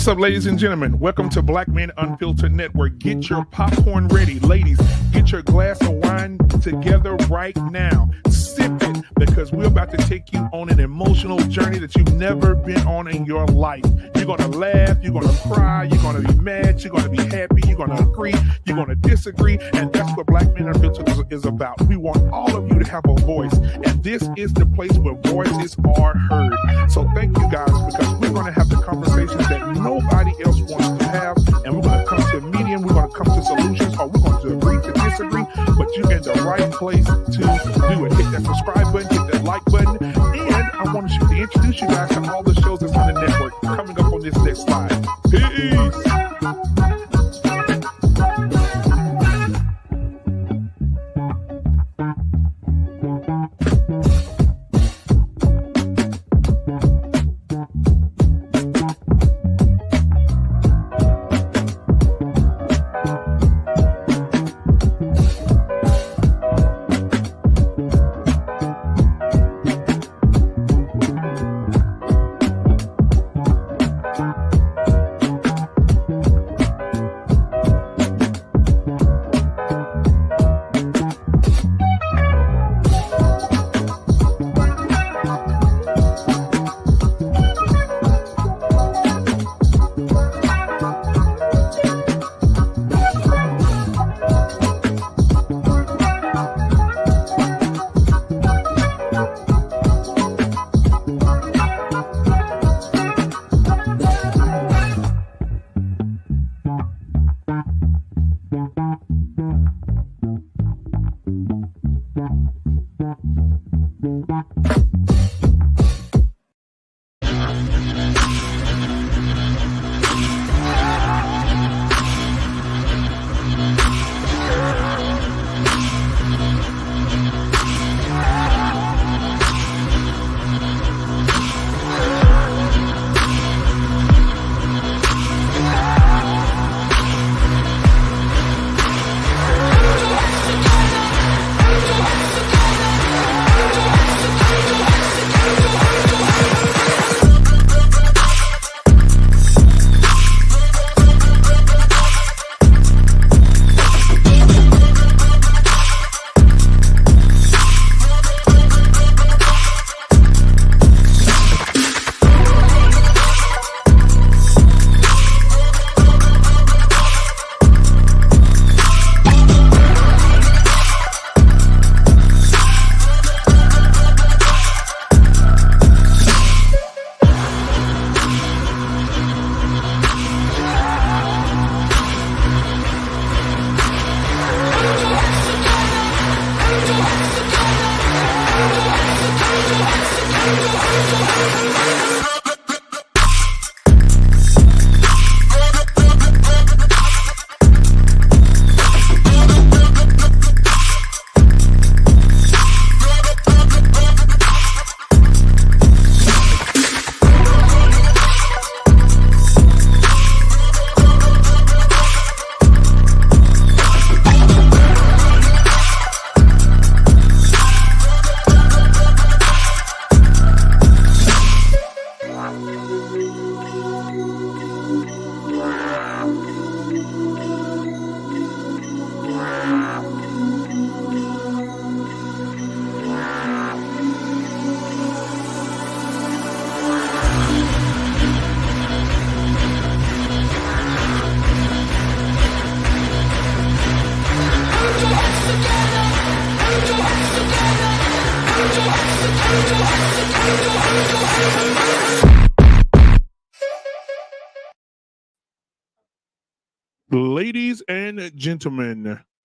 What's up, ladies and gentlemen? Welcome to Black Man Unfiltered Network. Get your popcorn ready. Ladies, get your glass of wine together right now. Sip it, because we're about to take you on an emotional journey that you've never been on in your life. You're going to laugh, you're going to cry, you're going to be mad, you're going to be happy, you're going to agree, you're going to disagree, and that's what Black Man Unfiltered is about. We want all of you to have a voice, and this is the place where voices are heard. So thank you guys, because we're going to have the conversations that nobody else wants to have, and we're going to come to a medium, we're going to come to solutions, or we're going to agree to disagree, but you're in the right place to do it. Hit that subscribe button, hit that like button, and I want to introduce you guys to all the shows that's on the network coming up on this next slide. Peace!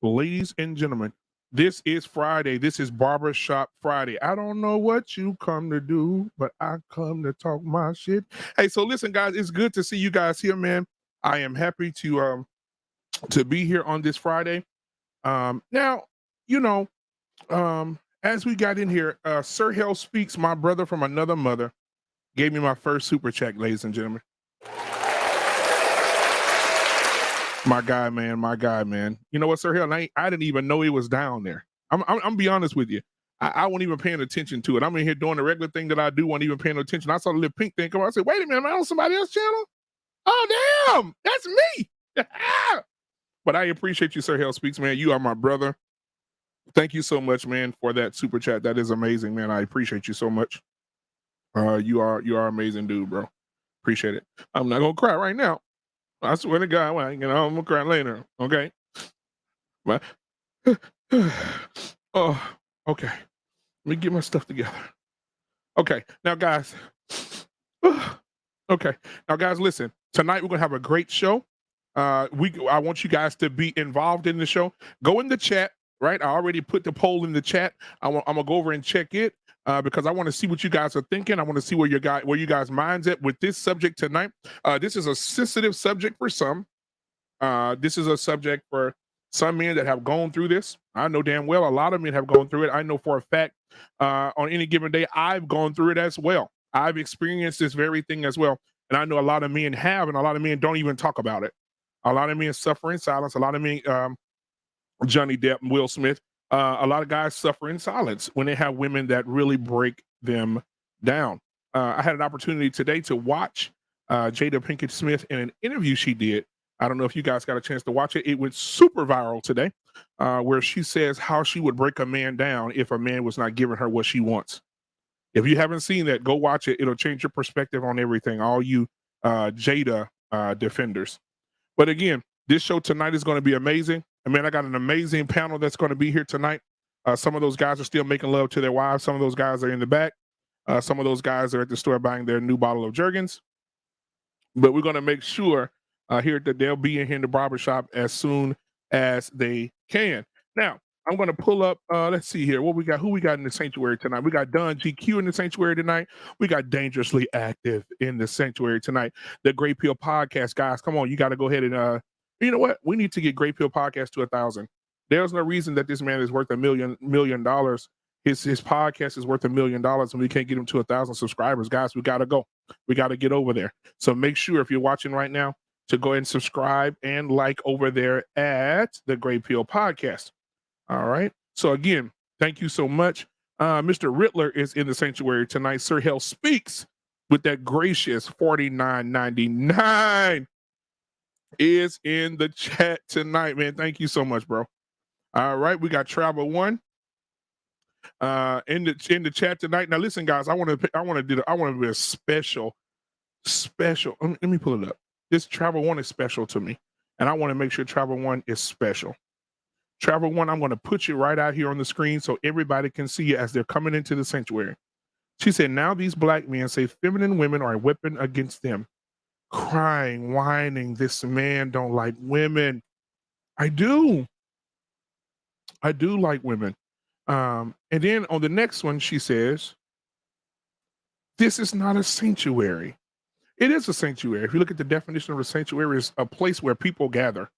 Ladies and gentlemen, this is Friday. This is Barbershop Friday. I don't know what you come to do, but I come to talk my shit. Hey, so listen, guys, it's good to see you guys here, man. I am happy to be here on this Friday. Now, as we got in here, Sir Hell Speaks, my brother from another mother, gave me my first super chat, ladies and gentlemen. My guy, man. You know what, Sir Hell? I didn't even know he was down there. I'm be honest with you. I wasn't even paying attention to it. I'm in here doing the regular thing that I do, wasn't even paying attention. I saw the little pink thing come on. I said, wait a minute, am I on somebody else's channel? Oh, damn, that's me. But I appreciate you, Sir Hell Speaks, man. You are my brother. Thank you so much, man, for that super chat. That is amazing, man. I appreciate you so much. You are amazing, dude, bro. Appreciate it. I'm not gonna cry right now. I swear to God, well, I'm gonna cry later. Okay. But oh, okay. Let me get my stuff together. Okay, now guys. Okay, now guys, listen. Tonight we're gonna have a great show. I want you guys to be involved in the show. Go in the chat, right? I already put the poll in the chat. I'm gonna go over and check it because I want to see what you guys are thinking. I want to see where you guys' minds at with this subject tonight. This is a sensitive subject for some. This is a subject for some men that have gone through this. I know damn well a lot of men have gone through it. I know for a fact on any given day I've gone through it as well. I've experienced this very thing as well. And I know a lot of men have, and a lot of men don't even talk about it. A lot of men suffer in silence. A lot of men, Johnny Depp and Will Smith, a lot of guys suffer in silence when they have women that really break them down. I had an opportunity today to watch Jada Pinkett Smith in an interview she did. I don't know if you guys got a chance to watch it. It went super viral today, where she says how she would break a man down if a man was not giving her what she wants. If you haven't seen that, go watch it. It'll change your perspective on everything, all you Jada defenders. But again, this show tonight is going to be amazing. I mean, I got an amazing panel that's going to be here tonight. Some of those guys are still making love to their wives. Some of those guys are in the back. Some of those guys are at the store buying their new bottle of Jergens. But we're going to make sure here that they'll be in here in the barbershop as soon as they can. Now, I'm going to pull up, let's see here, what we got, who we got in the sanctuary tonight. We got Don GQ in the sanctuary tonight. We got Dangerously Active in the sanctuary tonight. The Great Pill Podcast, guys, come on, you got to go ahead and, you know what? We need to get Great Pill Podcast to 1,000. There's no reason that this man is worth $1 million. His podcast is worth $1 million and we can't get him to 1,000 subscribers. Guys, we got to go. We got to get over there. So make sure if you're watching right now to go ahead and subscribe and like over there at the Great Pill Podcast. All right. So again, thank you so much. Mr. Riddler is in the sanctuary tonight. Sir Hell Speaks with that gracious $49.99 is in the chat tonight, man. Thank you so much, bro. All right, we got Travel One in the chat tonight. Now, listen, guys, I want to be a special. Let me pull it up. This Travel One is special to me, and I want to make sure Travel One is special. Travel One, I'm going to put you right out here on the screen so everybody can see you as they're coming into the sanctuary. She said, now these black men say feminine women are a weapon against them. Crying, whining, this man don't like women. I do like women. And then on the next one, she says, this is not a sanctuary. It is a sanctuary. If you look at the definition of a sanctuary, it's a place where people gather.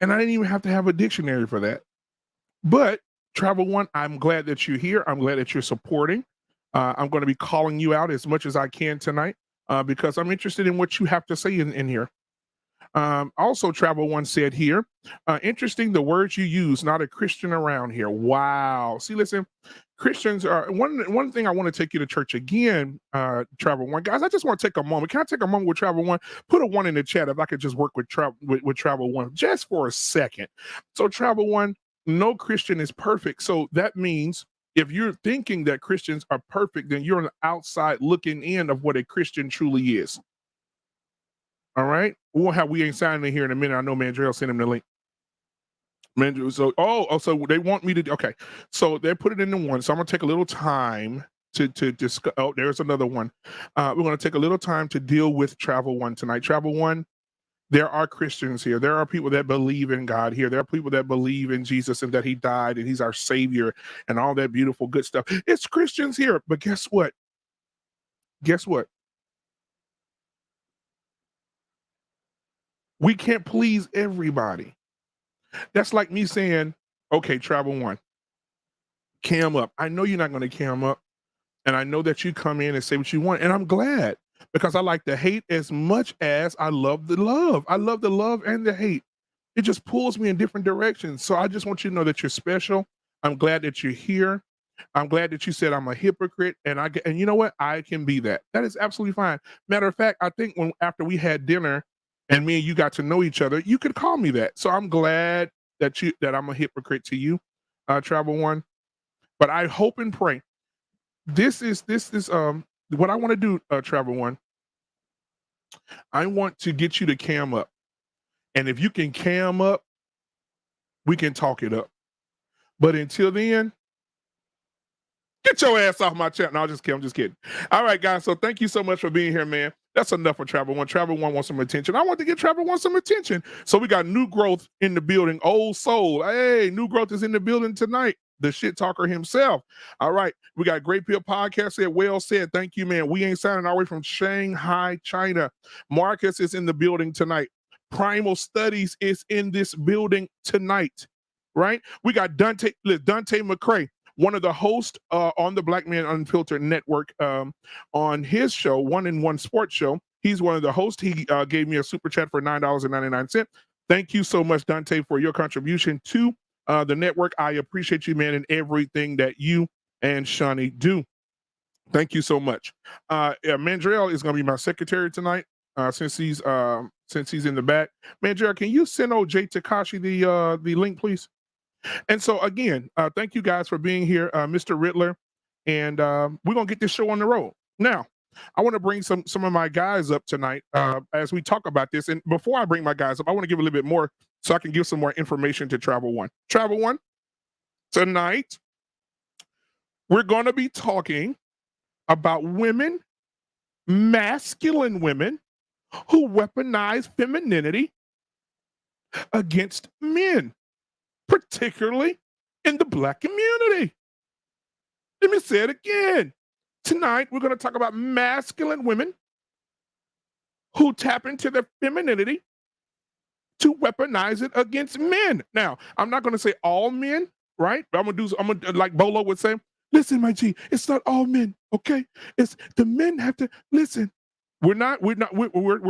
And I didn't even have to have a dictionary for that. But Travel One, I'm glad that you're here. I'm glad that you're supporting. I'm going to be calling you out as much as I can tonight because I'm interested in what you have to say in here. Also, Travel One said here, interesting the words you use, not a Christian around here. Wow. See, listen, Christians are one thing I want to take you to church again, Travel One. Guys, I just want to take a moment. Can I take a moment with Travel One? Put a 1 in the chat if I could just work with Travel One just for a second. So Travel One, no Christian is perfect. So that means if you're thinking that Christians are perfect, then you're on the outside looking in of what a Christian truly is. All right. We ain't signing in here in a minute. I know Mandrell sent him the link. Mandrell, so so they want me to okay. So they put it in the one. So I'm gonna take a little time to discuss. Oh, there's another one. We're gonna take a little time to deal with Travel One tonight. Travel One, there are Christians here. There are people that believe in God here. There are people that believe in Jesus and that he died and he's our savior and all that beautiful good stuff. It's Christians here, but guess what? Guess what? We can't please everybody. That's like me saying, okay, Travel One, cam up. I know you're not going to cam up. And I know that you come in and say what you want. And I'm glad because I like the hate as much as I love the love. I love the love and the hate. It just pulls me in different directions. So I just want you to know that you're special. I'm glad that you're here. I'm glad that you said I'm a hypocrite. And you know what? I can be that. That is absolutely fine. Matter of fact, I think after we had dinner, and me and you got to know each other, you could call me that. So I'm glad that I'm a hypocrite to you, Travel One. But I hope and pray. This is what I want to do, Travel One. I want to get you to cam up. And if you can cam up, we can talk it up. But until then, get your ass off my chat. No, I'm just kidding. All right, guys. So thank you so much for being here, man. That's enough for Travel One. Travel One wants some attention. I want to get Travel One some attention. So we got New Growth in the building. Old Soul. Hey, New Growth is in the building tonight. The shit talker himself. All right. We got Great Pill Podcast said, well said. Thank you, man. We ain't signing our way from Shanghai, China. Marcus is in the building tonight. Primal Studies is in this building tonight. Right? We got Dante McCrae, one of the hosts on the Black Man Unfiltered network, on his show, 1 in 1 Sports Show. He's one of the hosts. He gave me a super chat for $9.99. Thank you so much, Dante, for your contribution to the network. I appreciate you, man, and everything that you and Shawnee do. Thank you so much. Mandrell is going to be my secretary tonight, since he's in the back. Mandrell, can you send old Jay Takashi the link, please? And so again, thank you guys for being here, Mr. Riddler, and we're gonna get this show on the road. Now, I want to bring some of my guys up tonight as we talk about this. And before I bring my guys up, I want to give a little bit more so I can give some more information to Travel One. Travel One, tonight we're going to be talking about women, masculine women, who weaponize femininity against men, particularly in the Black community. Let me say it again. Tonight, we're going to talk about masculine women who tap into their femininity to weaponize it against men. Now, I'm not going to say all men, right? I'm going to, like Bolo would say, listen, my G, it's not all men, okay? It's the men have to listen. We're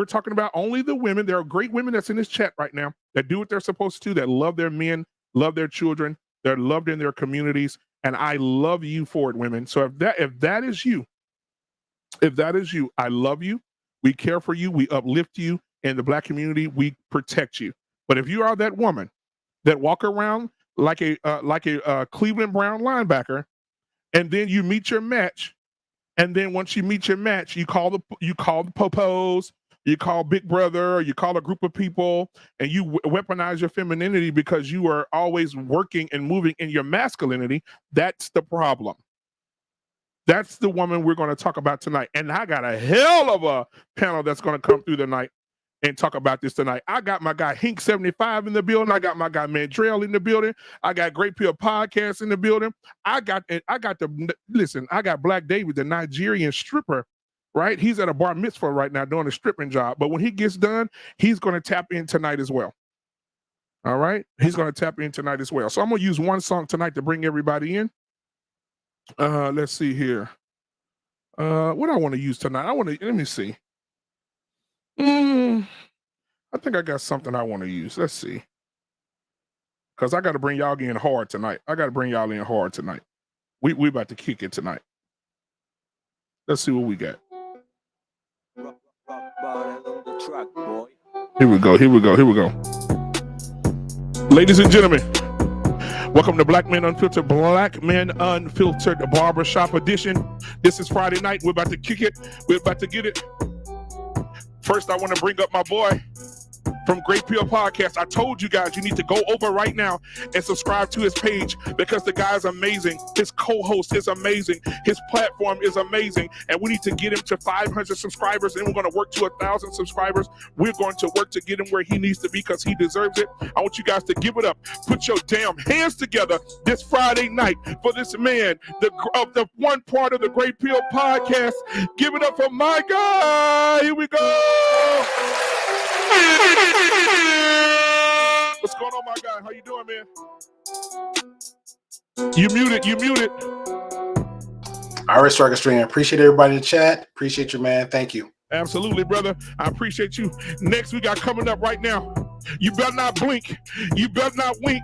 talking about only the women. There are great women that's in this chat right now that do what they're supposed to, that love their men, love their children, they're loved in their communities, and I love you for it, women. So if that is you, I love you. We care for you. We uplift you. In the Black community, we protect you. But if you are that woman that walk around like a Cleveland Brown linebacker, and then you meet your match, and then once you meet your match, you call the popos, you call Big Brother, or you call a group of people, and you weaponize your femininity because you are always working and moving in your masculinity. That's the problem. That's the woman we're going to talk about tonight. And I got a hell of a panel that's going to come through tonight and talk about this tonight. I got my guy Hink75 in the building. I got my guy Mandrell in the building. I got Great Pill Podcast in the building. I got Black David, the Nigerian stripper, right? He's at a bar mitzvah right now doing a stripping job. But when he gets done, he's going to tap in tonight as well. All right? He's going to tap in tonight as well. So I'm going to use one song tonight to bring everybody in. Let's see here. What I want to use tonight? Let me see. I think I got something I want to use. Let's see. Because I got to bring y'all in hard tonight. We about to kick it tonight. Let's see what we got. Here we go. Ladies and gentlemen, welcome to Black Man Unfiltered, Barbershop edition. This is Friday night. We're about to kick it. We're about to get it. First, I want to bring up my boy from Great Pill Podcast. I told you guys you need to go over right now and subscribe to his page because the guy is amazing. His co-host is amazing. His platform is amazing. And we need to get him to 500 subscribers. And we're going to work to 1,000 subscribers. We're going to work to get him where he needs to be because he deserves it. I want you guys to give it up. Put your damn hands together this Friday night for this man, of the one part of the Great Pill Podcast. Give it up for my guy. Here we go. What's going on, my guy? How you doing, man? You muted. Iris Stream. Appreciate everybody in the chat. Appreciate you, man. Thank you. Absolutely, brother. I appreciate you. Next, we got coming up right now. You better not blink. You better not wink.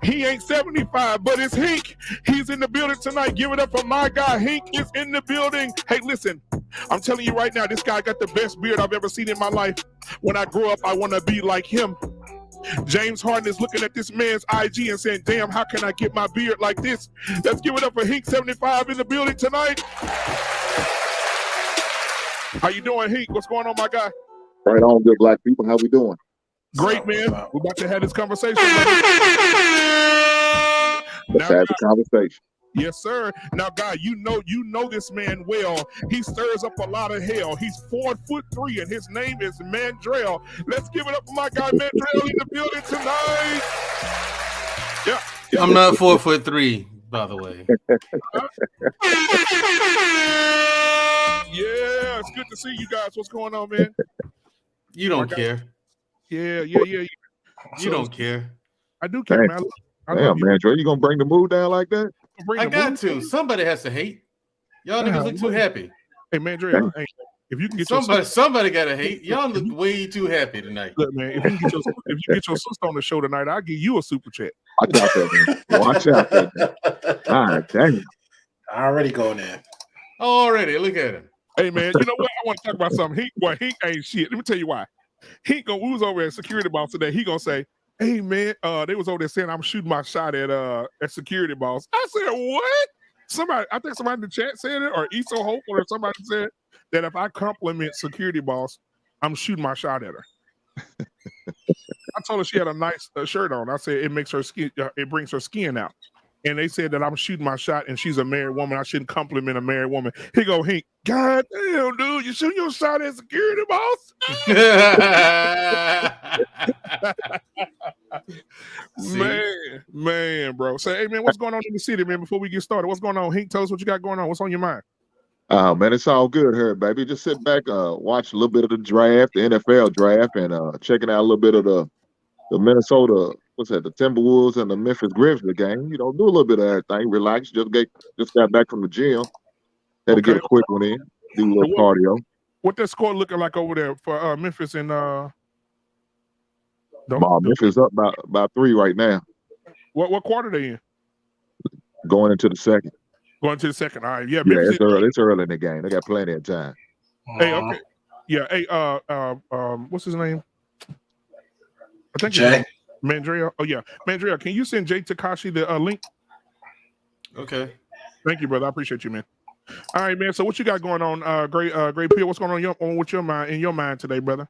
He ain't 75, but it's Hink. He's in the building tonight. Give it up for my guy. Hink is in the building. Hey, listen, I'm telling you right now, this guy got the best beard I've ever seen in my life. When I grow up, I want to be like him. James Harden is looking at this man's IG and saying, damn, how can I get my beard like this? Let's give it up for Hink 75 in the building tonight. How you doing, Hink? What's going on, my guy? Right on, good black people. How we doing? Great, man. We're about to have this conversation. Let's have the conversation. Yes, sir. Now, guy, you know this man well. He stirs up a lot of hell. He's 4'3", and his name is Mandrell. Let's give it up for my guy Mandrell in the building tonight. Yeah. I'm not 4'3", by the way. Yeah, it's good to see you guys. What's going on, man? You don't care. Yeah. You don't care. I do care, man. Damn, man, Dre, you gonna bring the mood down like that? I got to. Somebody has to hate. Y'all niggas look too happy. Hey, man, Dre, if you can get somebody gotta hate. Y'all look way too happy tonight. Look, man, if you get your sister on the show tonight, I'll give you a super chat. Watch out there, man. Watch out there. All right, dang it. Already going in. Already, look at him. Hey, man, you know what? I want to talk about something. Hink ain't shit. Let me tell you why. We was over at security boss today. He gonna say, hey, man, they was over there saying I'm shooting my shot at security boss. I said, what? I think somebody in the chat said it, or Eso Hope, or somebody said that if I compliment security boss, I'm shooting my shot at her. I told her she had a nice shirt on. I said it makes her skin, it brings her skin out. And they said that I'm shooting my shot, and she's a married woman. I shouldn't compliment a married woman. He go, Hink, God damn, dude, you shooting your shot at security boss? man, bro. Say, hey, man, what's going on in the city, man? Before we get started, what's going on, Hink? Tell us what you got going on. What's on your mind? Man, it's all good here, baby. Just sit back, watch a little bit of the draft, the NFL draft, and checking out a little bit of the Minnesota. What's that? The Timberwolves and the Memphis Grizzlies game. You know, do a little bit of everything. Relax. Just got back from the gym. Had to get a quick one in. Do a little cardio. What that score looking like over there for Memphis and Memphis up about 3 right now. What quarter they in? Going into the second. Going to the second. All right. Yeah. Yeah, it's early. It's early in the game. They got plenty of time. Hey, okay. Yeah. Hey, what's his name? I think Jay. Mandrea. Oh yeah, Mandrea. Can you send Jay Takashi the link? Okay. Thank you, brother. I appreciate you, man. All right, man. So what you got going on, Great Peel? What's going on with your mind in your mind today, brother?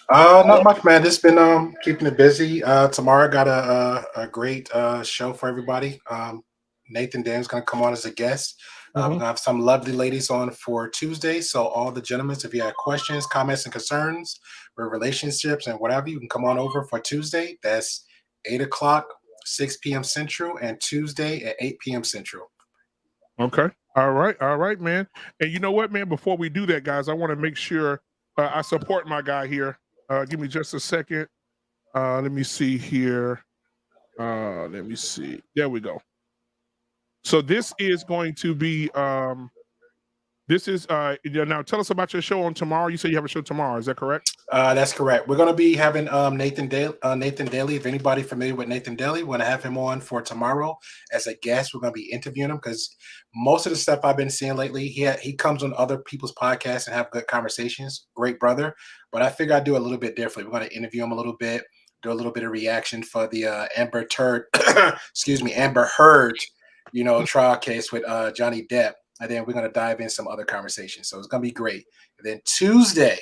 Not much, man. Just been keeping it busy. Tomorrow got a great show for everybody. Nathan Dan's gonna come on as a guest. We're gonna have some lovely ladies on for Tuesday. So all the gentlemen, if you have questions, comments, and concerns with relationships and whatever, you can come on over for Tuesday. That's 8 o'clock, 6 p.m. Central, and Tuesday at 8 p.m. Central. Okay. All right, man. And you know what, man? Before we do that, guys, I want to make sure I support my guy here. Give me just a second. Let me see here. Let me see. There we go. So this is going to be now tell us about your show on tomorrow. You say you have a show tomorrow, is that correct? That's correct. We're gonna be having Nathan Daly. If anybody familiar with Nathan Daly, we're gonna have him on for tomorrow as a guest. We're gonna be interviewing him because most of the stuff I've been seeing lately, he comes on other people's podcasts and have good conversations. Great brother. But I figure I'd do a little bit differently. We're gonna interview him a little bit, do a little bit of reaction for the Amber Heard, trial case with Johnny Depp. And then we're going to dive in some other conversations. So it's going to be great. And then Tuesday,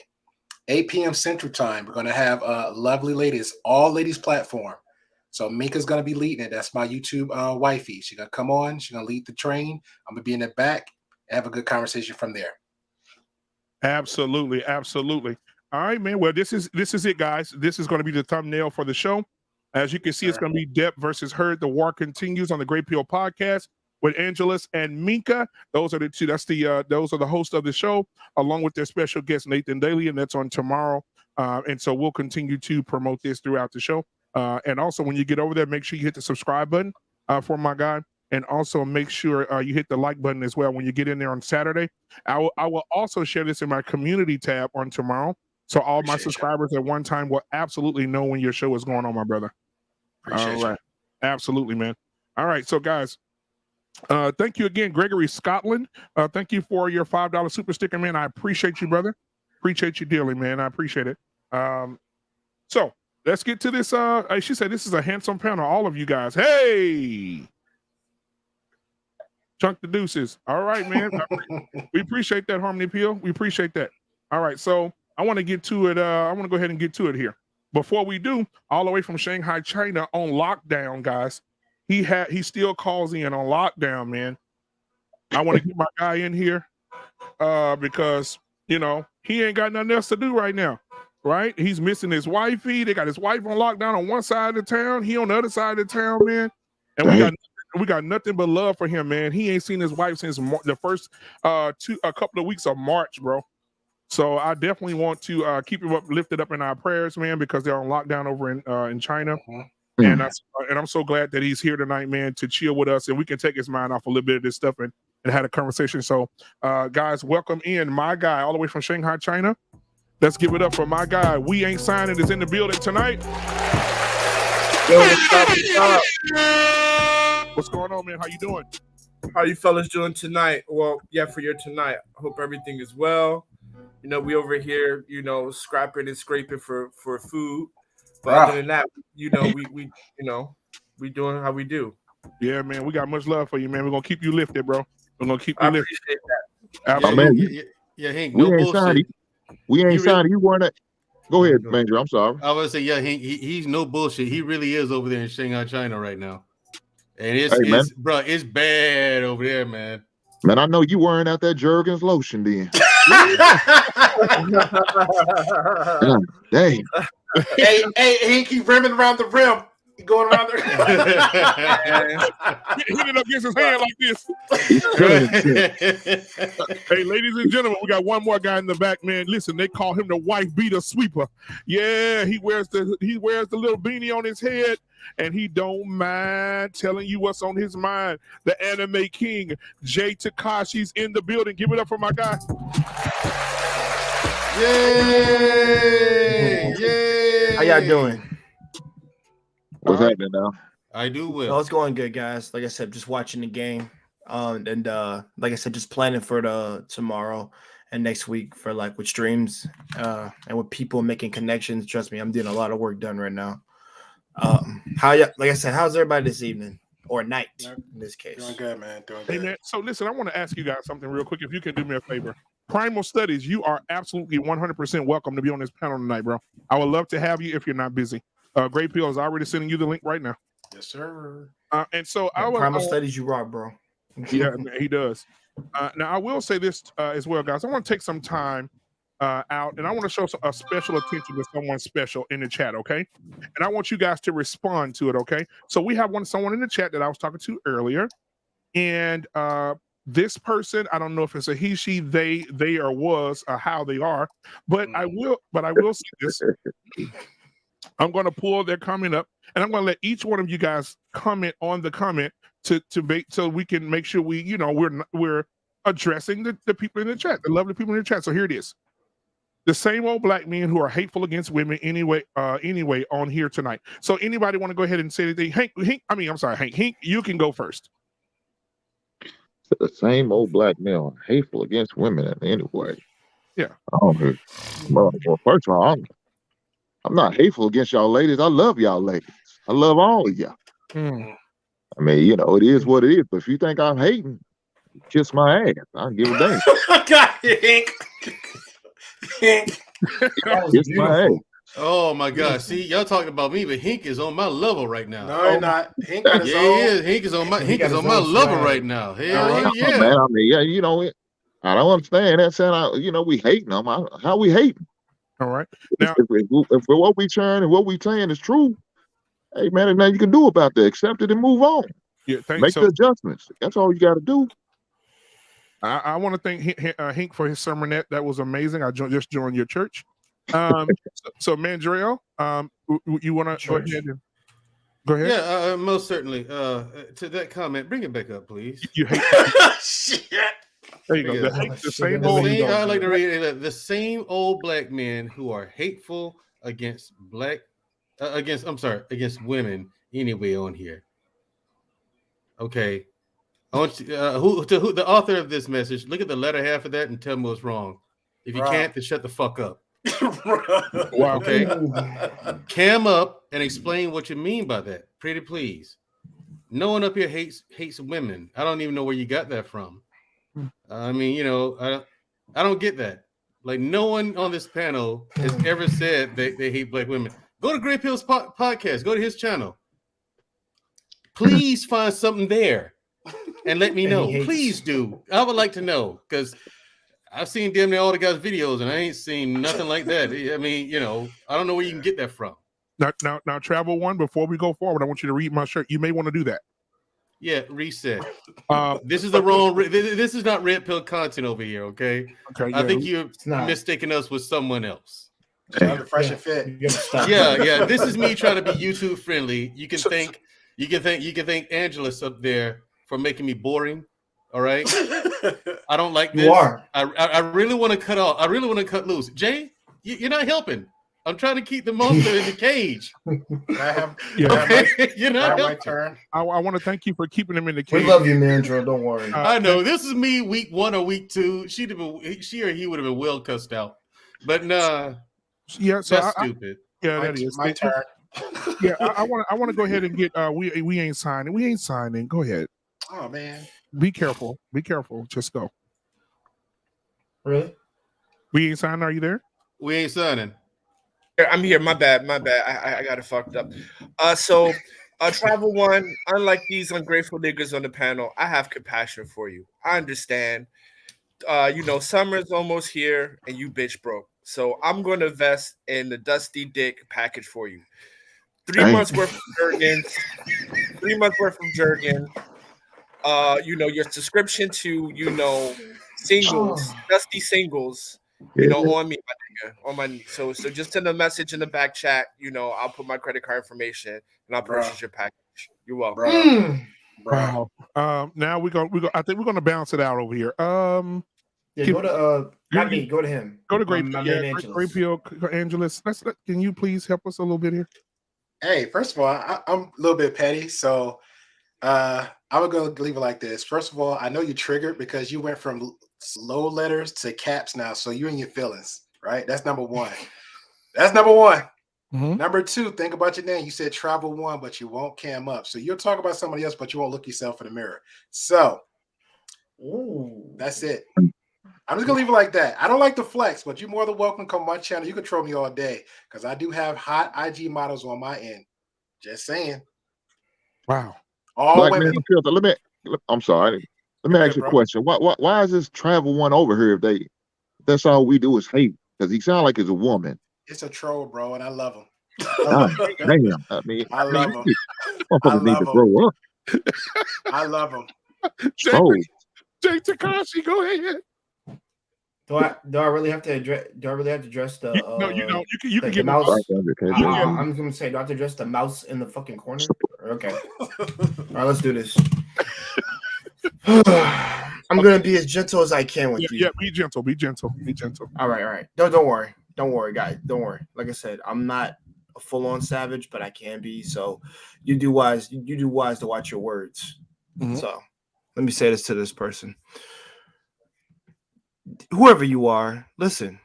8 p.m. Central Time, we're going to have lovely ladies, all ladies platform. So Mika's going to be leading it. That's my YouTube wifey. She's going to come on. She's going to lead the train. I'm going to be in the back and have a good conversation from there. Absolutely. All right, man. Well, this is it, guys. This is going to be the thumbnail for the show. As you can see, it's going to be Depp versus Heard. The war continues on the Great Peel podcast with Angelus and Minka. Those are the two. Those are the hosts of the show, along with their special guest Nathan Daly, and that's on tomorrow. And so we'll continue to promote this throughout the show. And also, when you get over there, make sure you hit the subscribe button for my guy, and also make sure you hit the like button as well when you get in there on Saturday. I will also share this in my community tab on tomorrow. So all my Appreciate you. subscribers at one time will absolutely know when your show is going on, my brother. Appreciate All right. Absolutely, man. All right. So guys, thank you again, Gregory Scotland. Thank you for your $5 super sticker, man. I appreciate you, brother. Appreciate you dearly, man. I appreciate it. So let's get to this. She said this is a handsome panel, all of you guys. Hey, chunk the deuces. All right, man. We appreciate that, Harmony Peel. We appreciate that. All right, so I want to get to it. I want to go ahead and get to it here. Before we do, all the way from Shanghai, China, on lockdown, guys. He still calls in on lockdown, man. I want to get my guy in here because he ain't got nothing else to do right now, right? He's missing his wifey. They got his wife on lockdown on one side of the town. He on the other side of the town, man. And we got nothing but love for him, man. He ain't seen his wife since the first a couple of weeks of March, bro. So I definitely want to keep him lifted up in our prayers, man, because they're on lockdown over in China. And I'm so glad that he's here tonight, man, to chill with us, and we can take his mind off a little bit of this stuff and had a conversation. So, guys, welcome in my guy all the way from Shanghai, China. Let's give it up for my guy. We Ain't Signing is in the building tonight. Yo, what's up? What's going on, man? How you doing? How you fellas doing tonight? Well, yeah, for your tonight. I hope everything is well. We over here, scrapping and scraping for food. But other than that, we doing how we do. Yeah, man, we got much love for you, man. We're gonna keep you lifted, bro. We're gonna keep you I lifted. appreciate that. Absolutely. Yeah, Hank, no bullshit. We ain't signing. You weren't. Go ahead, Major. I'm sorry. I was gonna say, yeah, he's no bullshit. He really is over there in Shanghai, China right now, and it's bad over there, man. Man, I know you wearing out that Jergens lotion then. Dang. He keep rimming around the rim. Going around there. Hitting up against his hand like this. Hey, ladies and gentlemen, we got one more guy in the back, man. Listen, they call him the wife beater sweeper. Yeah, he wears the little beanie on his head, and he don't mind telling you what's on his mind. The anime king, Jay Takashi's in the building. Give it up for my guy. Yay! Yay! How y'all doing? What's happening now? I do well. Well, it's going good, guys. Like I said, just watching the game. And like I said, just planning for the tomorrow and next week for with streams and with people making connections. Trust me, I'm doing a lot of work done right now. Like I said, how's everybody this evening or night in this case? Doing good, man. Doing good. Hey, man. So listen, I want to ask you guys something real quick. If you can do me a favor. Primal Studies, you are absolutely 100% welcome to be on this panel tonight, bro. I would love to have you if you're not busy. Great Pill is already sending you the link right now. Yes, sir. And so Primal Studies, you rock, bro. Yeah, he does. Now I will say this as well, guys. I want to take some time out, and I want to show a special attention to someone special in the chat, okay? And I want you guys to respond to it, okay? So we have someone in the chat that I was talking to earlier, and this person, I don't know if it's a he, she, they, or was, or how they are, but I will say this. I'm going to pull their comment up, and I'm going to let each one of you guys comment on the comment to make so we can make sure we're addressing the people in the chat, the lovely people in the chat. So here it is. The same old black men who are hateful against women anyway on here tonight. So anybody want to go ahead and say anything? Hank, you can go first. The same old black men hateful against women in any way. Yeah. Well, first of all, I'm not hateful against y'all ladies. I love y'all ladies. I love all of y'all. I mean, it is what it is. But if you think I'm hating, kiss my ass. I don't give a damn. God, Hank. Kiss my ass. Oh my God! See, y'all talking about me, but Hink is on my level right now. No, he's not. Hank got his own. He is. Hink is on my level right now. Hell yeah! Man, I mean, I don't understand that saying. We hating them. How we hating? All right. Now, if what we trying and what we saying is true, hey man, there's nothing you can do about that. Accept it and move on. Yeah, Make the adjustments. That's all you got to do. I want to thank Hank for his sermonette. That was amazing. I just joined your church. So Mandrell, you want to go ahead and go ahead? Yeah, most certainly. To that comment, bring it back up, please. You hate Shit. There you go. Yeah. The same old. I like to read it. The same old black men who are hateful against against women anyway on here. Okay. I want you, who the author of this message, look at the letter half of that and tell me what's wrong. If you can't, then shut the fuck up. Wow. Okay. Cam up and explain what you mean by that. Pretty please. No one up here hates women. I don't even know where you got that from. I mean, you know, I don't get that. Like, no one on this panel has ever said they hate black women. Go to Great Pill's podcast. Go to his channel. Please find something there and let me know. Please do. I would like to know, because I've seen damn near all the guys' videos and I ain't seen nothing like that. I mean, you know, I don't know where you can get that from. Now, Travel One, before we go forward, I want you to read my shirt. You may want to do that. Yeah, reset. This is the wrong. This is not Red Pill content over here. Okay. I think you're mistaking us with someone else. Fresh and fit. Yeah. This is me trying to be YouTube friendly. You can thank Angelus up there for making me boring. All right. I don't like this. You are. I really want to cut off. I really want to cut loose. Jay, you're not helping. I'm trying to keep the monster in the cage. You're not my turn. I want to thank you for keeping him in the cage. We love you, man, Drew. Don't worry. I know this is me week 1 or week 2. She or he would have been well cussed out, but nah. Yeah, so that's stupid. That is my turn. Yeah, I want to go ahead and get. We ain't signing. We ain't signing. Go ahead. Oh man. Be careful. Be careful. Just go. Really? We ain't signing. Are you there? We ain't signing. I'm here. My bad. I got it fucked up. So Travel One, unlike these ungrateful niggas on the panel, I have compassion for you. I understand. Summer's almost here and you bitch broke. So I'm going to invest in the Dusty Dick package for you. 3 months worth of Jergens. 3 months worth of Jergens. Your subscription to, singles, Dusty singles. On me, my nigga, on my. So just send a message in the back chat. I'll put my credit card information and I'll purchase your package. You're welcome, bro. Now we go. I think we're gonna balance it out over here. Go to not me. Go to him. Go to Great Pill Angelus. Can you please help us a little bit here? Hey, first of all, I'm a little bit petty, so I would go leave it like this. First of all, I know you triggered because you went from slow letters to caps now, so you're in your feelings, right? That's number one. Mm-hmm. Number two, think about your name. You said Travel One, but you won't cam up. So you'll talk about somebody else, but you won't look yourself in the mirror. So that's it. I'm just gonna leave it like that. I don't like the flex, but you're more than welcome to come on my channel. You can troll me all day because I do have hot IG models on my end. Just saying. Wow. Black Man Unfiltered. I'm sorry. Let me ask you a question. Why is this Travel One over here if that's all we do is hate? Because he sounds like he's a woman. It's a troll, bro, and I love him. Damn. I love him. Motherfuckers need to grow up. I love him. Jay Takashi, go ahead. Do I really have to address? Do I really have to address the? No, you don't. You can get mouse. I'm gonna say, do I have to address the mouse in the fucking corner? Okay. All right, let's do this. I'm gonna be as gentle as I can with you. Yeah, be gentle. Be gentle. All right. Don't worry, guys. Don't worry. Like I said, I'm not a full-on savage, but I can be. So you do wise to watch your words. Mm-hmm. So let me say this to this person. Whoever you are, listen,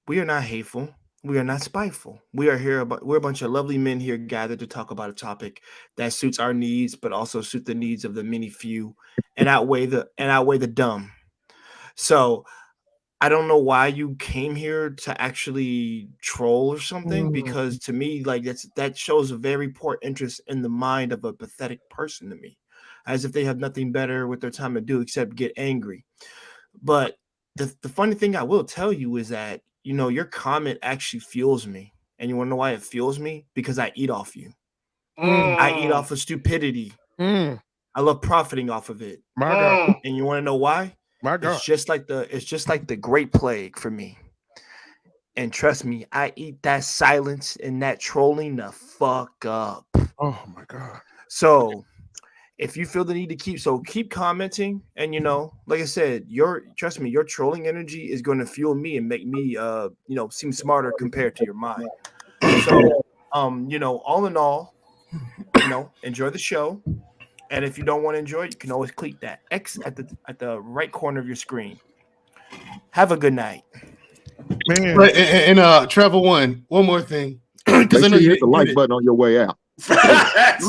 we are not hateful. We are not spiteful. We're a bunch of lovely men here gathered to talk about a topic that suits our needs, but also suit the needs of the many few and outweigh the dumb. So I don't know why you came here to actually troll or something, because to me, like that shows a very poor interest in the mind of a pathetic person to me, as if they have nothing better with their time to do except get angry. But the funny thing I will tell you is that, your comment actually fuels me. And you want to know why it fuels me? Because I eat off you. I eat off of stupidity. I love profiting off of it. My God. And you want to know why? My God. It's just like the Great Plague for me. And trust me, I eat that silence and that trolling the fuck up. Oh my God. So if you feel the need to keep commenting, and like I said, trust me, your trolling energy is going to fuel me and make me seem smarter compared to your mind. So all in all, enjoy the show. And if you don't want to enjoy it, you can always click that X at the right corner of your screen. Have a good night. Man. Right, and Travel One more thing. Make Because I know sure you you hit the didn't like get it. button on your way out.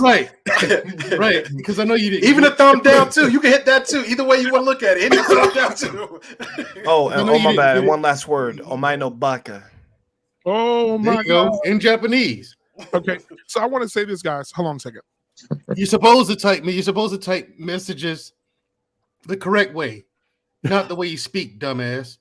Right. Because I know you didn't. Even get a thumb down too. You can hit that too. Either way you want to look at it. Hit the thumb down too. My bad. And one last word. Omae no baka. Oh There my you go. God. In Japanese. Okay, so I want to say this, guys. Hold on a second. You're supposed to type messages the correct way, not the way you speak, dumbass.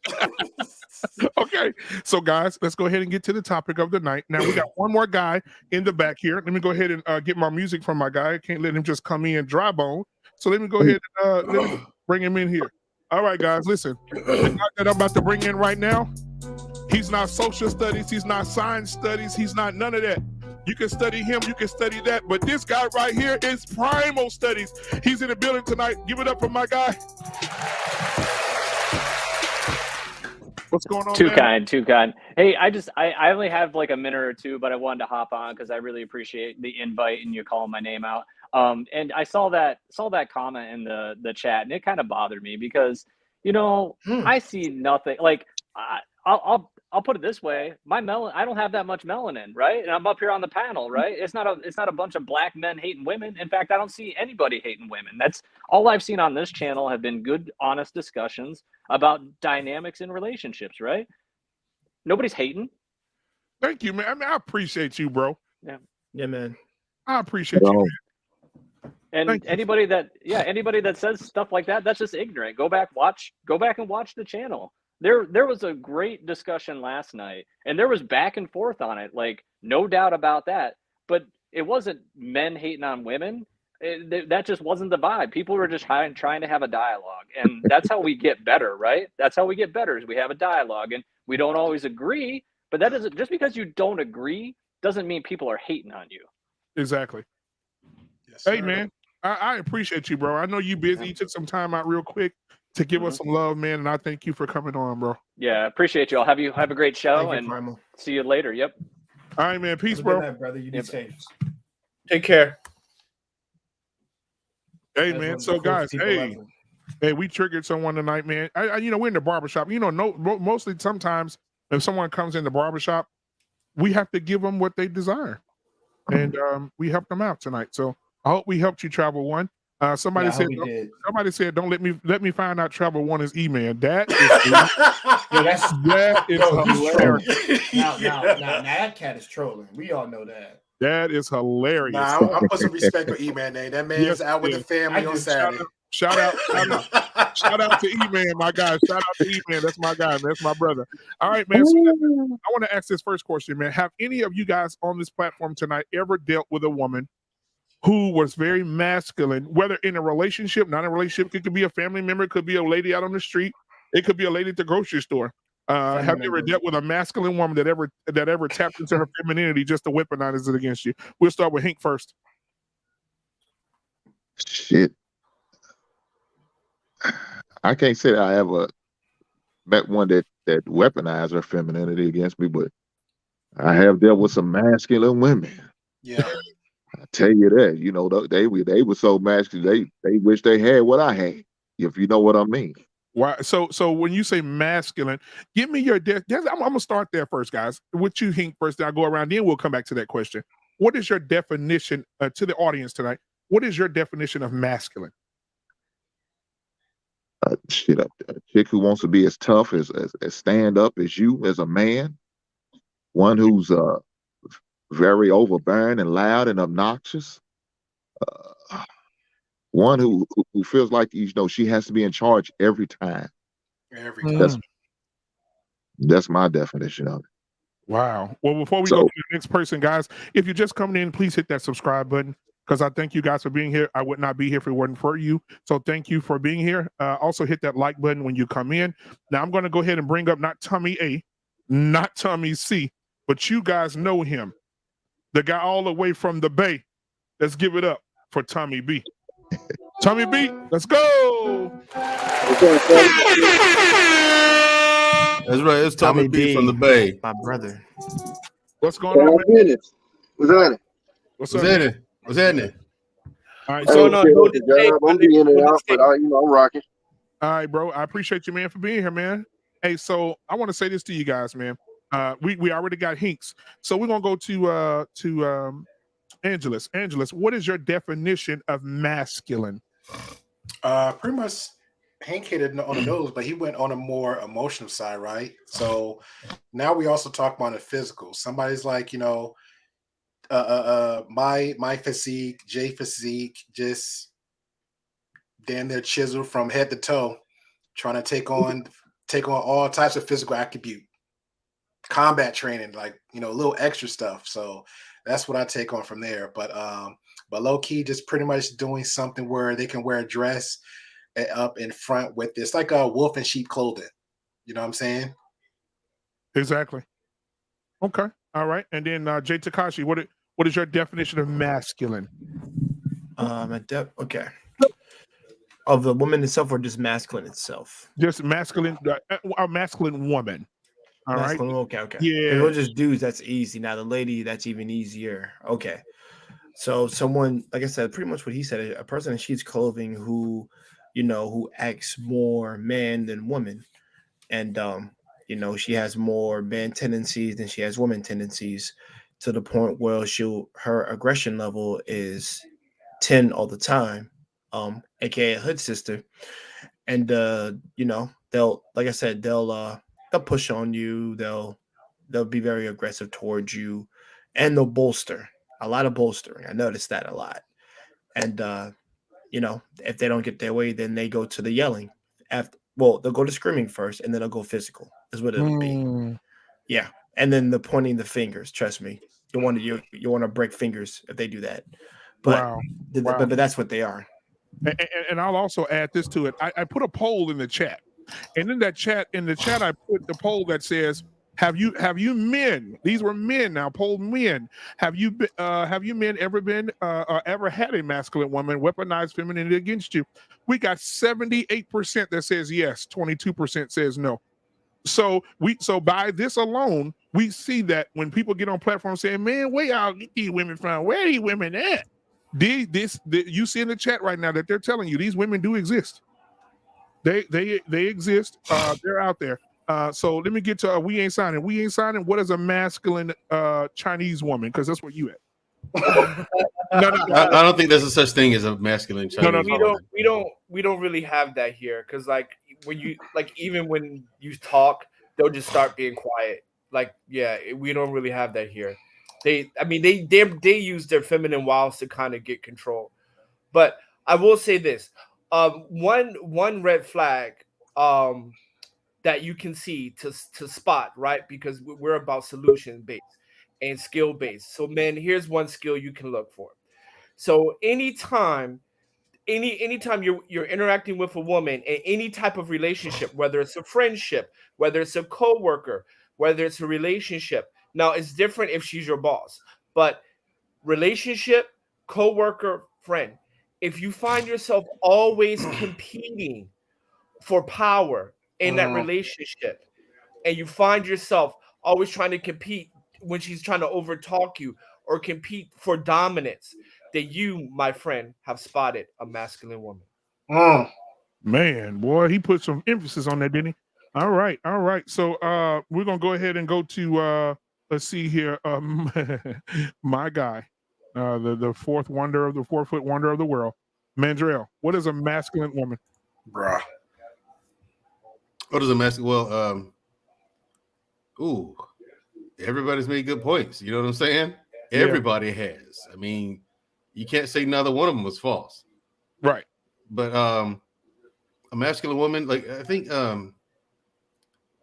Okay, so guys, let's go ahead and get to the topic of the night. Now we got one more guy in the back here. Let me go ahead and get my music from my guy. I can't let him just come in dry bone. So let me go ahead and let me bring him in here. All right, guys, listen. The guy that I'm about to bring in right now, he's not social studies, he's not science studies, he's not none of that. You can study him, you can study that, but this guy right here is primal studies. He's in the building tonight. Give it up for my guy. What's going on? Too man? kind. Hey, I only have like a minute or two, but I wanted to hop on because I really appreciate the invite and you calling my name out. And I saw that comment in the chat, and it kind of bothered me because I see nothing. Like I'll put it this way: I don't have that much melanin, right? And I'm up here on the panel, right? It's not a bunch of black men hating women. In fact, I don't see anybody hating women. That's all I've seen on this channel have been good, honest discussions about dynamics in relationships, right? Nobody's hating. Thank you, man. I mean, I appreciate you, bro. Yeah, man. I appreciate you, man. And anybody that says stuff like that, that's just ignorant. Go back and watch the channel. There was a great discussion last night, and there was back and forth on it, like no doubt about that. But it wasn't men hating on women. That just wasn't the vibe. People were just trying to have a dialogue, and that's how we get better, right? That's how we get better, is we have a dialogue, and we don't always agree. But that doesn't, just because you don't agree doesn't mean people are hating on you. Exactly. Yes, Hey, sir. man, I appreciate you, bro. I know you busy. You took some time out real quick to give us some love, man, and I thank you for coming on, bro. Yeah, appreciate you all. Have a great show, and Primal. see you later. Yep. All right, man. Peace, Have a bro. good night, brother. You be safe. Take care. Hey, That's man. one of the So, coolest guys, people hey, ever. we triggered someone tonight, man. We're in the barbershop. Mostly sometimes if someone comes in the barbershop, we have to give them what they desire, and we helped them out tonight. So I hope we helped you, Travel One. Somebody said, "Don't let me find out Travel One is E-Man." That is hilarious. Now that cat is trolling. We all know that. That is hilarious. Nah, I'm put some respect on E-Man name. That man's out with the family on Saturday. Shout out to E-Man, my guy. Shout out to E-Man. That's my guy. That's my brother. All right, man. So I want to ask this first question, man. Have any of you guys on this platform tonight ever dealt with a woman who was very masculine, whether in a relationship, not a relationship? It could be a family member, it could be a lady out on the street, it could be a lady at the grocery store. Have you ever dealt with a masculine woman that ever tapped into her femininity just to weaponize it against you? We'll start with Hank first. Shit. I can't say that I ever met one that weaponized her femininity against me, but I have dealt with some masculine women. Yeah. I tell you that, they were so masculine, they wish they had what I had, if you know what I mean. Why? So when you say masculine, give me your I'm gonna start there first, guys. With you, Hank, first. Then I'll go around. Then we'll come back to that question. What is your definition to the audience tonight? What is your definition of masculine? A chick who wants to be as tough as stand up as you as a man. One who's very overbearing and loud and obnoxious. One who feels like she has to be in charge every time. Every time. That's my definition of it. Wow. Well, before we go to the next person, guys, if you're just coming in, please hit that subscribe button, because I thank you guys for being here. I would not be here if it wasn't for you. So thank you for being here. Also hit that like button when you come in. Now I'm going to go ahead and bring up not Tommy A, not Tommy C, but you guys know him. The guy all the way from the Bay. Let's give it up for Tommy B. Tommy B, let's go. That's right. It's Tommy B from the Bay. My brother. What's going on, man? What's happening? What's What's up, man? happening? What's happening? All right, Hey, so I'm being in and out, but I'm rocking. all right, bro. I appreciate you, man, for being here, man. Hey, so I want to say this to you guys, man. We already got Hinks, so we're gonna go to Angelus. Angelus, what is your definition of masculine? Pretty much Hank hit it on the nose, but he went on a more emotional side, right? So now we also talk about the physical. Somebody's like, you know, my physique, Jay physique, just damn near chiseled from head to toe, trying to take on all types of physical attribute, combat training, like, you know, a little extra stuff. So that's what I take on from there. But low key, just pretty much doing something where they can wear a dress up in front with this, like a wolf in sheep clothing. You know what I'm saying? Exactly. Okay. All right. And then Jay Takashi, what is your definition of masculine? Okay. Of the woman itself, or just masculine itself? Just masculine, a masculine woman. All masculine, right. Okay. Yeah. If we're just dudes, that's easy. Now the lady, that's even easier. Okay. So someone, like I said, pretty much what he said, a person in sheep's clothing who, you know, who acts more man than woman. And, you know, she has more man tendencies than she has woman tendencies, to the point where her aggression level is 10 all the time, aka a hood sister. And, you know, they'll push on you. They'll be very aggressive towards you, and they'll bolster. A lot of bolstering. I noticed that a lot. And, you know, if they don't get their way, then they go to the yelling. They'll go to screaming first, and then they'll go physical, is what it'll be. Yeah. And then the pointing the fingers. Trust me. You want to break fingers if they do that. But, wow. But that's what they are. And I'll also add this to it. I put a poll in the chat. And in the chat, I put the poll that says, have you men? These were men now. Poll men. Have you men ever been ever had a masculine woman weaponize femininity against you? We got 78% that says yes. 22% says no. So by this alone, we see that when people get on platforms saying, "Man, where y'all get these women from? Where are these women at?" You see in the chat right now that they're telling you these women do exist. They exist. They're out there. So let me get to we ain't signing. We ain't signing. What is a masculine Chinese woman? Because that's where you at. No. I don't think there's a such thing as a masculine Chinese woman. We don't really have that here, because like when you even when you talk, they'll just start being quiet. Like, yeah, we don't really have that here. They use their feminine wiles to kind of get control. But I will say this: one red flag that you can see to spot, right? Because we're about solution based and skill based. So, men, here's one skill you can look for. So, anytime you're interacting with a woman in any type of relationship, whether it's a friendship, whether it's a coworker, whether it's a relationship. Now, it's different if she's your boss, but relationship, coworker, friend. If you find yourself always competing for power in that relationship, and you find yourself always trying to compete when she's trying to overtalk you or compete for dominance, that you, my friend, have spotted a masculine woman. Man, boy, he put some emphasis on that, didn't he? All right. So we're gonna go ahead and go to let's see here. My guy, the 4th wonder of the 4-foot wonder of the world, Mandrell. What is a masculine woman? Bruh. What is a masculine? Well, everybody's made good points. You know what I'm saying? Yeah. Everybody has. I mean, you can't say neither one of them was false. Right. But a masculine woman, like I think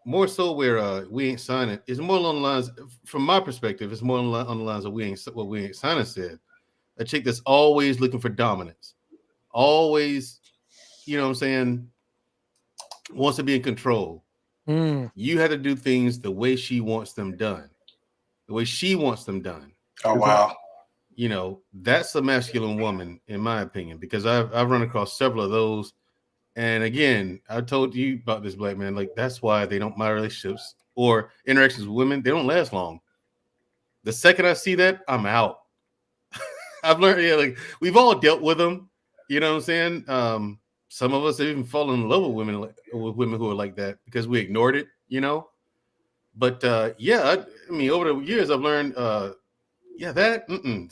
more so where we ain't signing is more along the lines, from my perspective, it's more on the lines of we ain't signing said. A chick that's always looking for dominance, always, you know what I'm saying, wants to be in control. You had to do things the way she wants them done. The way she wants them done. Oh, wow. you know, that's a masculine woman, in my opinion, because I've run across several of those. And again, I told you about this, Black Man. Like, that's why my relationships or interactions with women, they don't last long. The second I see that, I'm out. I've learned, like, we've all dealt with them. You know what I'm saying? Some of us have even fallen in love with women who are like that because we ignored it, you know? But I mean, over the years, I've learned,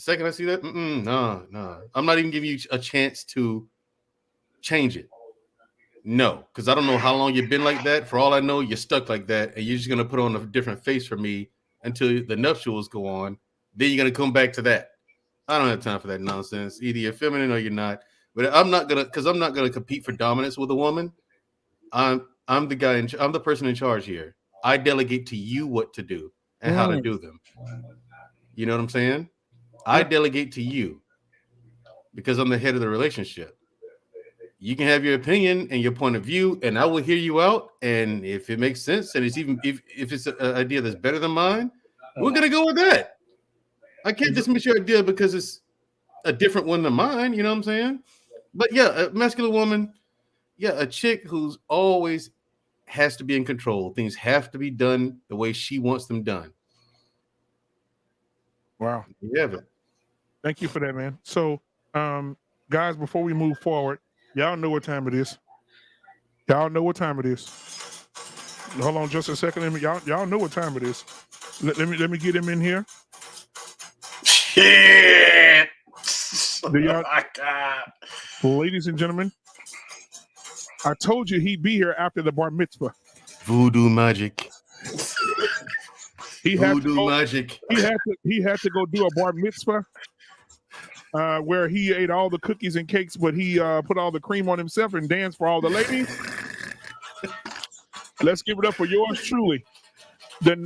second I see that, no. I'm not even giving you a chance to change it. No, because I don't know how long you've been like that. For all I know, you're stuck like that, and you're just gonna put on a different face for me until the nuptials go on. Then you're gonna come back to that. I don't have time for that nonsense. Either you're feminine or you're not. But I'm not gonna compete for dominance with a woman. I'm the guy. I'm the person in charge here. I delegate to you what to do and how to do them. You know what I'm saying? I delegate to you because I'm the head of the relationship. You can have your opinion and your point of view, and I will hear you out. And if it makes sense, and it's even if it's an idea that's better than mine, we're gonna go with that. I can't dismiss your idea because it's a different one than mine. You know what I'm saying? But yeah, a masculine woman, a chick who's always has to be in control. Things have to be done the way she wants them done. Wow. Yeah. Thank you for that, man. So, guys, before we move forward, y'all know what time it is. Hold on just a second. Y'all know what time it is. Let me get him in here. Shit. Oh my God. Ladies and gentlemen, I told you he'd be here after the bar mitzvah. Voodoo magic. He had to go do a bar mitzvah where he ate all the cookies and cakes, but he put all the cream on himself and danced for all the ladies. Let's give it up for yours truly, the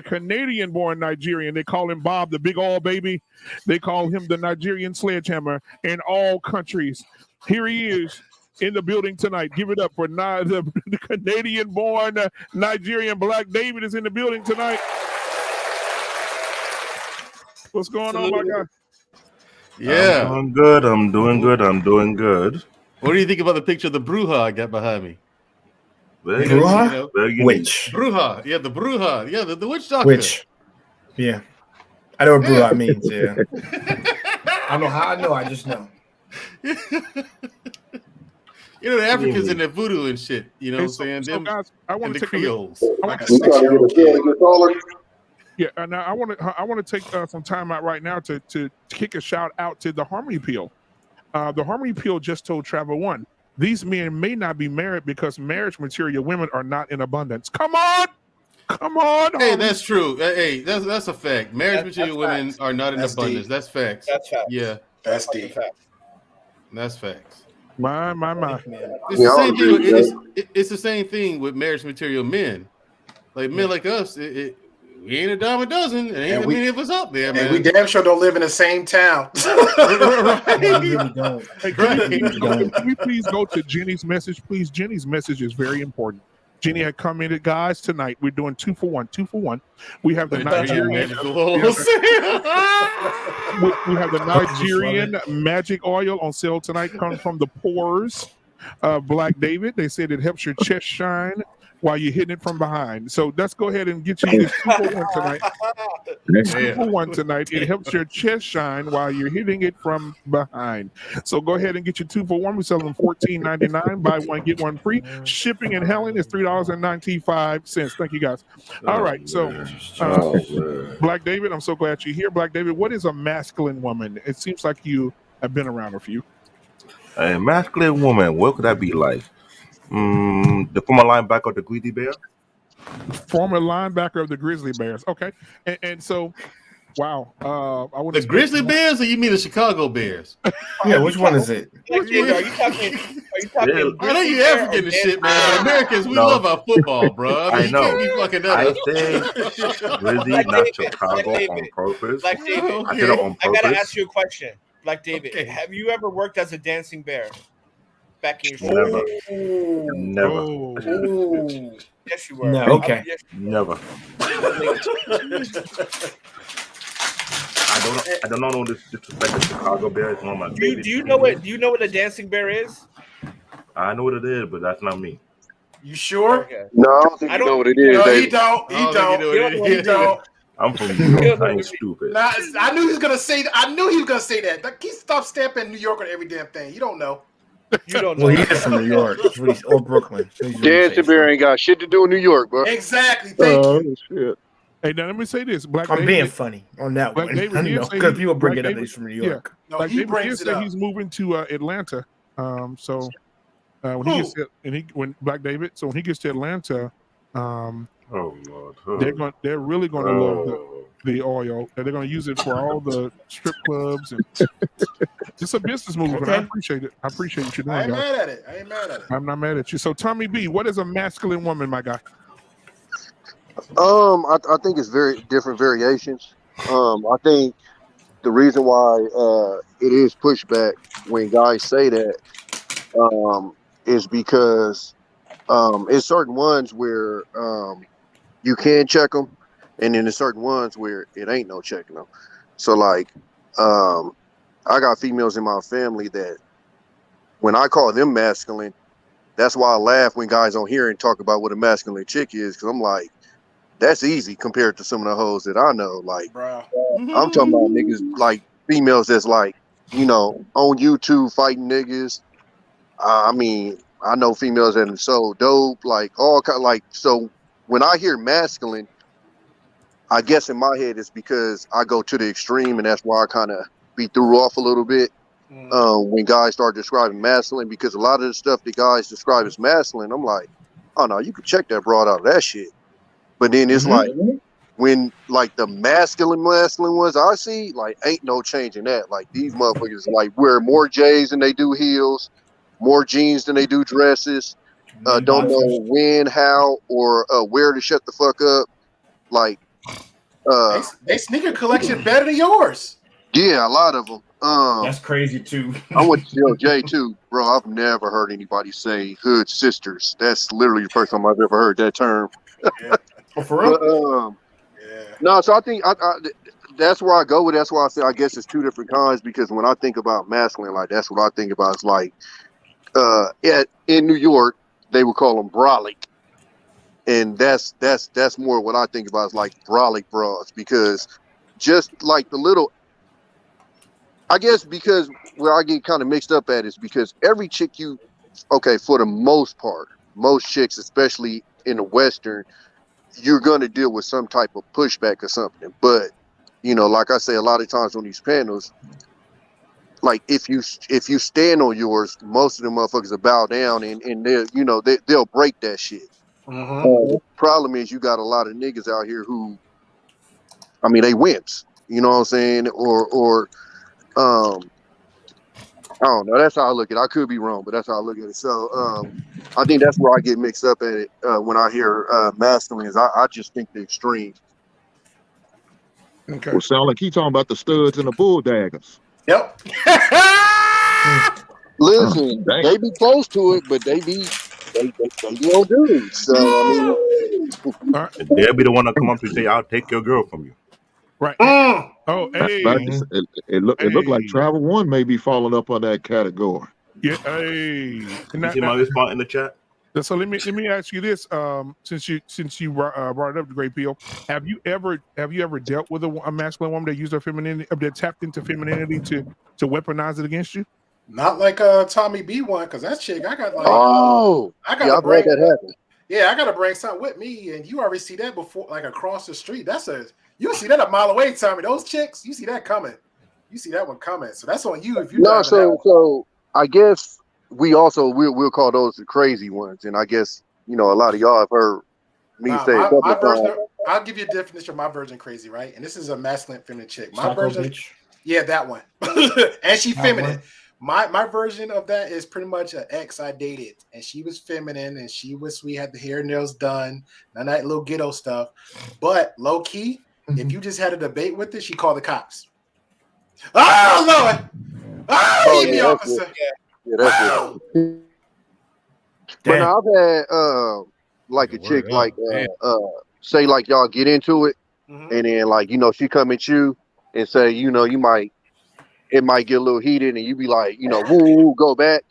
Canadian-born Nigerian. They call him Bob, the big oil baby. They call him the Nigerian sledgehammer in all countries. Here he is in the building tonight. Give it up for the Canadian-born Nigerian Black David is in the building tonight. What's going on, my guy? Yeah. I'm doing good. What do you think about the picture of the Bruja I got behind me? Bruja? Which? Bruja. Yeah, the Bruja. Yeah, the witch doctor. Which? Yeah. I know what Bruja means, yeah. I don't know how I know, I just know. You know, the Africans and their voodoo and shit. You know what I'm saying? So guys, I want to take Creoles. Yeah, and I want to take some time out right now to kick a shout out to the Harmony Peel. The Harmony Peel just told Travel One, these men may not be married because marriage material women are not in abundance. Come on. Hey, that's true. Hey, that's a fact. Marriage material women are not in abundance. Deep. That's facts. That's facts. Yeah, That's deep. that's facts. My. It's the same thing with marriage material men. Like men like us, we ain't a dime a dozen, and ain't many of us out there, man. And we damn sure don't live in the same town. Can we please go to Jenny's message, please? Jenny's message is very important. Jenny had commented, guys, tonight we're doing 2 for 1. We have the Nigerian. We have the Nigerian magic oil on sale tonight. Comes from the pores of Black David. They said it helps your chest shine while you're hitting it from behind. So let's go ahead and get you this 2 for 1 tonight. 2 for 1 tonight. It helps your chest shine while you're hitting it from behind. So go ahead and get your 2 for 1. We sell them $14.99. Buy one, get one free. Shipping in Helen is $3.95. Thank you, guys. All right. So, Black David, I'm so glad you're here. Black David, what is a masculine woman? It seems like you have been around a few. A masculine woman, what could that be like? The former linebacker of the Grizzly Bears. Former linebacker of the Grizzly Bears. Okay, and so, wow. I want the Grizzly Bears, or you mean the Chicago Bears? Yeah, which one is it? Are you talking? I know you African and shit, man. But Americans, we love our football, bro. I know. I think Grizzly, not Chicago, on purpose. Like David, I did it on purpose. I gotta ask you a question. Like David, have you ever worked as a dancing bear? Back in your Never. Yes, you were. No, okay. Yes, Never. I don't know this disrespect the Chicago Bears. One of my Do favorite you know teams. what? Do you know what a dancing bear is? I know what it is, but that's not me. You sure? Okay. No, I don't think I you know don't. what it You is, No, know, he David. don't. He I don't think you don't. know you what don't know it He is. don't. I'm from New York. I ain't stupid. Nah, I knew he was gonna say. I knew he was gonna say that. Like, he stopped stamping New York on every damn thing. You don't know. You don't Well, know. he is from New York. That's what he's, or Brooklyn. He's what he Dancing says. Bear ain't got shit to do in New York, bro. Exactly. Thank Oh you. shit! Hey, now let me say this: Black I'm being David, funny on that Black one. David I did know say because he, people bring Black it up. David, He's from New yeah, York. No, Black he David did brings it say up. he's moving to Atlanta. So when he Who? gets to, when Black David, so when he gets to Atlanta, Oh Lord. they're really gonna love the oil. They're gonna use it for all the strip clubs, and it's a business move. And I Okay. appreciate it. I appreciate what you're I doing, ain't guys. mad at it. I ain't mad at it. I'm not mad at you. So Tommy B, what is a masculine woman, my guy? I think it's very different variations. I think the reason why it is pushback when guys say that is because it's certain ones where you can check them, and then there's certain ones where it ain't no checking them. So like, I got females in my family that when I call them masculine, that's why I laugh when guys don't hear and talk about what a masculine chick is, because I'm like, that's easy compared to some of the hoes that I know. Like, Bro. I'm talking about niggas like females that's like, on YouTube fighting niggas. I mean, I know females that are so dope, like all kind, like so. When I hear masculine, I guess in my head it's because I go to the extreme, and that's why I kind of be threw off a little bit when guys start describing masculine. Because a lot of the stuff that guys describe as masculine, I'm like, oh no, you could check that broad out of that shit. But then it's like when like the masculine ones I see, like ain't no changing that. Like these motherfuckers like wear more J's than they do heels, more jeans than they do dresses. Don't know when, how, or where to shut the fuck up. Like, They sneaker collection better than yours. yeah, a lot of them. That's crazy too. I went to J too, bro. I've never heard anybody say hood sisters. That's literally the first time I've ever heard that term. Oh, for real? But, no, so I think that's where I go with. That's why I say I guess it's two different kinds, because when I think about masculine, like that's what I think about. It's like in New York they would call them brolic, and that's more what I think about. Is like brolic bras, because just like the little, I guess, because where I get kind of mixed up at is because every chick for the most part, most chicks, especially in the Western, you're going to deal with some type of pushback or something. But, like I say, a lot of times on these panels, like if you stand on yours, most of the motherfuckers will bow down, and they'll break that shit. The problem is you got a lot of niggas out here who, I mean, they wimps, you know what I'm saying? Or I don't know. That's how I look at it. I could be wrong, but that's how I look at it. So I think that's where I get mixed up at it when I hear masculines. I just think the extreme. Okay. Well, sound like he talking about the studs and the bull daggers. Yep. Listen, they be close to it, but they be on dudes. So I mean, And they'll be the one that come up to say, "I'll take your girl from you." Right. Oh, That's hey. like it looked like Travel One may be falling up on that category. Yeah, hey. You see my response in the chat? So let me ask you this: since you brought it up, the Great Peel, have you ever dealt with a masculine woman that used her femininity, that tapped into femininity to weaponize it against you? Not like Tommy B one, because that chick I got like I've had that happen. Yeah, I gotta bring something with me, and you already see that before, like across the street. You see that a mile away, Tommy. Those chicks, you see that coming. You see that one coming. So that's on you if you're driving that one. So I guess we'll call those the crazy ones, and I guess a lot of y'all have heard me say a couple of times. I'll give you a definition of my version crazy, right? And this is a masculine feminine chick. My Psycho version, bitch. yeah, that one. And she feminine. My version of that is pretty much an ex I dated, and she was feminine, and she was sweet, had the hair and nails done, none of that little ghetto stuff. But low key, if you just had a debate with her, she called the cops. Oh Lord! Oh, hit me, officer. Yeah, that's it. But now I've had like a chick like say like y'all get into it, and then like she come at you, and say, you know, it might get a little heated, and you be like, you know, woo, go back,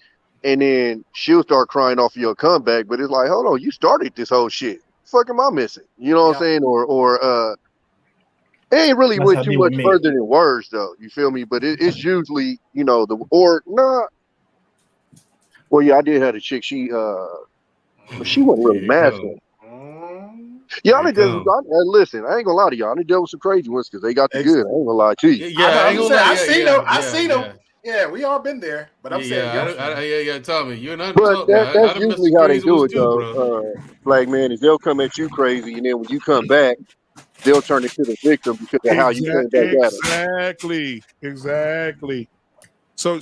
and then she'll start crying off your comeback. But it's like, hold on, you started this whole shit. Fuck am I missing? You know what I'm saying? Or it ain't really That's went how it too be much with me. further than words, though. You feel me? But it's usually, you know, well, yeah, I did have a chick. She wasn't really Here you masculine. Y'all done dealt with, listen, I ain't gonna lie to y'all. I done dealt with some crazy ones because they got the good. I ain't gonna lie to you. I've seen them. I've seen them. Yeah, we all been there. But I'm saying, tell me. You're not But talking. that's usually how they do it, too, though. bro. Black man, is they'll come at you crazy, and then when you come back, they'll turn into the victim because of how you came back at them. Exactly. So,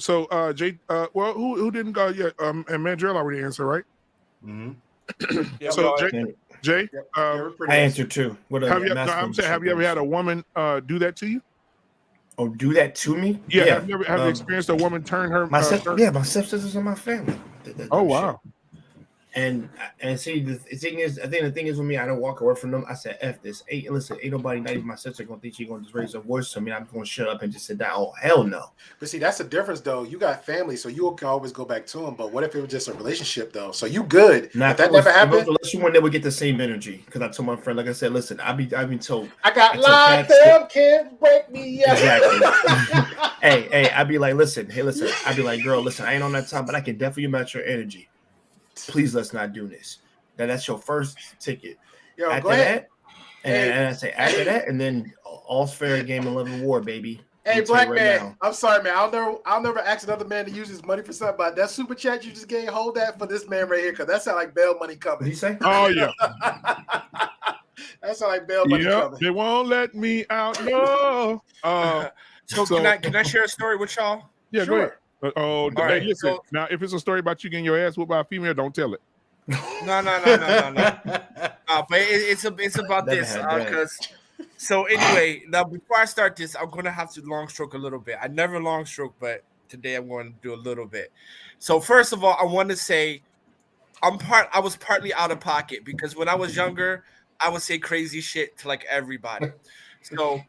Jay, well, who didn't go yet? And Mandrell already answered, right? Mm-hmm. So, Jay, I answered too. What have you ever had a woman do that to you? Oh, do that to me? Yeah. Have you ever experienced a woman turn her? My stepsisters and my family. Oh wow. And see, the thing is, I think the thing is with me, I don't walk away from them. I said, F this. Ain't nobody, not even my sister, gonna think she gonna just raise her voice to me. I'm gonna shut up and just sit down. Oh, hell no. But see, that's the difference, though. You got family, so you can always go back to them. But what if it was just a relationship, though? So you good. If that never happened, unless you want, they would get the same energy. Because I told my friend, like I said, listen, I've been told. I got locked up, can't wake me up. Exactly. hey, I'd be like, listen. I'd be like, girl, listen, I ain't on that time, but I can definitely match your energy. Please, let's not do this. That's your first ticket. Yo, after go ahead. And I say after that, and then all's fair game and love and war, baby. Hey, Black Man, I'm sorry, man. I'll never ask another man to use his money for something. But that super chat you just gave, hold that for this man right here, because that sounds like bail money coming. What did you say? Oh yeah. That sounds like bail money coming. They won't let me out. No. So can I share a story with y'all? Yeah, Sure. go ahead. Right, listen. Now, if it's a story about you getting your ass whooped by a female, don't tell it. No. But it's about this because. So anyway, now before I start this, I'm gonna have to long stroke a little bit. I never long stroke, but today I'm going to do a little bit. So first of all, I want to say I was partly out of pocket because when I was younger, I would say crazy shit to like everybody. So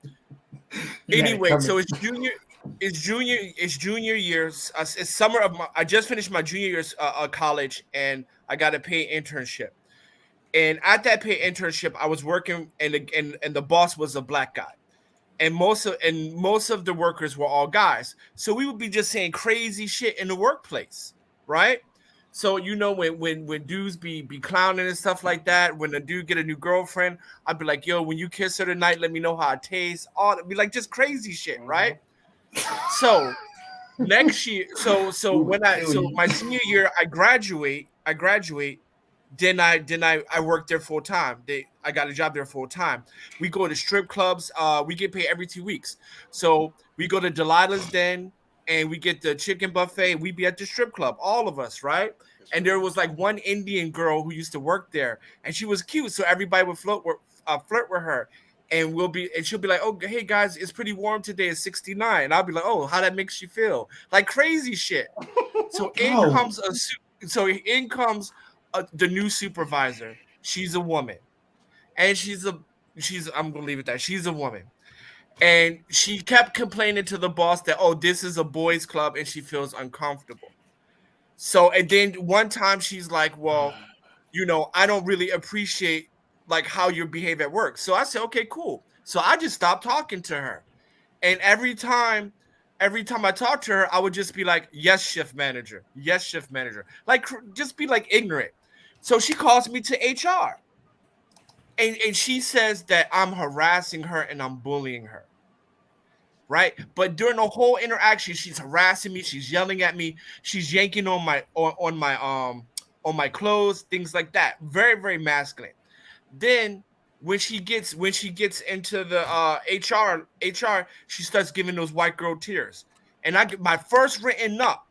anyway, so it's junior years. It's summer of I just finished my junior years of college, and I got a paid internship. And at that paid internship, I was working, and the boss was a black guy, and most of the workers were all guys. So we would be just saying crazy shit in the workplace, right? So you know when dudes be clowning and stuff like that, when a dude get a new girlfriend, I'd be like, yo, when you kiss her tonight, let me know how it tastes. All be like just crazy shit, right? So next year, so my senior year, I graduate. Then I work there full time. I got a job there full time. We go to strip clubs. We get paid every 2 weeks. So we go to Delilah's Den and we get the chicken buffet. We be at the strip club, all of us, right? And there was like one Indian girl who used to work there, and she was cute. So everybody would flirt with her. And she'll be like, oh, hey guys, it's pretty warm today. It's 69. And I'll be like, oh, how that makes you feel? Like crazy shit. So in comes the new supervisor. She's a woman, and I'm gonna leave it that she's a woman, and she kept complaining to the boss that, oh, this is a boys' club, and she feels uncomfortable. So, and then one time she's like, well, I don't really appreciate like how you behave at work. So I said, okay, cool. So I just stopped talking to her, and every time I talked to her, I would just be like, yes, shift manager, like just be like ignorant. So she calls me to HR, and she says that I'm harassing her and I'm bullying her, right? But during the whole interaction, she's harassing me, she's yelling at me, she's yanking on my clothes, things like that. Very, very masculine. Then when she gets into the HR, she starts giving those white girl tears, and I get my first written up.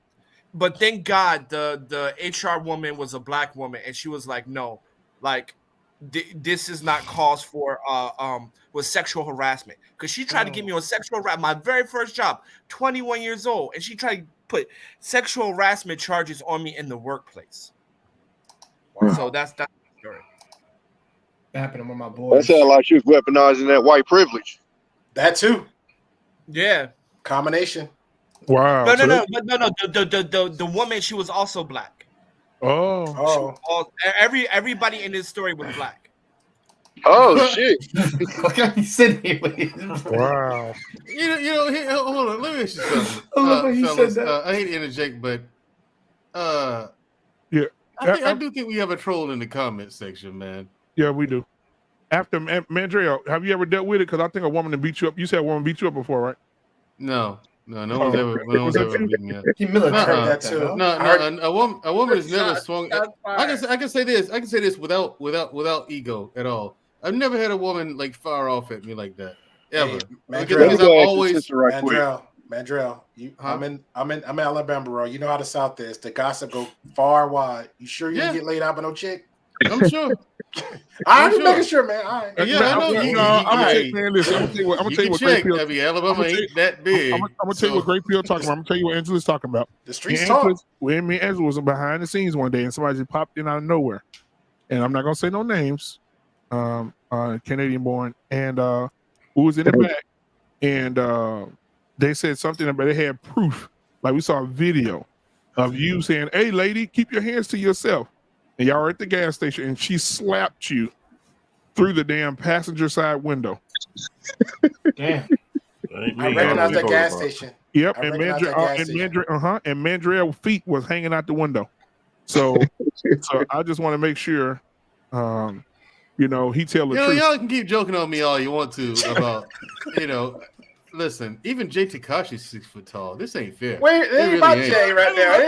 But thank God the HR woman was a black woman, and she was like, no, like this is not cause for was sexual harassment, because she tried to get me on sexual harassment. My very first job, 21 years old, and she tried to put sexual harassment charges on me in the workplace. So that's the story. Happening with my boys. That sounds like she was weaponizing that white privilege. That too. Yeah. Combination. Wow. No, So no, they- no, but no. The woman, she was also black. Oh. Everybody in this story was black. Oh shit! Look how he's sitting here. Wow. Hold on. Let me ask you something, I love when he fellas. said that. I hate to interject, but Yeah. I do think we have a troll in the comment section, man. Yeah, we do. After Mandrell, have you ever dealt with it? Because I think a woman that beat you up. You said a woman beat you up before, right? No one's ever beat me up. He military. That too. No, a woman has never swung. I can say this without ego at all. I've never had a woman like fire off at me like that ever. Because I've always Mandrell, I'm in Alabama, bro. You know how the South is. The gossip go far and wide. You sure you didn't get laid out by no chick? I'm sure. I'm just making sure, man. All right. Yeah, I know. I'm gonna tell you what Great Pill. Alabama ain't that big. I'm gonna tell you what Great Pill talking about. I'm gonna tell you what Angela's talking about. The streets talk. When me and Angela was behind the scenes one day, and somebody just popped in out of nowhere, and I'm not gonna say no names. Canadian born, and who was in the back, and they said something about they had proof. Like we saw a video of you saying, "Hey, lady, keep your hands to yourself." And y'all were at the gas station, and she slapped you through the damn passenger side window. Damn. I recognize that gas station. Yep, and Mandrell's feet was hanging out the window. So I just want to make sure, he tell the truth. Y'all can keep joking on me all you want to about, listen, even Jay Takashi's 6 foot tall. This ain't fair. Wait, it ain't about Jay right now.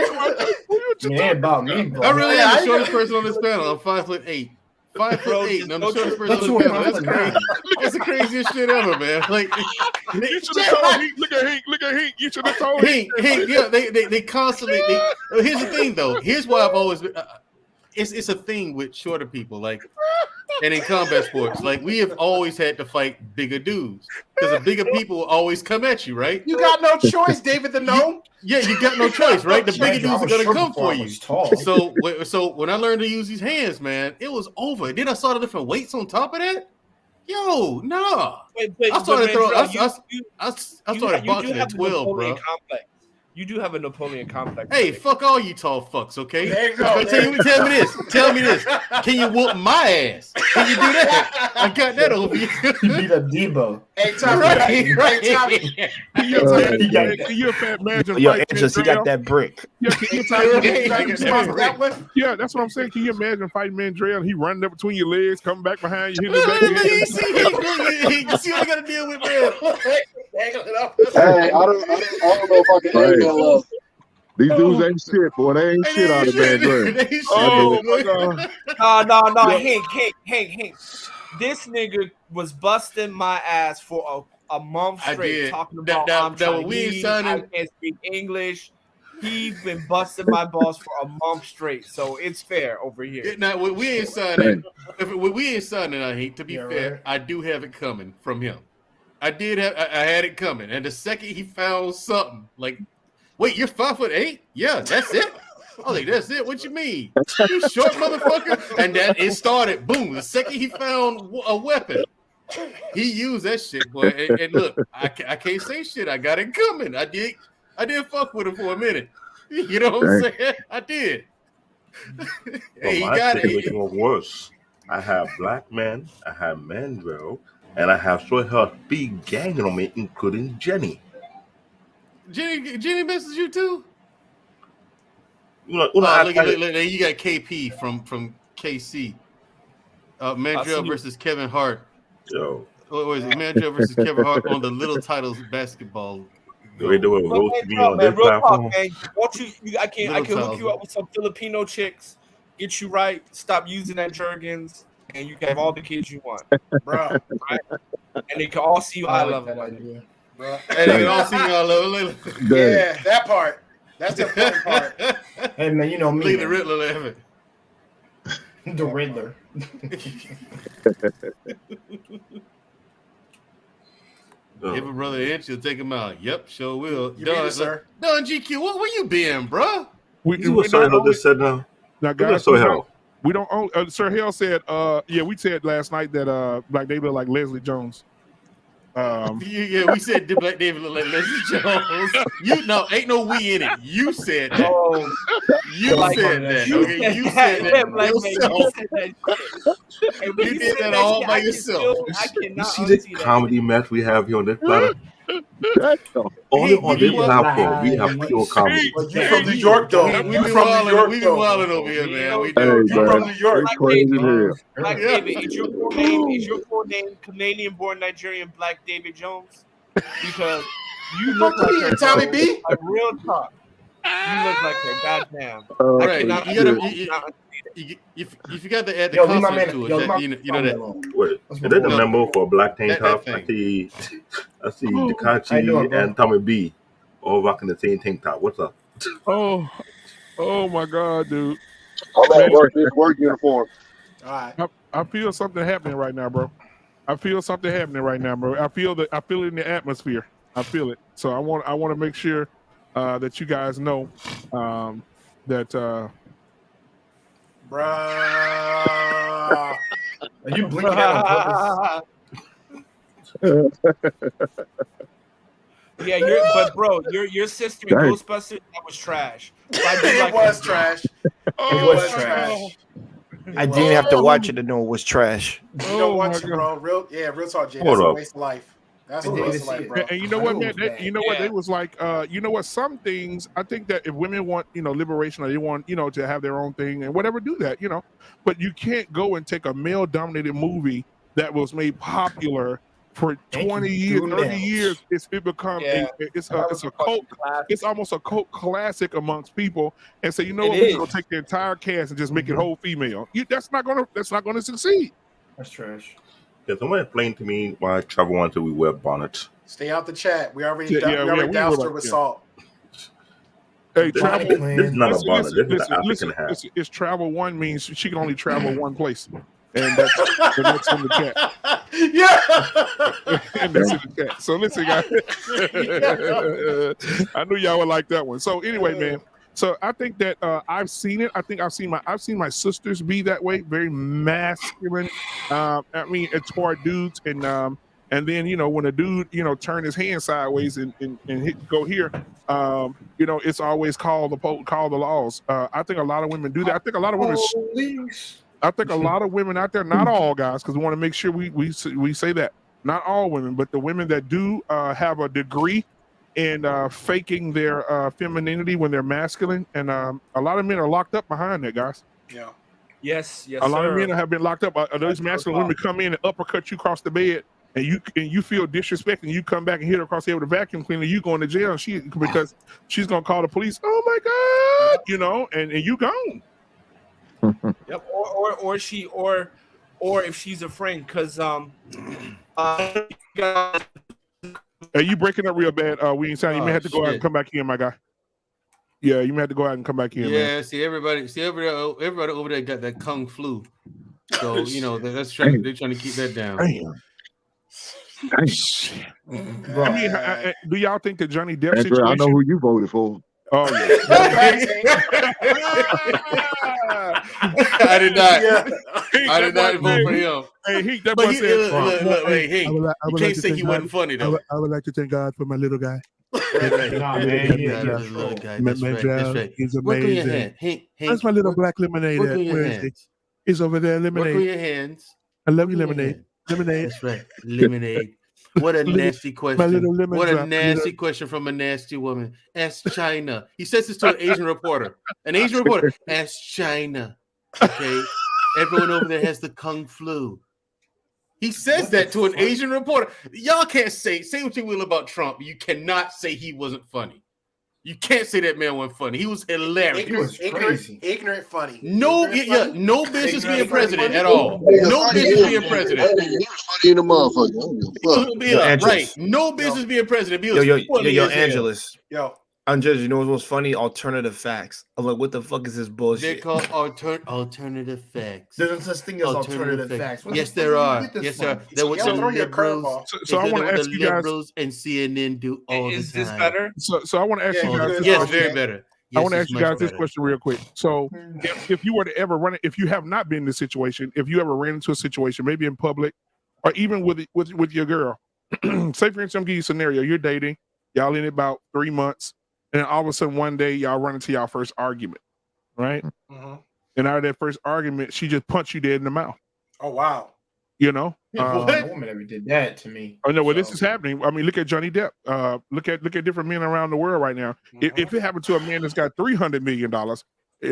Man, about me, bro. I really am the shortest person on this panel. I'm 5'8". 5'8", and I'm the shortest person on this panel. That's crazy. That's the craziest shit ever, man. Like, you should have told Hank. Look at Hank. You should have told Hank. Yeah, they constantly. Here's the thing, though. Here's why I've always been. It's a thing with shorter people, like, and in combat sports, like we have always had to fight bigger dudes because the bigger people will always come at you, right? You got no choice, David the Gnome. Yeah, you got no choice, right? The bigger dudes are gonna come for you. So when I learned to use these hands, man, it was over. Then I saw the different weights on top of that. Yo, nah. I started boxing at 12, bro. You do have a Napoleon complex. Hey, fuck all you tall fucks, okay? There you go. Tell me this. Can you whoop my ass? Can you do that? I got that over you. You beat a Debo. Hey, Tommy. You're a fat man. Yo, Angela, he got that brick. Yeah, that's what I'm saying. Can you imagine fighting Mandrell? He running up between your legs, coming back behind you, hitting You see what I got to deal with, man? Hey, I don't know if I can hang that up. These dudes ain't shit, boy. They ain't shit out of Mandrell. Oh my god! No, Hank. This nigga was busting my ass for a month straight, talking about I'm Chinese, I can't speak English. He's been busting my balls for a month straight, so it's fair over here. Now, we ain't signing. We ain't signing. I hate to be fair. Right. I do have it coming from him. I had it coming, and the second he found something like, wait, you're 5'8"? Yeah, that's it. I was like, that's it. What you mean? You short motherfucker? And that it started. Boom. The second he found a weapon, he used that shit, boy. And look, I can't say shit. I got it coming. I did fuck with him for a minute. You know what I'm saying? I did. Hey, he got it. Worse. I have Black Man, I have Mandrell, and I have short hair big gang on me, including Jenny. Jenny misses you too? You got KP from KC. Mandrell versus Kevin Hart. Yo. What is it? Mandrell versus Kevin Hart on the Little Titles basketball. They do it roast me on this platform. Man, I can hook you up with some Filipino chicks, get you right, stop using that jergens, and you can have all the kids you want, bro. Right? And they can all see you eye level, bro. And they can all see you eye level. Yeah, that part. That's the important part. Hey man, you know me. Leave the Riddler laughing. The Riddler. Give a brother an inch, he'll take him out. Yep, sure will. Done, sir. Done, GQ. Where you been, bro? We just said now. Now, guys, we don't own. Sir Hell said, we said last night that Black David like Leslie Jones. Yeah, we said Black David look like Leslie Jones. Ain't no we in it. You said that. You said that. Okay, you said that Black man, yourself. you said that. And when You you did said that all shit, by I can yourself. still- I You cannot see the unsee that comedy shit. mess we have here on this planet? Damn. Only Hey, on we this be platform we have pure comedy. But you from New York though. We You be from New wilding. York We be though. wilding over here, man. We Hey, do. You from man. New York. It's crazy as hell. Black Yeah. David, is your full name Canadian-born Nigerian Black David Jones? Because you look Fuck you, like her, Tommy bro. B. Like real talk. You look like her. Goddamn. I Right. cannot. You forgot to add the Yo, leave my confidence man- to it. yo, That, my- you know that. Wait, That's is my it the boy. memo for Black Tank That Top? thing. I see How you doing, Dakachi bro? and Tommy B all rocking the same tank top. What's up? Oh my God, dude. I'm at work. It's work uniform. All right. I feel something happening right now, bro. I feel something happening right now, bro. I feel it in the atmosphere. I feel it. So I want to make sure that you guys know that Bruh. Are you blinking at on purpose? Yeah, but bro, your sister in Dang. Ghostbusters, that was trash. But I do It like was her. trash. It was trash. I didn't have to watch it to know it was trash. You don't Oh, want my to, God. bro. Real talk, Jay. Hold That's a up. waste of life. That's a I didn't waste of see life, it. bro. And you know what, man? You know what? Yeah. They was like, you know what? Some things, I think that if women want, liberation, or they want, to have their own thing and whatever, do that, But you can't go and take a male-dominated movie that was made popular for 20 years, 30 years. It become it's a cult. It's almost a cult classic amongst people, and say, you know what? We're gonna take the entire cast and just make it whole female. That's not gonna succeed. That's trash. Can someone explain to me why travel on until we wear bonnets? Stay out the chat. We already Yeah, doused her we with were- salt. Hey, This travel. is not a bonnet. This is an African hat. Listen, it's travel one means she can only travel one place, and that's in the chat. Yeah. And that's in the chat. So listen, guys. I knew y'all would like that one. So anyway, man. So I think that I've seen it. I think I've seen my sisters be that way, very masculine. I mean, it's toward dudes, and then when a dude turn his hand sideways and go here, it's always call the laws. I think a lot of women do that. I think a lot of women. I think a lot of women out there, not all guys, because we want to make sure we say that not all women, but the women that do have a degree in faking their femininity when they're masculine, and a lot of men are locked up behind that, guys. Yeah. Yes, a lot of men have been locked up. Those masculine women come in and uppercut you across the bed, and you feel disrespect, and you come back and hit her across the head with a vacuum cleaner. You going to jail, because she's gonna call the police. Oh my God, and you gone. Yep. Or if she's a friend, because Hey, you breaking up real bad. We ain't saying you may have to go out and come back in, my guy. Yeah, you may have to go out and come back in. Yeah, man. see everybody over there got that kung flu. So they're trying to keep that down. Damn. I mean, do y'all think the Johnny Depp Andrew, situation? I know who you voted for. Oh yeah. I did not. Yeah. I did not vote for him. Hey, he that But boy said, look, hey, I would you like can't to say thank he wasn't funny though. I would like to thank God for my little guy. Nah, man, you Little need guy, My that's right. Mandrell That's right. is Work on your amazing. hand. Hank, That's my little work, black lemonade. work on your Where is he? hands. He's over there. Work on Lemonade. your hands. I love you, Work on your lemonade. hands. Lemonade. That's right. Lemonade. What a Little- nasty my question. little lemon What a drop, nasty question from a nasty woman. Ask China. He says this to an Asian reporter. An Asian reporter. Ask China. Okay. Everyone over there has the kung flu. He says that to an Asian reporter. Y'all can't say what you will about Trump. You cannot say he wasn't funny. You can't say that man wasn't funny. He was hilarious. Ignorant funny. No business being president at all. Yeah, No funny, business yeah. being president. He was funny in the motherfucker. I don't give a fuck. Yo, Angelus. Right. No business being president. He was funny as hell. Angelus. Yo. Angelus, you know what's funny? Alternative facts. I'm like, what the fuck is this They're bullshit? called alternative facts. There's no such thing as alternative facts. Where the Yes, fuck there did you are. get this Yes, from? sir. There was Yo, the throw your liberals. curveball. So I want to ask the you guys. liberals and CNN do all is the this time. better? So I want to ask Yeah, you guys. good. this Yes, question. very better. I Yes, want to it's ask you much guys this better. question real quick. So, if you were to ever run it, if you have not been in this situation, if you ever ran into a situation, maybe in public, or even with your girl, say for instance, I'm giving you a scenario. You're dating, y'all in about 3 months, and then all of a sudden one day y'all run into y'all first argument, right? Mm-hmm. And out of that first argument, she just punched you dead in the mouth. Oh wow! You know, No woman ever did that to me. Oh no, well this is happening. I mean, look at Johnny Depp. Look at different men around the world right now. If it happened to a man that's got $300 million,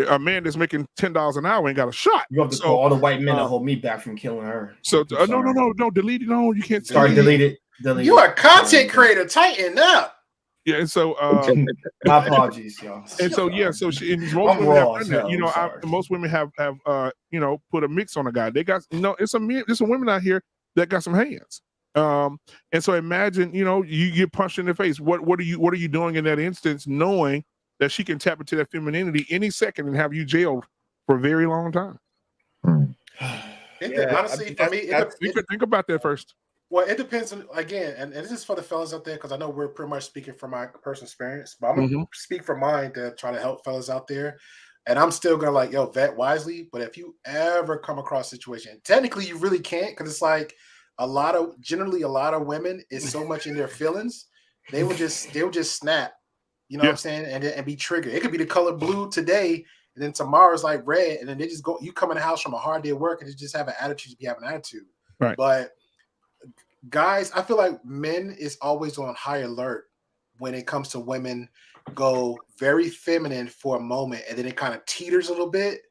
a man that's making $10 an hour ain't got a shot. You have to call all the white men to hold me back from killing her. So no, delete it. No, you can't. Sorry, delete it. You a content creator. Tighten up. Yeah, and so my apologies, y'all. And so most women have done that. You know, most women have you know, put a mix on a guy. They got it's some women out here that got some hands. And so imagine, you know, you get punched in the face. What are you doing in that instance, knowing that she can tap into that femininity any second and have you jailed for a very long time? Honestly, I mean, think about that first. Well, it depends on, again, and this is for the fellas out there, because I know we're pretty much speaking from my personal experience, but I'm gonna speak from mine to try to help fellas out there. And I'm still gonna vet wisely. But if you ever come across a situation, technically you really can't, because it's like generally a lot of women is so much in their feelings, they would just snap, you know what I'm saying, and be triggered. It could be the color blue today, and then tomorrow's like red, and then they just go. You come in the house from a hard day of work, and they just have an attitude to be having an attitude. Right. But guys, I feel like men is always on high alert when it comes to women go very feminine for a moment, and then it kind of teeters a little bit.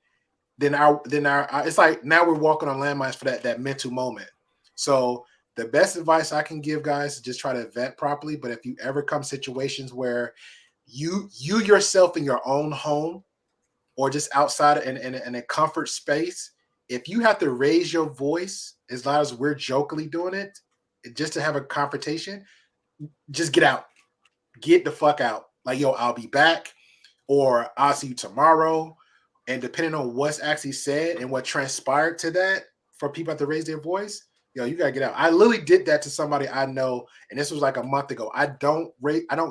Then it's like now we're walking on landmines for that mental moment. So the best advice I can give guys is just try to vet properly. But if you ever come situations where you yourself in your own home or just outside in a comfort space, if you have to raise your voice as loud as we're jokingly doing it, just to have a confrontation, just get out. Get the fuck out. Like, yo, I'll be back, or I'll see you tomorrow. And depending on what's actually said and what transpired to that, for people have to raise their voice, yo, you gotta get out. I literally did that to somebody I know, and this was like a month ago. I don't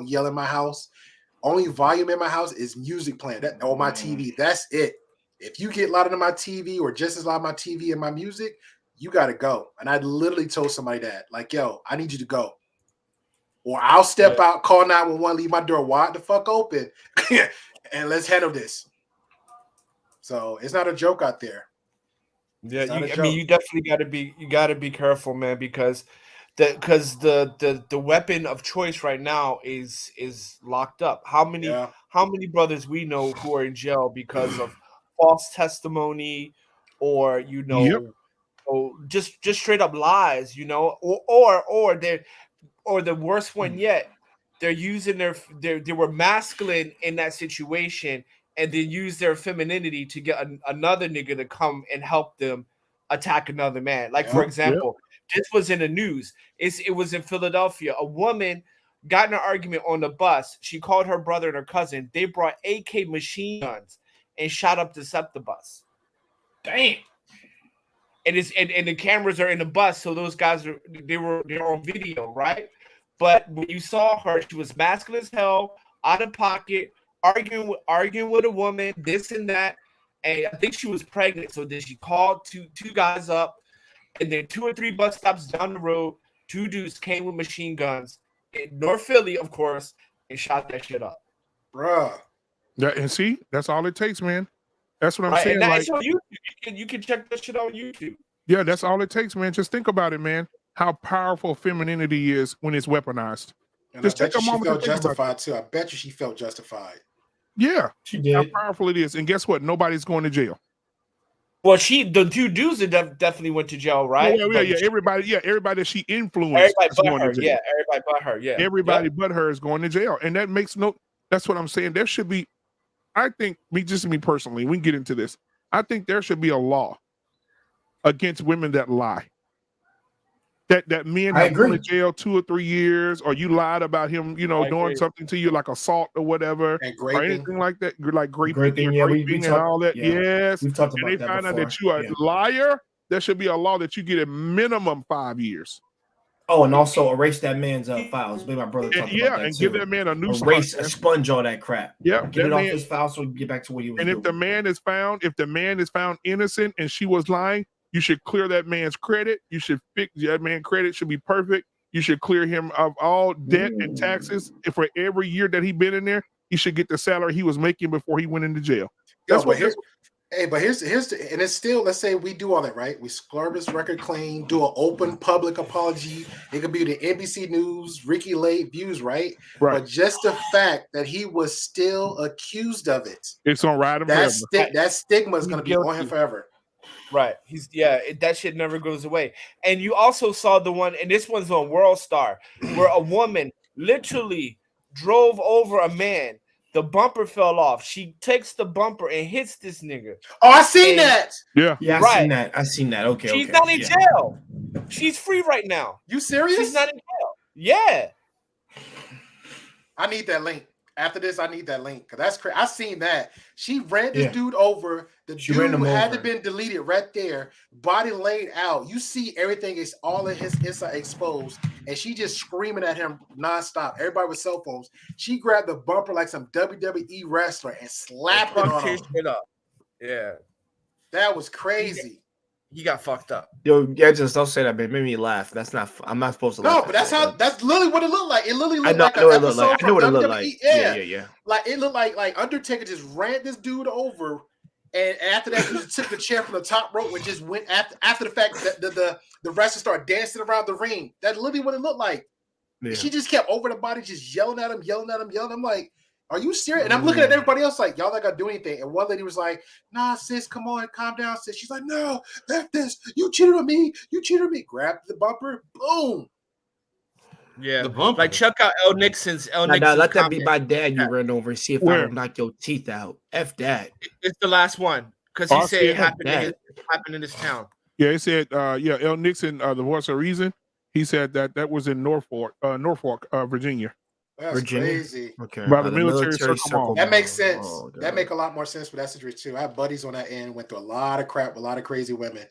yell in my house. Only volume in my house is music playing on my TV. That's it. If you get louder than my TV or just as loud as my TV and my music, you got to go. And I literally told somebody that, like, yo, I need you to go. Or I'll step out, call 911, leave my door wide the fuck open, and let's handle this. So it's not a joke out there. Yeah, I mean, you definitely got to be careful, man, because the weapon of choice right now is locked up. How many brothers we know who are in jail because of false testimony, or or just straight up lies, or the worst one yet, they're using they were masculine in that situation and then use their femininity to get another nigga to come and help them attack another man. Like, for example, this was in the news. It was in Philadelphia. A woman got in an argument on the bus. She called her brother and her cousin. They brought AK machine guns and shot up the SEPTA bus. Damn. And the cameras are in the bus, so those guys they're on video, right? But when you saw her, she was masculine as hell, out of pocket, arguing with a woman, this and that. And I think she was pregnant. So then she called two guys up, and then 2 or 3 bus stops down the road, 2 dudes came with machine guns in North Philly, of course, and shot that shit up. Bruh. Yeah, and see, that's all it takes, man. That's what I'm saying. And like, on YouTube. You can check that shit on YouTube. Yeah, that's all it takes, man. Just think about it, man. How powerful femininity is when it's weaponized. And just I bet take a you she moment felt to think about justified too. I bet you she felt justified. Yeah, she did. How powerful it is, and guess what? Nobody's going to jail. Well, the 2 dudes that definitely went to jail, right? Yeah. Everybody that she influenced is going to jail. Everybody but her. Yeah, everybody but her is going to jail, and that makes no. That's what I'm saying. There should be. I think me personally. We can get into this. I think there should be a law against women that lie. That men have gone to jail 2 or 3 years, or you lied about him, doing something to you like assault or whatever, or anything like that, like raping and all that. Yeah. Yes, we've talked about and they find out that you are a liar. There should be a law that you get a minimum 5 years. Oh, and also erase that man's files. Maybe my brother talked about that and too. give that man a new expunge all that crap. Yeah, get it off his file so we can get back to what he was doing. And if the man is found innocent and she was lying, you should clear that man's credit. You should fix that man's credit should be perfect. You should clear him of all debt and taxes. If for every year that he been in there, he should get the salary he was making before he went into jail. That's what. Here's and it's still, let's say we do all that, right? We scrub his record clean, do an open public apology. It could be the NBC News, Ricky Lake views, right? But just the fact that he was still accused of it, it's gonna ride him forever. That stigma is gonna be on him forever. Right. That shit never goes away. And you also saw the one, and this one's on World Star, where a woman literally drove over a man. The bumper fell off. She takes the bumper and hits this nigga. Oh, I seen that. Yeah. I seen that. Okay. She's not in jail. She's free right now. You serious? She's not in jail. Yeah. I need that link. After this, I need that link because that's crazy. I seen that. She ran this dude over. The dude had to been deleted right there. Body laid out. You see everything is all of his inside exposed, and she just screaming at him nonstop. Everybody with cell phones. She grabbed the bumper like some WWE wrestler and slapped it on him. Yeah, that was crazy. He got fucked up. Yo, yeah, just don't say that, man. It made me laugh. That's not. I'm not supposed to. No, but that's literally what it looked like. It literally looked like an episode from WWE. Yeah. Like it looked like Undertaker just ran this dude over, and after that, he just took the chair from the top rope and just went after the fact that the wrestler started dancing around the ring. That's literally what it looked like. Yeah. She just kept over the body, just yelling at him. I'm like, are you serious? And I'm looking at everybody else like, y'all not gonna do anything. And one lady was like, nah, sis, come on, calm down, sis. She's like, no, F this. You cheated on me. Grabbed the bumper. Boom. Yeah. The bumper. Like, check out El Nixon's. Let that be my dad you ran over and see if I don't knock your teeth out. F that. It's the last one. Because he said it happened in this town. Yeah, he said, El Nixon, the voice of reason. He said that was in Norfolk, Virginia. That's crazy. Okay. By the military circle. That makes sense. That make a lot more sense for that situation too. I have buddies on that end, went through a lot of crap with a lot of crazy women.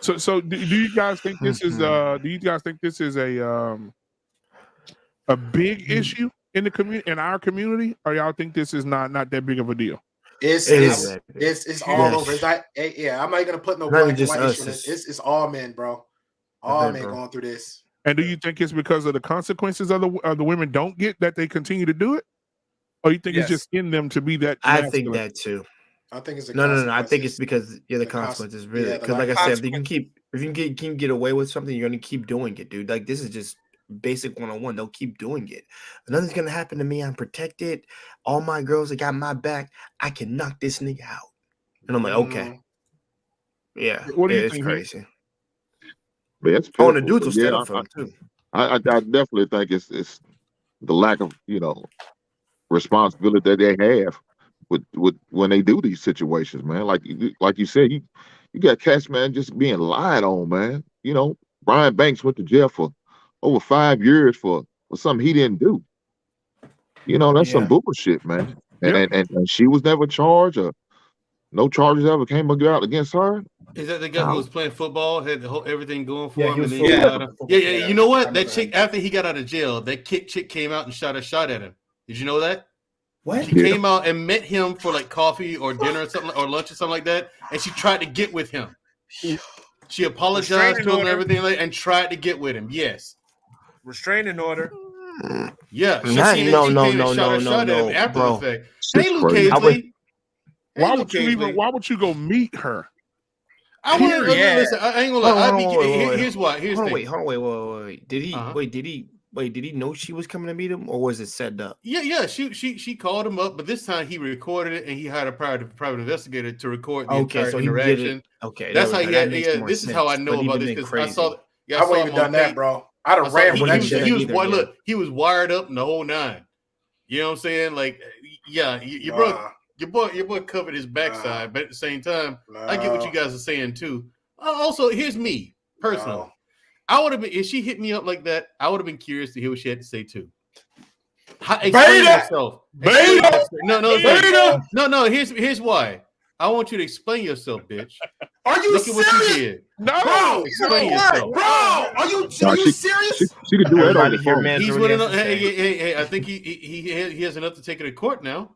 So do you guys think this is a big issue in the community, in our community, or y'all think this is not that big of a deal? It's all over. It's not, I'm not gonna put no black and white issue in this. It's all men, bro. All men going through this. And do you think it's because of the consequences of the women don't get that they continue to do it, or you think it's just in them to be that? I think that too. I think it's no. I think it's because the consequences really. Because like I said, if you can get away with something, you're gonna keep doing it, dude. Like this is just basic 101. They'll keep doing it. Nothing's gonna happen to me. I'm protected. All my girls that got my back. I can knock this nigga out. And I'm like, okay, yeah. What do you think? It's crazy. But it's the dudes will stand up for him too. I definitely think it's the lack of responsibility that they have with when they do these situations, man. Like you said, you got cats, man, just being lied on, man. You know, Brian Banks went to jail for over 5 years for something he didn't do. You know, that's some bullshit, man. And she was never charged, or no charges ever came out against her. Is that the guy who was playing football, had everything going for him? Yeah. You know what? That chick, after he got out of jail, that chick came out and shot a shot at him. Did you know that? What? She came out and met him for like coffee or dinner or something, or lunch or something like that, and she tried to get with him. She apologized to him and everything, and tried to get with him. Yes. Restraining order. Yeah. No. After bro. the fact. Hey, Luke Casey. Why would you go meet her? I want to listen. I ain't gonna lie. Here's why. Here's the thing. Hold on, wait. Did he know she was coming to meet him, or was it set up? Yeah. She called him up, but this time he recorded it, and he hired a private investigator to record the entire interaction. That's how he had. This is how I know about this, because I saw. I wouldn't even done that, bro. I'd have ran for that shit. He was wired up in the whole nine. You know what I'm saying? Like, your boy covered his backside, but at the same time, I get what you guys are saying too. Also, here's me personally. I would have been, if she hit me up like that, I would have been curious to hear what she had to say too. Explain yourself. No. Here's why. I want you to explain yourself, bitch. Are you Look at what you did. No, bro. Explain yourself, bro. Are you serious? She could do it on the phone. He's winning. Hey, I think he has enough to take her to court now.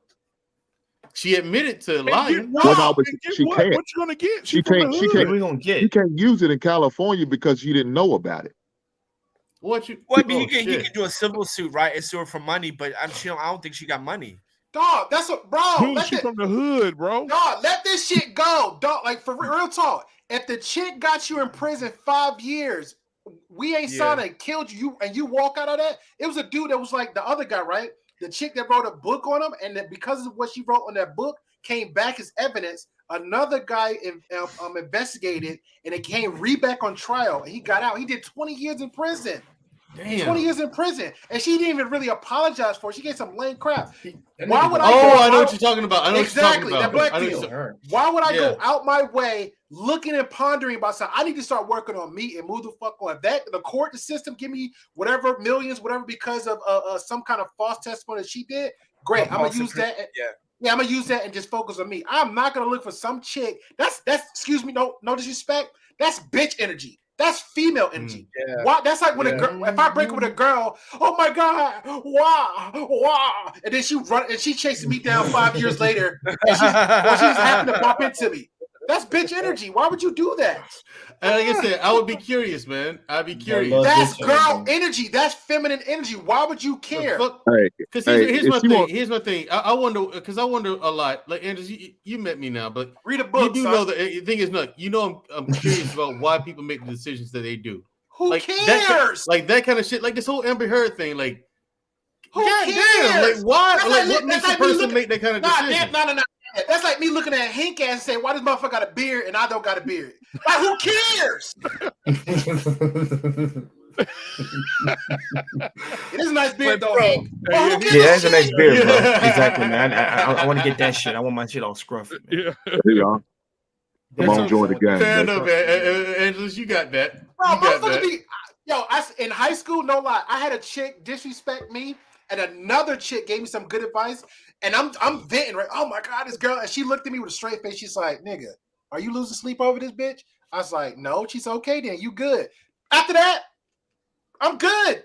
She admitted to lying. But she can't. What you gonna get? She can't use it in California because she didn't know about it. What you? Well, I mean, Oh, he shit. could do a civil suit, right, and sue her for money, but I don't think she got money. Dog, that's what, bro. Dude, she from the hood, bro. Dog, let this shit go. Dog, like for real talk. If the chick got you in prison 5 years, we ain't signed and killed you, and you walk out of that. It was a dude that was like the other guy, right? The chick that wrote a book on him, and that because of what she wrote on that book came back as evidence. Another guy investigated, and it came back on trial, and he got out. He did 20 years in prison. Damn. 20 years in prison, and she didn't even really apologize for it. She gave some lame crap. That Why nigga would go- I Oh, go I know out- what you're talking about. I know Exactly, what you're that talking black about. I know dude. what you're- Why would I Yeah. go out my way looking and pondering about something? I need to start working on me and move the fuck on. If that the court system give me whatever millions, whatever, because of some kind of false testimony that she did, great. I'm gonna use that. Yeah, I'm gonna use that and just focus on me. I'm not gonna look for some chick. That's excuse me, no disrespect. That's bitch energy. That's female energy. Why? That's like when a girl. If I break up with a girl, oh my god, wow, and then she run and she chasing me down 5 years later, and she's happen to bump into me. That's bitch energy. Why would you do that? And like I said, I would be curious, man. I'd be curious. That's girl energy. That's feminine energy. Why would you care? Because here's my thing. Here's my thing. I wonder, because I wonder a lot. Like Andrews, you met me now, but read a book. You do know that the thing is not. You know, I'm curious about why people make the decisions that they do. Who cares? That kind of shit. Like this whole Amber Heard thing. Like, who cares? Damn, like why? What makes a person make that kind of decision? No. That's like me looking at Hank and saying, "Why does motherfucker got a beard and I don't got a beard?" Like, who cares? It is a nice beard, though, Hank. Yeah, that's a nice beard, bro. Exactly, man. I want to get that shit. I want my shit all scruffy. Yeah. There you go. Come on, join the game. Fair enough, Andrews. You got that. Bro, in high school, no lie, I had a chick disrespect me, and another chick gave me some good advice, and I'm venting, right? Oh my god, this girl, and she looked at me with a straight face. She's like, "Nigga, are you losing sleep over this bitch?" I was like, "No." She's okay, then you good. After that, I'm good.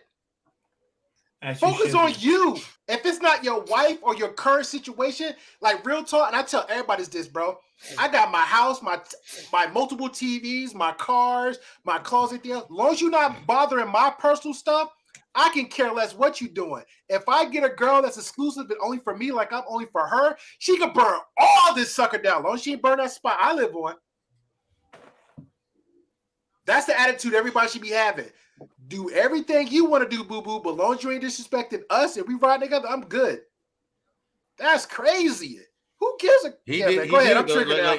Focus on you. If it's not your wife or your current situation, like real talk, and I tell everybody this, bro. I got my house, my multiple TVs, my cars, my closet there. As long as you're not bothering my personal stuff, I can care less what you're doing. If I get a girl that's exclusive but only for me, like I'm only for her, she can burn all this sucker down. As long as she ain't burn that spot I live on. That's the attitude everybody should be having. Do everything you want to do, boo-boo, but as long as you ain't disrespecting us and we ride together, I'm good. That's crazy. Who gives a go ahead, I'm triggered now.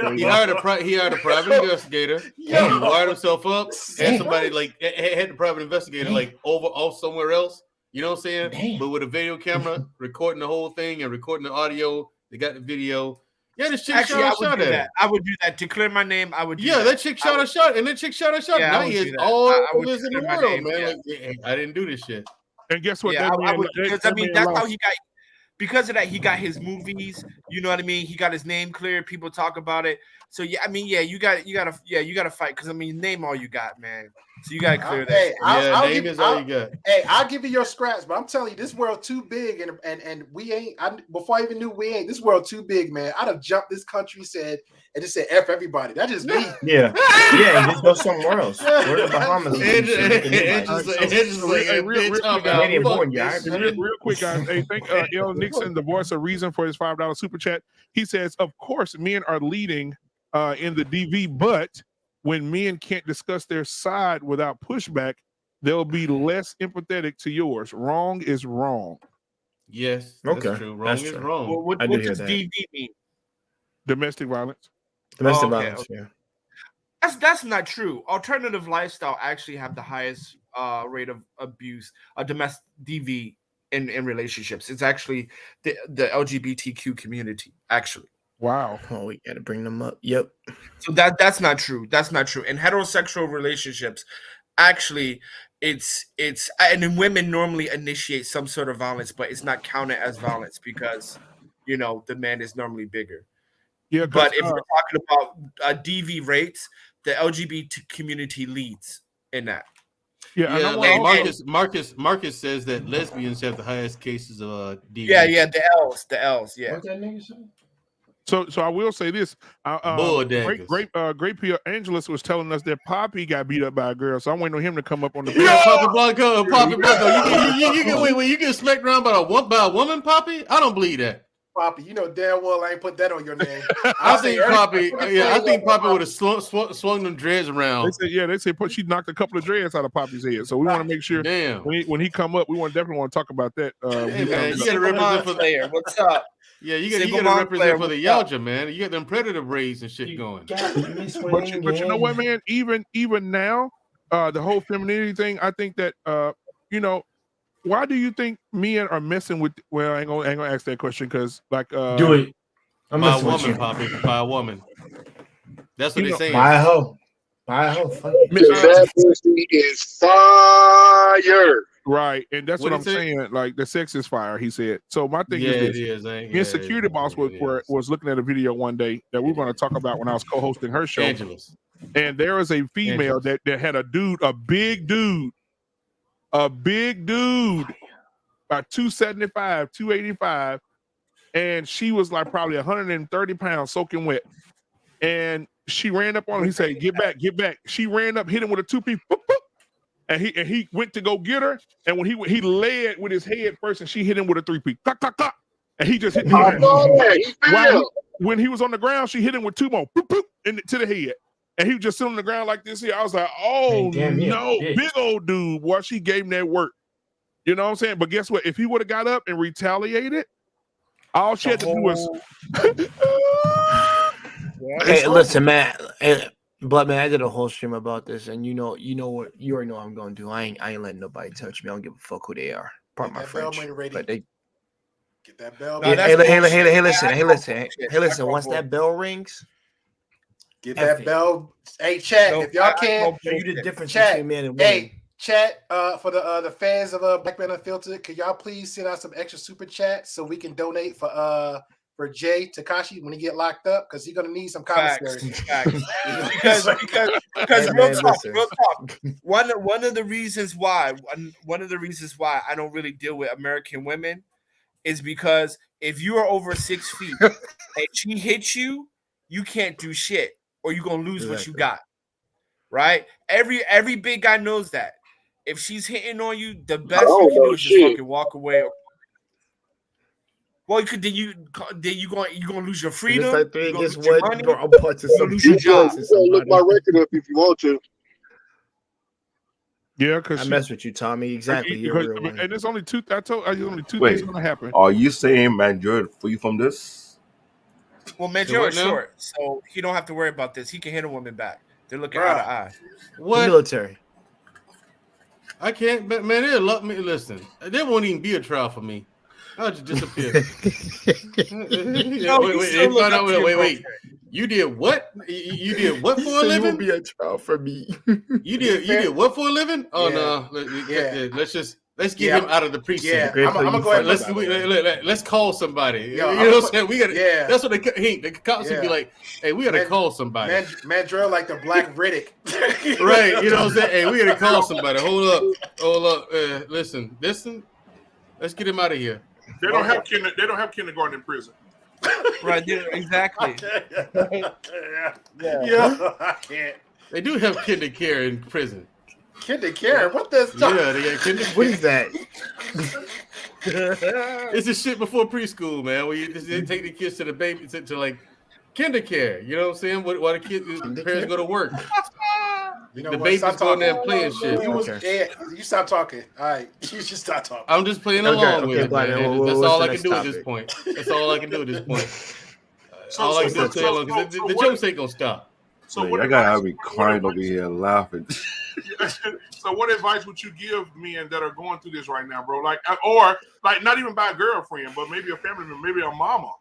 He hired a private investigator. He wired himself up, and somebody had the private investigator off somewhere else. You know what I'm saying? Damn. But with a video camera recording the whole thing and recording the audio, they got the video. Yeah, this chick shot at him. I would do that to clear my name. I would. That chick shot a shot, and that chick shot a shot. Yeah, now he is all this in the world, man. Yeah. I didn't do this shit. And guess what? Yeah, I would, because I mean that's how he got. Because of that, he got his movies. You know what I mean? He got his name cleared. People talk about it. So yeah, I mean, you gotta fight. Because I mean, name all you got, man. So you gotta clear that. Hey, name is all you got. Hey, I'll give you your scraps, but I'm telling you, this world too big, and we ain't. Before I even knew we ain't. This world too big, man. I'd have jumped this country, and just said F everybody. That's just me. Yeah, just go somewhere else. Go to the Bahamas. Real quick, guys. Hey, thank L. Nixon, the voice of reason, for his $5 super chat. He says, "Of course, men are leading in the DV, but when men can't discuss their side without pushback, they'll be less empathetic to yours. Wrong is wrong." Yes, that's true. Wrong is wrong. Well, what does DV mean? Domestic violence. Domestic violence. Okay. Yeah. That's not true. Alternative lifestyle actually have the highest rate of abuse, domestic DV in relationships. It's actually the LGBTQ community, actually. Wow. Oh, we got to bring them up. Yep. So that's not true. That's not true. In heterosexual relationships, actually, it's and then women normally initiate some sort of violence, but it's not counted as violence because the man is normally bigger. Yeah, but if we're talking about DV rates, the LGBT community leads in that. Yeah. Marcus says that lesbians have the highest cases of DV. Yeah, the L's. Yeah. What's that nigga say? So I will say this. Bull Great Pierre Angelus was telling us that Poppy got beat up by a girl. So I'm waiting on him to come up on the Yeah, Poppy Blanco. You get smacked around by a woman, Poppy? I don't believe that. Poppy, you know damn well I ain't put that on your name. I think Poppy would have swung them dreads around. They said she knocked a couple of dreads out of Poppy's head. So we want to make sure when he come up, we definitely want to talk about that. Hey man, you got to represent for the what's up? Yeah, you got to represent for the Yalja, man. You got them predator braids and shit going. But you know what, man? Even now, the whole femininity thing, I think that why do you think men are messing with? Well, I ain't gonna ask that question because do it. I'm by a woman, Poppy. By a woman. That's what they're saying. By a hoe. That pussy is fire. Right, and that's what I'm saying. Like the sex is fire, he said. So my thing is this. Me and Security Boss was looking at a video one day that we were going to talk about when I was co-hosting her show. Angeles. And there was a female that had a big dude, about 275, 285, and she was like probably 130 pounds soaking wet. And she ran up on him. He said, get back. She ran up, hit him with a 2-piece, boop, boop. And he went to go get her, and when he led with his head first, and she hit him with a 3-piece, clack, clack, clack, and he just hit him. When he was on the ground, she hit him with 2 more, boop, boop, to the head, and he was just sitting on the ground like this here. I was like, oh no, big old dude, boy, she gave him that work. You know what I'm saying? But guess what? If he would have got up and retaliated, all she had to do was. Hey, listen, man. But man, I did a whole stream about this, and you know what? You already know what I'm going to do. I ain't letting nobody touch me. I don't give a fuck who they are. Pardon my French. But they get that bell. Hey, listen. Once that bell rings, get that bell. Hey, chat. If y'all can, show you the difference between men and women. Hey, chat. For the fans of Black Man Unfiltered, could y'all please send out some extra super chats so we can donate for Jay Takashi when he get locked up, because he's gonna need some commissary. because real talk. One of the reasons why I don't really deal with American women is because if you are over 6 feet and she hits you, you can't do shit, or you're gonna lose what you got. Right? Every big guy knows that. If she's hitting on you, the best you can do is just fucking walk away. Well, you gonna lose your freedom. I'm punching some. You can look my record up if you want to. Yeah, because I mess with you, Tommy. Exactly. And it's only two. I told you only two things gonna happen. Are you saying Mandela free from this? Well, Mandela is short, so he don't have to worry about this. He can hit a woman back. They're looking eye to eye. What? Military. I can't, but man, they'll love me. Listen, there won't even be a trial for me. I'll just disappear. Wait. You did what? You did what for a living? It will be a trial for me. You did what for a living? Oh no. Let's get him out of the precinct. Yeah, I'm gonna go ahead. Let's call somebody. You know what I'm saying? We got. Yeah. That's what the cops would be like. Hey, we gotta call somebody. Mandrell like the Black Riddick. Right. You know what I'm saying? Hey, we gotta call somebody. Hold up. Listen. Let's get him out of here. They don't have kindergarten in prison. Right. Exactly. Yeah. I can't. They do have kinder care in prison. Kinder care? What the? Yeah, they got kinder care. What is that? It's the shit before preschool, man. Where they take the kids to the baby to like kinder care. You know what I'm saying? While the parents go to work. You know the baby's going there and playing shit. You stop talking. All right. You just stop talking. I'm just playing along with it. That's all I can do at this point. That's all I can do at this point. All I can do is play along because the jokes ain't gonna stop. So I gotta be crying over here laughing. So what advice would you give men that are going through this right now, bro? Or not even by a girlfriend, but maybe a family member, maybe a mama,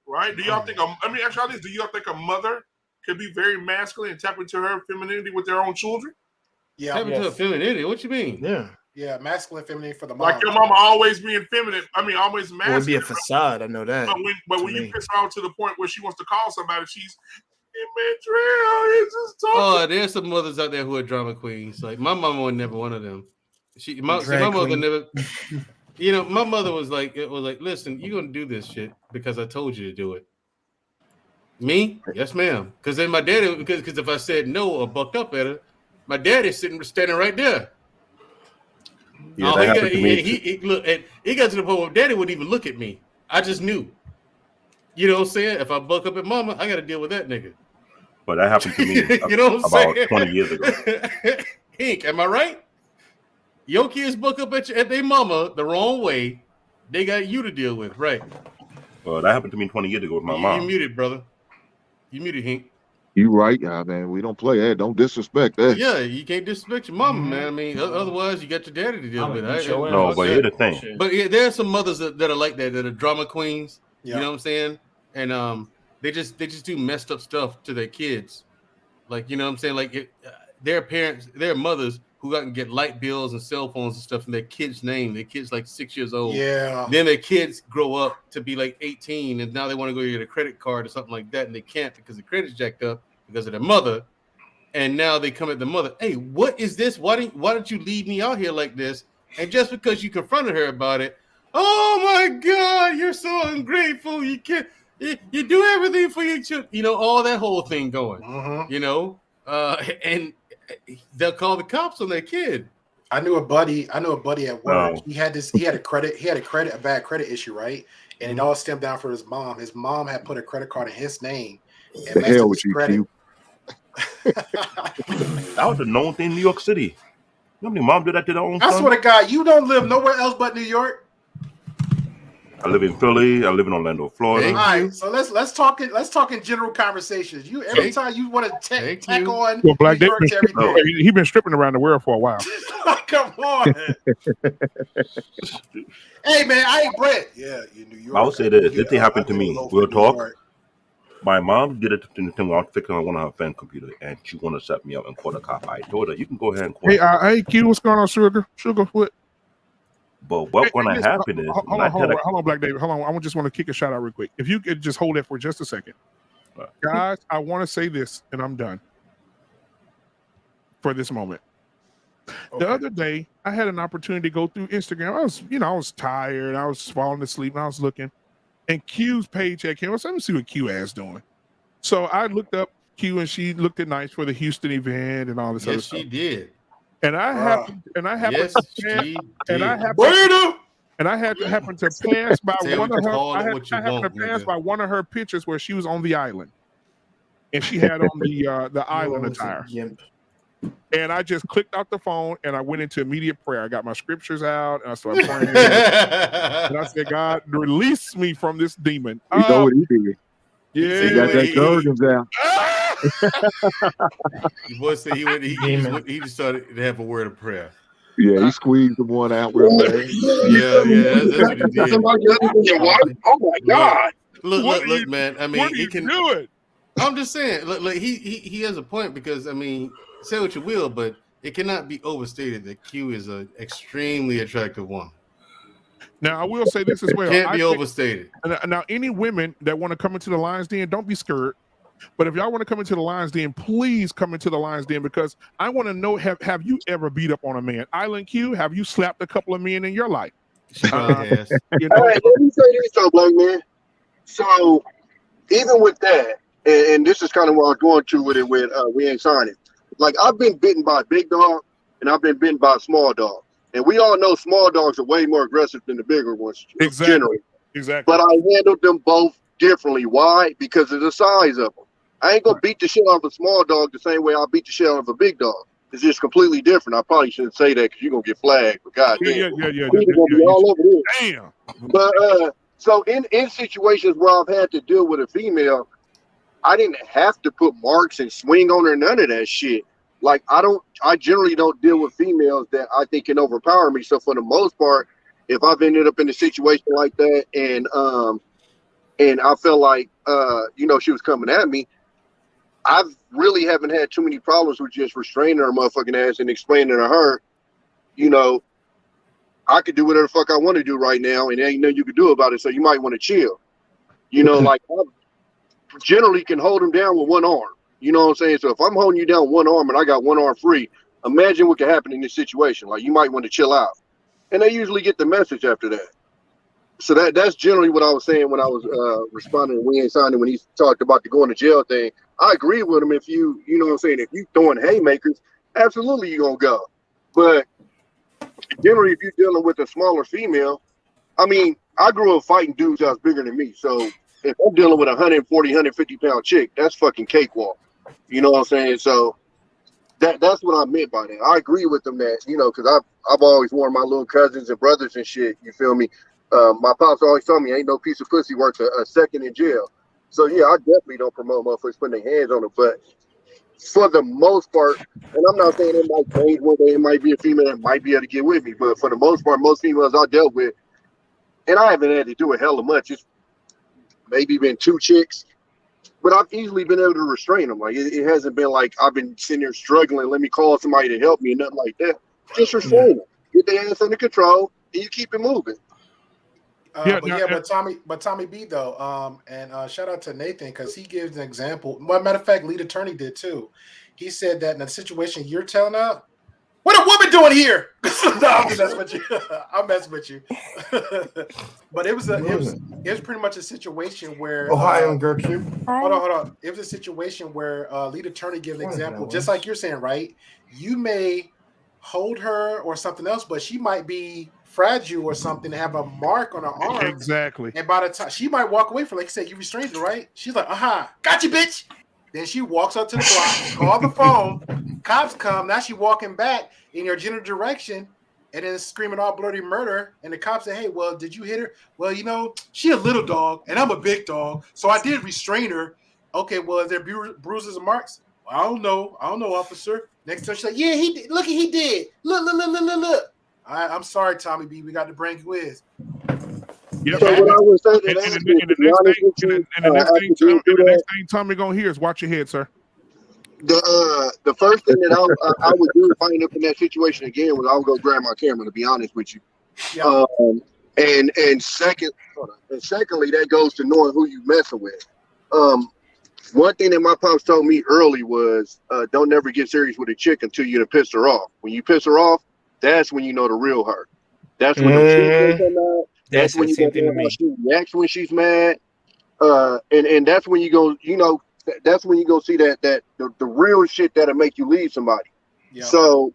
right? Do y'all think? Let me ask y'all this: do y'all think a mother could be very masculine and tap into her femininity with their own children? Yeah, tap into her femininity. What you mean? Yeah, masculine, feminine for the mom. Like your mama always being feminine. I mean, always masculine. It would be a facade. I know that. But when you piss her out to the point where she wants to call somebody, she's oh, there's some mothers out there who are drama queens. Like my mama was never one of them. My mother never. You know, my mother was like, listen, you're gonna do this shit because I told you to do it. Me? Yes, ma'am. Because then my daddy, because if I said no or bucked up at her, my daddy's standing right there. Yeah, that happened to me. He got to the point where daddy wouldn't even look at me. I just knew. You know what I'm saying? If I buck up at mama, I got to deal with that nigga. But that happened to me you know what I'm about saying? 20 years ago. Hank, am I right? Your kids buck up at their mama the wrong way. They got you to deal with, right? Well, that happened to me 20 years ago with my mom. You muted, brother. You muted, Hank. You right, man. We don't play that. Don't disrespect that. Yeah, you can't disrespect your mama, man. I mean, otherwise you got your daddy to deal with. No, but here's the thing. But yeah, there are some mothers that are like that are drama queens. Yeah. You know what I'm saying? And they just do messed up stuff to their kids. Like, you know what I'm saying? Like their parents, their mothers who got to get light bills and cell phones and stuff in their kids' name. Their kids like 6 years old. Yeah. Then their kids grow up to be like 18, and now they want to go get a credit card or something like that, and they can't because the credit's jacked up because of their mother. And now they come at the mother. Hey, what is this? Why don't you leave me out here like this? And just because you confronted her about it, oh my God, you're so ungrateful. You can't. You do everything for your children. You know, all that whole thing going. Mm-hmm. You know, and they'll call the cops on their kid. I knew a buddy at work. He had a bad credit issue, right? And it all stemmed down from his mom. His mom had put a credit card in his name and The messed hell up with his you, credit. Q. That was a known thing in New York City. You know how many mom did that to their own I son? swear to God, you don't live nowhere else but New York. I live in Philly. I live in Orlando, Florida. All right, so let's talk in general conversations. You every time you want to tack on Well, Black New Dave's York been to everything. he's been stripping around the world for a while. Come on. Hey man, I ain't Brett. Yeah, you New York. I would say that this thing happened to me. We'll talk. My mom did it to me when I was fixing on one of her fan computers, and she wanted to set me up and call the cop. I told her, you can go ahead and call. Hey, Q, what's going on, Sugar? What? But what's going to happen is, hold on, Black David. Hold on. I just want to kick a shout out real quick. If you could just hold it for just a second. Guys, I want to say this, and I'm done for this moment. The other day, I had an opportunity to go through Instagram. I was tired. I was falling asleep, and I was looking. And Q's paycheck came. I said, let me see what Q ass doing. So I looked up Q, and she looked at nice for the Houston event and all this other stuff. Yes, she did. And I happened to pass by one of her. By one of her pictures where she was on the island, and she had on the island attire. And I just clicked out the phone and I went into immediate prayer. I got my scriptures out and I started praying. And I said, God, release me from this demon. You know what he did? Yeah, he got that Jergens out. Your boy said he just started to have a word of prayer. Yeah, he squeezed the one out real bad. Yeah, that's what he did. Oh my God! Look, man. I mean, he can do it. I'm just saying. Look, he has a point because I mean, say what you will, but it cannot be overstated that Q is an extremely attractive woman. Now, I will say this as well. Can't be overstated. Now, any women that want to come into the Lions Den, don't be scared. But if y'all want to come into the Lions Den, please come into the Lions Den because I want to know, have you ever beat up on a man? Island Q, have you slapped a couple of men in your life? You know? All right, let me say this though, Black Man. So, even with that, and this is kind of what I was going to with it with We Ain't Signing. Like, I've been bitten by a big dog, and I've been bitten by a small dog. And we all know small dogs are way more aggressive than the bigger ones, generally. Exactly. But I handled them both differently. Why? Because of the size of them. I ain't going to beat the shit out of a small dog the same way I'll beat the shit out of a big dog. It's just completely different. I probably shouldn't say that because you're going to get flagged. But goddamn. Yeah. We're going to be all over this. Damn. But, so in situations where I've had to deal with a female, I didn't have to put marks and swing on her, none of that shit. Like, I generally don't deal with females that I think can overpower me. So for the most part, if I've ended up in a situation like that and I felt like, she was coming at me, I really haven't had too many problems with just restraining her motherfucking ass and explaining to her, I could do whatever the fuck I want to do right now and there ain't nothing you can do about it. So you might want to chill. Like I generally can hold them down with one arm. You know what I'm saying? So if I'm holding you down one arm and I got one arm free, imagine what could happen in this situation. Like, you might want to chill out. And they usually get the message after that. So that's generally what I was saying when I was responding to Wayne Simon when he talked about the going to jail thing. I agree with him. If you know what I'm saying, if you throwing haymakers, absolutely you're gonna go. But generally, if you're dealing with a smaller female, I mean, I grew up fighting dudes that was bigger than me. So if I'm dealing with a 140, 150 pound chick, that's fucking cakewalk. You know what I'm saying? So that's what I meant by that. I agree with them that, you know, because I've always warned my little cousins and brothers and shit. You feel me? My pops always told me ain't no piece of pussy worth a second in jail. So yeah, I definitely don't promote motherfuckers putting their hands on it. But for the most part, and I'm not saying it might change one day, it might be a female that might be able to get with me. But for the most part, most females I dealt with, and I haven't had to do it hella much. It's maybe been 2 chicks. But I've easily been able to restrain them. Like it hasn't been like I've been sitting there struggling. Let me call somebody to help me, nothing like that. Just restrain them, get their ass under control, and you keep it moving. But Tommy B though, and shout out to Nathan because he gives an example. Well, matter of fact, lead attorney did too. He said that in the situation you're telling out, what a woman doing here? No, I'm messing with you. I'm messing with you. But it was pretty much a situation where Ohio and Gertrude. Hold on. It was a situation where lead attorney gives an example, just like you're saying, right? You may hold her or something else, but she might be fragile or something, have a mark on her arm. Exactly. And by the time she might walk away from, like you said, you restrained her, right? She's like, got you, bitch. Then she walks up to the block, call the phone, cops come. Now she walking back in your general direction and then screaming all bloody murder. And the cops say, hey, well, did you hit her? Well, you know, she a little dog and I'm a big dog. So I did restrain her. Okay, well, is there bruises and marks? Well, I don't know, officer. Next time she's like, yeah, he did. Look, he did. Look. All right, I'm sorry, Tommy B. We got to bring you in. Yep. So what I would say to And that the next thing Tommy gonna hear is watch your head, sir. The first thing that I would do if I end up in that situation again was I would go grab my camera. To be honest with you, yeah. And secondly, that goes to knowing who you messing with. One thing that my pops told me early was don't never get serious with a chick until you done pissed her off. When you piss her off, that's when you know the real her. That's when the truth come out. That's when you know how she reacts when she's mad. And that's when you go, you know, that's when you go see that the real shit that'll make you leave somebody. Yeah. So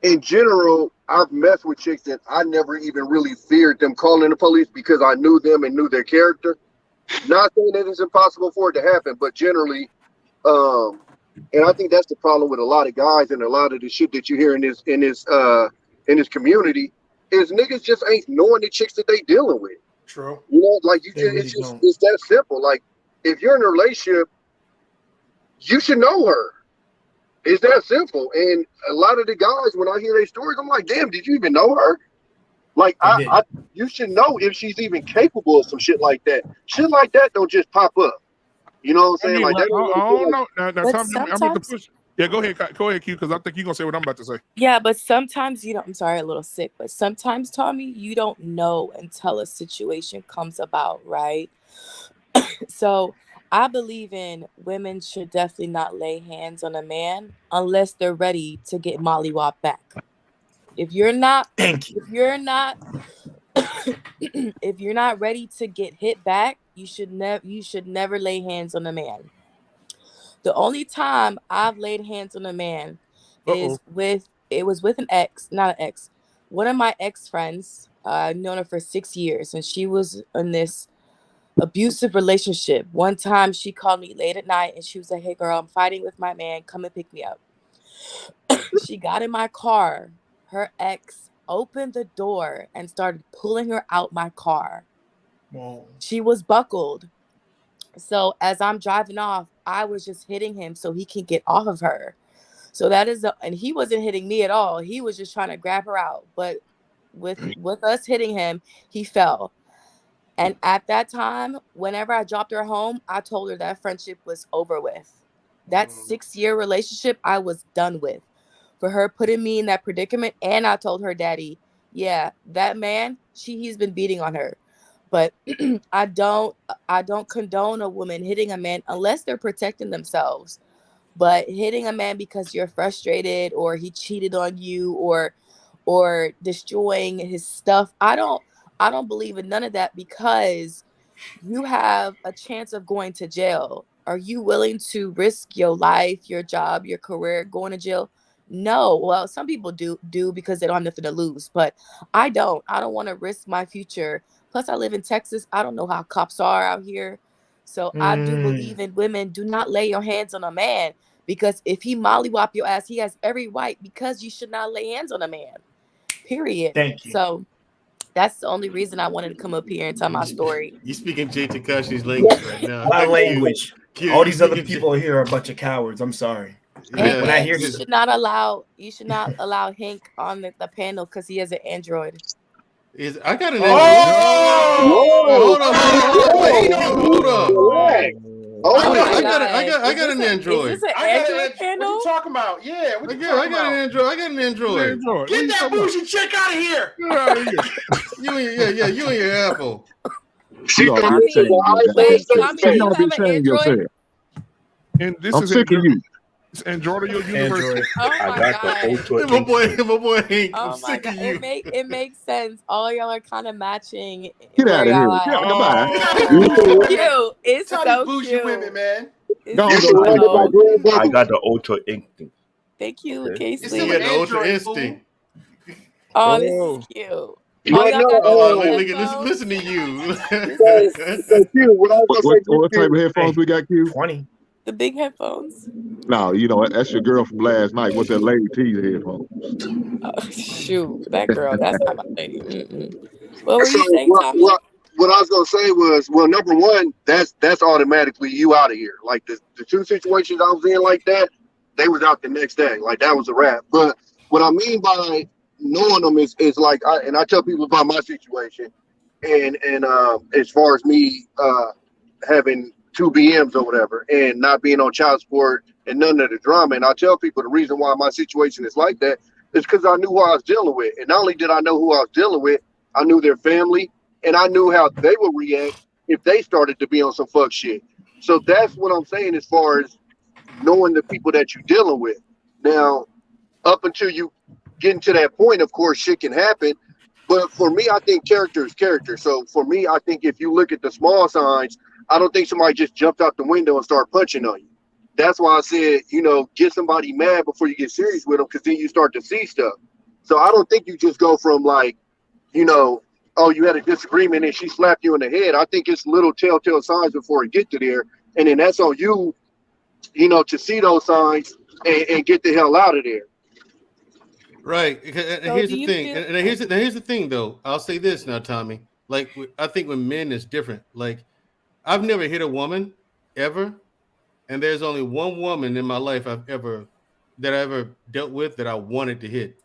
in general, I've messed with chicks that I never even really feared them calling the police because I knew them and knew their character. Not saying that it's impossible for it to happen, but generally, and I think that's the problem with a lot of guys and a lot of the shit that you hear in this community is niggas just ain't knowing the chicks that they dealing with. True. You know, like it's that simple. Like if you're in a relationship, you should know her. It's that simple. And a lot of the guys, when I hear their stories, I'm like, damn, did you even know her? Like you should know if she's even capable of some shit like that. Shit like that don't just pop up. You know what I'm saying? I don't know. Now, Tommy, I'm going to push. Yeah, go ahead, Q, because I think you're gonna say what I'm about to say. Yeah, but sometimes you don't. I'm sorry, a little sick, but sometimes, Tommy, you don't know until a situation comes about, right? So I believe in women should definitely not lay hands on a man unless they're ready to get mollywopped back. If you're not ready to get hit back, you should never lay hands on a man. The only time I've laid hands on a man was with an ex, not an ex. One of my ex-friends, I've known her for 6 years, and she was in this abusive relationship. One time she called me late at night and she was like, hey girl, I'm fighting with my man. Come and pick me up. She got in my car. Her ex opened the door and started pulling her out my car. Whoa. She was buckled. So as I'm driving off, I was just hitting him so he can get off of her. So and he wasn't hitting me at all. He was just trying to grab her out. But with us hitting him, he fell. And at that time, whenever I dropped her home, I told her that friendship was over with. That 6-year relationship, I was done with. For her putting me in that predicament, and I told her daddy, yeah, that man, he's been beating on her. But I don't condone a woman hitting a man unless they're protecting themselves. But hitting a man because you're frustrated or he cheated on you or destroying his stuff, I don't I don't believe in none of that because you have a chance of going to jail. Are you willing to risk your life, your job, your career, going to jail? No. Well, some people do because they don't have nothing to lose, but I don't. I don't want to risk my future. Plus, I live in Texas. I don't know how cops are out here. So I do believe in women. Do not lay your hands on a man because if he mollywop your ass, he has every right because you should not lay hands on a man. Period. Thank you. So that's the only reason I wanted to come up here and tell my story. You speaking Jay Takashi's language right now. My language. Q, All you these other speaking people here are a bunch of cowards. I'm sorry. And, When I and hear you this, should not allow Hank on the panel because he has an Android. I got an Hold on. I got an Android. Is this an Android panel? What you talking about? Yeah, what you I talking got about? an Android. I got an Android. Get that bougie chick out of here. Get out of here. You and your Apple. She You ought got to be ashamed of Wait, yourself. Tommy, do You you ought to be have an ashamed of Android? yourself. And this I'm is sick of you. It's Android your university. Android. Oh I my got god. the Ultra. My boy Hank. Oh I'm my sick god. of you. It makes sense. All y'all are kind of matching. Get where out of here. y'all at. Yeah, goodbye. It's cute. It's Tell so these bougie cute. women, man. It's Go on, You go surrounded by Android. grand I bubbles. got the Ultra Instinct. Thank you, Okay. It's still You an got the Ultra Android, Instinct. Oh, this is cute. All But y'all no, got Oh, the look, headphones. listen to you. so Q, what I was What, gonna say, what type of Q, headphones we got, Q? 20. The big headphones. No, you know, that's your girl from last night. What's that Lady T's headphones? Oh, shoot, that girl. That's not my lady. What were so you saying, Tommy? what I was gonna say was, well, number one, that's automatically you out of here. Like the two situations I was in like that, they was out the next day. Like that was a wrap. But what I mean by knowing them is like I tell people about my situation, and as far as me having 2 BMs or whatever, and not being on child support and none of the drama. And I tell people the reason why my situation is like that is because I knew who I was dealing with. And not only did I know who I was dealing with, I knew their family, and I knew how they would react if they started to be on some fuck shit. So that's what I'm saying as far as knowing the people that you're dealing with. Now, up until you get to that point, of course, shit can happen. But for me, I think character is character. So for me, I think if you look at the small signs, I don't think somebody just jumped out the window and started punching on you. That's why I said, get somebody mad before you get serious with them, because then you start to see stuff. So I don't think you just go from like, oh, you had a disagreement and she slapped you in the head. I think it's little telltale signs before it get to there. And then that's on you, to see those signs and get the hell out of there. Right. And So here's do the you thing. feel- And here's the thing, though. I'll say this now, Tommy. Like, I think with men it's different. Like, I've never hit a woman ever, and there's only one woman in my life I ever dealt with that I wanted to hit.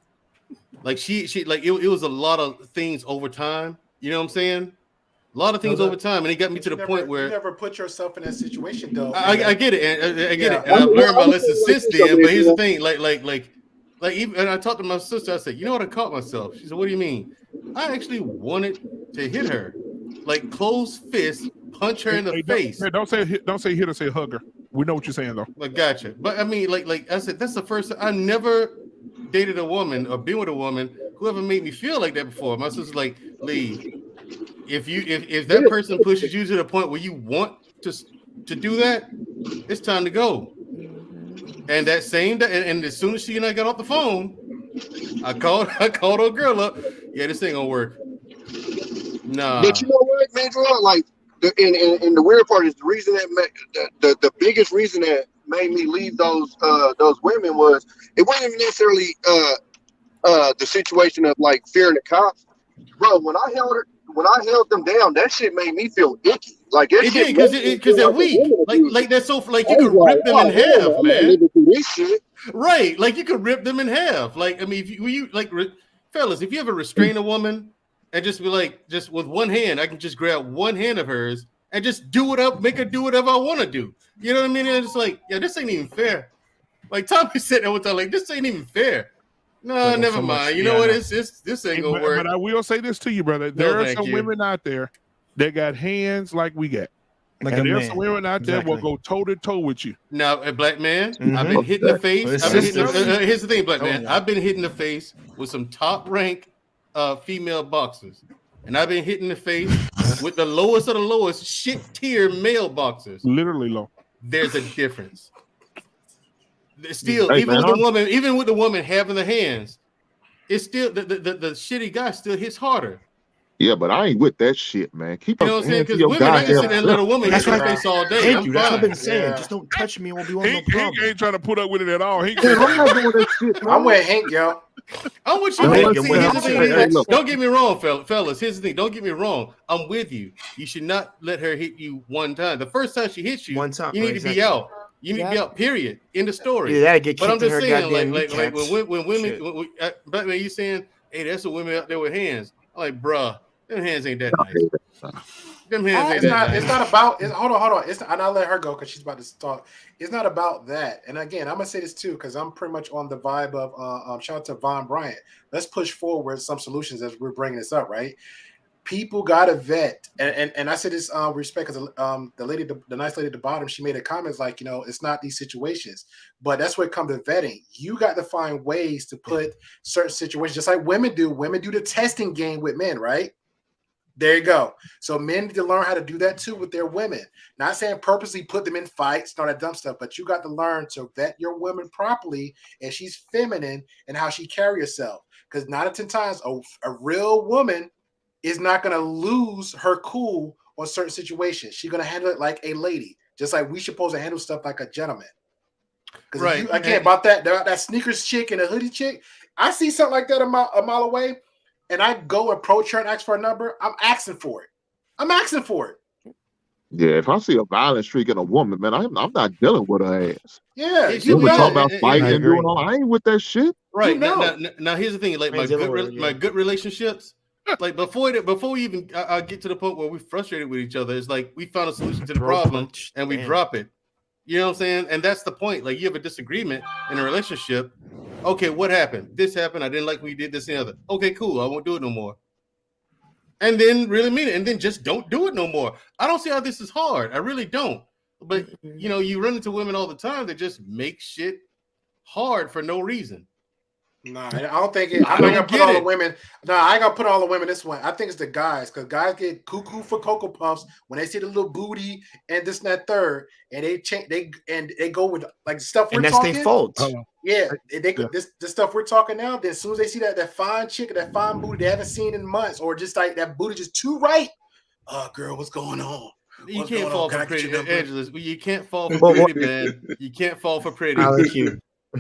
Like she like it was a lot of things over time. You know what I'm saying? A lot of things over time, and it got me to the point where you never put yourself in that situation, though. I get it, and I get Yeah. it, and I've learned my lesson since then. But here's the thing, like even, and I talked to my sister. I said, you know what? I caught myself. She said, what do you mean? I actually wanted to hit her, like closed fist, punch her in the face. Don't say hit her, say hug her. We know what you're saying though. Like, gotcha. But I mean, like I said, that's the first time I never dated a woman or been with a woman who ever made me feel like that before. My sister's like, Lee, if that person pushes you to the point where you want to do that, it's time to go. And that same day, and as soon as she and I got off the phone, I called her girl up. Yeah, this ain't gonna work. Nah. But you know what, man? Like, and the weird part is the reason that the biggest reason that made me leave those women was it wasn't even necessarily the situation of like fearing the cops, bro. When I held them down, that shit made me feel icky. Like it did because they're weak. Like that's so like you could rip them in half, man. This shit. Right, like you could rip them in half. Like I mean, if you like, fellas, if you ever restrain a woman and just be like, just with one hand, I can just grab one hand of hers and just make her do whatever I want to do. You know what I mean? And it's like, yeah, this ain't even fair. Like Tommy said that one time, like this ain't even fair. No, Like, never so mind. much, You know what? This ain't gonna work. But I will say this to you, brother. There are some women out there that got hands like we got. Like and a there's man. some women out there will go toe to toe with you. Now, a black man, I've been hit in the face. Here's the thing, black man. I've been hit in the face with some top rank female boxers. and I've been hit in the face with the lowest of the lowest shit tier mailboxers. Literally low. There's a difference. Still, Hey, even man, with the woman having the hands, it's still the shitty guy still hits harder. Yeah, but I ain't with that shit, man. Keep You know what I'm saying? hands to Because your women, I can sit there and let a goddamn woman hit That's her right. face all day. Thank you. That's what I've fine. been saying. Yeah. Just don't touch me. It won't be on no Hank problem. ain't trying to put up with it at all. Hank, Man, I'm not doing that shit, man. I'm with Hank, yo. I'm with you. No, man. listen, See, here's the hey, thing. hey, look. Don't get me wrong, fellas. Here's the thing. Don't get me wrong. I'm with you. You should not let her hit you one time. The first time she hits you, One time, you need exactly. to be out. You need to be out. Period. End of story. Yeah, get But I'm kicked in just her saying, goddamn like kneecaps. when women, Shit. Black Man, you saying, hey, that's a women out there with hands. I'm like, bruh, them hands ain't that nice. Them hands ain't It's that not. nice. It's not about. Hold on. It's. And I'll let her go because she's about to talk. It's not about that. And again, I'm gonna say this too because I'm pretty much on the vibe of. Shout out to Von Bryant. Let's push forward some solutions as we're bringing this up. Right. People gotta vet, and I say this respect because the lady, the nice lady at the bottom, she made a comment like, it's not these situations, but that's where it comes to vetting. You got to find ways to put certain situations, just like women do. Women do the testing game with men, right? There you go. So men need to learn how to do that too with their women. Not saying purposely put them in fights, all that dumb stuff, but you got to learn to vet your woman properly, and she's feminine and how she carry herself. Because 9 out of 10 times, a real woman is not going to lose her cool on certain situations. She's going to handle it like a lady, just like we supposed to handle stuff like a gentleman. Because Right. Again, about that sneakers chick and a hoodie chick, I see something like that a mile away, and I go approach her and ask for a number. I'm asking for it. Yeah, if I see a violent streak in a woman, man, I'm not dealing with her ass. Yeah, It You should be talk that. about fighting and doing all. I ain't with that shit. Right. You know. Now here's the thing. Like my good relationships, like before we even I get to the point where we're frustrated with each other, it's like we found a solution to the problem and we drop it. You know what I'm saying? And that's the point. Like you have a disagreement in a relationship. Okay, what happened? This happened. I didn't like when you did this and the other. Okay, cool. I won't do it no more. And then really mean it. And then just don't do it no more. I don't see how this is hard. I really don't. But you run into women all the time that just make shit hard for no reason. Nah, I don't think it. I'm not gonna put all the women. No, I ain't gonna put all the women this way. I think it's the guys, because guys get cuckoo for Cocoa Puffs when they see the little booty and this and that third, and they change. They go with like stuff we're talking. And that's their fault. Yeah, this stuff we're talking now. Then as soon as they see that fine chick, that fine booty they haven't seen in months, or just like that booty just too right. Girl, what's going on? You can't fall for pretty, Angela. You can't fall for pretty, man. You can't fall for pretty.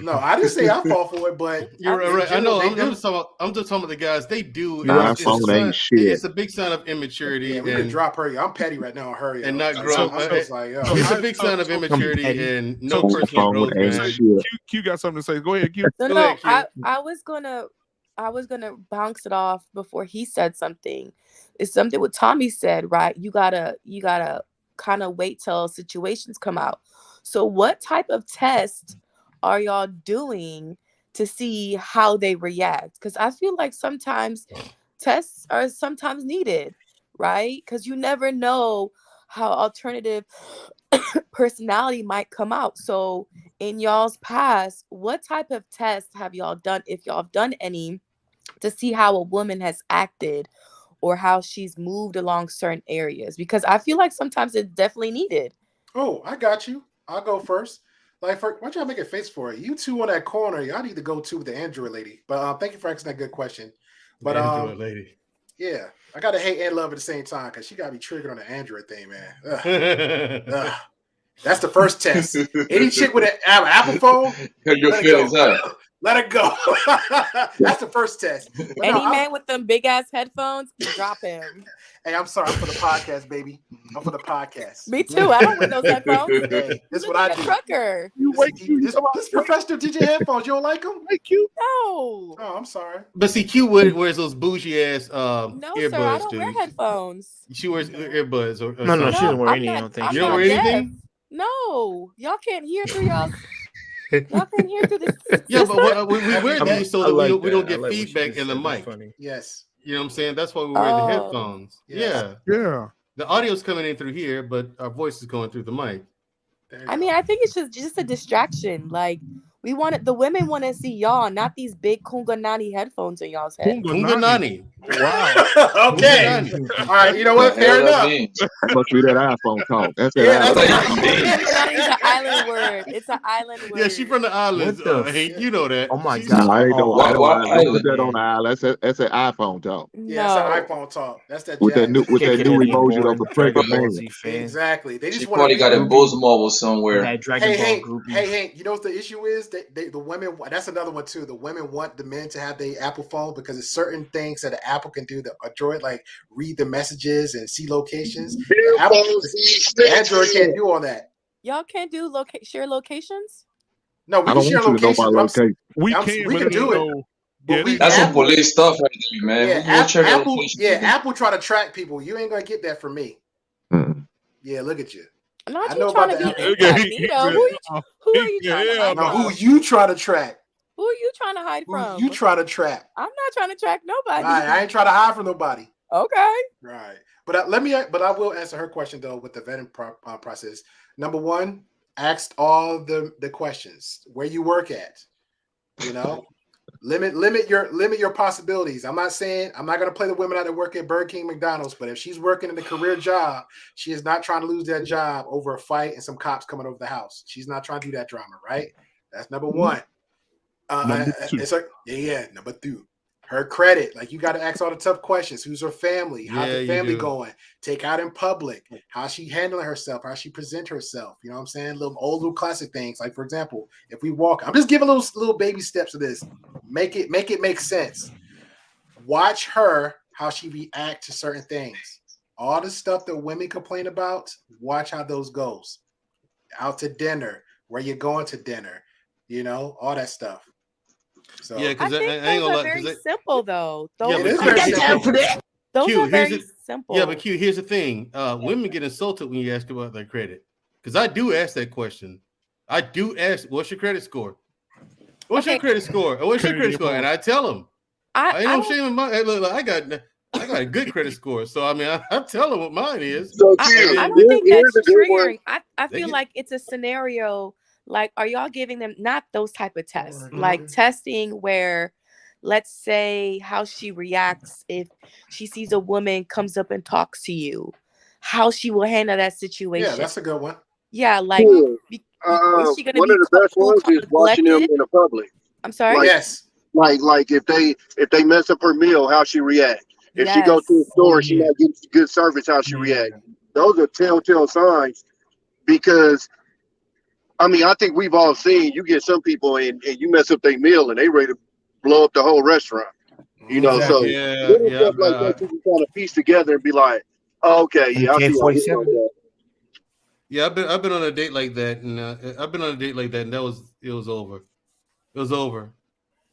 No, I didn't say I fall for it, but you're right. I know. I'm just talking about the guys. They do. It's a big sign of immaturity. Yeah, we could drop her. I'm petty right now on her. And not grow. It's a big sign of immaturity and no personal growth, man. Q got something to say. Go ahead, Q. No, I was gonna bounce it off before he said something. It's something what Tommy said, right? You gotta kind of wait till situations come out. So what type of test are y'all doing to see how they react? Because I feel like sometimes tests are sometimes needed, right? Because you never know how alternative personality might come out. So in y'all's past, what type of tests have y'all done, if y'all have done any, to see how a woman has acted or how she's moved along certain areas? Because I feel like sometimes it's definitely needed. Oh, I got you. I'll go first. Like, why'd y'all make a face for it? You two on that corner, y'all need to go to the Android lady. But thank you for asking that good question. But Android lady. Yeah, I gotta hate and love at the same time because she got me triggered on the Android thing, man. Ugh. That's the first test. Any chick with an Apple phone, let it go. That's the first test. But Any man with them big ass headphones, drop him. Hey, I'm sorry. I'm for the podcast, baby. I'm for the podcast. Me too. I don't wear those headphones. Hey, this is what I do. Trucker. This professional DJ headphones. You don't like them? Hey, Q. No. Oh, I'm sorry. But see, Q wears those bougie ass no, earbuds. Sir, I don't wear headphones. She wears earbuds. No, she doesn't wear any. I don't think. You don't wear anything? No, y'all can't hear through y'all. Y'all can hear through this. Yeah, but we wear these so that we don't get like feedback in the mic. Yes. You know what I'm saying? That's why we wear the headphones. Yes. Yeah. The audio's coming in through here, but our voice is going through the mic. I mean, I think it's just a distraction. Like the women want to see y'all, not these big Kunganani headphones in y'all's head. Kunganani. Wow. Okay. All right. You know what? Fair enough. That must be that iPhone talk. That's that It's an island word. It's an island word. Yeah, she from the islands. Hank, you know that. Oh my No, god! I ain't no What island. Don't put island? that on the island. That's an iPhone talk. Yeah, it's an iPhone talk. That's that With jazz. that new emoji of the pregnant man. Exactly. They just She want probably to got a Bulls mobile somewhere. Hey Hank, you know what the issue is? The women, that's another one too. The women want the men to have the Apple phone because there's certain things that the Apple can do that Android, like read the messages and see locations. The Android can't do all that. Y'all can't do share locations? No, we I can don't share want you to know my locations. location. We can do it. But That's some police stuff right there, man. Yeah, We go check Apple, location. Apple try to track people. You ain't gonna get that from me. Yeah, look at you. Not I you know trying about to the be Apple. incognito. Who are you trying to hide Now, from? who you try to track? Who are you trying to hide from? You try to track. I'm not trying to track nobody. Right, I ain't trying to hide from nobody. Okay. Right. But I will answer her question though with the vetting process. Number one, asked all the questions. Where you work at, you know, limit your possibilities. I'm not gonna play the women out that work at Burger King, McDonald's, but if she's working in a career job, she is not trying to lose that job over a fight and some cops coming over the house. She's not trying to do that drama, right? That's number one. Number two. It's like number two. Her credit, like you got to ask all the tough questions. Who's her family? How's the family going? Take out in public. How's she handling herself? How she present herself? You know what I'm saying? Little classic things. Like for example, if we walk, I'm just giving little baby steps of this. Make it make sense. Watch her how she react to certain things. All the stuff that women complain about. Watch how those goes. Out to dinner. Where you going to dinner? You know, all that stuff. So yeah, because I think I ain't those gonna are lie. very simple though. Yeah, Those but are Q, very simple. Yeah, but Q, here's the thing. Women get insulted when you ask about their credit. Because I do ask that question. I do ask, what's your credit score? What's your credit score? What's your credit score? And I tell them. I ain't no shame in my look, I got a good credit score. So I mean I tell them what mine is. So I don't think that's triggering. I feel like it's a scenario. Like, are y'all giving them not those type of tests, like testing where, let's say, how she reacts if she sees a woman comes up and talks to you, how she will handle that situation. Yeah, that's a good one. Yeah, like, is she gonna one be of the best ones is watching them in the public. I'm sorry. Like, yes. Like if they mess up her meal, how she react. If she goes to a store, she not getting good service, how she react. Those are telltale signs because. I mean, I think we've all seen you get some people and you mess up their meal and they ready to blow up the whole restaurant. You know, so little stuff like that you can kind of piece together and be like, oh, okay, yeah, I see how this goes. Yeah, I've been on a date like that, and it was over. It was over.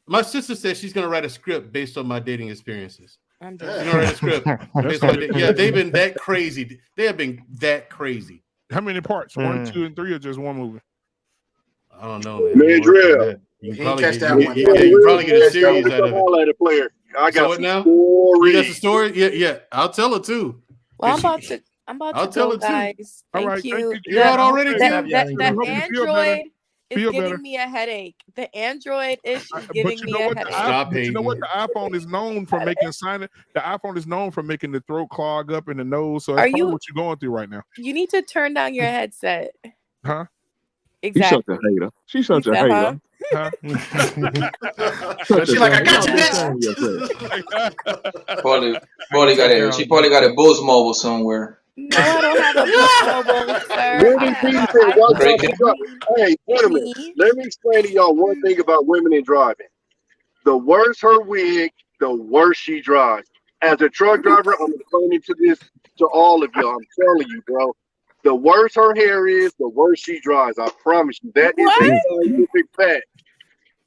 My sister said she's gonna write a script based on my dating experiences. I'm She's gonna write a script based on they've been that crazy. They have been that crazy. How many parts? 1, 2, and 3, or just one movie? I don't know, man. Man, drill. You can probably get a series out of it. Player. I got what now? Stories. You got the story? Yeah. I'll tell her too. Well, I'm about to go, guys. Thank you. You're out already. The Android is giving me a headache. The Android is giving me a headache. But you know what? The iPhone is known for making signing. The iPhone is known for making the throat clog up in the nose. So that's probably what you're going through right now. You need to turn down your headset. Huh? Exactly. She's such a hater. Huh? She's like, I got you, bitch. She probably got a Bulls mobile somewhere. No, I don't have a Bulls mobile, sir. Hey, wait a minute. Let me explain to y'all one thing about women in driving. The worse her wig, the worse she drives. As a truck driver, I'm explaining to all of y'all. I'm telling you, bro. The worse her hair is, the worse she drives. I promise you. That is a scientific fact.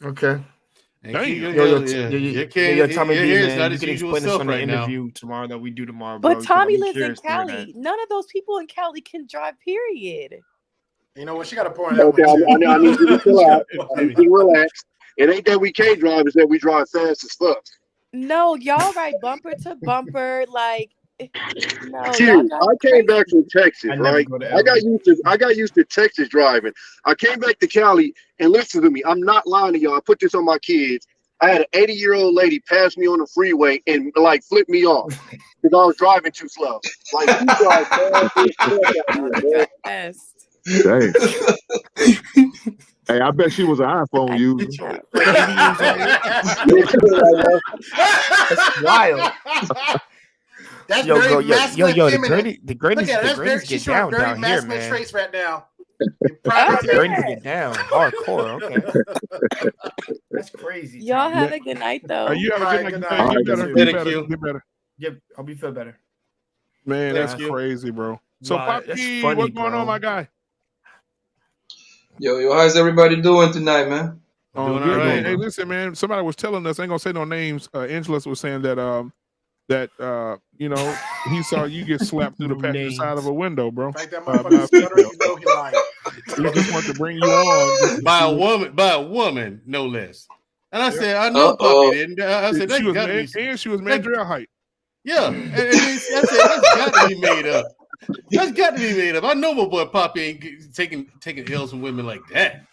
Okay. Tommy B, man, you can explain this on the interview tomorrow that we do tomorrow. But Tommy lives in Cali. None of those people in Cali can drive, period. You know what? She got a point on that one. I need you to chill out. I need you to relax. It ain't that we can't drive, it's that we drive fast as fuck. No, y'all ride bumper to bumper. Like, No, Q, y'all got I came back from Texas, I never right? go to I got LA. used to Texas driving. I came back to Cali, and listen to me. I'm not lying to y'all. I put this on my kids. I had an 80-year-old lady pass me on the freeway and like flip me off because I was driving too slow. Like you drive bad as fuck out here, man. fast. Dang. Hey, I bet she was an iPhone I user. cannot. Like 80 years old. Yeah, she was like, That's wild. That's Yo, very bro, masculine, the feminine. the Look greatest, at her. the That's very. greatest She's get showing down very down here, masculine man. traits right now. The greatest get down, hardcore. Okay, that's crazy. Y'all Tommy. have a good night, though. You have a Alright, good good night. night. Get Alright, better. good Get night. better. Thank you. Get better. Yep, I'll be feel better. Man, Thank that's you. crazy, bro. So, Wow, that's Poppy, funny, what's going on, bro. my guy? Yo, how's everybody doing tonight, man? Oh, Doing good, all right, man. Hey, bro. listen, man. Somebody was telling us. I ain't gonna say no names. Angela was saying that you know, he saw you get slapped through the No passenger side of names. a window, bro. Like that By motherfucker a stutter, female. you know he lying. We just wanted to bring you on. Just to By see a woman, no less. And I said, I Uh know Poppy oh. didn't. I said, she that was got to man, be. and she was That, Mandrill height. yeah. And then I said, that's got to be made up. That's got to be made up. I know my boy Poppy ain't taking L's from women like that.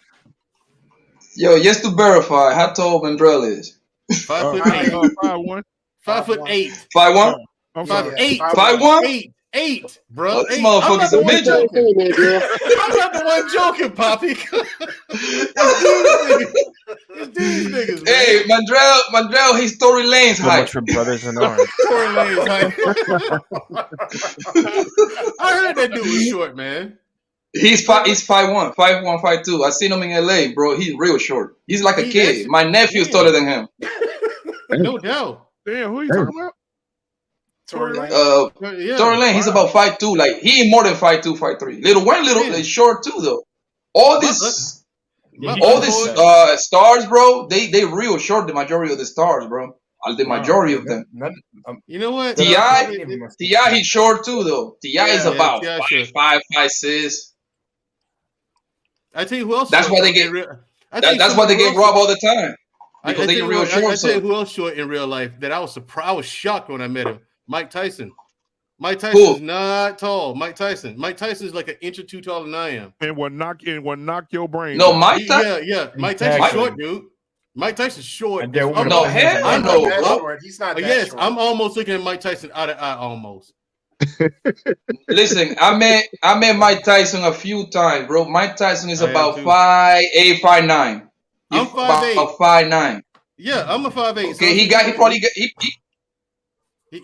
Yo, just to verify, how tall Mandrell is? 5'8". 5'1". 5'8". 5'1"? I'm Yeah, sorry. 5'8". 5'1"? 8, bro. Oh, this 8. I'm not motherfucker's the a one midget. joking. man, girl. I'm not the one joking, Poppy. It's these niggas, man. Hey, Mandrell, he's Tory Lane's So much height. for brothers in arms. Tory Lane's height. I heard that dude was short, man. He's 5'1", 5'1", 5'2". I seen him in LA, bro. He's real short. He's like a kid. My nephew's taller than him. No doubt. Damn, who are you talking about? Tory Lane. Yeah. Tory Lane, he's about 5'2". Like he ain't more than 5'2", 5'3". Lil Wayne, is short too, though. All these stars, bro, they real short. The majority of the stars, bro. The majority of them. You know what? T.I. he's short too, though. T.I. is about T.I. 5'5", 5'6". I tell you who else. That's short, why they though, get. That's why they get robbed all the time. Because they get real short. I tell you who else short in real life that I was surprised. I was shocked when I met him. Mike Tyson. Mike Tyson's not tall. Mike Tyson. Mike Tyson's like an inch or two taller than I am. And will knock your brains. No, out. Mike Tyson. Yeah. Mike Tyson's short, dude. Mike Tyson's short. No, hell no. He's not that yes, short. I'm almost looking at Mike Tyson eye to eye, almost. Listen, I met Mike Tyson a few times, bro. Mike Tyson is about 5'8", 5'9". I'm 5'8". About 5'9". Yeah, I'm a 5'8". Okay,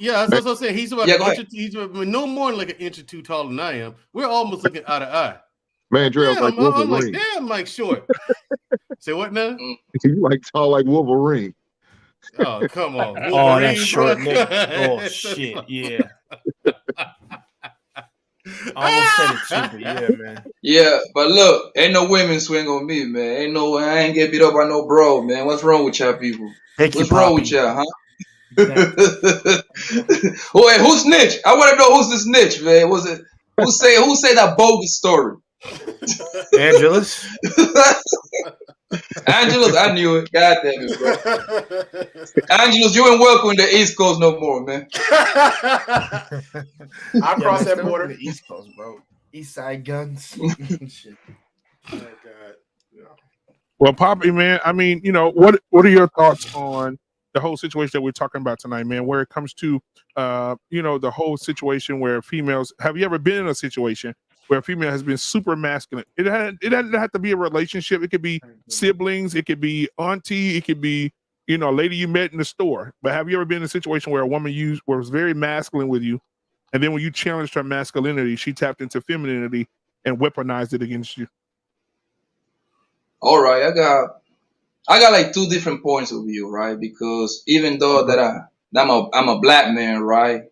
Yeah, that's what I'm saying. He's about Yeah, an go inch. He's no more than like an inch or two taller than I am. We're almost looking eye to eye. Mandrell's Damn, like I'm like, Wolverine. damn, Mike Short. Say what now? You like tall like Wolverine. Oh, come on. Oh, Wolverine, that short bro. nigga. Oh shit, yeah. I almost said it too, but yeah, man. Yeah, but look, ain't no women swing on me, man. I ain't get beat up by no bro, man. What's wrong with y'all people? What's wrong with y'all, huh? Wait, who snitch? I want to know who's the snitch, man. Was it who say that bogus story? Angelus. Angelus, I knew it. God damn it, bro. Angelus, you ain't welcome in the East Coast no more, man. I'll cross that border. The East Coast, bro. East Side guns. Shit. Oh God. Yeah. Well, Poppy, man, I mean, you know, what are your thoughts on the whole situation that we're talking about tonight, man, where it comes to, you know, the whole situation where females, have you ever been in a situation where a female has been super masculine? It doesn't have to be a relationship. It could be siblings. It could be auntie. It could be, you know, a lady you met in the store. But have you ever been in a situation where a woman was very masculine with you, and then when you challenged her masculinity, she tapped into femininity and weaponized it against you? All right, I got like two different points of view, right? Because even though that I'm a black man, right?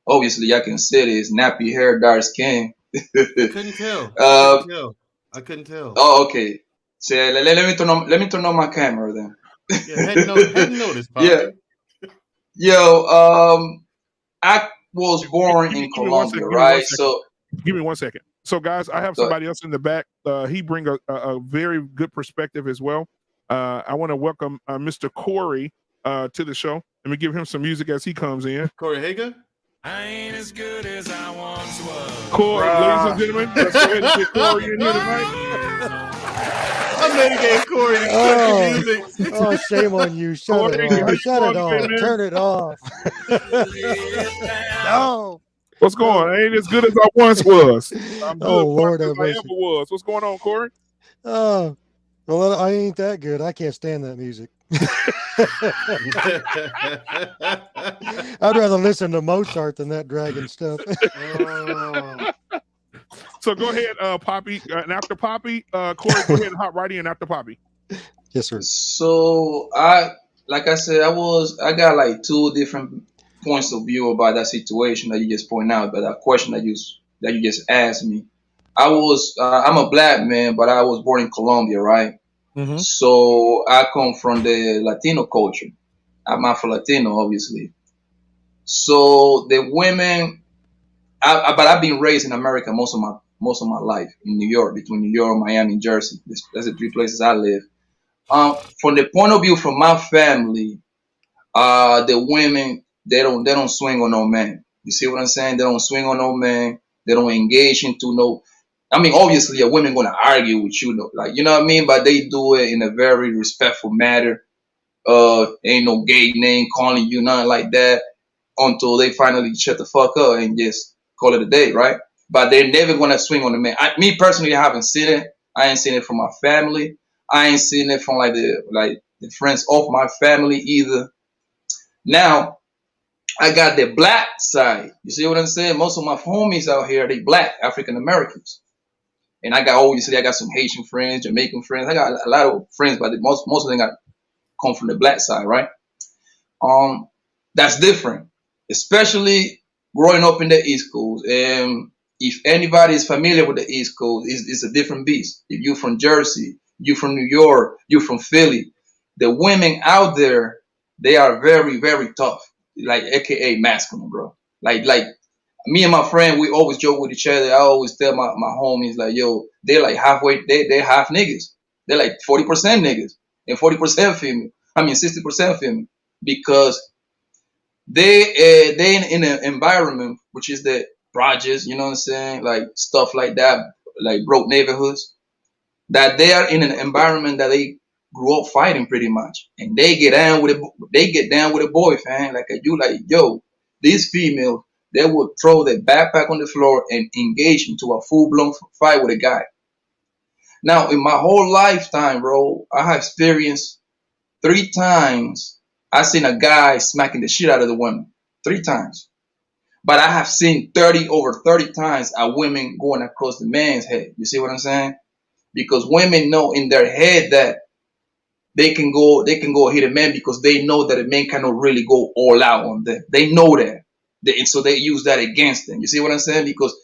Obviously, I can say this: nappy hair, dark skin. I couldn't tell. I couldn't tell. Oh, okay. So let me turn on my camera then. Yeah, hadn't noticed, Poppy. Yeah. Yo, I was born in Colombia, right? So give me 1 second. So, guys, I have somebody else in the back. He brings a very good perspective as well. I want to welcome Mr. Corey to the show. Let me give him some music as he comes in. Corey Hager? I ain't as good as I once was. Corey, ladies and gentlemen, let's go ahead and get Corey in here tonight. I'm ready to get Corey to country music. Oh, shame on you. Shut Corey, it how off. you Shut it doing off. today, man? Turn it off. No. What's going on? I ain't as good as I once was. I'm good, Oh, Lord as have I mercy. ever was. What's going on, Corey? Oh, well, I ain't that good. I can't stand that music. I'd rather listen to Mozart than that dragon stuff. So go ahead, Poppy. And after Poppy, Corey, go ahead and hop right in after Poppy. Yes, sir. So like I said, I got like two different points of view about that situation that you just point out, but that question that you just asked me. I'm a black man, but I was born in Colombia, right? Mm-hmm. So I come from the Latino culture. I'm Afro-Latino, obviously. So the women, but I've been raised in America most of my life, in New York, between New York, Miami, and Jersey. That's the three places I live. From the point of view from my family, the women they don't swing on no man. You see what I'm saying? They don't swing on no man. They don't engage into no. I mean, obviously, a woman gonna argue with you, like you know what I mean. But they do it in a very respectful manner. Ain't no gay name calling you, nothing like that, until they finally shut the fuck up and just call it a day, right? But they're never gonna swing on the man. Me personally, I haven't seen it. I ain't seen it from my family. I ain't seen it from like the friends of my family either. Now, I got the black side. You see what I'm saying? Most of my homies out here, they black, African Americans. And I got some Haitian friends, Jamaican friends. I got a lot of friends, but most of them come from the black side, right? That's different, especially growing up in the East Coast. And if anybody is familiar with the East Coast, it's a different beast. If you're from Jersey, you're from New York, you're from Philly, the women out there, they are very, very tough, like AKA masculine, bro. Like me and my friend, we always joke with each other. I always tell my homies, like, yo, they're like halfway, they're half niggas. They're like 40% niggas and 40% female. I mean, 60% female, because they in an environment which is the projects, you know what I'm saying, like stuff like that, like broke neighborhoods, that they are in an environment that they grew up fighting pretty much, and they get down with a boy, fam. Like yo, these females, they would throw their backpack on the floor and engage into a full-blown fight with a guy. Now, in my whole lifetime, bro, I have experienced 3 times I seen a guy smacking the shit out of the woman. 3 times. But I have seen over 30 times a women going across the man's head. You see what I'm saying? Because women know in their head that they can go hit a man, because they know that a man cannot really go all out on them. They know that. And so they use that against them. You see what I'm saying? Because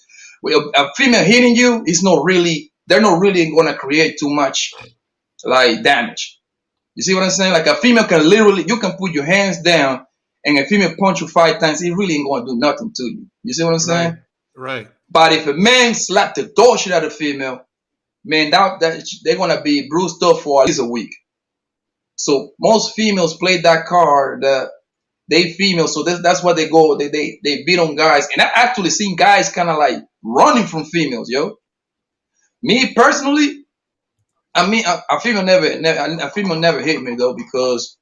a female hitting you they're not really going to create too much like damage. You see what I'm saying? Like a female can you can put your hands down and a female punch you 5 times, it really ain't going to do nothing to you. You see what I'm saying? Right. But if a man slap the dog shit out of a female, man, that they're going to be bruised up for at least a week. So most females play that card, that they female. So that's why they go, they beat on guys. And I actually seen guys kind of like running from females, yo. Me personally, I mean, a female never hit me though, because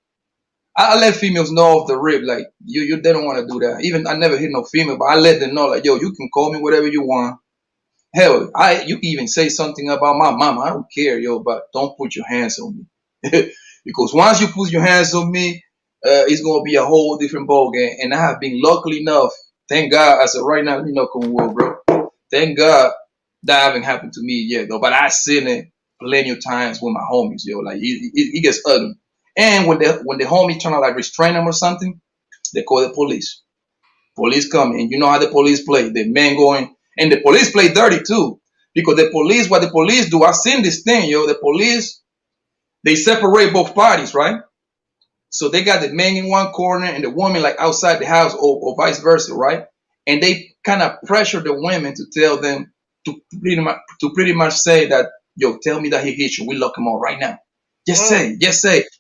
I let females know off the rip, like they don't want to do that. Even I never hit no female, but I let them know, like, yo, you can call me whatever you want. Hell, you can even say something about my mama. I don't care, yo, but don't put your hands on me. Because once you put your hands on me, it's gonna be a whole different ballgame. And I have been lucky enough, thank God, I said right now, let me knock on wood, bro. Thank God that haven't happened to me yet, though. But I've seen it plenty of times with my homies, yo. Like it gets ugly. And when the homie trying to like restrain them or something, they call the police. Police come, and you know how the police play. The men going, and the police play dirty too. Because what the police do, I've seen this thing, yo. The police, they separate both parties, right? So they got the man in one corner and the woman like outside the house, or vice versa, right? And they kind of pressure the women to tell them to pretty much say that, yo, tell me that he hit you. We lock him up right now. Just say.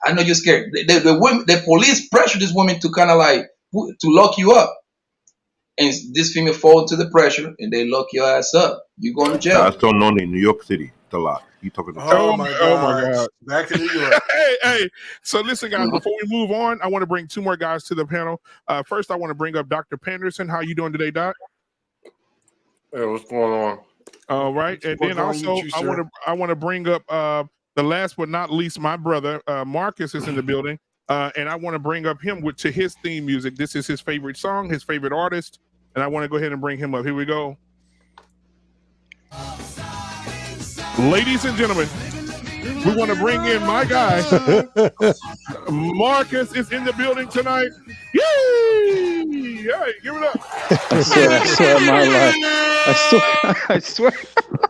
I know you're scared. The police pressure this woman to kind of like to lock you up. and this female fall to the pressure, and they lock your ass up. You going to jail. That's still known in New York City. It's a lot. You talking to Oh my God. God. Back to New York. hey. So listen, guys, before we move on, I want to bring two more guys to the panel. First, I want to bring up Dr. Penderson. How you doing today, Doc? Hey, what's going on? All right. And then also, I want to bring up the last but not least, my brother, Marcus is in the building. And I want to bring up him to his theme music. This is his favorite song, his favorite artist. And I want to go ahead and bring him up. Here we go. Ladies and gentlemen, we want to bring in my guy. Marcus is in the building tonight. Yay! Hey, give it up. I swear my life. I swear.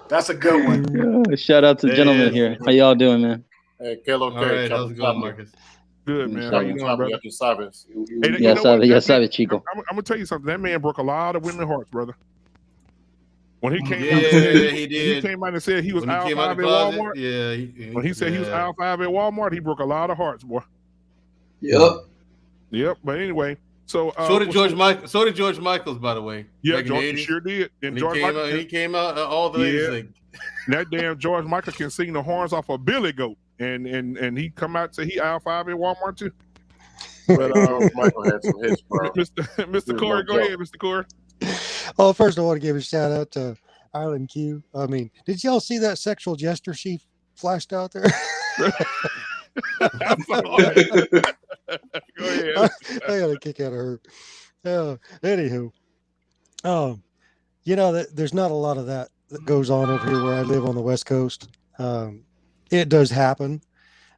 That's a good one. Yeah, shout out to the gentlemen here. How y'all doing, man? Hey, Kelo, All right, how's it going, Marcus? Good, man. How you doing, brother? Yes, Chico. I'm gonna tell you something. That man broke a lot of women's hearts, brother. When he came Yeah, out and said, he did. He came out and said he was When he aisle came out 5 the at closet, Walmart. yeah. When he said he was aisle 5 at Walmart, he broke a lot of hearts, boy. Yep. But anyway, so So did George Michael. So did George Michaels, by the way. Yeah, back in the George 80s. sure did. And When George Michael, he came out. All the ladies like, that damn George Michael can sing the horns off a billy goat, and he come out and say he aisle 5 at Walmart too. But Michael had some hits, bro. Mr. Corey, go ahead, Mr. Corey. Oh, first I want to give a shout out to Island Q. I mean, did y'all see that sexual gesture she flashed out there? Go ahead. I got a kick out of her. Anywho, you know that there's not a lot of that goes on over here where I live on the West Coast. It does happen,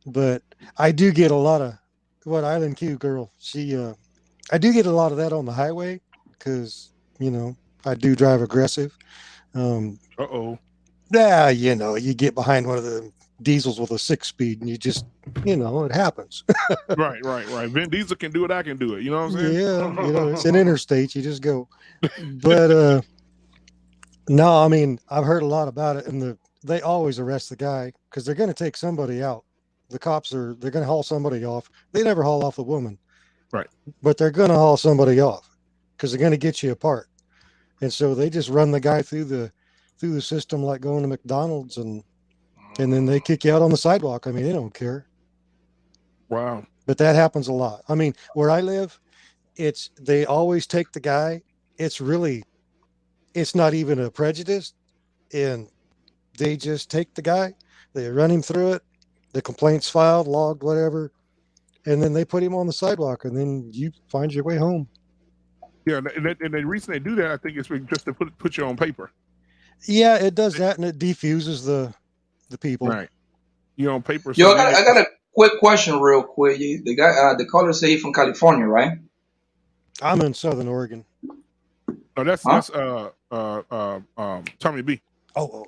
but I do get a lot of what Island Q girl. I do get a lot of that on the highway because I do drive aggressive. Yeah, you get behind one of the diesels with a 6-speed and you just, it happens. Right. Vin Diesel can do it. I can do it. You know what I'm saying? Yeah, it's an interstate. You just go. But no, I mean, I've heard a lot about it, and they always arrest the guy because they're going to take somebody out. The cops they're going to haul somebody off. They never haul off the woman, right? But they're going to haul somebody off because they're going to get you apart. And so they just run the guy through the system like going to McDonald's, and then they kick you out on the sidewalk. I mean, they don't care. Wow. But that happens a lot. I mean, where I live, they always take the guy. It's not even a prejudice, and they just take the guy. They run him through it. The complaint's filed, logged, whatever, and then they put him on the sidewalk, and then you find your way home. Yeah, and the reason they do that, I think, is just to put you on paper. Yeah, it does that, and it defuses the people. Right. You on paper. Yo, I got a quick question, real quick. The guy, the caller say he's from California, right? I'm in Southern Oregon. No, that's Tommy B. Oh.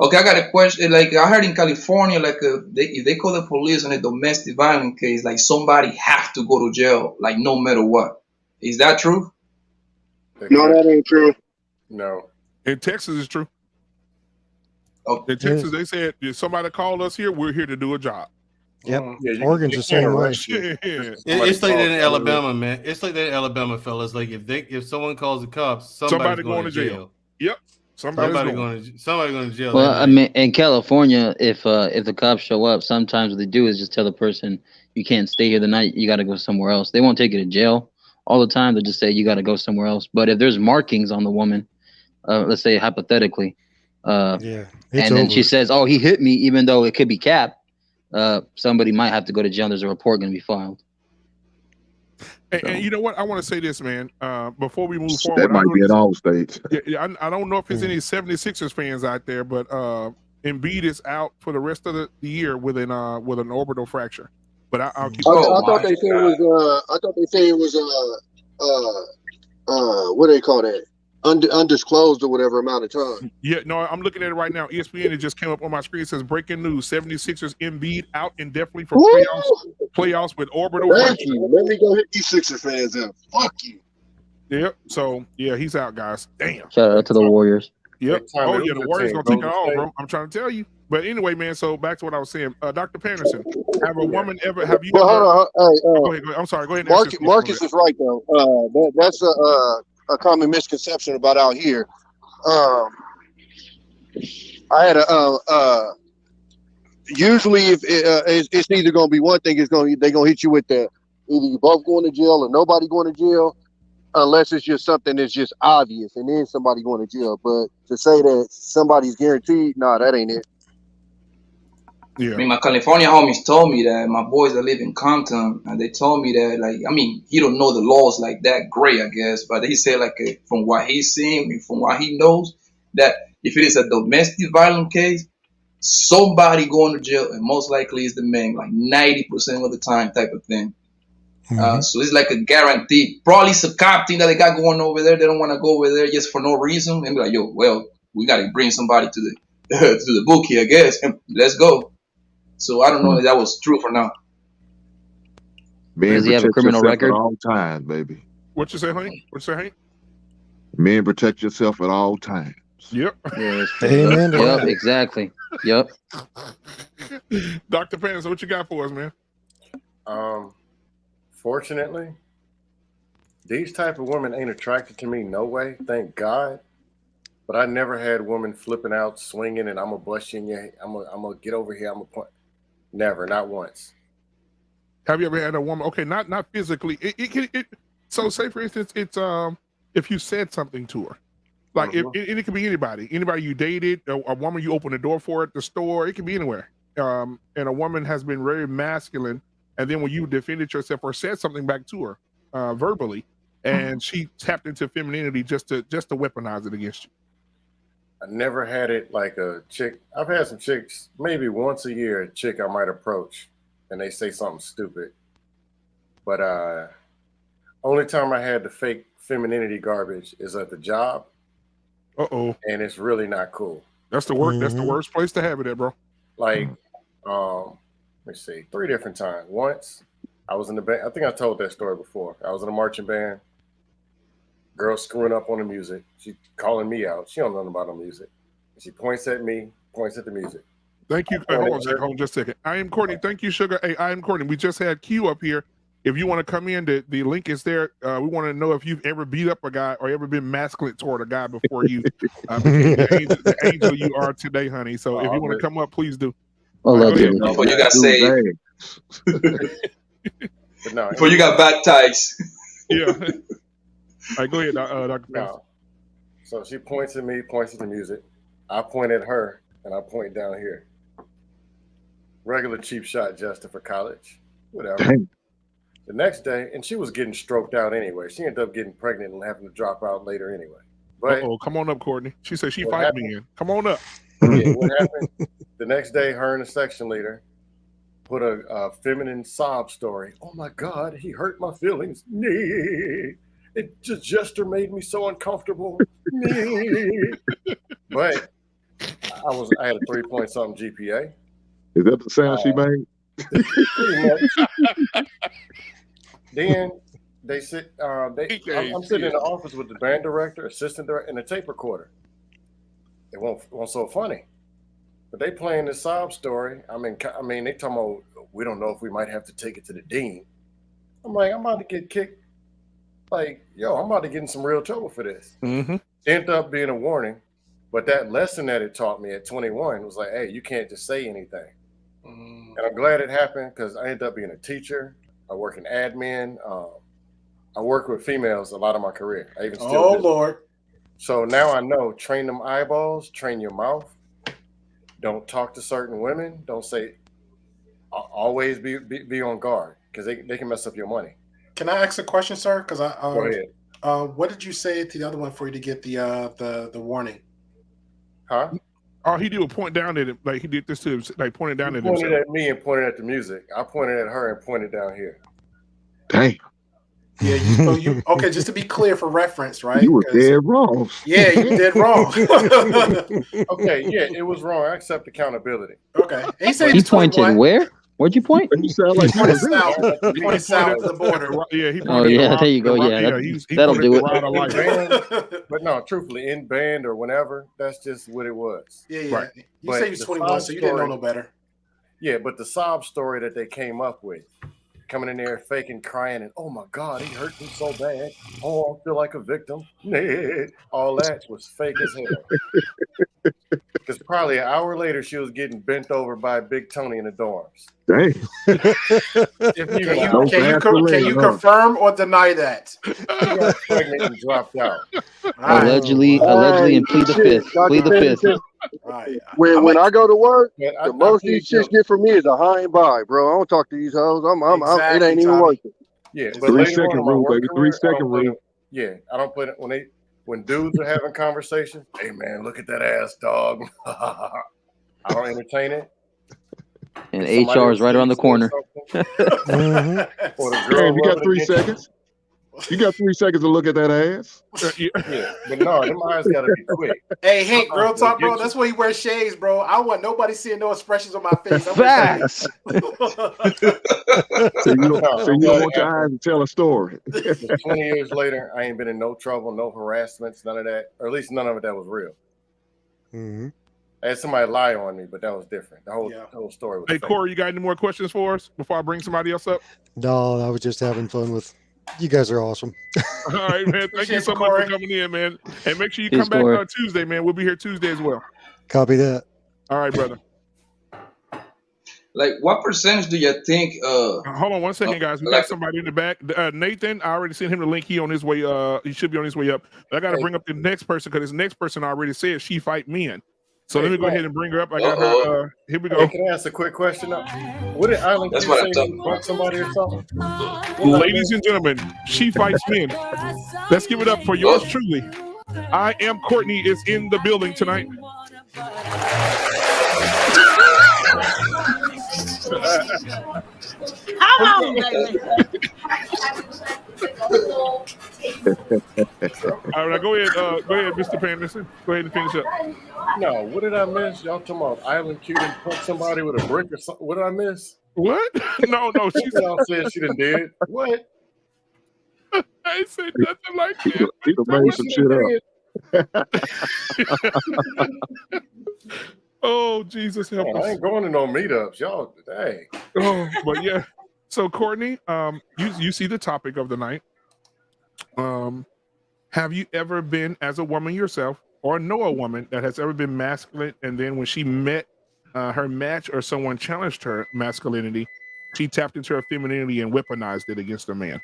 Okay, I got a question. Like I heard in California, like if they call the police on a domestic violence case, like somebody have to go to jail, like no matter what. Is that true? No, that ain't true. No. In Texas, it's true. Oh. In Texas, they said if somebody called us here, we're here to do a job. Yep. Oregon's the same way. It's like that in Alabama, man. It's like that in Alabama, fellas. Like if someone calls the cops, somebody's going to jail. Yep. Somebody going to jail. Well, I mean, in California, if the cops show up, sometimes what they do is just tell the person, you can't stay here the night. You got to go somewhere else. They won't take you to jail all the time. They just say you got to go somewhere else. But if there's markings on the woman, let's say hypothetically, and then she says, "Oh, he hit me," even though it could be cap, somebody might have to go to jail. There's a report going to be filed. And you know what? I want to say this, man. Before we move forward, that might be at all states. Yeah, I don't know if there's any 76ers fans out there, but Embiid is out for the rest of the year with an orbital fracture. But I'll keep. I thought they said it was. What do they call that? Undisclosed or whatever amount of time. Yeah, no, I'm looking at it right now. ESPN, it just came up on my screen. It says breaking news: 76ers Embiid out indefinitely for playoffs with orbital fracture. Thank you. Let me go hit these Sixer fans up. Fuck you. Yep. So yeah, he's out, guys. Damn. Shout out to the Warriors. Yep. Oh yeah, the Warriors gonna take it all, bro. I'm trying to tell you. But anyway, man. So back to what I was saying. Dr. Penderson, have you? Well, hold on. Hey, go ahead. I'm sorry. Go ahead. Marcus is right though. That's a common misconception about out here. I had usually if it's either gonna be one thing, they're gonna hit you with the either you both going to jail or nobody going to jail, unless it's just something that's just obvious and then somebody going to jail. But to say that somebody's guaranteed, nah, that ain't it. Yeah. I mean, my California homies told me that, my boys that live in Compton, and they told me that, like, I mean, he don't know the laws like that great, I guess, but he said, like, from what he's seen, from what he knows, that if it is a domestic violence case, somebody going to jail, and most likely is the man, like 90% of the time type of thing. So it's like a guarantee. Probably it's a cop thing that they got going over there. They don't want to go over there just for no reason. And be like, yo, well, we got to bring somebody to the to the bookie, I guess. Let's go. So I don't know if that was true for now. Men Does he have a protect criminal yourself record? at all times, baby. What you say, honey? What you say, honey? Men protect yourself at all times. Yep. Yes. Amen to Yep. that. Exactly. Yep. Dr. Pants, what you got for us, man? Fortunately, these type of women ain't attracted to me no way, thank God. But I never had women flipping out, swinging, and I'm gonna bust you in your. I'm gonna get over here. I'm gonna point. Never, not once. Have you ever had a woman? Okay, not physically. So say for instance, it's if you said something to her, like and it could be anybody you dated, a woman you opened the door for at the store. It could be anywhere. And a woman has been very masculine, and then when you defended yourself or said something back to her verbally, and she tapped into femininity just to weaponize it against you. I never had it like a chick. I've had some chicks, maybe once a year, a chick I might approach, and they say something stupid. But only time I had the fake femininity garbage is at the job. Uh-oh. And it's really not cool. That's the worst. That's the worst place to have it at, bro. Like, let's see, 3 different times. Once I was in the band. I think I told that story before. I was in a marching band. Girl screwing up on the music. She calling me out. She don't know nothing about no music. She points at me, points at the music. Thank you. Hold on just a second. I am Courtney. Thank you, Sugar. Hey, I am Courtney. We just had Q up here. If you want to come in, the link is there. We want to know if you've ever beat up a guy or ever been masculine toward a guy before you became the angel you are today, honey. So if you want to come up, please do. But you got saved. Before you got baptized. Yeah. All right, go ahead, Dr. No. So she points at me, points at the music. I point at her, and I point down here. Regular cheap shot, Justin, for college. Whatever. Dang. The next day, and she was getting stroked out anyway. She ended up getting pregnant and having to drop out later anyway. But come on up, Courtney. She said she fight me in. Come on up. Yeah, what happened? The next day, her and the section leader put a feminine sob story. Oh my God, he hurt my feelings. It gesture made me so uncomfortable. But I had a 3-point-something GPA. Is that the sound she made? Pretty much. Then they sit. I'm sitting in the office with the band director, assistant director, and a tape recorder. It won't so funny, but they playing this sob story. I mean, they talking about we don't know if we might have to take it to the dean. I'm like, I'm about to get kicked. Like, yo, I'm about to get in some real trouble for this. Ended up being a warning, but that lesson that it taught me at 21 was like, hey, you can't just say anything. And I'm glad it happened because I ended up being a teacher. I work in admin. I work with females a lot of my career. I even still do. Lord. So now I know, train them eyeballs, train your mouth. Don't talk to certain women. Don't say, always be on guard because they can mess up your money. Can I ask a question, sir? Because Go ahead. what did you say to the other one for you to get the warning? Huh? Oh, he did a point down at it. Like he did this to him, like pointed down at Pointed himself. at me and pointed at the music. I pointed at her and pointed down here. Dang. Yeah, you okay, just to be clear for reference, right? You were dead wrong. Yeah, you did wrong. Okay, yeah, it was wrong. I accept accountability. Okay. He pointed where? Where'd you point? You sound like He pointed south. He pointed south of the border. Yeah, he Oh yeah, there you go. Yeah, that'll do it. But no, truthfully, in band or whenever, that's just what it was. Yeah. Right. You say he was 21, so you didn't know no better. Yeah, but the sob story that they came up with, coming in there faking crying and oh my God, he hurt me so bad. Oh, I feel like a victim. All that was fake as hell. Because probably an hour later, she was getting bent over by Big Tony in the dorms. Dang. Can you confirm or deny that? She got pregnant and dropped out. Allegedly, and plead the fifth. Plead the fifth. When I go to work, the most these chicks get from me is a hi and bye, bro. I don't talk to these hoes. It ain't even worth it. Yeah, but 3-second rule, baby. 3-second rule. Yeah, I don't put it when dudes are having conversations. Hey man, look at that ass, dog. I don't entertain it. And HR is right around the corner. Or the girl You got 3 seconds. You got 3 seconds to look at that ass. Yeah, but no, them eyes gotta be quick. Hey, Hank, real talk, bro. That's why he wears shades, bro. I want nobody seeing no expressions on my face. Facts. So you don't want your eyes to tell a story. 20 years later, I ain't been in no trouble, no harassments, none of that. Or at least none of it that was real. Mm-hmm. I had somebody lie on me, but that was different. The whole story was Hey, fake. Corey, you got any more questions for us before I bring somebody else up? No, I was just having fun with. You guys are awesome. All right, man. Thank you so much for coming in, man. And make sure you come back on Tuesday, man. We'll be here Tuesday as well. Copy that. All right, brother. Like, what percentage do you think? Hold on one second, guys. We got somebody in the back. Nathan, I already sent him the link. He on his way. He should be on his way up. But I got to bring up the next person because this next person already said she fight men. So let me go ahead and bring her up. I got her. Here we go. Hey, can I ask a quick question? What did Island Q say? He bumped somebody or something? Ladies and gentlemen, she fights men. Let's give it up for yours truly. I Am Courtney is in the building tonight. Come on, baby. All right, go ahead, Mr. Panderson. Go ahead and finish up. No, what did I miss? Y'all talking about Island Q done punched somebody with a brick or something? What did I miss? What? No, she y'all said she done did. What? I ain't said nothing like that. He done made some shit up. Oh, Jesus help us. I ain't going to no meetups. Y'all, dang. Oh, but yeah. So, Courtney, you see the topic of the night. Have you ever been, as a woman yourself, or know a woman that has ever been masculine, and then when she met her match or someone challenged her masculinity, she tapped into her femininity and weaponized it against a man?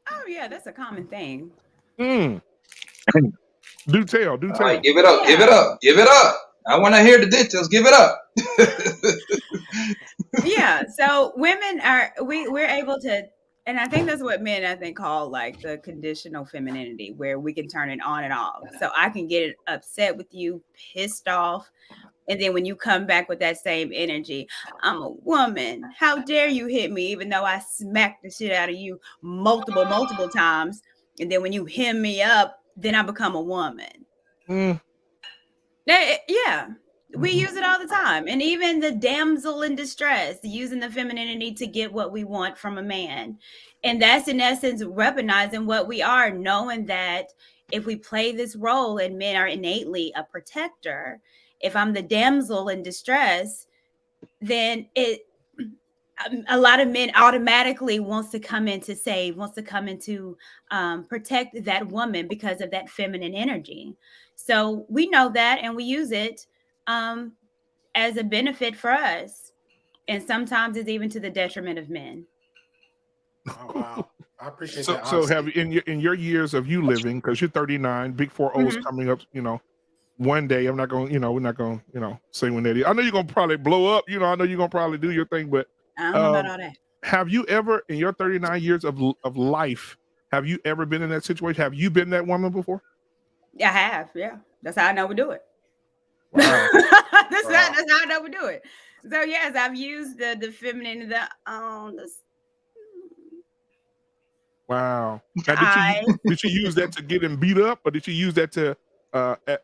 Oh yeah, that's a common thing. Do tell. All right, give it up, give it up. I want to hear the details. Give it up. Yeah, so women we're able to, and I think that's what men call like the conditional femininity, where we can turn it on and off. So I can get upset with you, pissed off, and then when you come back with that same energy, I'm a woman. How dare you hit me, even though I smacked the shit out of you multiple times. And then when you hem me up, then I become a woman. Yeah, we use it all the time. And even the damsel in distress, using the femininity to get what we want from a man. And that's in essence weaponizing what we are, knowing that if we play this role and men are innately a protector, if I'm the damsel in distress, then a lot of men automatically wants to come in to save, wants to come in to protect that woman because of that feminine energy. So we know that, and we use it as a benefit for us. And sometimes it's even to the detriment of men. Oh, wow. I appreciate that. So have you, in your years of you living, because you're 39, big 4-0's coming up, one day. I'm not going, we're not going, say when that is. I know you're going to probably blow up, I know you're going to probably do your thing, but I don't know about all that. Have you ever, in your 39 years of life, have you ever been in that situation? Have you been that woman before? I have, yeah. That's how I know we do it. Wow. That's how I know we do it. So yes, I've used the feminine, Wow. Now, did you use that to get him beat up, or did you use that to,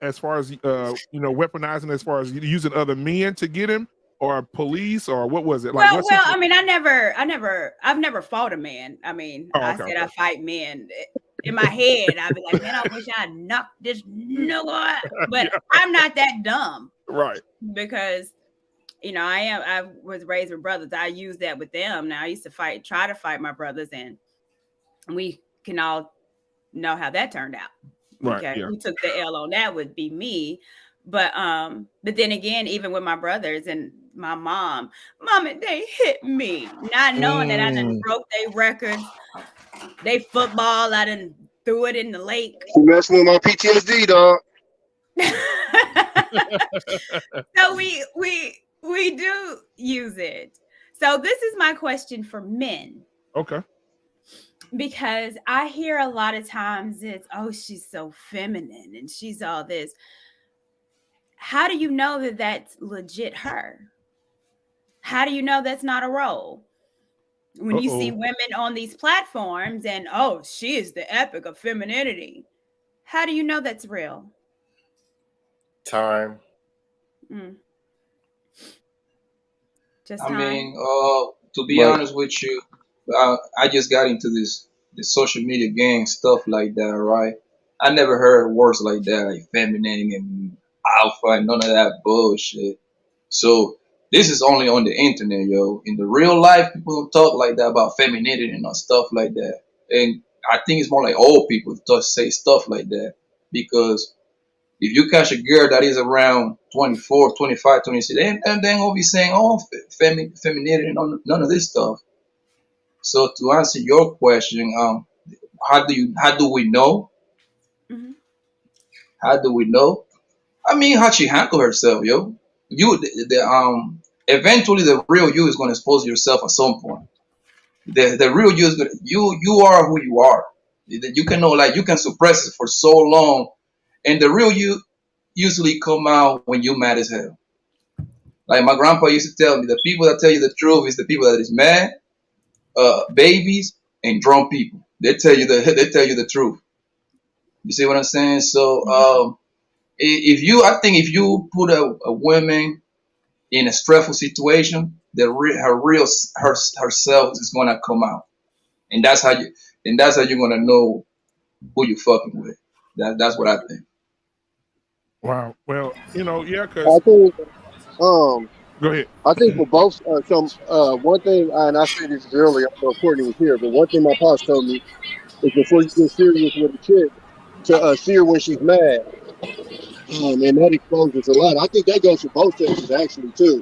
as far as weaponizing, as far as using other men to get him, or police, or what was it like? Well, I mean, I've never fought a man. I mean, I said I fight men. In my head, I'd be like, man, I wish I knocked this nigga out. But I'm not that dumb, right? Because you know, I was raised with brothers. I use that with them. Now I used to try to fight my brothers, and we can all know how that turned out. Right. Okay. Yeah. Who took the L on that would be me. But then again, even with my brothers and my mom, they hit me, not knowing that I done broke their records, they football, I done threw it in the lake. You messing with my PTSD, dog. So we do use it. So this is my question for men. Okay. Because I hear a lot of times it's, oh, she's so feminine and she's all this. How do you know that that's legit her? How do you know that's not a role? When you see women on these platforms and, oh, she is the epic of femininity. How do you know that's real? Time. Just I time. mean, to be honest with you, I just got into this social media gang stuff like that, right? I never heard words like that, like feminine and alpha and none of that bullshit. So this is only on the internet, yo. In the real life, people don't talk like that about femininity and stuff like that. And I think it's more like old people to say stuff like that because if you catch a girl that is around 24, 25, 26, they ain't gonna be saying, oh, femininity and none of this stuff. So to answer your question, how do we know? How do we know? I mean, how she handle herself, yo. Eventually the real you is gonna expose yourself at some point. The real you is gonna you are who you are. You can know, like, you can suppress it for so long, and the real you usually come out when you mad as hell. Like my grandpa used to tell me, the people that tell you the truth is the people that is mad, babies, and drunk people. They tell you the truth. You see what I'm saying? So I think if you put a woman in a stressful situation, herself is gonna come out, and that's how you're gonna know who you fucking with. That's what I think. Wow. Well, yeah, I because think go ahead. I think for both one thing, and I said this earlier, I don't know if Courtney was here, but one thing my pops told me is before you get serious with a chick, to see her when she's mad. And that exposes a lot. I think that goes for both sexes actually too.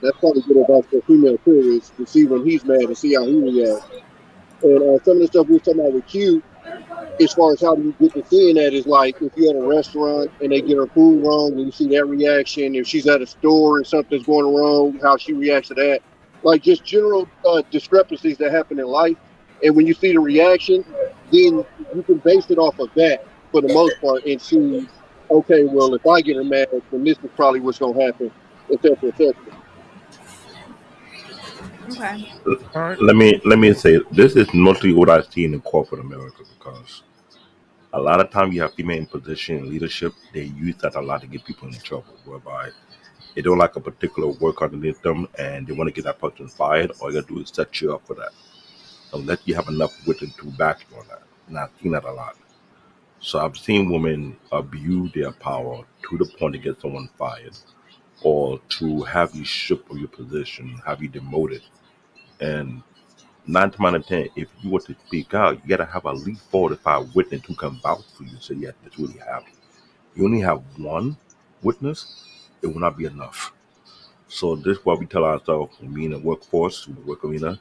That's probably good advice for a female too, is to see when he's mad and see how he reacts. And some of the stuff we were talking about with Q, as far as how do you get to seeing that, is like if you're at a restaurant and they get her food wrong and you see that reaction. If she's at a store and something's going wrong, how she reacts to that. Like just general discrepancies that happen in life. And when you see the reaction, then you can base it off of that for the most part and see, okay, well, if I get her mad, then this is probably what's going to happen, et cetera, et cetera. Okay. Let me say this is mostly what I see in corporate America, because a lot of time you have female in position in leadership, they use that a lot to get people in trouble, whereby they don't like a particular work underneath them and they want to get that person fired. All you gotta do is set you up for that, unless you have enough within to back you on that. And I've seen that a lot. So I've seen women abuse their power to the point to get someone fired, or to have you stripped of your position, have you demoted. And 9 times out of 10, if you were to speak out, you gotta have at least 4 to 5 witnesses who can vouch for you. So yes, this really happened. You only have one witness, it will not be enough. So this is why we tell ourselves, when we in the workforce, in the work arena,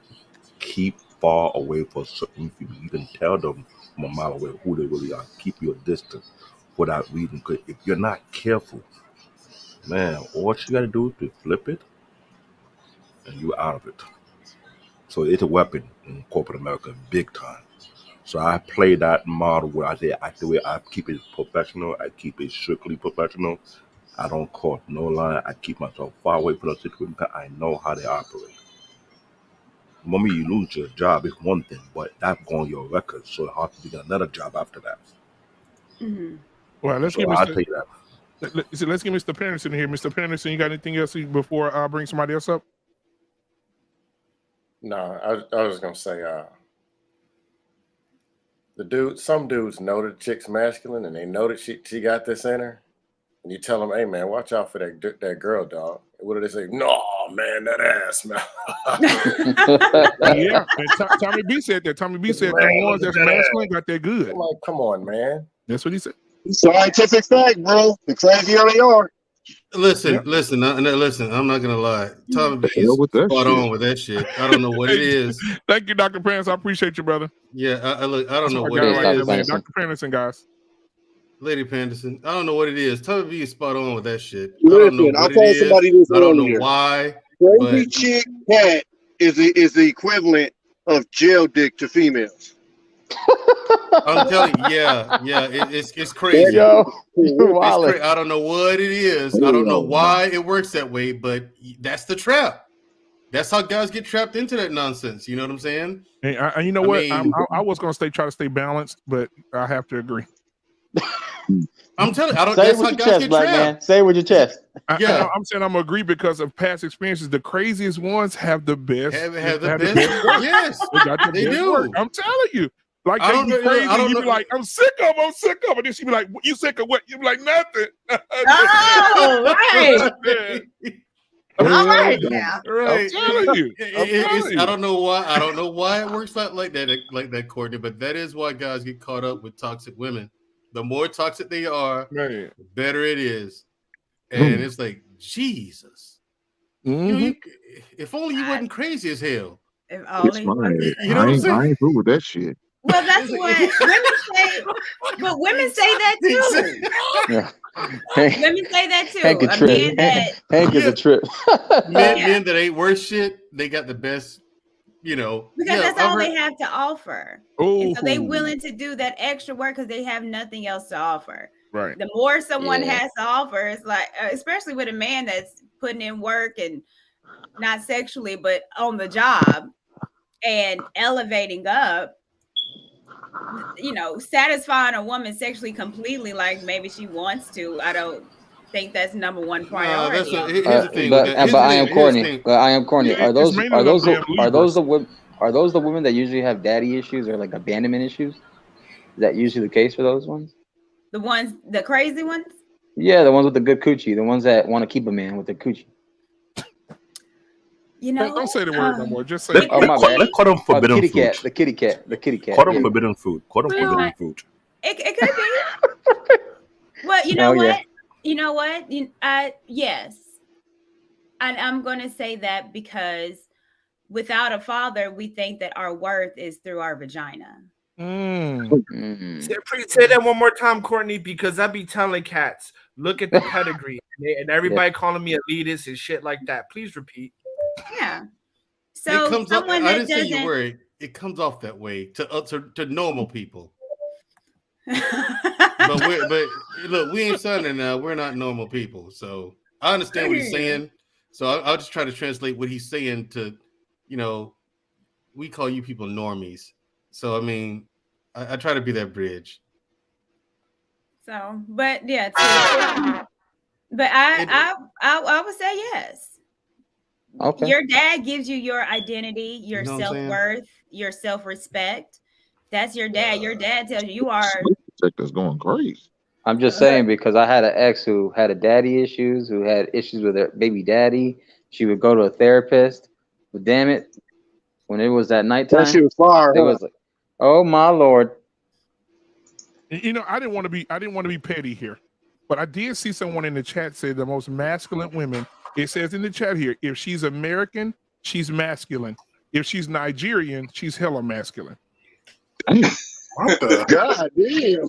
keep far away from certain people. You can tell them from a mile away who they really are. Keep your distance for that reason. Because if you're not careful, man, all you got to do is to flip it and you're out of it. So it's a weapon in corporate America, big time. So I play that model where I keep it professional. I keep it strictly professional. I don't cross no line. I keep myself far away from the situation because I know how they operate. The moment you lose your job, it's one thing, but that's going your record. So it's hard to get another job after that. Well, let's So get I'll Mr. take that. Let's get Mr. Patterson here. Mr. Patterson, you got anything else before I bring somebody else up? No, I was gonna say some dudes know the chick's masculine and they know that she got this in her, and you tell them, "Hey, man, watch out for that girl, dog." What do they say? No, man, that ass, man. Yeah, and Tommy B said that. Tommy B said the ones that's masculine got that good. I'm like, come on, man. That's what he said. Scientific fact, bro. The crazier they are. Listen. I'm not gonna lie. Tommy B is spot on with that shit. I don't know what it is. Thank you, Dr. Pants. I appreciate you, brother. Yeah, I don't know what it it is. is. Dr. Panderson, guys. Lady Panderson, I don't know what it is. Tommy B is spot on with that shit. Listen, I don't know what it told is. somebody this I don't know earlier. why. Crazy chick cat is the equivalent of jail dick to females. I'm telling you, it's crazy. I don't know what it is. I don't know why it works that way, but that's the trap. That's how guys get trapped into that nonsense. You know what I'm saying? And you know what? I was going to try to stay balanced, but I have to agree. I'm telling you, I don't. Say it That's with how your guys chest, get Black trapped. man. Say it with your chest. I'm saying I'm agree because of past experiences. The craziest ones have the best. Have the best. work. Yes, they got the they best do. work. I'm telling you. Like I they don't be know- crazy. I don't You be know- like, I'm sick of. And then she be like, you sick of what? You be like, nothing. Oh, right. All right now. Right. I'm telling you. I don't know why. I don't know why it works out like that, Courtney. But that is why guys get caught up with toxic women. The more toxic they are, the better it is. And it's like, Jesus. If only you wasn't crazy as hell. If It's only. fine. You know what I'm saying? I ain't through with that shit. Well, that's what women say. But women say that too. Yeah. Women say that too. Hank a A trip. man that Hank is a trip. Men that ain't worth shit, they got the best, because Yeah, that's I've all heard- they have to offer. And so they Ooh. willing to do that extra work because they have nothing else to offer. Right. The more someone Yeah. has to offer, it's like, especially with a man that's putting in work and not sexually, but on the job and elevating up, satisfying a woman sexually completely, like maybe she wants to. I don't think that's number one priority. here's the thing. But Here's I the am thing. corny. But I am corny. Yeah, Are those it's are those mainly the, them are those Libras. the women? Are those the women that usually have daddy issues or like abandonment issues? Is that usually the case for those ones? The crazy ones? Yeah, the ones with the good coochie, the ones that want to keep a man with their coochie. Don't say the word no more. Just say Let's call them forbidden kitty fruit. cat, the kitty cat. Call them yeah. forbidden fruit. Call them Well, forbidden fruit. It could be. Well, you know Oh, what? yeah. You know what? Yes. And I'm going to say that because without a father, we think that our worth is through our vagina. Say that one more time, Courtney, because I be telling cats, look at the pedigree, and everybody calling me elitist and shit like that. Please repeat. Yeah. So it comes off, someone I that didn't say you doesn't. were. It comes off that way to normal people. but look, we ain't signing now. We're not normal people. So I understand what he's saying. So I'll just try to translate what he's saying to, we call you people normies. So I mean, I try to be that bridge. So, but yeah, but I would say yes. Okay. Your dad gives you your identity, your You know what I'm saying? self-worth, your self-respect. That's your dad. Your dad tells you are. That's going crazy. I'm just saying because I had an ex who had a daddy issues, who had issues with her baby daddy. She would go to a therapist, but damn it, when it was at nighttime, That shit was fire. it was like, oh my Lord. I didn't want to be petty here, but I did see someone in the chat say the most masculine women. It says in the chat here, if she's American, she's masculine. If she's Nigerian, she's hella masculine. What the? God damn.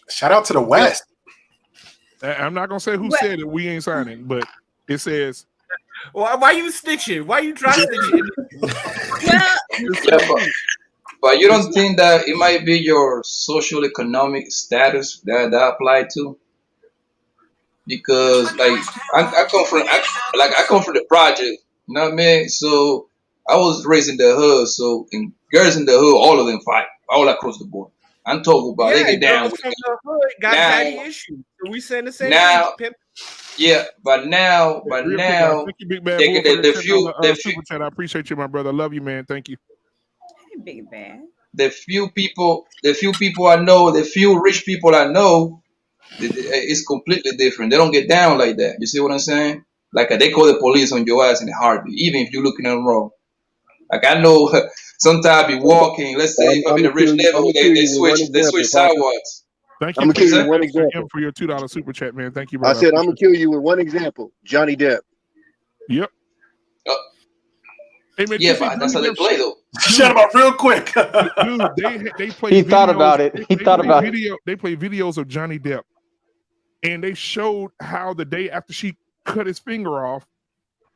Shout out to the West. I'm not gonna say who said it. We ain't signing, but it says. Why you snitching? Why you trying snitching? But you don't think that it might be your social economic status that apply to? Because like I come from the project, you know what I mean? So I was raised in the hood, so in girls in the hood, all of them fight all across the board. I'm talking about they get down girls with from it. the hood got Now- daddy issues. So we saying the same Now- thing, pimp. Yeah, but now Real quick, guys. Thank you, Big Bad they Bull, get for the the few super chat. I appreciate you, my brother. I love you, man. Thank you. Big bad. the few people I know, the few rich people I know, It's completely different. They don't get down like that. You see what I'm saying? Like they call the police on your ass in a heartbeat, even if you're looking at them wrong. Like I know sometimes be walking. Let's say if I'm in a rich neighborhood, they switch sidewalks. Thank I'm you gonna kill you with one for example. your $2 super chat, man. Thank you, I brother. said I'm gonna kill you with one example. Johnny Depp. Yep. Hey, man, Yeah, but that's how they play though. Shut him up real quick. Dude, they play. He thought about it. He thought about it. They play videos of Johnny Depp, and they showed how the day after she cut his finger off,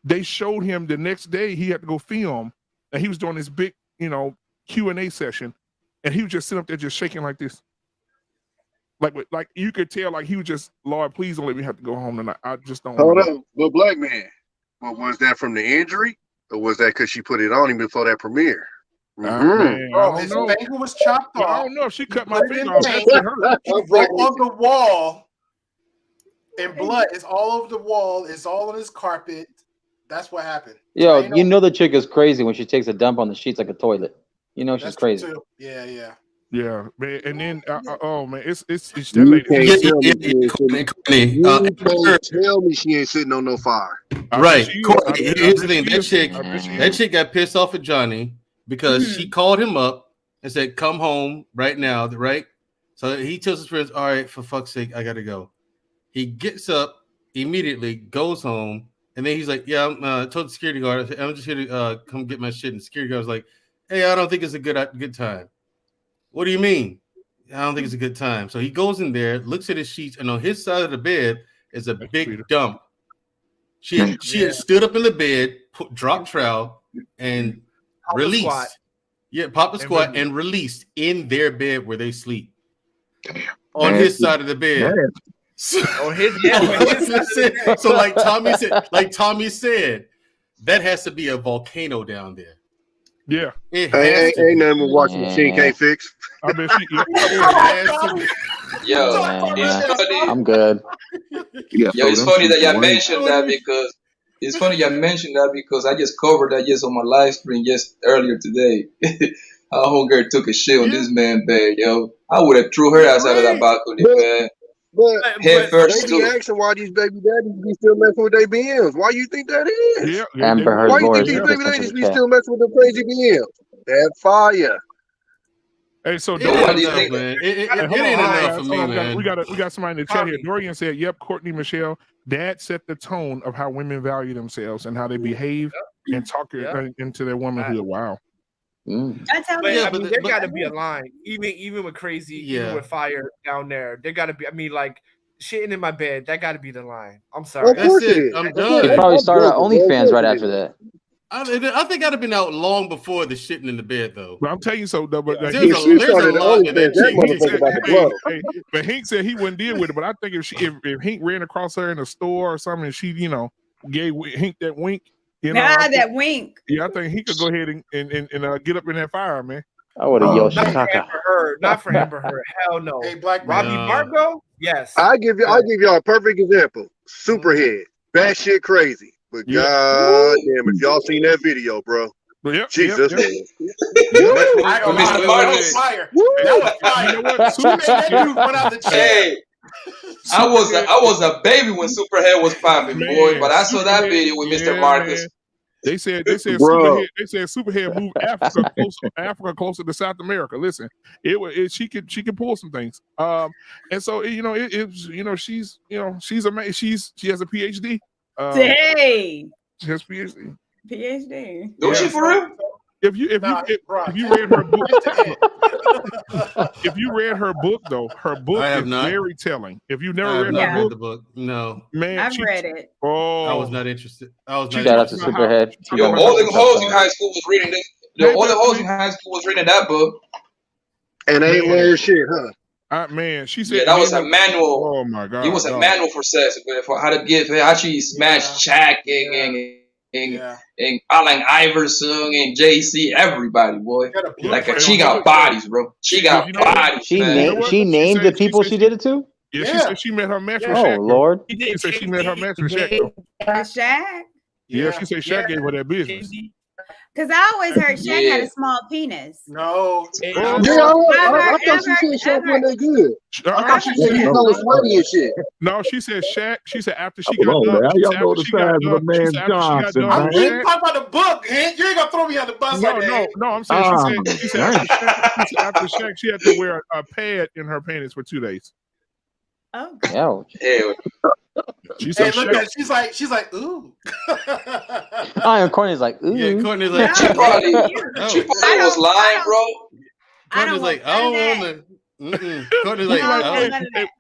they showed him the next day he had to go film, and he was doing this big, Q&A session, and he was just sitting up there just shaking like this, like you could tell, like he was just, Lord, please don't let me have to go home tonight. I just don't. Hold on, but Black Man. But was that from the injury, or was that because she put it on him before that premiere? Man, Bro, his finger was chopped off. I don't know if she cut my Put it finger in off. paint. That hurt. He broke on the wall, and blood is all over the wall. It's all on his carpet. That's what happened. Yo, you know the chick is crazy when she takes a dump on the sheets like a toilet. You know she's crazy. Too. Yeah. Yeah, man, and then oh man, it's that lady. You can't tell me she ain't sitting on no fire. Right. Here's the thing. That chick got pissed off at Johnny because she called him up and said, "Come home right now." Right. So he tells his friends, "All right, for fuck's sake, I gotta go." He gets up immediately, goes home, and then he's like, "Yeah, I told the security guard, I'm just here to come get my shit." And the security guard was like, "Hey, I don't think it's a good time." What do you mean? I don't think it's a good time. So he goes in there, looks at his sheets, and on his side of the bed is a big dump. She had stood up in the bed, dropped trowel, and released. Squat. Yeah, popped the squat and released in their bed where they sleep. On his side of the bed. On his So like Tommy said, that has to be a volcano down there. Yeah. Ain't nothing with watching machine can't fix. I bet she. Yo, it's funny. I'm good. Yo, it's funny that y'all mentioned that because I just covered that just on my live stream just earlier today. How homegirl took a shit on this man bed, yo. I would have threw her ass out of that balcony, man. But head first they be too. asking why these baby daddies be still messing with their BMs. Why you think that is? Yeah, why you think these baby daddies be still messing with them crazy BMs? That fire. Hey, so it ain't enough for me, man. We got somebody in the chat here. Dorian said, "Yep, Courtney Michelle, Dad set the tone of how women value themselves and how they behave and talk into their womanhood." Wow. There got to be a line, even with crazy, even with fire down there. There got to be. I mean, like shitting in my bed. That got to be the line. I'm sorry. That's it. I'm done. She probably started out OnlyFans right after that. I think I'd have been out long before the shitting in the bed, though. But I'm telling you so. But there's a lot in that chick. But Hank said he wouldn't deal with it. But I think if Hank ran across her in a store or something, and she, gave Hank that wink. That wink. Yeah, I think he could go ahead and get up in that fire, man. I would have yelled not for Amber Heard. Hell no. Hey, Black Robbie Margot? Yes. I'll give y'all a perfect example. Superhead. That shit crazy. But god damn, if y'all seen that video, bro. Jesus. That was fire. That was fire. Hey, I was a baby when Superhead was popping, boy. But I saw that video with Mr. Marcus. They said Superhead moved Africa closer to South America. Listen, she could pull some things. And so she's amazing. She has a PhD. She has PhD. PhD. Was she for real? If you read her book, if you read her book though, her book is very telling. If you never read her book, no, man, I've read it. Oh, I was not interested. Shout out to Superhead. Yo, all the hoes in high school was reading this. All the hoes in high school was reading that book, and they ain't learned shit, huh? Man, she said that was a manual. Oh my god, it was a manual for sex, for how to give, how she smashed Shaq and Allen Iverson and JC, everybody, boy. Like she got bodies, bro. She got bodies. She named the people she did it to. Yeah, she said she met her match with Shaq. Oh Lord. She said she met her match with Shaq. Shaq. Yeah, she said Shaq gave her that business. Because I always heard Shaq had a small penis. No. Yeah, I thought she said Shaq when they good. I thought she said he was hella sweaty and shit. No, she said Shaq. She said after she Hold got on, done. man. She Y'all said know after the she got size of a done. She man said after she got Johnson, done. man. We talking about the book, Hank. You ain't gonna throw me on the bus like that. No. I'm saying she said after Shaq, she had to wear a pad in her panties for 2 days. Oh. Hell. She said, hey, look at she's like, ooh. I am Courtney's like, ooh. Yeah, Courtney's like, She probably was lying, bro. Courtney's like, I don't want to. Courtney's like,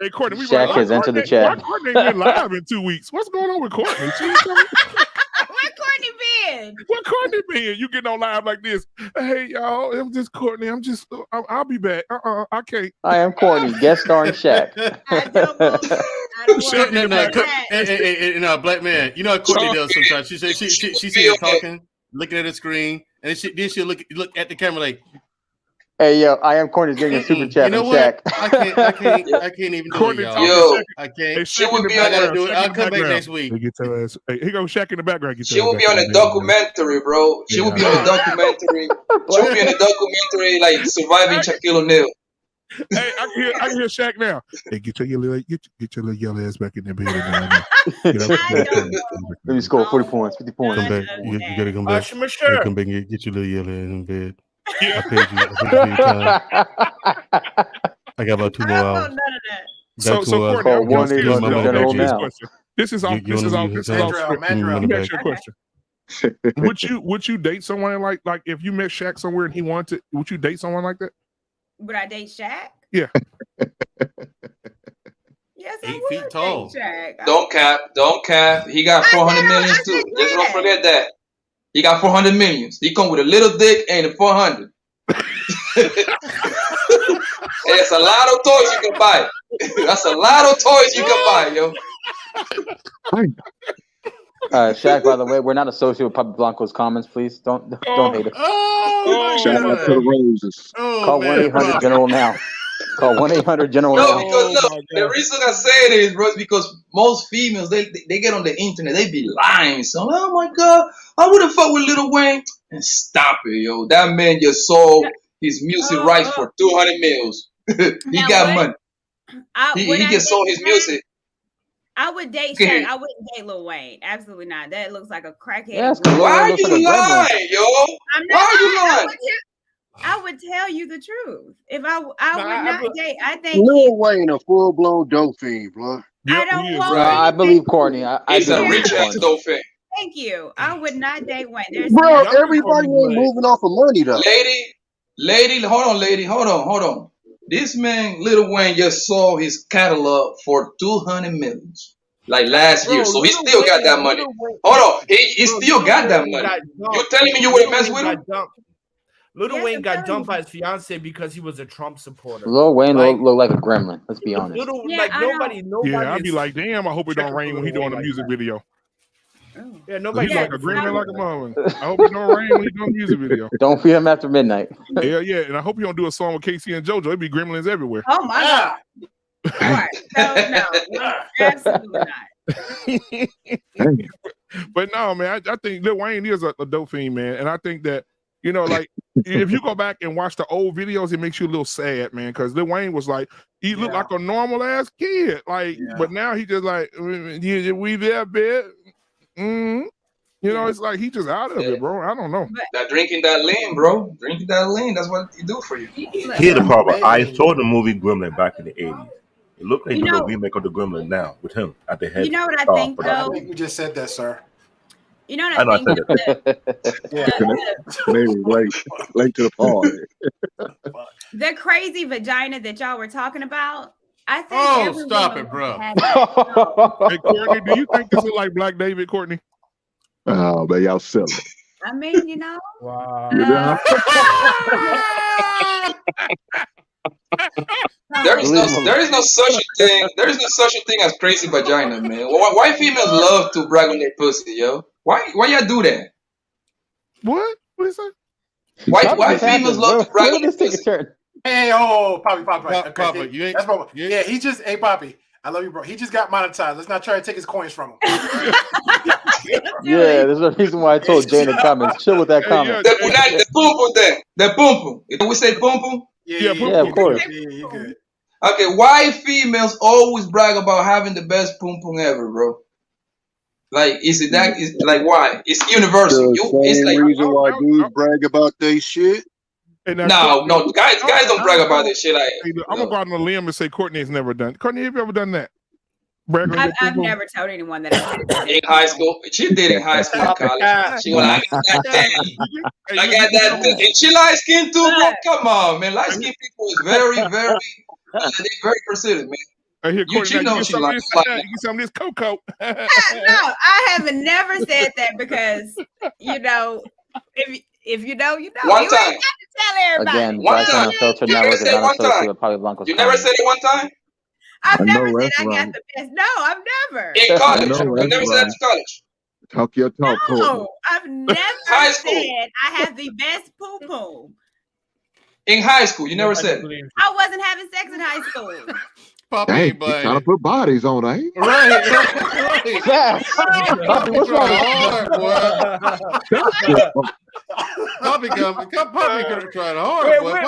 hey, Courtney, we Shaq has entered the chat. Why Courtney ain't been live in 2 weeks? What's going on with Courtney? Where Courtney been? Where Courtney been? You getting on live like this? Hey, y'all, I'm just Courtney. I'll be back. I can't. I am Courtney, guest starring Shaq. No, Black Man. You know what Courtney does sometimes? She said she see her talking, looking at the screen, and then she'll look at the camera like, Hey, yo, I am Courtney's getting a super chat from Shaq. I can't even do it, y'all. Yo, I can't. she would be on I do it. I'll come back next week. Hey, here goes Shaq in the background. She will be on a documentary, bro. She will be on a documentary. She will be on a documentary like surviving Shaquille O'Neal. Hey, I can hear Shaq now. Hey, get your little yellow ass back in the bed. Let me score 40 points, 50 points. Come back. You gotta come back. Sure. Hey, come back and get your little yellow ass in bed. I paid you your time. I got about 2 more hours. None of that. So Courtney, this is all scripted. Let me ask you a question. Would you date someone like if you met Shaq somewhere and he wanted, would you date someone like that? Would I date Shaq? Yeah. Yes, 8 feet tall. Shaq. Don't cap. He got 400 million too. Just don't forget that. He got 400 millions. He come with a little dick and a 400. It's a lot of toys you can buy. That's a lot of toys you can buy, yo. Shaq, by the way, we're not associated with Papa Blanco's comments. Please don't hate us. Shout out to the Roses. Call 1-800 General now. Call 1-800 General No, now. because look, the reason I say it is, bro, is because most females they get on the internet, they be lying. So, oh my God, I would have fucked with Lil Wayne. And stop it, yo. That man just sold his music rights for 200 mils. He got money. He just sold his music. I would date Shaq. I wouldn't date Lil Wayne. Absolutely not. That looks like a crackhead. Yes, why are you lying, yo? Why are you lying? I would tell you the truth. If I would not date. I think Lil Wayne a full blown dope fiend, bro. I don't want. I believe Courtney. He's a rich ass dope fiend. Thank you. I would not date Wayne. Bro, everybody ain't moving off of money though. Lady, hold on, lady, hold on. This man, Lil Wayne, just sold his catalog for 200 millions. Like last year. So he still got that money. Hold on. He still got that money. You telling me you wouldn't mess with him? Lil Wayne got dumped by his fiance because he was a Trump supporter. Lil Wayne looked like a gremlin. Let's be honest. Nobody. Yeah, I'd be like, damn, I hope it don't rain when he doing the music video. Yeah, nobody. He's like a gremlin like a mom. I hope it don't rain when he doing the music video. Don't feed him after midnight. Yeah, and I hope you don't do a song with Casey and JoJo. It'd be gremlins everywhere. Oh my God. Right. No, absolutely not. But no, man, I think Lil Wayne is a dope fiend, man. And I think that, you know, like, if you go back and watch the old videos, it makes you a little sad, man, because Lil Wayne was like, he looked like a normal ass kid. Like, but now he just like, we there, bitch. You know, it's like he just out of it, bro. I don't know. That drinking that lean, bro. Drinking that lean, that's what he do for you. Here's the problem. I saw the movie Gremlin back in the 80s. It looked like a remake of the Gremlin now with him at the head. You know what I think, though? I think you just said that, sir. You know what I think? Maybe late to the party. The crazy vagina that y'all were talking about. I think. Oh, stop it, bro. Hey, Courtney, do you think this is like Black David, Courtney? Oh, man, y'all silly. I mean, you know. Wow. There is no such a thing. There is no such a thing as crazy vagina, man. Why females love to brag on their pussy, yo? Why y'all do that? What? What is that? Why females love to brag on their pussy? Hey, Poppy. Papa, you ain't. That's Poppy. Yeah, he just, hey, Poppy. I love you, bro. He just got monetized. Let's not try to take his coins from him. Yeah, there's a reason why I told Jay in the comments. Chill with that comment. The pum pum thing. The pum pum. Can we say pum pum? Yeah, of course. Yeah, you're good. Okay, why females always brag about having the best pum pum ever, bro? Like, is it that? Is like why? It's universal. It's like reason why dudes brag about they shit. No, guys don't brag about this shit. Like, I'm gonna go out on a limb and say Courtney's never done. Courtney, have you ever done that? Brag on your I've pum-pum? never told anyone that I did. in high school, she did in high school and college. She was like, I got that thing. I got that thing. And she light skin too, bro. Come on, man. Light skin people is very, very, they're very persistent, man. You know she like you get some of this cocoa. No, I haven't never said that because if you know, you know. One you time. ain't got to tell everybody. Again, Black Man Unfiltered Network is not associated with Pablo Blanco's You never said it one time? I've I never know said that's I got right. the best. No, I've never. In college. I know You never that's said right. it in college. Talk your talk, Courtney. No, I've never High school. said I have the best poo poo. In high school, you never said it. I wasn't having sex in high school. Dang, you trying to put bodies on, eh? Right. Poppy, what's wrong with Poppy could have tried hard, boy. Take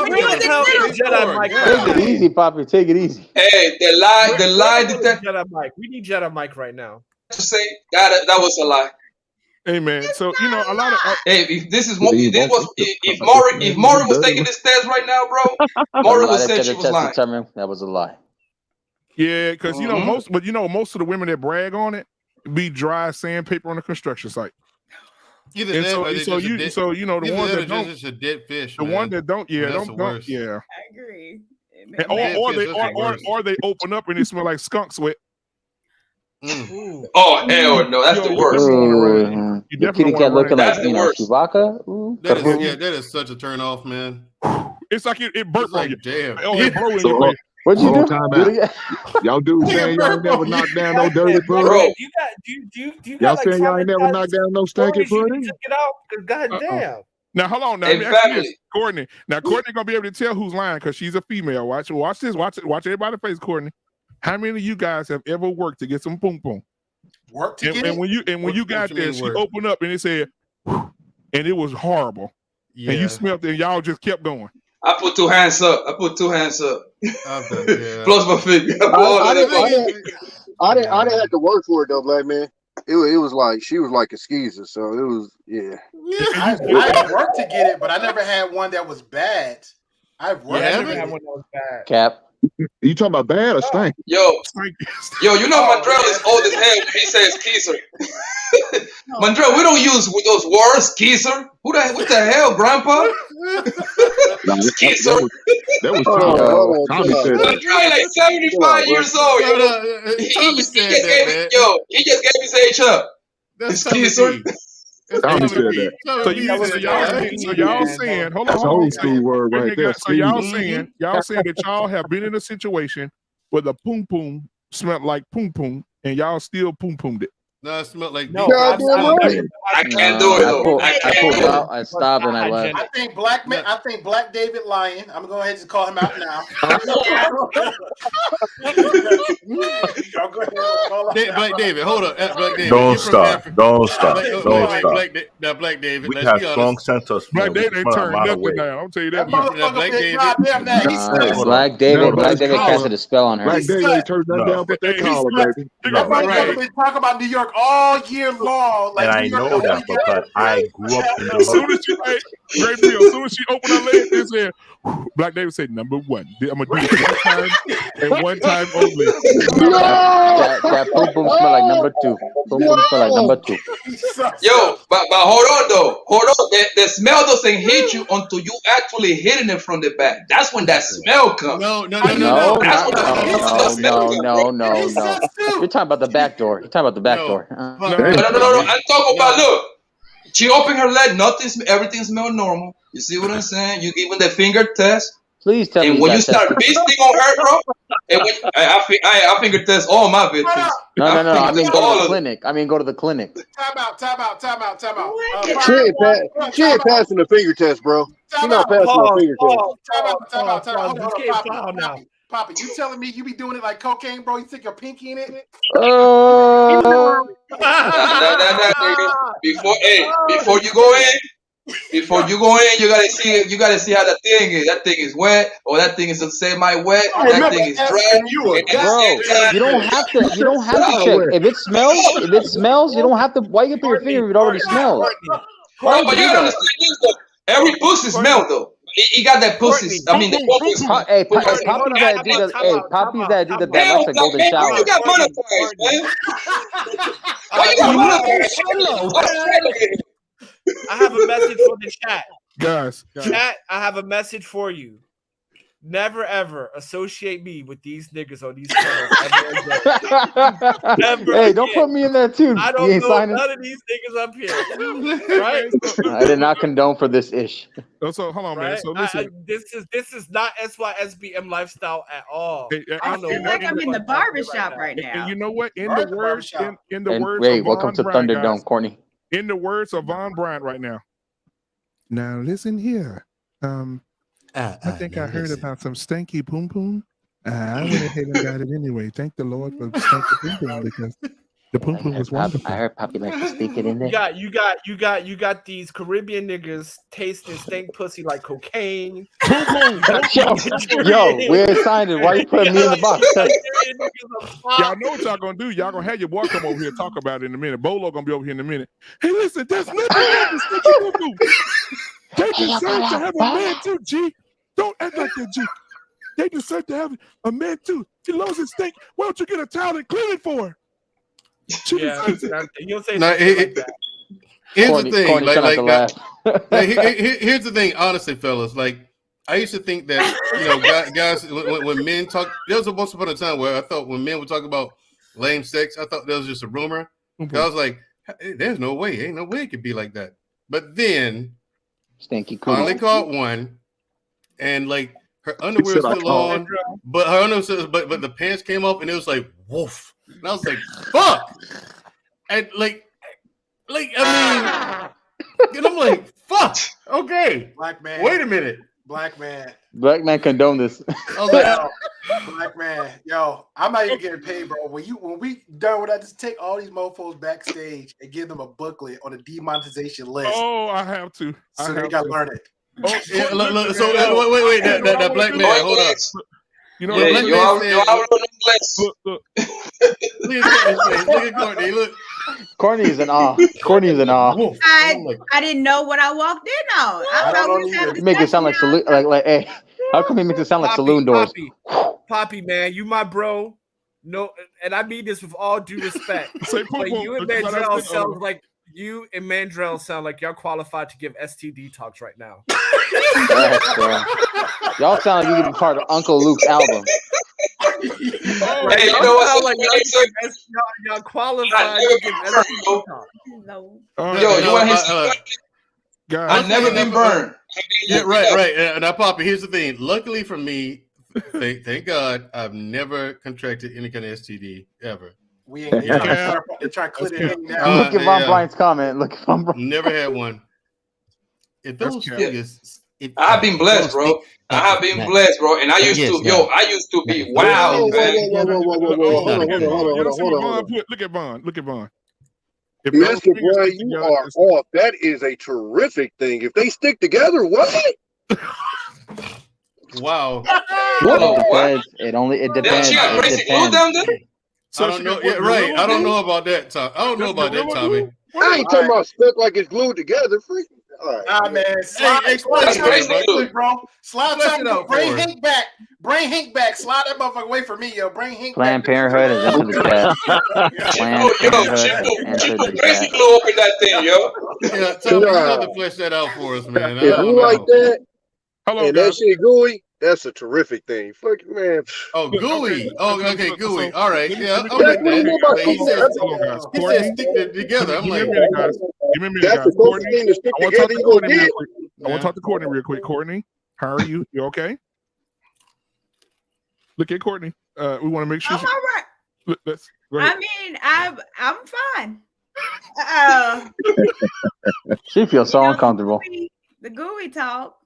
it easy, Poppy. Take it easy. Hey, the lie detector. Jedi Mike. We need Jedi Mike right now. To say that was a lie. Hey man, so a lot of hey, if Maury was taking this test right now, bro, Maury would say she was lying. That was a lie. Yeah, because most of the women that brag on it be dry sandpaper on the construction site. Either And that so, or they so just a you dead- so you know the either ones that that or don't, just a dead fish. the man. one that don't, yeah, That's the don't, worst. yeah. I agree. And, or they open up and it smell like skunk sweat. Oh hell no, that's the worst. You Your definitely kitty don't cat wanna looking run like into Chewbacca. Ooh, That is such a turn off, man. It's like it burnt on you. Damn. Oh, it blow in So, your face. What'd you do? Time out. Y'all dudes saying y'all ain't never knocked down no dirty Bro. pudding? Do you Y'all got like saying y'all ain't never knocked down no stinky stories you pudding? can check it out? Because goddamn. Now hold on. Now Hey, let me ask you family. this, Courtney. Now Courtney gonna be able to tell who's lying because she's a female. Watch this. Watch everybody's face, Courtney. How many of you guys have ever worked to get some boom boom? Work to get And it? when you got you there, mean she work? opened up and it said, and it was horrible. Yeah. And you smelled it, and y'all just kept going. I put two hands up. Okay, yeah. Plus my finger. I didn't have to work for it though, Black Man. It was like she was like a skeezer, so it was I worked to get it, but I never had one that was bad. I've worked to get it. Cap. You talking about bad or stank? Yo, you know Mandrell is old as hell when he says kisser. Mandrell, we don't use those words, kisser. What the hell, Grandpa? Nah, Kisser. that was Tommy. Tommy said that. Mandrell like 75 years old. Tommy said that, man. He just gave his age up. That's It's Tommy kisser. B. Tommy said that. So y'all saying, hold on, That's hold on. old school word right there. So y'all saying that y'all have been in a situation where the poom poom smelled like poom poom, and y'all still poom poomed it. No, it smelled like I can't do it though. I can't do it. I stopped and I left. I think Black David lying. I'm gonna go ahead and call him out now. Y'all go ahead and call him out. Black David, hold up. Black David, Don't you're from stop. Africa. Don't stop. Wait, Don't wait, stop. Now, Black David, We let's have be strong honest. sense of smell. Black David We ain't smell a turned mile nothing away. down. I'll tell you That that. motherfucker Black been David. goddamn now. He's No. Black David No, that's casted collar. a spell on her. Black David ain't turned nothing down but that collar, baby. That motherfucker been talking about New York all year long. Like And I New York know the that whole year. because I grew up in the As soon hood. as she, great deal. As soon as she opened her leg, they said, Black David said, number one. I'm gonna do it one time and one time only. That boom boom smell like number two. Boom boom smell like number two. Yo, but hold on though. Hold on. The smell doesn't hit you until you actually hitting it from the back. That's when that smell comes. No. No. You're talking about the back door. You're talking about the back door. No. I'm talking about look. She opened her leg. Everything smelled normal. You see what I'm saying? You giving the finger test. Please tell me. And when you start fisting on her, bro, and when I finger test all my victims. No. I mean, go to the clinic. Time out. She ain't passing the finger test, bro. She not passing the finger test. Time out. Poppy, you telling me you be doing it like cocaine, bro? You stick your pinky in it? Nah, nigga. Before you go in, you gotta see how that thing is. That thing is wet, or that thing is semi-wet. That thing is dry. Bro, you don't have to check. If it smells, you don't have to. Why you put your finger if it already smells? Why No, but you gotta understand this though. Every pussy smell though. He got that pussy. I mean, the pussy. Hey, poppies that do that. Hey, poppies that do that. That's a golden shower. You got monetized, man. Why you got monetized? I have a message for the chat. Guys. Chat, I have a message for you. Never ever associate me with these niggas on these channels. Hey, don't put me in there too. I don't know none of these niggas up here. Right? I did not condone for this ish. So hold on, man. So listen. This is not SYSBM lifestyle at all. I feel like I'm in the barbershop right now. And you know what? In the words of welcome to Von Bryant, Thunderdome, guys. Courtney. In the words of Von Bryant right now. Now listen here. I think I heard about some stanky poom poom. I went ahead and got it anyway. Thank the Lord for stanky poom poom because the poom poom was wonderful. I heard Poppy like to stick it in there. You got these Caribbean niggas tasting stank pussy like cocaine. Yo, we're excited. Why you putting me in the box? Y'all know what y'all gonna do. Y'all gonna have your boy come over here and talk about it in a minute. Bolo gonna be over here in a minute. Hey, listen, there's nothing wrong with stinky poom poom. They deserve to have a man too, G. Don't act like that, G. They deserve to have a man too. She loves his stink. Why don't you get a towel and clean it for her? You'll say Now, something like that. Here's the thing. Corny Here's the thing. Honestly, fellas, like I used to think that guys, when men talk, there was once upon a time where I thought when men would talk about lame sex, I thought that was just a rumor. Mm-hmm. I was like, there's no way, ain't no way it could be like that. But then, Stinky cool. finally caught one, and like her underwear was still on, but her underwear, but the pants came off, and it was like woof, and I was like, fuck, and like I mean, and I'm like, fuck, okay, Black man. wait a minute. Black man. Black man condone this. I was like, Black man, yo, I'm not even getting paid, bro. When we done with that, just take all these mofos backstage and give them a booklet on a demonetization list. Oh, I have to. So they got to learn it. Oh, yeah, look, so wait, that black man, hold up. You know, Look, Look at Courtney. Look, Corny is in awe. Corny is in awe. I didn't know what I walked in on. I thought we was having You make it sound like saloon. Like, hey, how come he makes it sound like saloon doors? Poppy, man, you my bro. No, and I mean this with all due respect. But you and Mandrell sound like y'all qualified to give STD talks right now. Yes, bro. Y'all sound like you could be part of Uncle Luke's album. Hey, you know what? Like y'all qualified to give STD talks. No. Yo, you want his? I've never been burned. Yeah, right. Now, Poppy, here's the thing. Luckily for me, thank God, I've never contracted any kind of STD ever. We ain't they're trying to clip it in now. Look at Von Bryant's comment. Look at Von Bryant. Never had one. If those fingers, I've been blessed, bro. I have been blessed, bro. And I used to be wild, man. Look at Von. Look at Von. Mr. Bryant, you are off. That is a terrific thing. If they stick together, what? Wow. It depends. So I don't know. Yeah, right. I don't know about that, Tom. I don't know about that, Tommy. I ain't talking about stuck like it's glued together. Freaking. Nah, man. Slide, bro. Slide that. Bring Hank back. Bring Hank back. Slide that motherfucker away from me, yo. Bring Hank Planned back. Parenthood is into the chat. Planned Parenthood into the chat. Open that thing, yo. Yeah, Tommy, you have to flesh that out for us, man. If you like that, and that shit gooey, that's a terrific thing. Fuck man. Oh, gooey. Oh, okay, gooey. All right. Yeah, I'm with that. He said stick it together. I'm like, give me a minute, guys. Courtney, I want to talk to Courtney real quick. I want to talk to Courtney real quick. Courtney, how are you? You okay? Look at Courtney. We want to make sure. I'm all right. Look, let's go I ahead. mean, I'm fine. She feels so uncomfortable. The gooey talk.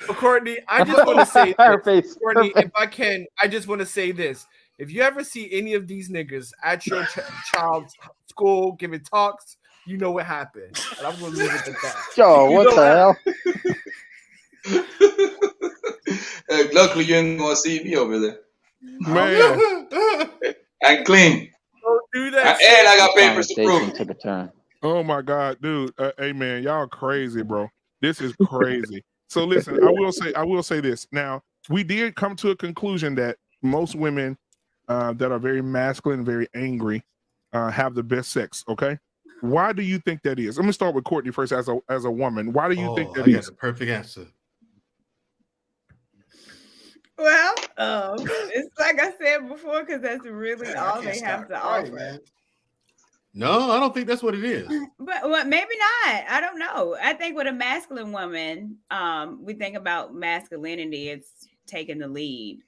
But Courtney, I just want to say Her this. face. Courtney, if I can, I just want to say this. If you ever see any of these niggas at your child's school giving talks, you know what happened. And I'm going to leave it at that. Yo, what the hell? Luckily, you ain't gonna see me over there. Man. I'm clean. Don't do that. And I got papers to prove. Conversation took a turn. Oh my God, dude. Hey man, y'all crazy, bro. This is crazy. So listen, I will say this. Now, we did come to a conclusion that most women that are very masculine, very angry, have the best sex. Okay. Why do you think that is? Let me start with Courtney first as a woman. Why do you think that That's is? a perfect answer. Well, it's like I said before, because that's really all they have to offer. Man. No, I don't think that's what it is. But well, maybe not. I don't know. I think with a masculine woman, we think about masculinity, it's taking the lead.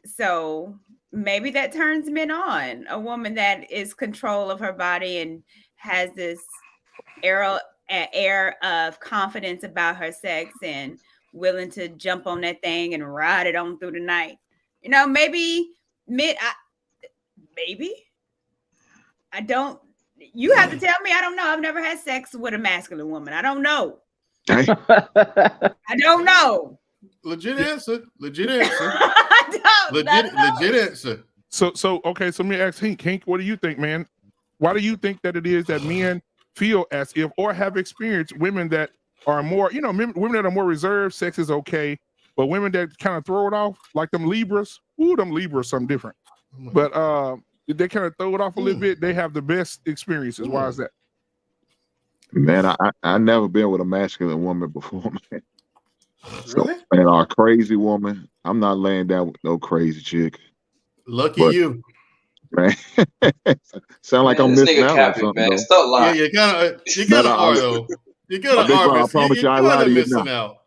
So maybe that turns men on. A woman that is control of her body and has this air of confidence about her sex and willing to jump on that thing and ride it on through the night. You know, maybe I don't. You have to tell me. I don't know. I've never had sex with a masculine woman. I don't know. I don't know. Legit answer. Legit answer. Legit answer. So okay. So let me ask Hank, what do you think, man? Why do you think that it is that men feel as if or have experienced women that are more, women that are more reserved, sex is okay, but women that kind of throw it off, like them Libras, them Libras, something different. But they kind of throw it off a little bit. They have the best experiences. Why is that? Man, I never been with a masculine woman before, man. Really? So, man, a crazy woman. I'm not laying down with no crazy chick. Lucky you. Man. Sound like I'm missing out on something. Man. Though. Stop lying. Yeah, you kind of are though. You kind of are. I promise you, I lie to you now.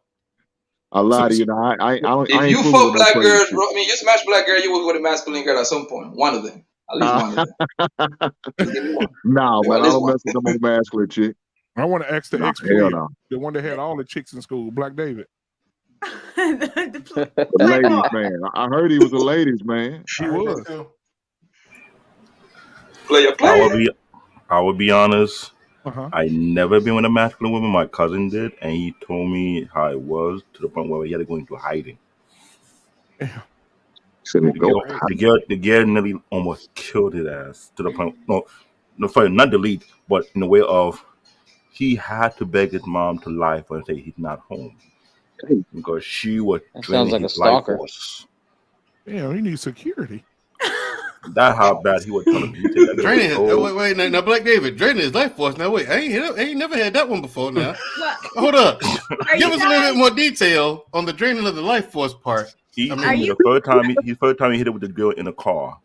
I lie to you now. I don't. If you fuck black girls, bro, I mean, you smash black girl, you was with a masculine girl at some point. One of them. At least one of them. No, man, I don't mess with them masculine chick. I want to ask the ex-player, the one that had all the chicks in school, Black David. The ladies, man. I heard he was a ladies man. He was. I would be honest. I never been with a masculine woman. My cousin did, and he told me how it was to the point where he had to go into hiding. So the girl nearly almost killed his ass to the point. No, sorry, not delete, but in the way of he had to beg his mom to lie for and say he's not home because she was sounds like a stalker. Force. Damn, he needs security. That's how bad he was telling me. Wait, now, Black David, draining his life force. Now, wait, I ain't never had that one before. Now, hold up, give us a little bit more detail on the draining of the life force part. The first time he hit it with the girl in the car,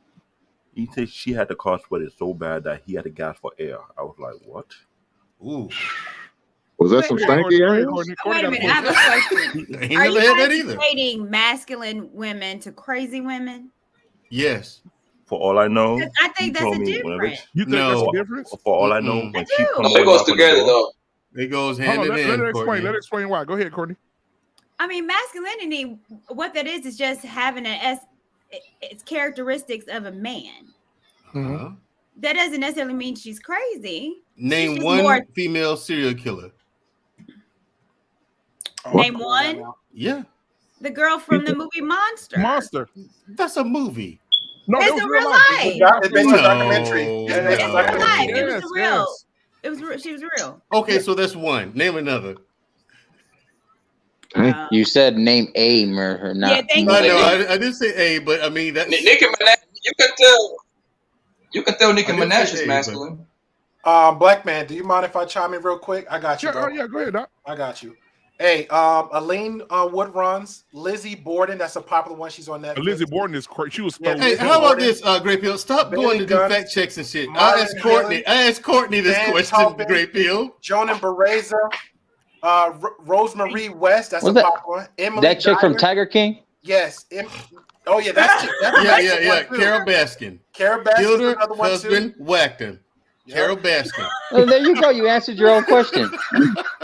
he said she had the car sweated so bad that he had to gas for air. I was like, what? Ooh. Was that some stanky ass? Wait a minute, I have a question. Ain't Are never you had that guys either. equating masculine women to crazy women? Yes. For all I know, I think that's a difference. You think that's a difference? For all I know, when she comes it goes together though. It goes hand in hand. Let her explain why. Go ahead, Courtney. I mean, masculinity, what that is just having it's characteristics of a man. Mm-hmm. That doesn't necessarily mean she's crazy. Name one female serial killer. Name one? Yeah. The girl from the movie Monster. That's a movie. No, it's a real life. It's based on documentary. It's a real life. It was real. It was. She was real. Okay, so that's one. Name another. You said name a murder, not. Yeah, thank you. I didn't say A, but I mean that. Nicki Minaj. You can tell Nicki Minaj is masculine. Black Man, do you mind if I chime in real quick? I got you. Sure, yeah, go ahead, Doc. I got you. Hey, Aline Woodruns, Lizzie Borden. That's a popular one. She's on Netflix. Lizzie Borden is crazy. She was. Yeah, Hey, how about this, Great Pill? Stop going to do fact checks and shit. I asked Courtney this question, Great Pill. Jonan Bareza, Rosemary West. That's What's a that? popular one. Emily That chick from Dyer. Tiger King? Yes. Oh yeah, that's yeah. Carol Baskin. Carol Baskin. Killed her Another one husband, too. whacked him. Yep. Carol Baskin. Oh, there you go. You answered your own question.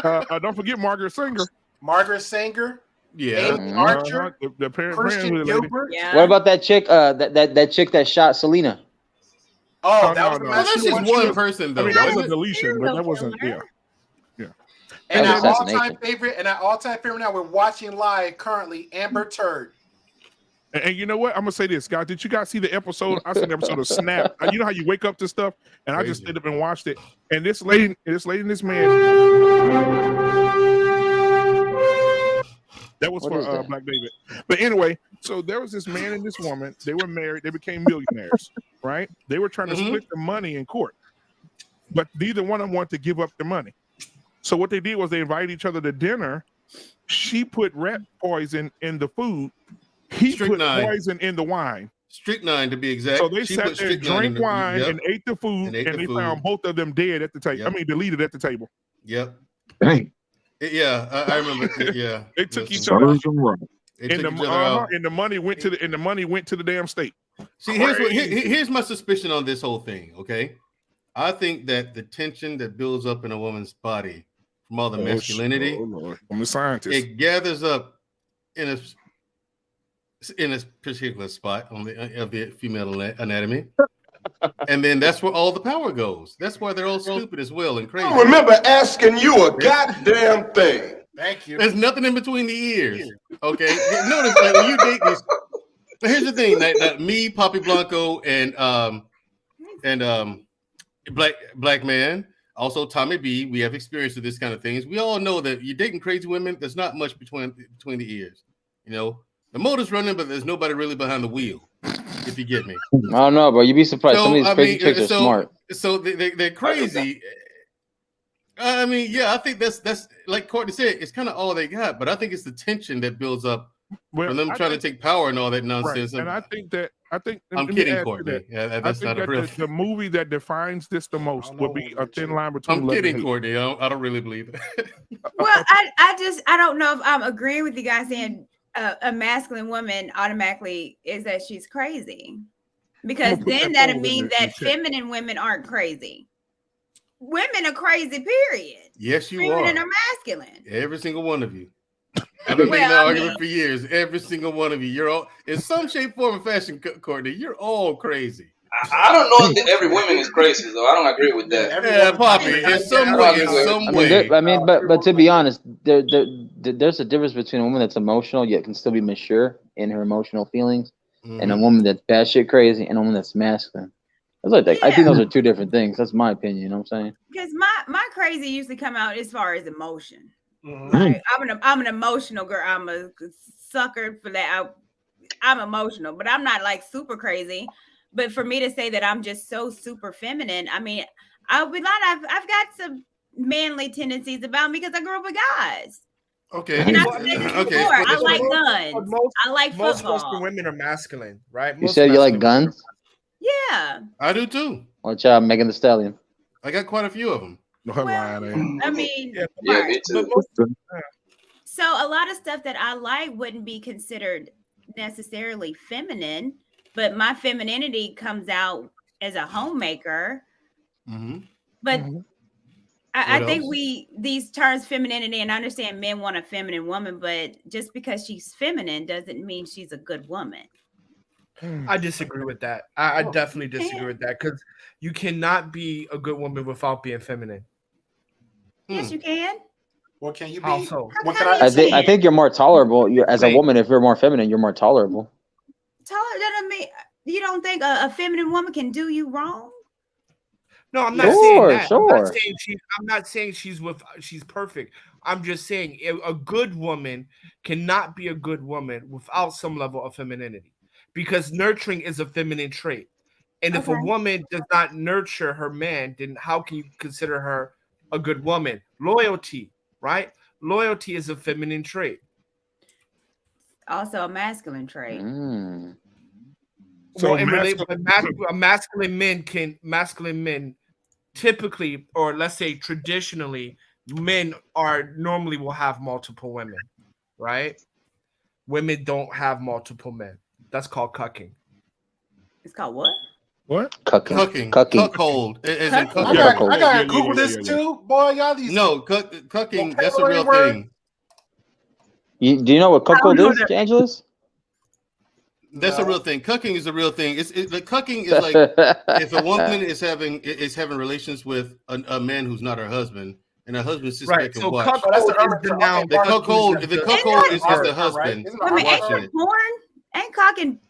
Don't forget Margaret Sanger. Margaret Sanger. Yeah. Amy Archer, the Christian Parenthood lady. Gilbert. Yeah. What about that chick? That chick that shot Selena. Oh, Oh, that was no, the no. match. That's She just was- she one was- person, I though, mean, that was a wasn't it? deletion, but that wasn't. Yeah. And That was our all-time assassination. favorite, now we're watching live currently, Amber Turd. And you know what? I'm gonna say this, guys. Did you guys see the episode? I seen the episode of Snap. You know how you wake up to stuff, and I just Crazy. stayed up and watched it. And this lady, and this man. That was What for is that? Black David. But anyway, so there was this man and this woman. They were married. They became millionaires, right? They were trying to split the money in court, but neither one of them wanted to give up the money. So what they did was they invited each other to dinner. She put rat poison in the food. He put Strychnine. poison in the wine. Strychnine, to be exact. So they She sat put there, strychnine in drank the- wine, yep. and ate the food, And ate and the they food. found both of them dead at the table. Yep. I mean, deleted at the table. Yep. Dang. Yeah, I remember. Yeah. They took each Listen. other out. Serves them right. They And took the, each other out. and the money went to the damn state. See, here's my suspicion on this whole thing. Okay, I think that the tension that builds up in a woman's body from all the masculinity, Lord. I'm a scientist. it gathers up in a particular spot on the female anatomy, and then that's where all the power goes. That's why they're all stupid as well and crazy. I remember asking you a goddamn thing. Thank you. There's nothing in between the ears. Okay, notice like when you date these. But here's the thing: that me, Poppy Blanco, and Black Man, also Tommy B. We have experience with this kind of things. We all know that you're dating crazy women. There's not much between the ears. You know, the motor's running, but there's nobody really behind the wheel. If you get me. I don't know, bro. You'd be surprised. Some of these crazy chicks are smart. So they're crazy. I mean, yeah, I think that's like Courtney said, it's kind of all they got, but I think it's the tension that builds up from them trying to take power and all that nonsense. Right. And I think I'm let me kidding, add to Courtney. that. Yeah, I that's think not a that real. the movie that defines this the most would be A Thin Line Between I'm Love and kidding, Hate. Courtney. I don't really believe that. Well, I don't know if I'm agreeing with you guys saying a masculine woman automatically is that she's crazy, because then that'd mean that feminine women aren't crazy. Women are crazy, period. Yes, you Feminine are. or masculine. Every single one of you. I've been making that argument for years. Every single one of you. You're all, in some shape, form, or fashion, Courtney, you're all crazy. I don't know if every woman is crazy, though. I don't agree with that. Yeah, Poppy, in some way, But to be honest, there's a difference between a woman that's emotional yet can still be mature in her emotional feelings, and a woman that's batshit crazy and a woman that's masculine. It's like that. I think those are two different things. That's my opinion. You know what I'm saying? Because my crazy usually come out as far as emotion. Like, I'm an emotional girl. I'm a sucker for that. I'm emotional, but I'm not like super crazy. But for me to say that I'm just so super feminine, I mean, I've got some manly tendencies about me because I grew up with guys. Okay. And I've said this before, I like guns. I like Most football. women are masculine, right? You said you like guns? Yeah. I do too. Watch out, Megan Thee Stallion. I got quite a few of them. I mean, Yeah, me too. so a lot of stuff that I like wouldn't be considered necessarily feminine, but my femininity comes out as a homemaker. But I think these terms femininity, and I understand men want a feminine woman, but just because she's feminine doesn't mean she's a good woman. I disagree with that. I definitely disagree with that, because you cannot be a good woman without being feminine. Yes, you can. What can you be? Also, I think you're more tolerable. As a woman, if you're more feminine, you're more tolerable. That mean you don't think a feminine woman can do you wrong? No, I'm not saying that. Sure. I'm not saying she's perfect. I'm just saying a good woman cannot be a good woman without some level of femininity, because nurturing is a feminine trait. And if a woman does not nurture her man, then how can you consider her a good woman? Loyalty, right? Loyalty is a feminine trait. Also a masculine trait. So masculine men typically, or let's say traditionally, men normally will have multiple women, right? Women don't have multiple men. That's called cucking. It's called what? What? Cucking. Cuckold. I gotta Google this too, boy. Y'all these cucking. That's a real thing. Do you know what cuckold is, Angelus? That's a real thing. Cucking is a real thing. The cucking is like if a woman is having relations with a man who's not her husband, and her husband sits back and watch. Cuckold is the noun. The cuckold is the husband watching it. Porn? Ain't cocking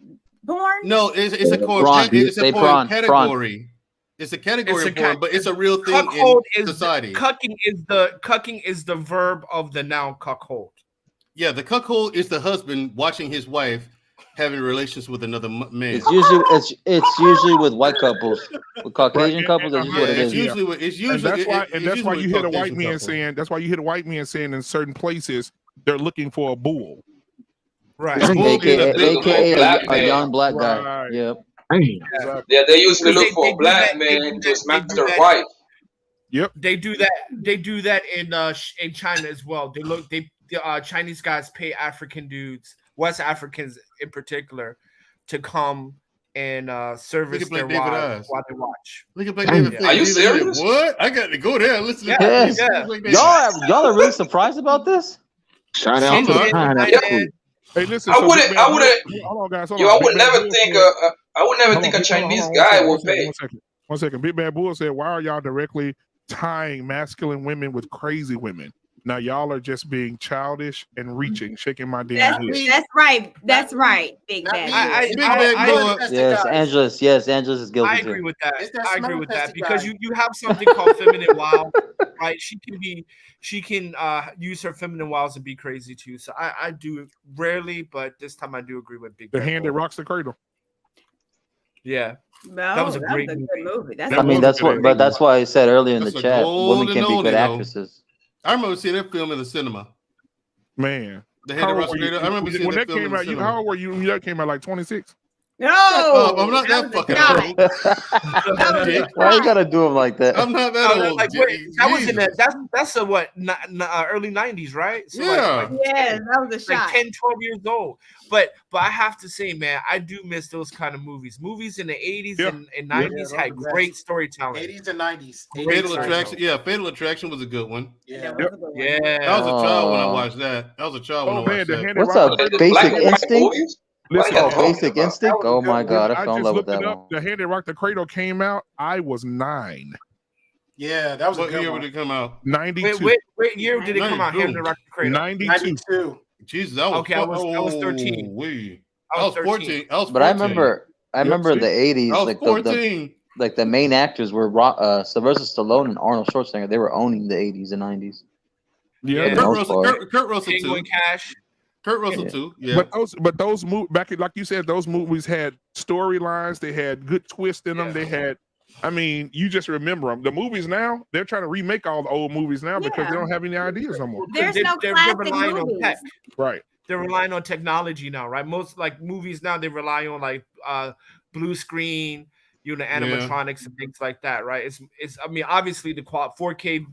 porn? No, it's a core. It's a porn category. It's a category of porn, but it's a real thing in society. Cucking is the verb of the noun cuckold. Yeah, the cuckold is the husband watching his wife having relations with another man. It's usually with white couples, with Caucasian couples. That's what it is. It's usually that's why you hear the white man saying. That's why you hear the white man saying in certain places they're looking for a bull. Right. AKA a young black guy. Right. Yep. Yeah, they usually look for a black man to smack their wife. Yep. They do that. They do that in China as well. The Chinese guys pay African dudes, West Africans in particular, to come and service their wives while they watch. Look at Black David. Are you serious? What? I got to go there. and Listen to Yes. that. Y'all are really surprised about this? Shout out to the pineapple crew. Hey, listen. I wouldn't. Hold on, guys. I would never think. I would never think a Chinese guy would pay. One second. Big Bad Bull said, "Why are y'all directly tying masculine women with crazy women? Now y'all are just being childish and reaching, shaking my damn head." That's right. That's right, Big Bad. Yes, Angelus. Yes, Angelus is guilty. I agree with that. I agree with that because you have something called feminine wild, right? She can use her feminine wiles to be crazy too. So I do rarely, but this time I do agree with Big The Bad hand that rocks the cradle. Yeah, No, that was a great good movie. That's why I said earlier in the chat, women can be good actresses. I remember seeing that film in the cinema. Man, The hand that rocks the cradle. I remember seeing when that film came in the out. cinema. How old were you when that came out? Like 26. No, I'm not that fucking old. Why you gotta do him like that? I'm not that old. Like, wait, that was in that. That's a what? Early 90s, right? So Yeah. Yeah, that was a shot. Like 10, 12 years old. But I have to say, man, I do miss those kind of movies. Movies in the 80s and 90s had great storytelling. 80s and 90s. Fatal Attraction. Yeah, Fatal Attraction was a good one. Yeah. Yeah. I was a child when I watched that. I was a child when I watched that. What's up? Basic Instinct? Listen, Basic Instinct? Oh my god, I fell in love with that one. The hand that rocked the cradle came out. I was 9. Yeah, that was a What good year one. would it come out? 92. What year did it come out? Hand to Rock the Cradle. 92. Jesus, I was Okay, I was 13. I was 14. I was 14. But I remember the 80s, I was like 14. the main actors were Sylvester Stallone and Arnold Schwarzenegger. They were owning the 80s and 90s. Yeah, Kurt Russell too. Tango and Cash. Kurt Russell too. Yeah. But those movies back, like you said, those movies had storylines. They had good twists in them. They had, I mean, you just remember them. The movies now, they're trying to remake all the old movies now because they don't have any ideas no more. There's no They're classic relying on movies. tech. Right. They're relying on technology now, right? Most like movies now, they rely on like blue screen, animatronics and things like that, right? It's I mean, obviously the 4K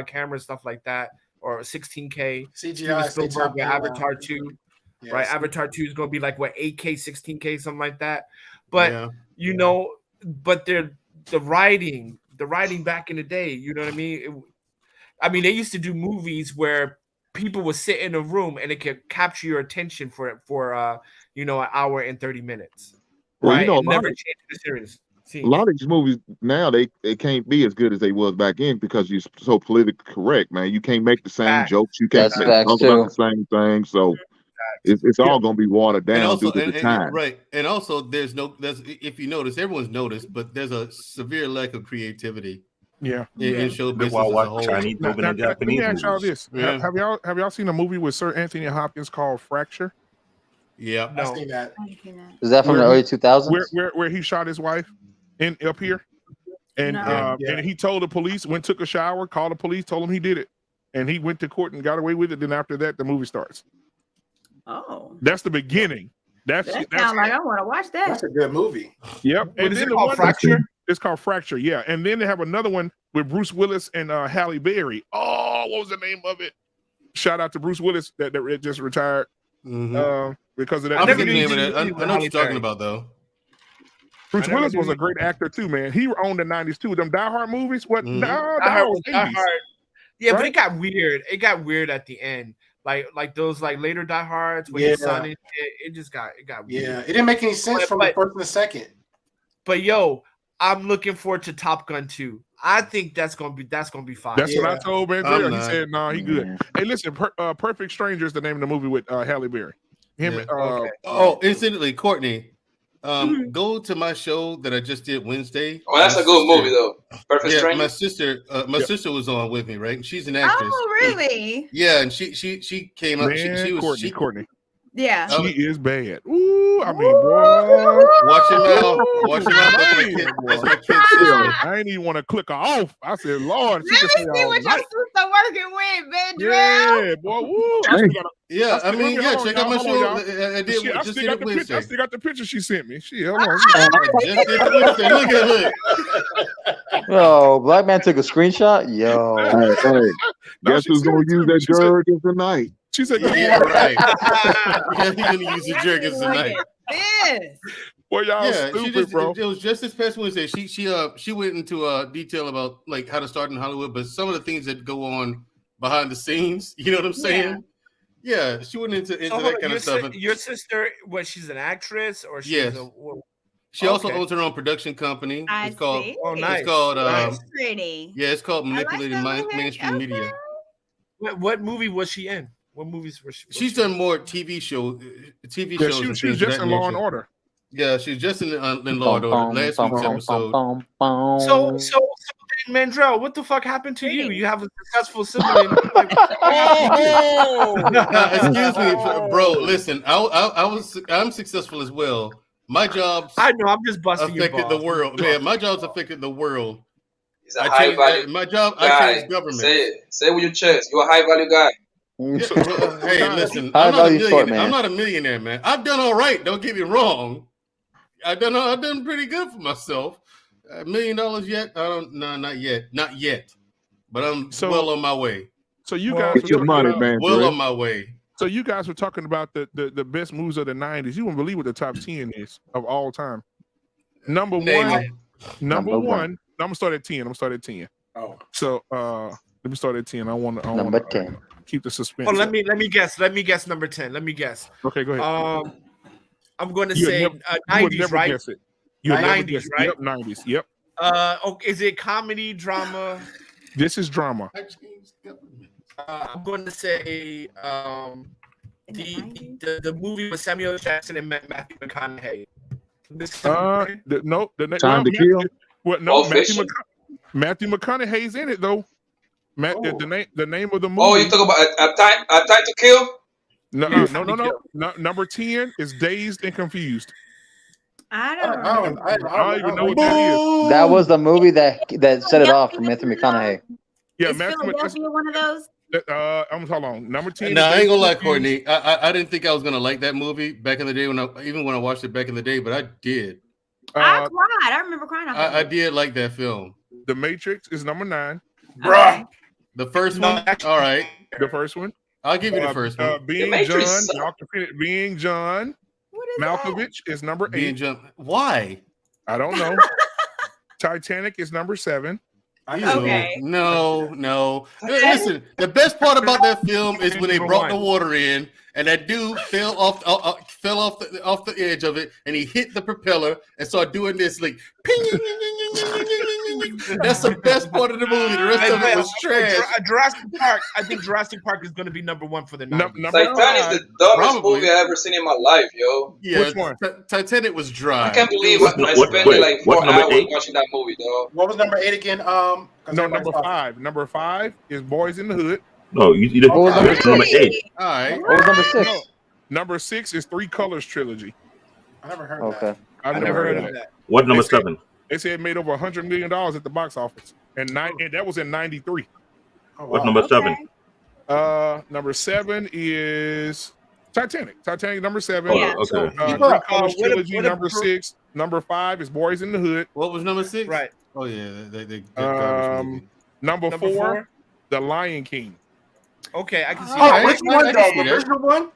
camera stuff like that, or 16K. CGI, Spielberg with Avatar 2, Yeah, right? so- Avatar 2 is going to be like what 8K, 16K, something like that. But but the writing back in the day, you know what I mean? They used to do movies where people would sit in a room and it could capture your attention for an hour and 30 minutes. Well, Right? a And lot never of- change the series. A lot of these movies now they can't be as good as they was back in because you're so politically correct, man. You can't make the same jokes. You can't That's talk facts, about too. the same thing. So it's all gonna be watered And down also, due to the time. right, and also, there's if you notice, everyone's noticed, but there's a severe lack of creativity. Yeah. In show business While as a watching whole. Chinese movie and Let me Japanese ask y'all movies. this: Yeah. Have y'all seen a movie with Sir Anthony Hopkins called Fracture? Yeah, I've seen that. Is that from the early 2000s? Where he shot his wife in up here, and No. and he told the police, took a shower, called the police, told him he did it, and he went to court and got away with it. Then after that, the movie starts. Oh, That's the beginning. That's sounds like I want to watch that. That's a good movie. Yep. What is it called? one- Fracture? It's called Fracture. Yeah, and then they have another one with Bruce Willis and Halle Berry. Oh, what was the name of it? Shout out to Bruce Willis that just retired because of that. I forget the name of that. I know what you're talking about though. Bruce Willis was a great actor too, man. He owned the 90s too. Them Die Hard movies. What? No, Die Hard was Die 80s. Hard. Yeah, but Right? it got weird. It got weird at the end. like those like later Die Hards where Yeah. his son is, it just got Yeah, weird. it didn't make any sense from the first and the second. But yo, I'm looking forward to Top Gun 2. I think that's gonna be fire. That's what I told Mandrell. He not. said, "No, he good." Hey, listen, Perfect Stranger is the name of the movie with Halle Berry. Him. Oh, incidentally, Courtney, go to my show that I just did Wednesday. Oh, that's My a good sister- movie though. Perfect Yeah, Stranger. my sister was on with me, right? She's an actress. Oh, really? Yeah, and she came up. She Man, was Courtney. Yeah. She is bad. Ooh, I mean, boy. Watch your mouth. Watch your mouth. That's my kid sister. I ain't even want to click her off. I said, Lord, she Let can me stay see all what your night. sister working with, Mandrell. Yeah, boy. Woo. Yeah, I mean, yeah, check out my show. I I did still just did got it the picture. I Wednesday. still got the picture she sent me. Shit, hold on. Just did it Wednesday. Look at Yo, Black Man took a screenshot. Yo. Hey, guess who's gonna use that jerk tonight? She said, Yeah, right. Yeah, he's gonna use the jerkins tonight. This. Boy, y'all Yeah, stupid, she just, bro. it was just this past Wednesday. She went into detail about like how to start in Hollywood, but some of the things that go on behind the scenes. You know what I'm saying? Yeah, she went into So hold that on, kind of stuff. Your sister, she's an actress or she's Yes. She also Okay. owns her own production company. I It's called. see. Oh, nice. It's called. That's pretty. Yeah, it's called I like manipulating that little mainstream media. What movie was she in? What movies was she? She's done more TV shows. Yeah, shows. she and was things just of in that Law and nature. Order. Yeah, she's just in Law and Order. Last week's episode. So Mandrell, what the fuck happened to you? You have a successful sibling. Excuse me, bro. Listen, I'm successful as well. My job's I know. I'm just busting your affected balls. the world. Man, my job's affected the world. He's a high value my job. guy. I change government. Say it. Say it with your chest. You're a high value guy. Hey, listen, High I'm not a value sport, millionaire. man. I'm not a millionaire, man. I've done all right. Don't get me wrong. I've done pretty good for myself. $1 million yet? I don't. No, not yet. Not yet. But I'm well on my way. So you guys Get were your talking money, about, man. Well Dre. on my way. So you guys were talking about the best moves of the 90s. You wouldn't believe what the top 10 is of all time. Number Name one. it. Number one. I'm gonna start at 10. Oh. So let me start at 10. I want Number to 10. keep the suspense. Oh, let up. me guess. Let me guess number 10. Let me guess. Okay, go ahead. I'm going to You would say never- you would 90s, never right? guess it. You would never 90s, guess it. right? Yep, 90s. Yep. Okay, is it comedy, drama? This is drama. I'm going to say the movie with Samuel Jackson and Matthew McConaughey. No, Time to Kill? Well, no, Pulp Fiction? Matthew McConaughey's in it though. The name of the movie. Oh, you talk about a time to kill? No. Number 10 is Dazed and Confused. I don't even know what that is. That was the movie that set it off for Matthew McConaughey. Yeah, Is Philadelphia one of those? Hold on. Number 10. No, is I ain't Dazed gonna and lie, Confused. Courtney. I didn't think I was gonna like that movie back in the day when I watched it back in the day, but I did. I cried. I remember crying. I did like that film. The Matrix is number 9. Bruh. The first one, all right. The first one. I'll give you the first one. Being Matrix John, Being John Malkovich is number 8. Being John. Why? I don't know. Titanic is number 7. Okay. No. Listen, the best part about that film is when they brought the water in and that dude fell off the edge of it and he hit the propeller and started doing this like ping. That's the best part of the movie. The rest of it was trash. Jurassic Park. I think Jurassic Park is going to be number 1 for the 90s. Titanic is the dumbest movie I ever seen in my life, yo. Yeah, Which one? Titanic was dry. I can't believe I spent like 4 hours watching that movie, dog. What was number 8 again? No, number 5. Number 5 is Boys in the Hood. No, you did number 8. All right. What was number 6? No. Number 6 is Three Colors Trilogy. I never heard Okay. that. I've never heard of that. What number 7? They said it made over $100 million at the box office, and that was in '93. What number 7? Number 7 is Titanic. Titanic number 7. Oh, okay. Three Colors Trilogy number 6. Number 5 is Boys in the Hood. What was number 6? Right. Oh yeah, they number 4, The Lion King. Okay, I can see Oh, that. which one though? The original one?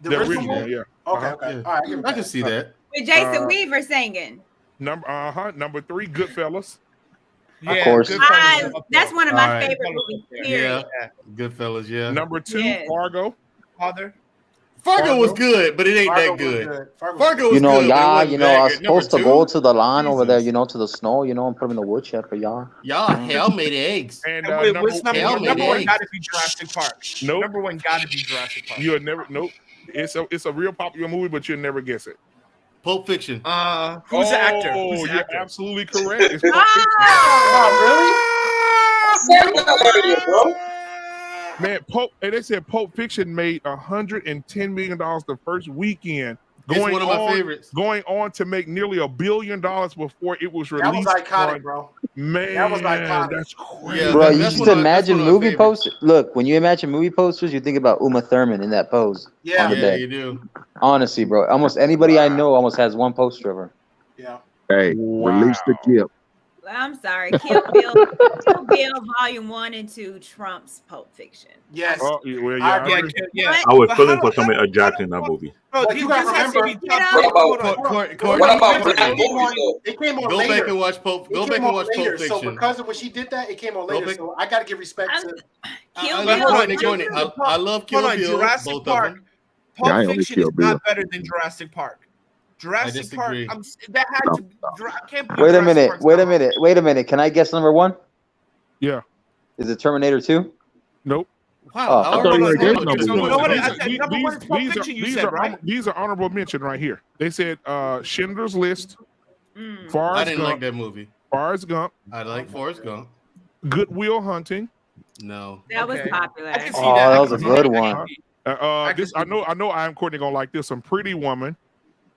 The original, yeah. Okay, okay. All right, I can see that. With Jason Weaver singing. Number 3, Goodfellas. Yeah, Of course. That's one of my All right. favorite movies. Period. Yeah, Goodfellas. Yeah. Number 2, Yes. Fargo. Father. Fargo was good, but it ain't Fargo that was good. good. Fargo Fargo You was know, good, but it y'all, wasn't you know, that I was good. Number supposed to go 2, to the line over there, Jesus. you know, to the snow, you know, and put them in the woodshed for y'all. Y'all hell made eggs. And And wait, what's number number Hell one? made Got to eggs. be Jurassic Park. Nope. Number one got to be Jurassic Park. You'll never. Nope. It's a real popular movie, but you'll never guess it. Pulp Fiction. Who's the actor? Oh, Who's the you're actor? absolutely correct. It's Pulp Fiction. really? Man, they said Pulp Fiction made $110 million the first weekend. It's one of my favorites. Going on to make nearly $1 billion before it was released. That was iconic, bro. Man, That was iconic. that's crazy. Yeah, Bro, you that's just one of- imagine that's one of my movie posters. Look, when you imagine movie posters, you think about Uma Thurman in that pose on the Yeah, bed. you do. Honestly, bro, almost anybody I know almost has one poster of her. Yeah. Hey, release the gift. I'm sorry. Kill Bill Volume 1 and 2 trumps Pulp Fiction. Yes. Oh, well, yeah. I agree. I was feeling for Samuel L. Jackson in that movie. Bro, you gotta remember. Courtney, What about Courtney, Black movies? It came on Go later. back and watch Pulp. Go It back came and on watch later. Pulp So Fiction. because of when she did that, it came on later. back- So I got to give respect to. Courtney, I love Kill Hold on, Bill. Jurassic Both Park. of them. Pulp Yeah, I only Fiction Kill is Bill. not better than Jurassic Park. Jurassic Park. disagree. That had to. I can't believe Wait a Jurassic minute, Park's wait a not- minute, wait a minute. Can I guess number 1? Yeah. Is it Terminator 2? Nope. Wow. Oh, I thought already you said gave number number two. one. You know what? I said These- number one is Pulp Fiction. You said right. These are honorable mention right here. They said Schindler's List, I Forrest didn't like Gump, that movie. Forrest Gump, I like Forrest Gump. Goodwill Hunting. No. That was Okay. popular. I can see Oh, that. that I was can a see good that. one. I know I am Courtney gonna like this. Some Pretty Woman.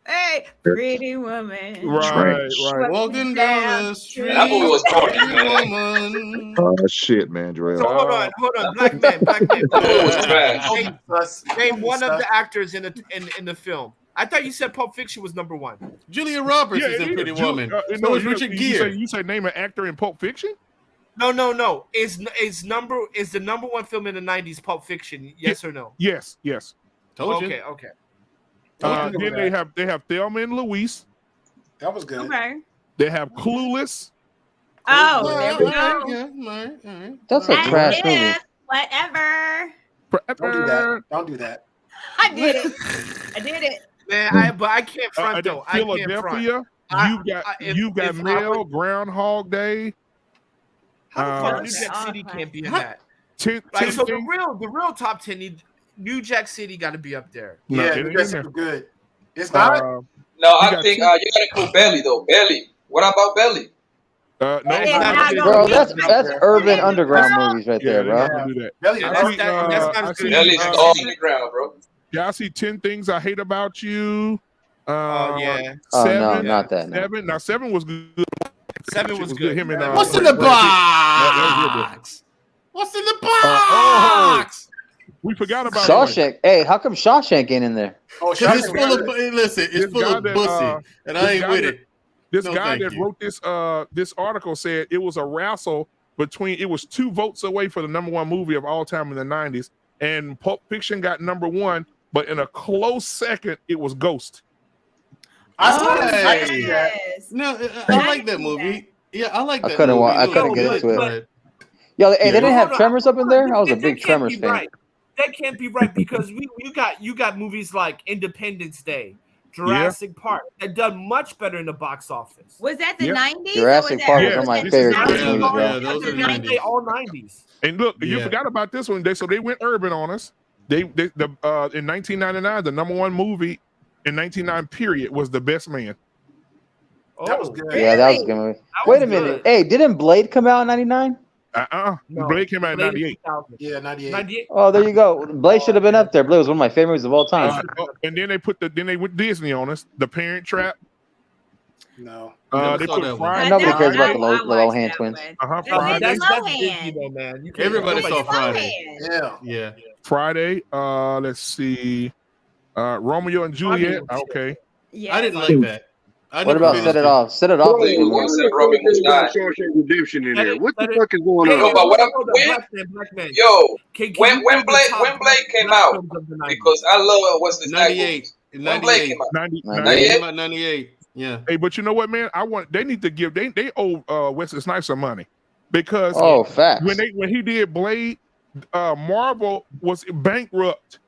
Hey, Pretty Woman. Right. Walking down the street. That movie was corny, Pretty man. woman. Oh shit, man, So Jarrell. hold on, Black man. That movie was trash. Name one of the actors in the film. I thought you said Pulp Fiction was number one. Julia Roberts is in Pretty Woman. So is Richard Gere. You say name an actor in Pulp Fiction? No. Is the number one film in the 90s Pulp Fiction? Yes or no? Yes. Told you. Okay. Then they have Thelma and Louise. That was good. Okay. They have Clueless. Oh, there we go. Yeah, all right. That's a trash movie. Whatever. Don't do that. I did it. Man, I can't front though. I can't Philadelphia. front. You got Mel, Groundhog Day. How the fuck New Jack City can't be in that? So the real top 10, New Jack City got to be up there. No, Yeah, it ain't that's in there. good. It's not. No, I think you gotta put Belly though. Belly. What about Belly? No, Bro, that's urban underground movies right there, bro. Do that. Belly, Belly's all underground, bro. Yeah, I see 10 Things I Hate About You. Yeah. Oh, Seven, no, not that. No. Seven. Now 7 was good. 7 was good. Him and, What's in the box? What's in the box? We forgot about Shawshank. Hey, how come Shawshank ain't in there? Oh, It's full of listen. It's full of pussy, and I ain't with it. This No, guy thank that you. wrote this article said it was a wrestle between. It was 2 votes away for the number 1 movie of all time in the 90s, and Pulp Fiction got number 1, but in a close second, it was Ghost. Oh, I see that. No, I like that movie. Yeah, I like that. I couldn't movie. I It couldn't was get good, into but- it. Yo, hey, they didn't have Hold on. Tremors up in there. I was a That big can't Tremors be fan. right. That can't be right because you got movies like Independence Day, Jurassic Park that done much better in the box office. Was that the 90s? Jurassic Park was one of my favorite movies, bro. Yeah, those are the 90s. All 90s. And look, you Yeah. forgot about this one. They went urban on us. In 1999, the number 1 movie in 1999 period was The Best Man. That was good. Yeah, that was a good movie. Wait a minute. Hey, didn't Blade come out in 99? No, Blade came out in Blade 98. 2000. Yeah, 98. 98. Oh, there you go. Blade should have been up there. Blade was one of my favorite movies of all time. And then they went Disney on us. The Parent Trap. No. They saw put that one. Friday. Nobody cares about the I watched Lohan that twins. one. Friday. That's Lohan. Disney though, man. You can't- Everybody nobody- saw Friday. Yeah. Yeah. Friday. Let's see. Romeo and Juliet. Okay. Yeah. I didn't like that. I What never about finished Set It Off? Set It Off was a good Why movie. the fuck they got Shawshank Redemption in there? What the fuck is going Hey, on? but what hold on, when- Black man. Yo, Can when you name the Blade top when Blade came black out, films of the 90s? because I love Wesley Snipes. 98. When Blade came out, 98. 98. About 98. Yeah. Hey, but you know what, man? They need to give they owe Wesley Snipes some money because facts. when he did Blade, Marvel was bankrupt.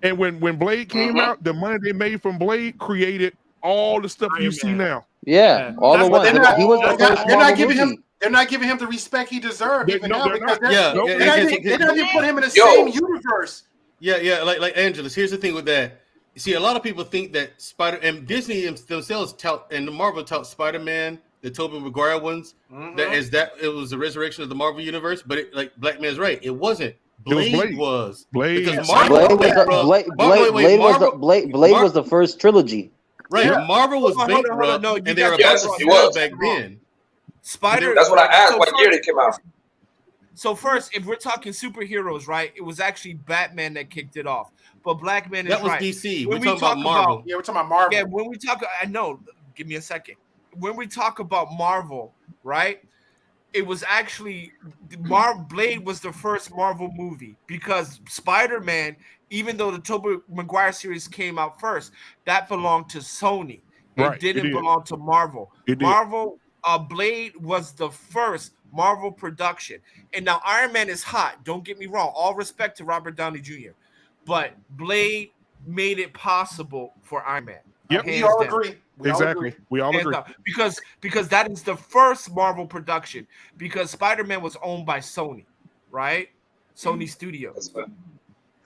And when Blade came out, the money they made from Blade created all the stuff you see now. Yeah, all the ones. He was the first They're not Marvel giving movie. him. They're not giving him the respect he deserved even now because they're not even put him in the Yo. same universe. Yeah, like Angelus. Here's the thing with that. You see, a lot of people think that Spider and Disney themselves tout and the Marvel tout Spider-Man, the Tobey Maguire ones, that it was the resurrection of the Marvel universe. But like Black Man's right, it wasn't. Blade was. Blade Because Blade was the first trilogy. Right, Yeah. Marvel was Hold on, bankrupt, no, you and they were guys about got to that sell wrong. back then. Spider. That's what I asked. so What year first- they came out? So first, if we're talking superheroes, right, it was actually Batman that kicked it off. But Black Man is That was right. DC. When We're talking about Marvel. Yeah, we're talking about Marvel. Yeah, when we talk, I know. Give me a second. When we talk about Marvel, right, it was actually Blade was the first Marvel movie because Spider-Man, even though the Tobey Maguire series came out first, that belonged to Sony. Right, It didn't it did. belong to Marvel. It did. Marvel, Blade was the first Marvel production. And now Iron Man is hot. Don't get me wrong. All respect to Robert Downey Jr. But Blade made it possible for Iron Man. Yep. We all agree. Exactly. We all Hands agree. down. Because that is the first Marvel production. Because Spider-Man was owned by Sony, right? Sony Studios.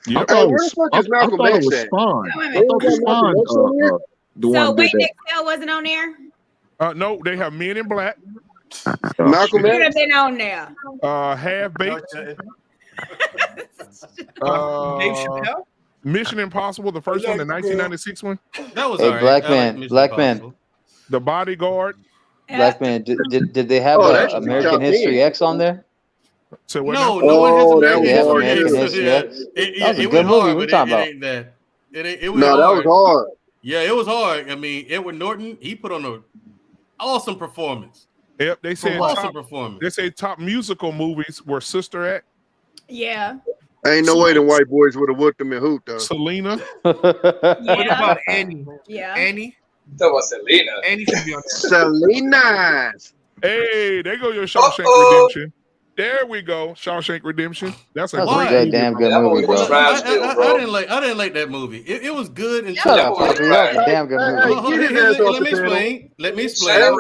Yep. Hey, where the fuck is Malcolm I thought it X was at? Spawn. Wait a I minute. thought Spawn, the So one wait, did that. Excel wasn't on there? No, they have Men in Black. Malcolm Should have X. been on there. Half Baked. Dave Chappelle? Mission Impossible, the first one, the 1996 one. That was Hey, all right. Black I like Man, Mission Black Impossible. Man, The Bodyguard. Black Man. Did they have Oh, that should be American top History 10. X on there? So what No, now? no one has Oh, that American They have was hard American too. History Yeah, X. That was a it good went movie. hard, We but talking it about? ain't that. It went No, that hard. was hard. Yeah, it was hard. I mean, Edward Norton, he put on an awesome performance. Yep, they said Awesome top, performance. they say top musical movies were Sister Act, Yeah. Ain't no way the white boys would have whooped them in hoop though. Selena. What Yeah. about Annie? Yeah. Annie? That was Selena. Annie should be on there. Selena's. Hey, there go your Shawshank Redemption. There we go, Shawshank Redemption. That's a That's a great good, movie. damn good That movie, movie was bro. trash still, bro. I didn't like that movie. It was good and Shut up, That Poppy. That was a damn good Hey, movie. hey, get his ass off Let the me panel. explain. Let me Ain't explain. no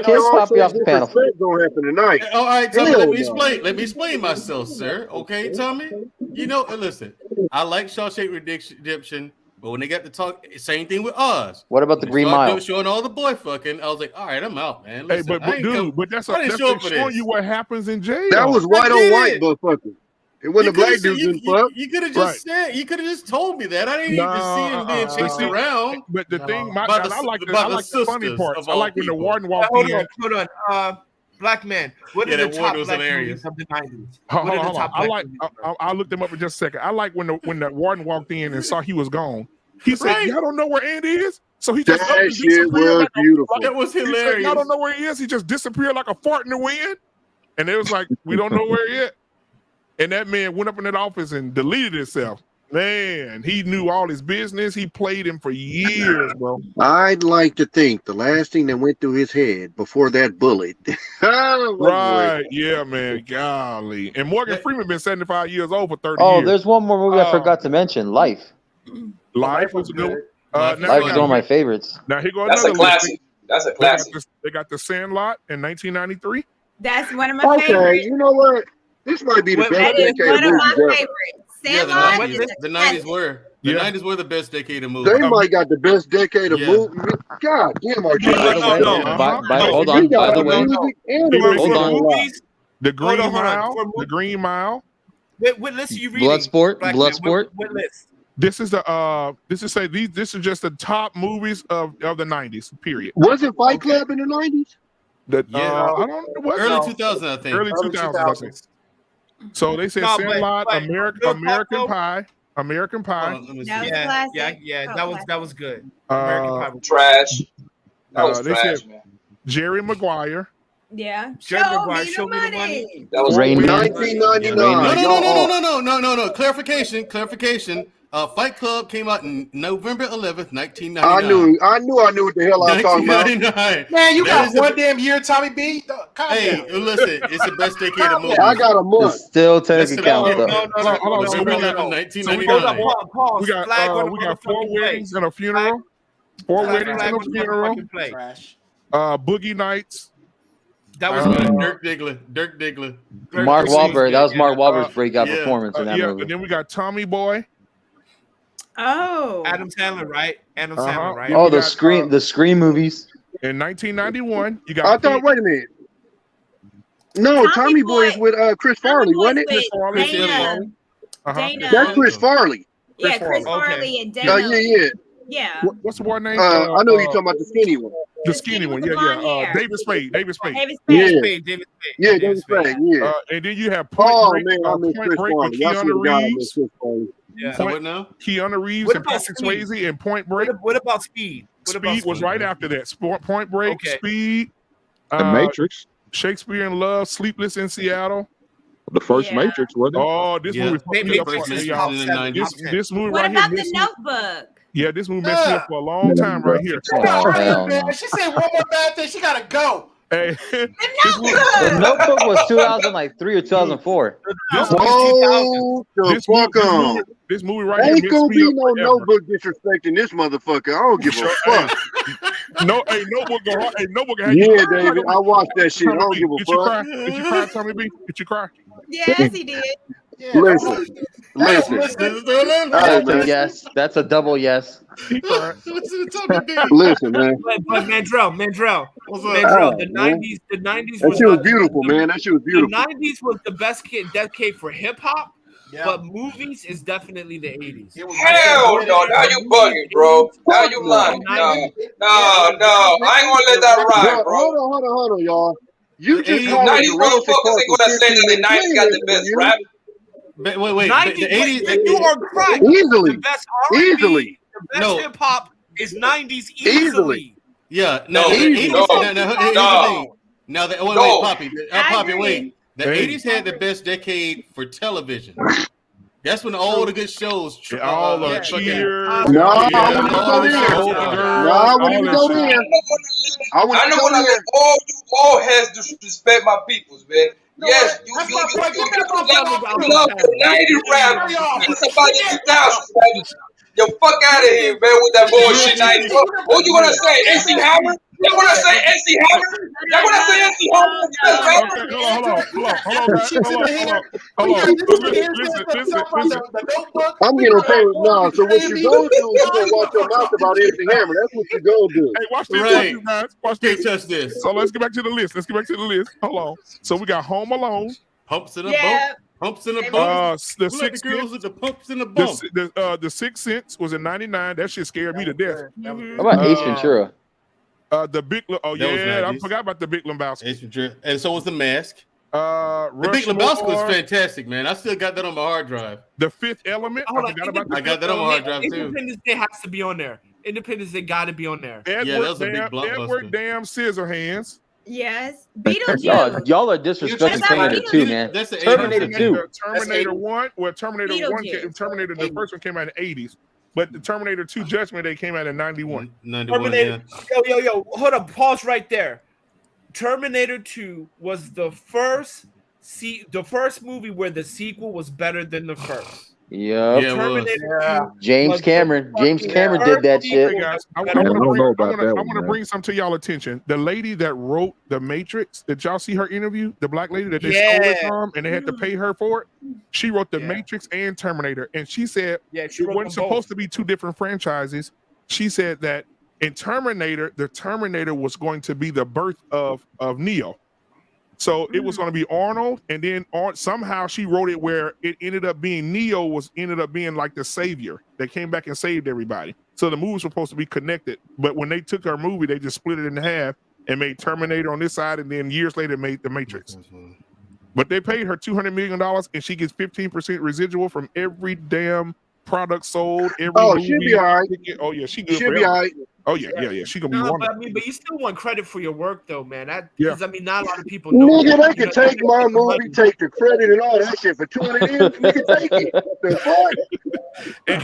Kiss Poppy off Shawshank the panel. disrespect gonna happen tonight. All right, Tommy, Hell let me no. explain. Let me explain myself, sir. Okay, Tommy? You know, listen, I like Shawshank Redemption, but when they got to talk, same thing with Oz. What about the When they Green started Mile? showing all the boy fucking, I was like, all right, I'm out, man. Hey, Listen, but dude, but that's I didn't show up for showing this. you what happens in jail. That was white on white, did. motherfucker. It wasn't a black dude getting fucked. You could have Right. just said, you could have just told me that. I didn't need to see him being chased See, around. But the thing, By I the like by the the funny sisters parts. of I all like when the people. warden walked Hold in. on. Black Man. What Yeah, are the that top word was black hilarious. movies of the 90s? Hold What are the on. top I black like. movies? I looked him up in just a second. I like when the warden walked in and saw he was gone. He said, Right. "Y'all don't know where Andy is." So he just up That and shit disappeared was like a, beautiful. That was he said, hilarious. "Y'all don't know where he is." He just disappeared like a fart in the wind. And it was like, "We don't know where he is." And that man went up in that office and deleted himself. Man, he knew all his business. He played him for years, bro. I'd like to think the last thing that went through his head before that bullet. Right. Yeah, man. Golly. And Morgan Freeman been 75 years old for 30 Oh, years. there's one more movie I forgot to mention. Life. Life was a good one. Life now Life they is got- one of my favorites. Now here go That's another a classic. That's a list. They got, classic. they got The Sandlot in 1993. That's one of my Okay, favorites. you know what? This might be the What- best That is decade of one of my movies ever. favorites. Yeah, the Sandlot 90s. is The a 90s classic. were. The 90s were the best decade of movies. They might got the best decade of Yeah. movies. God damn, our By the way, hold on. By the way, hold on. Movies, The Green hold on. Mile. For The Green Mile. what list are you reading? Bloodsport. Black Man? Bloodsport. What list? This is the this is just the top movies of the 90s. Period. Wasn't Fight Club in the 90s? Yeah. I don't know what Early 2000, I think. Early 2000s. I think. So they said No, but- Sandlot, but American Pie. American Pie. Hold on, let me see. That was Yeah, classic. yeah. That was good. Uh, American Pie was Trash. That was they trash, said man. Jerry Maguire. Yeah. Jerry Show Maguire, me show the me the money. money. That was Rain Man. 1999. No. Clarification. Fight Club came out in November 11th, 1999. I knew what the hell I was talking about. 1999. Man, you That got is the- one damn year, Tommy B. Calm Hey, down. listen, it's the best decade of movies. I got a month. It still That's technically the counts best. though. Hold on. So we November got 11th, so we got 1999. Pause. we got Flag on the we got 4 motherfucking weddings play. and a funeral. 4 Flag weddings on and a the funeral. motherfucking play. Trash. Boogie Nights. That was good. Dirk Diggler. Mark Wahlberg. That was Mark Wahlberg's breakout yeah. performance in that movie. And then we got Tommy Boy. Oh. Adam Sandler, right? Adam Sandler, right? Oh, the Scream movies. In 1991, you got. I thought. Wait a minute. No, Tommy Boy is with Chris Farley, wasn't it? Chris Farley. Dana. Dana. That's Chris Farley. Yeah, Chris Farley and Dana. Oh yeah. Yeah. What's the boy name? I know you're talking about the skinny one. The skinny one, yeah. David Spade. David Spade. Yeah, David Spade. Yeah. And then you have Point Oh Break. man, I miss Point Chris Break with Farley. I swear Keanu to God, I miss Reeves. Chris Farley. Yeah. So what now? Keanu Reeves What and about Patrick Speed? Swayze and Point Break. What about Speed? Speed was right after that. Point Break, Okay. Speed, The Matrix. Shakespeare in Love, Sleepless in Seattle. The first Matrix, wasn't it? Oh, this movie fucked me up. This movie What right about here. the Notebook? Yeah, this movie messed me up for a long time right here. Oh, hell no. She said one more bad thing. She gotta go. Hey, The Notebook was 2003 or 2004. This movie right Ain't here gonna messed be me up no forever. Notebook disrespecting this motherfucker. I don't give a fuck. Notebook go hard. Hey, Notebook. Yeah, David, I watched that shit. I don't give a Did you cry? fuck. Did you cry, Tommy B? Did you cry? Yes, he did. Listen. That's a yes. That's a double yes. Listen, man. But Mandrell, the man. 90s, the 90s That was shit was not- beautiful, man. That shit was The beautiful. 90s was the best decade for hip hop, but movies is definitely the 80s. Hell no, now you bugging, bro. Now you lying. No, I ain't gonna let that ride, bro. Hold on, y'all. You just These called 90s Jurassic motherfuckers Park ain't gonna say that the 90s 15 got the best rap. Wait. 90s, The 80s. you are correct. Easily. The best R&B, Easily. the best hip hop is 90s easily. Easily. Yeah. No, The 80s. no, Here's the no. thing. Now, wait, No. Poppy. Poppy, wait. The 80s had the best decade for television. That's when all the good shows. All the Cheers. No, I wouldn't go there. I wouldn't even go there. I don't want to let all you all heads disrespect my peoples, man. Yes, you love the 90s rap. It's about the 2000s, man. Yo, fuck out of here, man, with that bullshit 90s. What you gonna say, MC Hammer? Y'all wanna say MC Hammer? Y'all wanna say MC Hammer? I'm getting paid now. So what you gonna do is you gonna watch your mouth about MC Hammer. That's what you gonna do. Hey, watch this, Right. you guys. Watch Can't this. touch this. So let's get back to the list. Hold on. So we got Home Alone. Pumps in a Yeah. boat. Pumps in a boat. The Who let the Sixth girls Sense. with the pumps in the bump? The Sixth Sense was in '99. That shit scared me to death. How about Ace Ventura? The Big. Oh That was yeah, I 90s. forgot about the Big Lebowski. Ace Ventura. And so was The Mask. The The Big Lebowski was fantastic, man. I still got that on my hard drive. The Fifth Element. I forgot about the I got that on my hard drive too. Independence Day has to be on there. Independence Day got to be on there. that was a big blockbuster. Edward Damn Scissorhands. Yes. Beetlejuice. Y'all are disrespecting Terminator 2, man. That's the Terminator 2. Terminator 1. Well, Terminator 1 Beetlejuice. Terminator, the first one came out in the 80s. But the Terminator 2 Judgment Day came out in 91. 91, Terminator. yeah. Yo, hold up, pause right there. Terminator 2 was the first movie where the sequel was better than the first. Yep. Yeah, it was. Terminator 2 James was the Cameron. James fucking Cameron did that first shit. Hey guys, I Man, I don't know about that want one, to man. bring something to y'all attention. The lady that wrote The Matrix, did y'all see her interview? The black lady that they stole it Yeah. from and they had to pay her for it? She wrote The Yeah. Matrix and Terminator. And she said Yeah, she it wrote wasn't them both. supposed to be two different franchises. She said that in Terminator, the Terminator was going to be the birth of Neo. So it was going to be Arnold, and then somehow she wrote it where it ended up being Neo ended up being like the savior that came back and saved everybody. So the movies were supposed to be connected, but when they took her movie, they just split it in half and made Terminator on this side, and then years later made The Matrix. But they paid her $200 million, and she gets 15% residual from every damn product sold. Every movie. She'll be all right. Oh yeah, she good. She'll be all right. Oh yeah. She gonna be No, wonderful. but you still want credit for your work, though, man. Yeah. Because I mean, not a lot of people know. Nigga, that. they can take my movie, take the credit and all that shit for 200 M's. Nigga, take it. The fuck?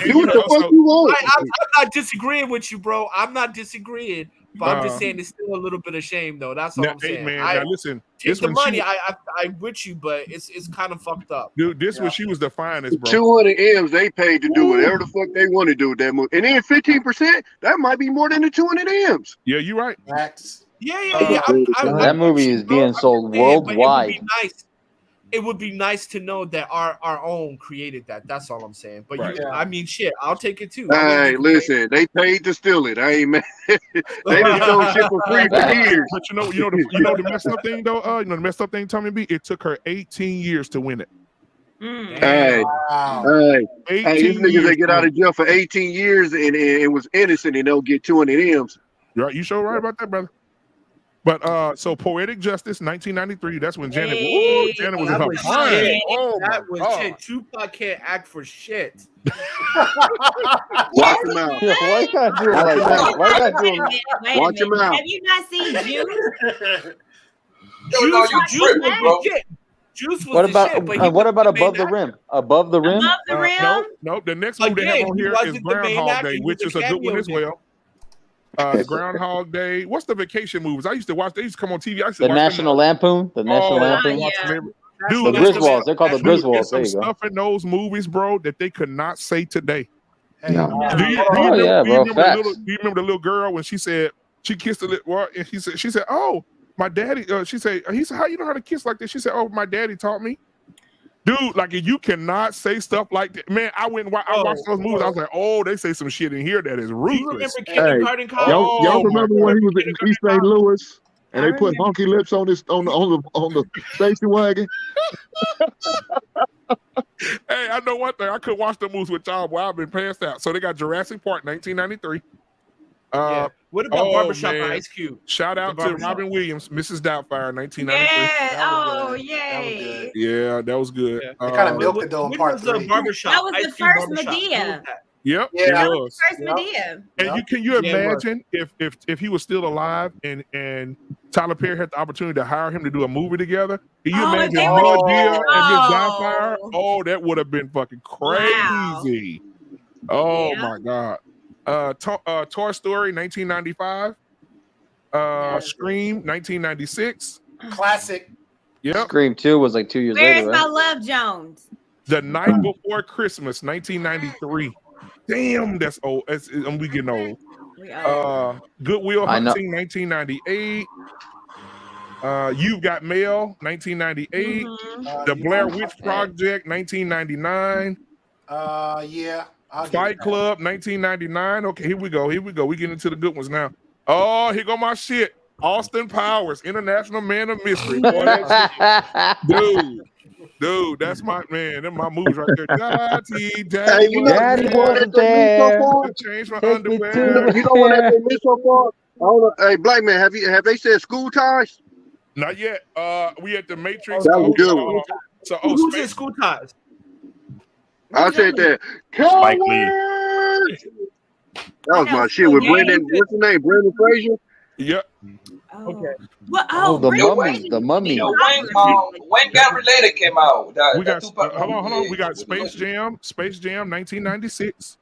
Do what the fuck you want. I'm not disagreeing with you, bro. I'm not disagreeing, but I'm just saying it's still a little bit of shame, though. That's all I'm saying. Hey, man, now listen. Take the money. I'm with you, but it's kind of fucked up. Dude, this when she was the finest, bro. 200 M's they paid to do whatever the fuck they want to do with that movie. And then 15%, that might be more than the 200 M's. Yeah, you're right. Yeah. That movie is being sold worldwide. It would be nice to know that our own created that. That's all I'm saying. But Right. I mean, shit, I'll take it too. Hey, listen, they paid to steal it. I ain't mad. They didn't show shit for free for years. But you know the messed up thing though. The messed up thing, Tommy B. It took her 18 years to win it. Hey, these niggas that get out of jail for 18 years and was innocent and they'll get 200 M's. Right, you sure right about that, brother. But so Poetic Justice, 1993. That's when Janet. Janet was in her prime. Oh my That was God. shit. Tupac can't act for shit. Watch him out. Why you gotta do it like that? Why you gotta do it? Watch him out. Have you not seen Juice? Juice was What the shit, but he about what about wasn't the above main the rim? Above the rim? Above the rim? No. The next movie they have Again, on he here is wasn't the main Groundhog actor, Day, he which was is a a good one cameo as well. Groundhog Day. What's the vacation movies? I used to watch. They used to come on TV. I used to The watch National Lampoon? The National Lampoon? Dude, The Griswolds. They're called the Dude, Griswolds. there's There some you go. stuff in those movies, bro, that they could not say today. Do you Oh, yeah, bro, remember facts. do you remember the little girl when she said she kissed the little well, and she said, "Oh, my daddy." She said, "He said, how you know how to kiss like this?" She said, "Oh, my daddy taught me." Dude, like you cannot say stuff like that. Man, I went and I watched those movies. I was like, "Oh, they say some shit in here that is ruthless." Kindergarten Cop? Y'all remember when he was in East St. Louis and I they put honky lips on the station wagon? Hey, I know one thing. I couldn't watch the movies with y'all while I've been passed out. So they got Jurassic Park, 1993. What about Barbershop man. and Ice Cube? Shout out to Barbershop. Robin Williams, Mrs. Doubtfire, 1993. Yeah. Oh, yay. Yeah, that was good. They kind of milked it though in When part was the 3. Barbershop? That was Ice the Cube first Barbershop. Medea. When was that? Yep, Yeah. it That was was. the first Medea. And can you Yeah, it was. imagine if he was still alive and Tyler Perry had the opportunity to hire him to do a movie together? Can you Oh, imagine they would've Medea done- and his oh. Doubtfire? Oh, that would have been fucking crazy. Oh Yeah. my God. Toy Story, 1995. Scream, 1996. Classic. Yep. Scream 2 was like 2 years Where is later, my right? love, Jones? The Night Before Christmas, 1993. Damn, that's old. We getting old. Goodwill I know. Hunting, 1998. You've Got Mail, 1998. The Blair Witch Project, 1999. Yeah. I'll give Fight it Club, 1999. Okay, here we go. We get into the good ones now. Oh, here go my shit. Austin Powers, International Man of Mystery. Boy, that shit. Dude, that's my man. Them my movies right there. Daddy Hey, you know wasn't what they missed so there. far? Change my Take me underwear. to You know what they missed so far? I don't know. Hey, Black Man, have they said School Ties? Not yet. We at the Matrix. That was good. So, Who's in Space. School Ties? I said that. Spike Lee. That was my shit with Brendan. What's his name? Brendan Fraser. Yep. Okay. Well, Oh, the Brendan mummy. Fraser. The mummy. When Got Related came out, We got hold on. We got Space Jam, 1996.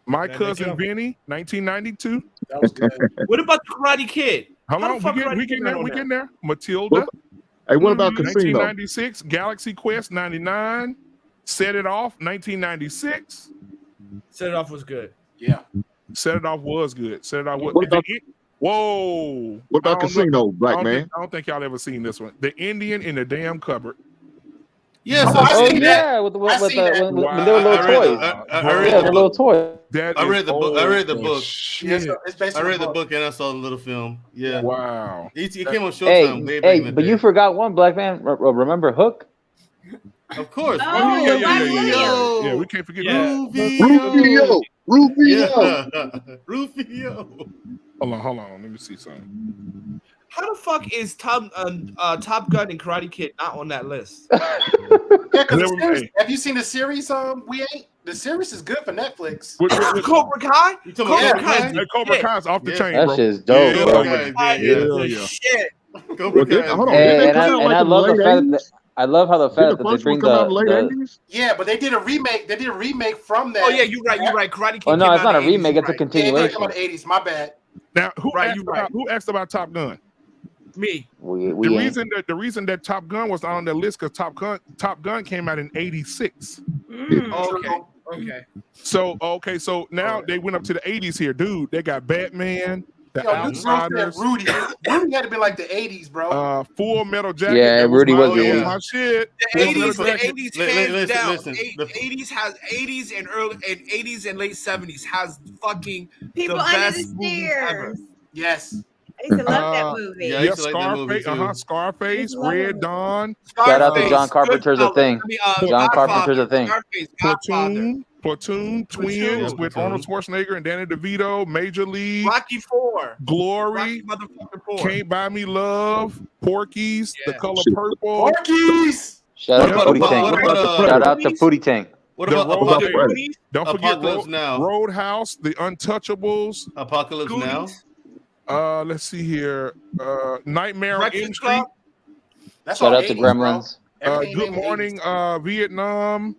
My Cousin Vinny, 1992. That was good. What about the Karate Kid? Hold How the on, fuck we Karate getting Kid there. not on We there? getting there. Matilda, Hey, what about Casino? 1996. Galaxy Quest, 99. Set It Off, 1996. Set It Off was good. Yeah. Set It Off was good. Set It Off was. What about- Whoa. What about I don't know- Casino, Black Man? I don't think y'all ever seen this one. The Indian in the Damn Cupboard. Yes, Oh, I Oh seen that. yeah, with I seen that. when Wow. they were little I read toys. the- I Bro, read Yeah, the the little book. toy. That I is read the book. I read the old book. as shit. It's based I on read a the book. book and I saw the little film. Yeah. Wow. It came on Showtime Hey, way back in hey, the but day. you forgot one, Black Man. Remember Hook? Of course. Oh, Yeah, Rufio. Yeah, we can't forget Rufio. Rufio. Rufio. Hold on. Let me see something. How the fuck is Top Gun and Karate Kid not on that list? Yeah, because Hey. have you seen the series? We ain't. The series is good for Netflix. Cobra Kai. Hey, Kai. Cobra Kai's off the chain, That bro. shit's dope, Hell bro. yeah. Hell yeah. Shit. Cobra Kai. Hold on, did they come out like I in the love the late fact 80s? that I love how the Did fact the that they first one bring come out in the late the 80s? Yeah, but they did a remake. They did a remake from that. Oh yeah, you're right. You're right. Karate Kid. Oh no, came it's out not a in the 80s, remake. you're It's a right. Yeah, it did continuation. come out in the 80s. My bad. Now, Right, you're right. who asked about Top Gun? Me. We The ain't. reason that Top Gun was on the list because Top Gun came out in '86. Okay. So now they went up to the '80s here, dude. They got Batman, The Yo, this girl said Outsiders, Rudy. Rudy had to be like the 80s, bro. Full Metal Jacket. Yeah, that was Rudy my, was that the was 80s. my shit. The Full Metal 80s, the Jacket. 80s, hands down. listen. 80s has 80s and early and 80s and late 70s has fucking People the under best the movies ever. stairs. Yes. I used to love that movie. Yeah, I Yes, used to like that movie Scarface. too. Scarface, love Red it. Dawn, Shout out to Scarface, John Carpenter's A Goodfellas, Thing. John Carpenter's A Thing. Scarface, Godfather, Platoon, Twins with Arnold Schwarzenegger and Danny DeVito, Major League, Rocky 4, Glory, Rocky motherfucking 4. Can't Buy Me Love, Porky's, The Color Purple, Porky's. Shout out to Pootie what Tang. about, Shout out to Pootie Tang. What The about Road- Apocalypse? Don't forget Apocalypse Now. Roadhouse, The Untouchables. Apocalypse Now. Let's see here. Nightmare on Breakfast M Street. Club. That's Shout all out to 80s, bro. Gremlins. Everything Good in the Morning, Vietnam.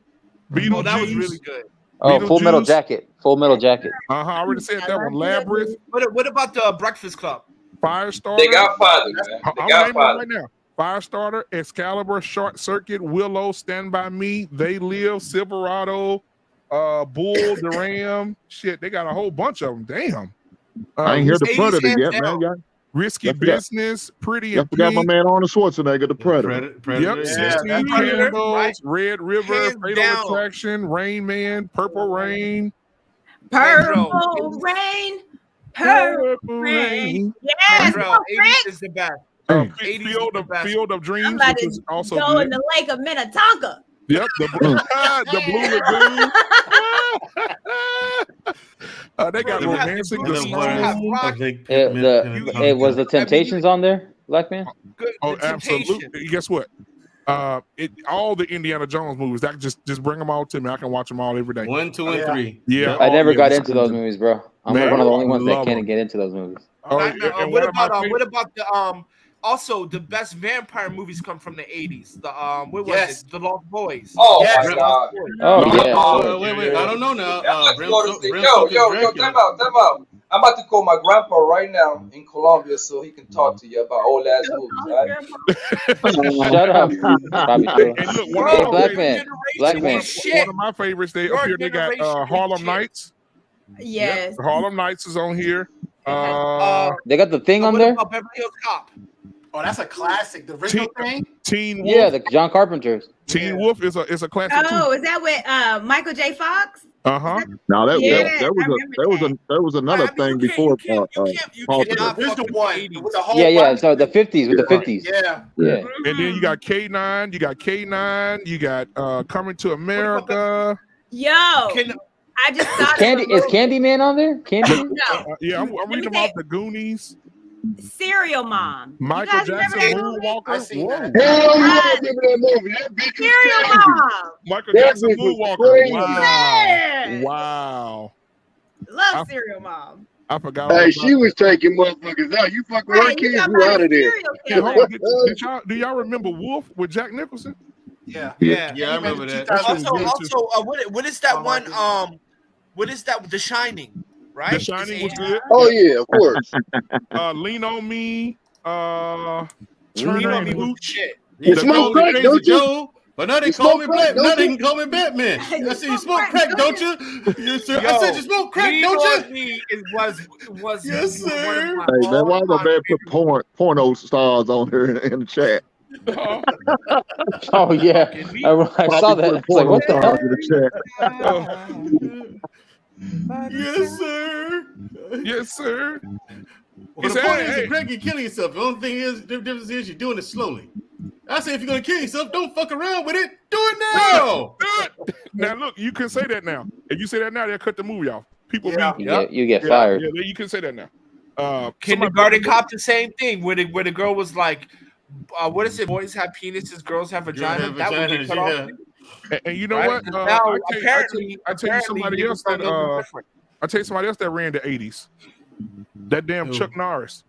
Beetlejuice. Oh, that was really good. Oh, Full Metal Beetlejuice. Jacket. Full Metal Jacket. I already said I that one. love that Labyrinth, What about the Breakfast Club? Firestarter. The Godfather, man. The I'm naming them Godfather. right now. Firestarter, Excalibur, Short Circuit, Willow, Stand By Me, They Live, Silverado, Bull, Durham. Shit, they got a whole bunch of them. Damn. I ain't hear the 80s Predator hands yet, down. man. Y'all, Risky Y'all forgot- Business, Pretty y'all and forgot my Pink. man Arnold Schwarzenegger, the Predator. Predator. Yep, Yeah, 16 that's Predator, Candles, right? Red River, Hands Fatal down. Attraction, Rain Man, Purple Rain. Purple rain. Purple rain. Yes, Pedro, go, 80s Frank. is the best. Field 80s is the best. of Dreams, I'm about which to is also go in good. the lake of Minnetonka. Yep, the Blue Lagoon. They got Bro, you have Romantic, the The movies, you have Stone. Rocky, Was the Temptations on there, Black Man? good, Oh, the Temptation. absolutely. Guess what? All the Indiana Jones movies. That just bring them all to me. I can watch them all every day. 1, 2, and 3. Yeah, I never got yeah, into those movies, bro. I'm Man, like one of the only ones that love can't them. get into those movies. Oh, Nightmare- and what one of my about favorite- the also the best vampire movies come from the 80s. The what was Yes. it? The Lost Boys. Oh Yes. my God. Oh No, yeah. Wait. I don't know now. I'm about to go to see. Bram Yo, Stoker's Dracula. time out. I'm about to call my grandpa right now in Colombia so he can talk to you about old ass movies. All right? Shut up. Probably true. And look, one Bro, of my Black favorites- Man. Black Generation Man. is shit. one of my favorites. They Your up here. They got generation is Harlem shit. Nights. Yes. Harlem Nights is on here. They got the thing on what there? about Beverly Hills Cop? Oh, that's a classic. The original thing. Teen Wolf. Yeah, the John Carpenter's. Teen Wolf is a classic Oh, is that with Michael J. Fox? too. Uh-huh. Now that Yes, there was another thing before. You Paul cannot Pickett. fuck Original with the one 80s. with the whole. Yeah. So the 50s with the 50s. Yeah. Yeah. And then you got K9. You got K9. You got Coming to America. Yo, Can- I just saw Is Candyman on there? Candyman? No, Yeah, I'm me reading say- about the Goonies. Serial Mom. Michael you guys Jackson, remember that movie? Moonwalker. I seen Whoa. that. Hell yeah, I remember that movie. That bitch was Serial crazy. Mom. Michael That Jackson, bitch was Moonwalker. crazy. Wow. Yes. Wow. Love I- Serial Mom. I forgot. all Hey, about she was taking motherfuckers out. You fuck with her Right, you kids, talking you about out a of there. serial Hey, hold killer. on, do y'all remember Wolf with Jack Nicholson? Yeah. Yeah. Yeah, I remember that. Also, what is that one? What is that? The Shining, right? The Shining was good. Oh yeah, of course. Lean on Me. You Turner know and me Hooch. shit. You The smoke Golden crack, Crazy don't you? Joe. But now they You call smoke me crack, Black. Now don't they you? can call me Batman. You I said you smoke smoke crack, crack, don't you? Yes, sir. I Yo, said you smoke crack, Lean don't on you? Me was Yes, one of sir. my Hey man, why the all-time man put porno stars on here in the chat? Oh yeah. I saw that. It's like, what the hell? In the chat. Yes, sir. Yes, sir. Well, He the said, point hey, is, hey. Greg, you're killing yourself. The only thing is, the difference is you're doing it slowly. I say if you're gonna kill yourself, don't fuck around with it. Do it now. Do it. Now look, you can say that now. If you say that now, they'll cut the movie off. People Yeah. be You get fired. Yeah, you can say that now. Kindergarten Cop, the same thing. Where the girl was like, "What is it? Boys have penises, girls have vaginas." have That would vaginas, get cut yeah. off. And you know Right? what? Now, I tell you somebody else that I tell you somebody else that ran the 80s. That damn Chuck Norris.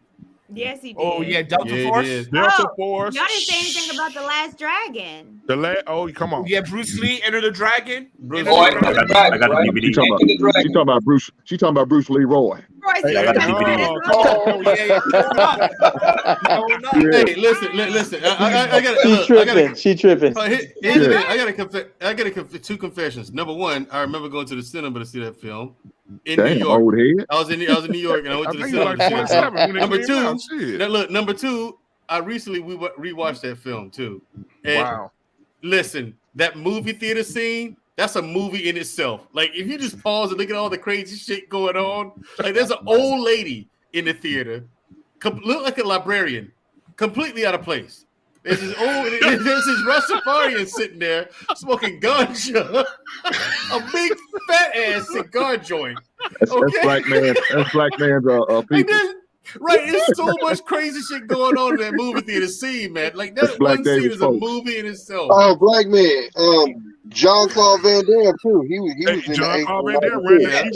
Yes, he did. Oh yeah, Delta Force. Delta Force. Y'all didn't say anything about the Last Dragon. Come on. Yeah, Bruce Lee, Enter the Dragon. I got the DVD. She talking about Bruce. She talking about Bruce Leroy. I got the DVD. Hey, listen. I got. She tripping. I got two confessions. Number one, I remember going to the cinema to see that film in New York. Old head. I was in New York and I went to the cinema. Like 27 when it number came two, out. Shit. number two, I recently rewatched that film too. And wow. Listen, that movie theater scene, that's a movie in itself. Like, if you just pause and look at all the crazy shit going on, like, there's an old lady in the theater, look like a librarian, completely out of place. There's this Rastafarian sitting there smoking ganja, a big fat ass cigar joint. That's black man. That's black man's people. Right, there's so much crazy shit going on in that movie theater scene, man. Like, that one scene is a movie in itself. Oh, Black Man. Jean-Claude Van Damme too. He was in the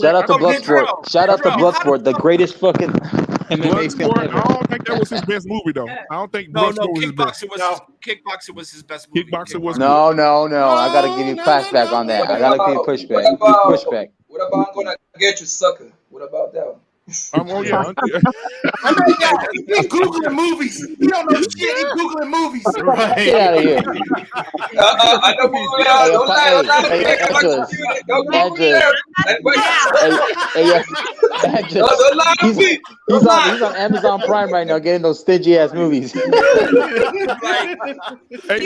Shout out to Bloodsport. Shout out to Bloodsport, the greatest fucking MMA film Bloodsport, ever. I don't think that was his best movie though. I don't think Bloodsport was his best. Kickboxer was his best movie. Kickboxer was No. I gotta give you pushback on that. I gotta give you pushback. Pushback. What about I'm gonna get you, sucker? What about that one? Oh yeah. I mean, he's googling movies. He don't know shit. He's googling movies. Right. Get out of here. I know people. Don't lie. He's on Amazon Prime right now getting those stingy ass movies. Hey,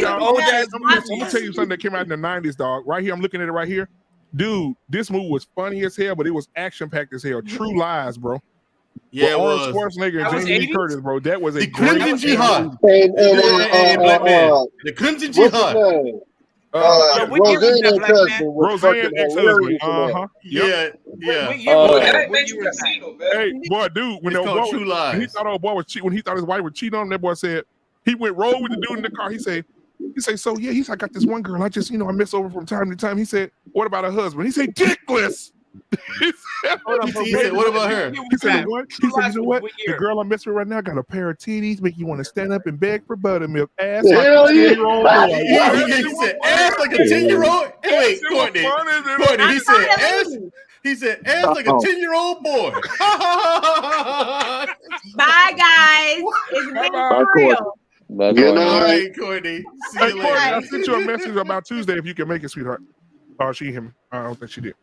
dog, I'm gonna tell you something that came out in the 90s, dog. Right here, I'm looking at it right here. Dude, this movie was funny as hell, but it was action-packed as hell. True Lies, bro. Yeah, with it Arnold was. Schwarzenegger and Jamie Lee Curtis, bro. That was a Crimson great Jihad. Black Man. The Crimson Jihad. Roseanne and Cousin was Roseanne fucking and hilarious. Cousin. Yeah. Hey, boy, dude, when It's the called boy, True Lies. when he thought old boy was cheating, when he thought his wife was cheating on him, that boy said he went roll with the dude in the car. He said, so yeah, he's I got this one girl. I just, I miss over from time to time. He said, what about her husband? He said, dickless. He said, what about her? He said, what? He said, you know what? The girl I'm messing with right now got a pair of titties, make you want to stand up and beg for buttermilk. Ass like a 10-year-old boy. He said, ass like a 10-year-old. Hey, wait, Courtney. He said, ass like a 10-year-old boy. Bye, guys. It's been real. Good night. Courtney. See Hey, you Courtney, later. I sent you a message about Tuesday if you can make it, sweetheart. Oh, she hit me. I don't think she did.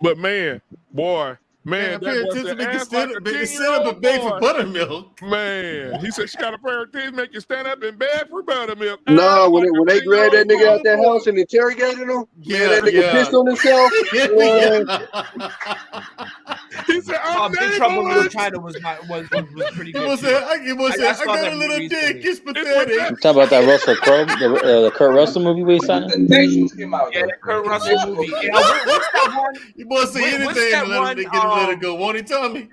But man, that was the ass like a 10-year-old beg for boy. buttermilk. Man, he said she got a pair of titties, make you stand up and beg for buttermilk. No, when they grabbed that nigga out that house and interrogated him, man, that nigga pissed on himself. He said, Big Trouble in Little China was pretty good. I got a little dick. It's pathetic. You talking about that Russell Crowe, the Kurt Russell movie we signed? Yeah, the Kurt Russell movie. What's that one? You must say anything to let it go. Won't he tell me?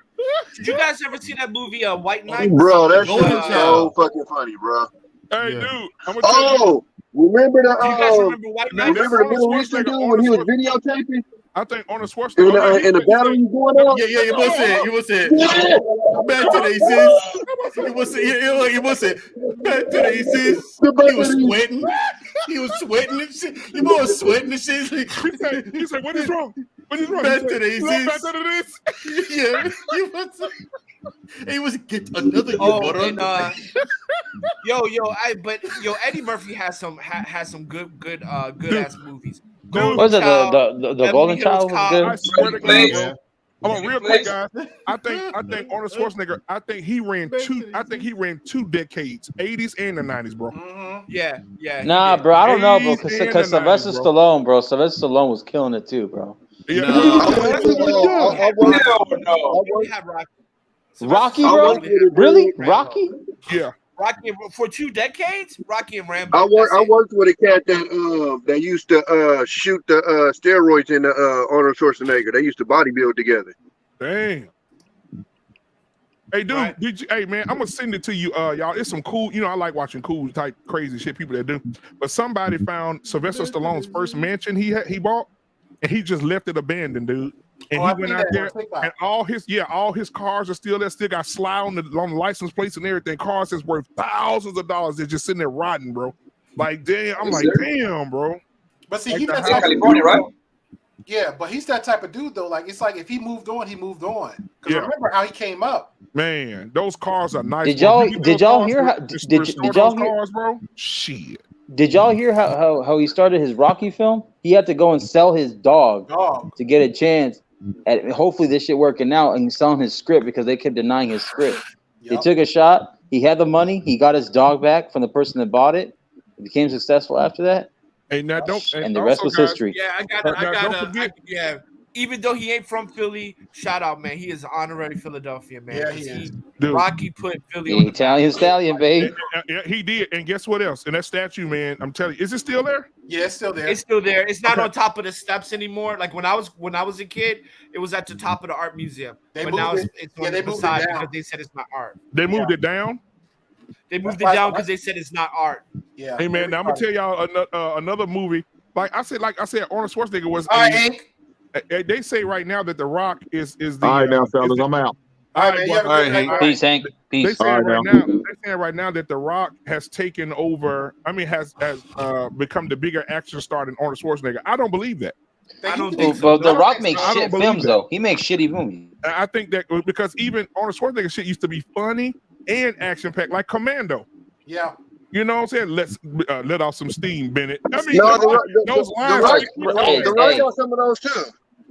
Did you guys ever see that movie, White Knight? Bro, that shit is so fucking funny, bro. Hey, dude, I'm gonna tell you. Remember Do you guys remember White Knight? remember the Middle Eastern dude when he was videotaping? I think Arnold Schwarzenegger. And the battery was going on? Yeah, you must say back to the sis. You must say back to the sis. He was sweating. He was sweating and shit. You boy was sweating and shit. He said, what is wrong? What is wrong? Back to the Back to this. Yeah, he was get another Eddie Murphy has some good ass movies. What's it? The Golden Child was good. I swear to God, bro. Hold on, real quick, guys. I think Arnold Schwarzenegger. I think he ran two decades, 80s and the 90s, bro. Yeah. Nah, bro, I don't know, bro, 80s and because the 90s, Sylvester bro. Stallone, bro. Sylvester Stallone was killing it too, bro. Yeah. Rocky, bro? Really? Rocky? Yeah. Rocky for 2 decades. Rocky and Rambo. I worked with a cat that used to shoot the steroids in Arnold Schwarzenegger. They used to bodybuild together. Dang. Hey, dude, Right. hey, man, I'm gonna send it to you, y'all. It's some cool, I like watching cool type crazy shit people that do. But somebody found Sylvester Stallone's first mansion he bought, and he just left it abandoned, dude. And he went out there, and all his cars are still there. Still got Sly on the license plates and everything. Cars that's worth thousands of dollars. They're just sitting there rotting, bro. Like, damn, I'm like, damn, bro. But see, Like he's the that house- type of California, dude, right? though. Yeah, but he's that type of dude though. Like it's like if he moved on, he moved on. Because Yeah. remember how he came up. Man, those cars are nice. Did bro. y'all You get did those y'all cars hear to- how to did restore y'all those hear cars, bro? Shit. did y'all hear how he started his Rocky film? He had to go and sell his dog to get a chance at hopefully this shit working out and selling his script because they kept denying his script. They took a shot. He had the money. He got his dog back from the person that bought it. He became successful after that. Hey, now don't. And the rest was history. Yeah, I got. Yeah, even though he ain't from Philly, shout out, man. He is an honorary Philadelphia man. Yeah, 'cause he is. Dude. Rocky put Philly The on the Italian stallion, babe. Yeah, he did. And guess what else? And that statue, man, I'm telling you, is it still there? Yeah, it's still there. It's still there. It's not Okay. on top of the steps anymore. Like when I was a kid, it was at the top of the art museum. They but moved now it. it's Yeah, on they the moved it side down. because they said it's not art. They moved it down. They moved That's it down why- because they said it's not art. Yeah. Hey, man, now I'm gonna tell y'all another movie. Like I said, Arnold Schwarzenegger was. All right, Hank. They say right now that The Rock is the. All right, now, fellas, I'm out. All right, man. You have a good night. All Peace, Hank. They Peace. saying All right, right now. now. They saying right now that The Rock has taken over. I mean, has become the bigger action star than Arnold Schwarzenegger. I don't believe that. I don't Well, think so. but The No. Rock makes I don't shit believe films that. though. He makes shitty movies. I think that because even Arnold Schwarzenegger shit used to be funny and action packed, like Commando. Yeah. You know what I'm saying? Let's let off some steam, Bennett. I mean, No, those lines. the Rock got some of those too.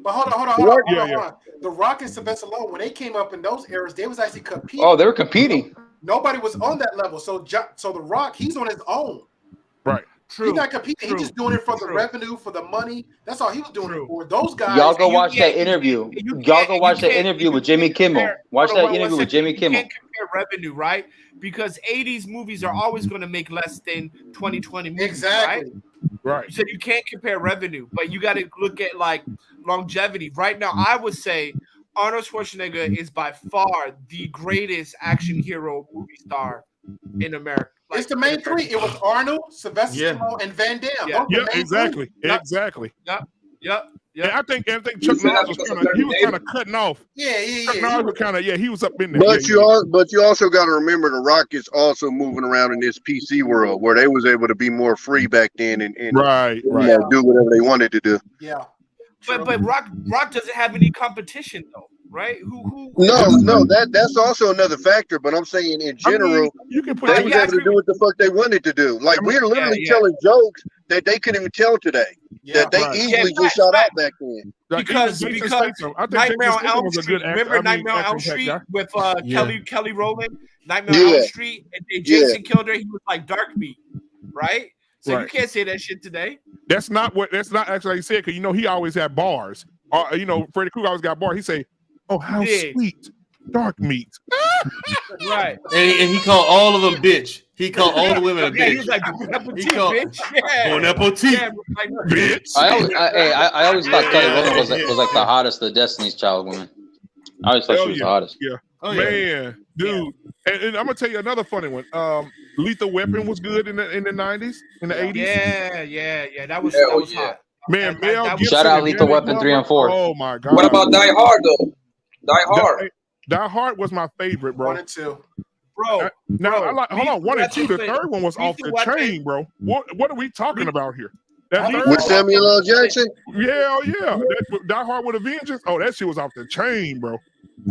But hold on. The Rock and Sylvester Stallone, when they came up in those eras, they was actually competing. Oh, they were competing. Nobody was on that level. So The Rock, he's on his own. Right. He's not competing. He's just doing it for the revenue, for the money. That's all he was doing it for. Those guys. Y'all go watch that interview. Y'all go watch that interview with Jimmy Kimmel. Watch that interview with Jimmy Kimmel. You can't compare revenue, right? Because 80s movies are always going to make less than 2020 movies, Exactly. Right. So you can't compare revenue, but you got to look at like longevity. Right now, I would say Arnold Schwarzenegger is by far the greatest action hero movie star in America. Like, It's the main three. It was Arnold, Sylvester Stallone, and Van Damme. Yeah. Those the main Exactly. three. Exactly. Yep. And I think Chuck Norris was kind of cutting off. Yeah. Chuck Norris was kind of he was up in there. But you also got to remember the Rock is also moving around in this PC world where they was able to be more free back then and right. do whatever they wanted to do. Yeah. But Rock doesn't have any competition though, right? No, that's also another factor. But I'm saying in general, you can put they was able to do what the fuck they wanted to do. Like we're literally telling jokes that they couldn't even tell today. That they easily just shot out back then. Because I think Nightmare on Jason Statham Elm was a Street. good actor. Remember I mean, Nightmare on Elm action-packed Street guy. with Kelly Rowland? Nightmare on Elm Street, and then Jason Killed Her. He was like dark meat, right? So you Right. can't say that shit today. That's not actually how he said, because he always had bars. Freddy Krueger always got bars. He say, "Oh, how sweet, dark meat." Right. And he called all of them bitch. He called all the women a bitch. He was like, Bon appetit, He called- bitch. Yeah. Bon appetit, Yeah, like, bitch. I always thought Kelly Rowland was like the hottest of Destiny's Child women. I always thought she was the hottest. Yeah. Oh, yeah. Man, dude. And I'm gonna tell you another funny one. Lethal Weapon was good in the 90s, in the 80s. Yeah. That was hot. Man, Mel Gibson. Shout out and Lethal Danny Weapon 3 and 4. Oh my god. What about Die Hard though? Die Hard. Die Hard was my favorite, bro. 1 and 2. Bro. I like. Hold on, 1 and 2. The Weapon- third one was off the Lethal Weapon- chain, bro. What are we talking about here? That third With one- Samuel L. Jackson? Yeah. That, Die Hard with a Vengeance. Oh, that shit was off the chain, bro.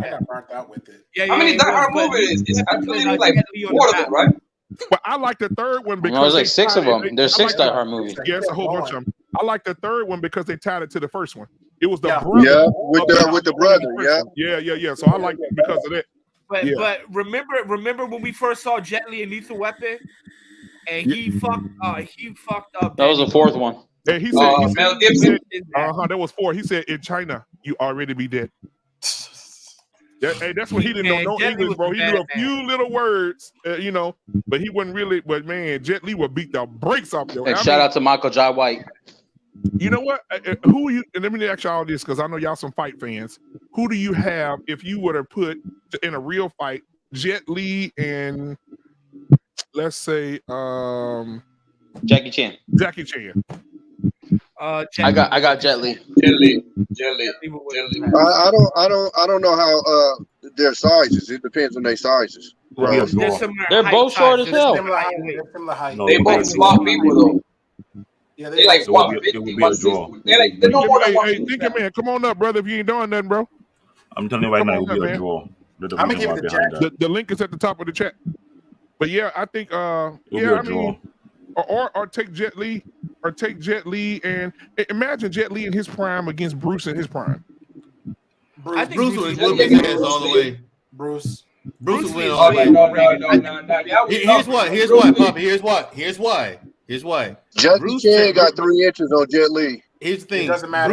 I got burnt out with it. Yeah, How many Die Hard movies? It's actually like 4 of them, right? But I like the third one because There's like they 6 of tied it- them. There's I 6 like Die the- Hard movies. Yeah, it's a whole bunch of them. I like the third one because they tied it to the first one. It was the Yeah. brother. Yeah, with the brother, yeah. Yeah. So I like it because of that. But remember when we first saw Jet Li in Lethal Weapon, and he fucked up. That was the 4th one. And he said, Mel Gibson. that was 4. He said, in China, you already be dead. That's when he didn't know no Jet Li English, was bro. He bad, knew a few little words, but he wasn't really. But man, Jet Li would beat the brakes off you. And shout out to Michael Jai White. You know what? Who are you? And let me ask y'all this because I know y'all some fight fans. who do you have if you were to put in a real fight Jet Li and let's say Jackie Chan. Jackie Chan. Jet I Li. got Jet Li. Jelly. I don't know how their sizes. It depends on their sizes. It'll be a They're draw. similar They're height, both short size. as hell. Similar height. They're similar height. No, They it'll be a both smart draw. people though. Yeah, They like It will be 150, a draw. 160. They're no more than Hey, 150. think man, come on up, brother. If you ain't doing nothing, bro. I'm telling you right Come now, on it will up, be a man. draw. There's a I'm gonna reason give why it to behind Jack. that. The link is at the top of the chat. But yeah, I think It'll be yeah, a I mean, or take Jet Li, and imagine Jet Li in his prime against Bruce in his prime. I think Bruce Bruce would Lee- whoop his ass all the way. Bruce. Bruce would Lee win is all the way way. overrated. Here's why. Here's why, Papa. Here's why. Jackie Bruce Chan got 3 inches on Jet Li. Here's the thing. doesn't matter.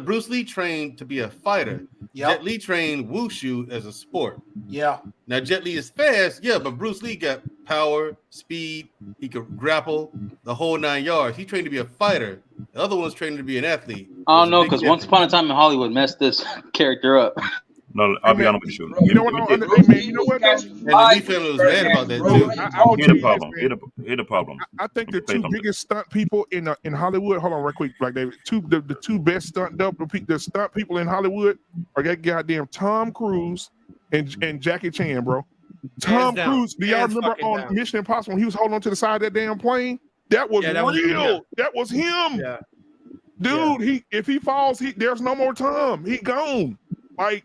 Bruce Lee trained to be a fighter. Yep. Jet Li trained wushu as a sport. Yeah. Now Jet Li is fast, yeah, but Bruce Lee got power, speed. He could grapple the whole 9 yards. He trained to be a fighter. The other one's trained to be an athlete. I don't know, Big because Once Upon a Time in Hollywood messed this character up. No, I'll be honest with you. You know what? Hey, man, you know what? Though? And the Lee family was mad about that too. I would Here's tell the you problem. this, man. Here's the problem. I think the Say two something. biggest stunt people in Hollywood. Hold on, right quick, Black David. The two best the stunt people in Hollywood are that goddamn Tom Cruise and Jackie Chan, bro. Tom down. Cruise. Do y'all Hands remember fucking on down. Mission Impossible when he was holding on to the side of that damn plane? That was Yeah, that was real. him, That was him, Yeah. dude. If he falls, there's no more Tom. He gone. Like,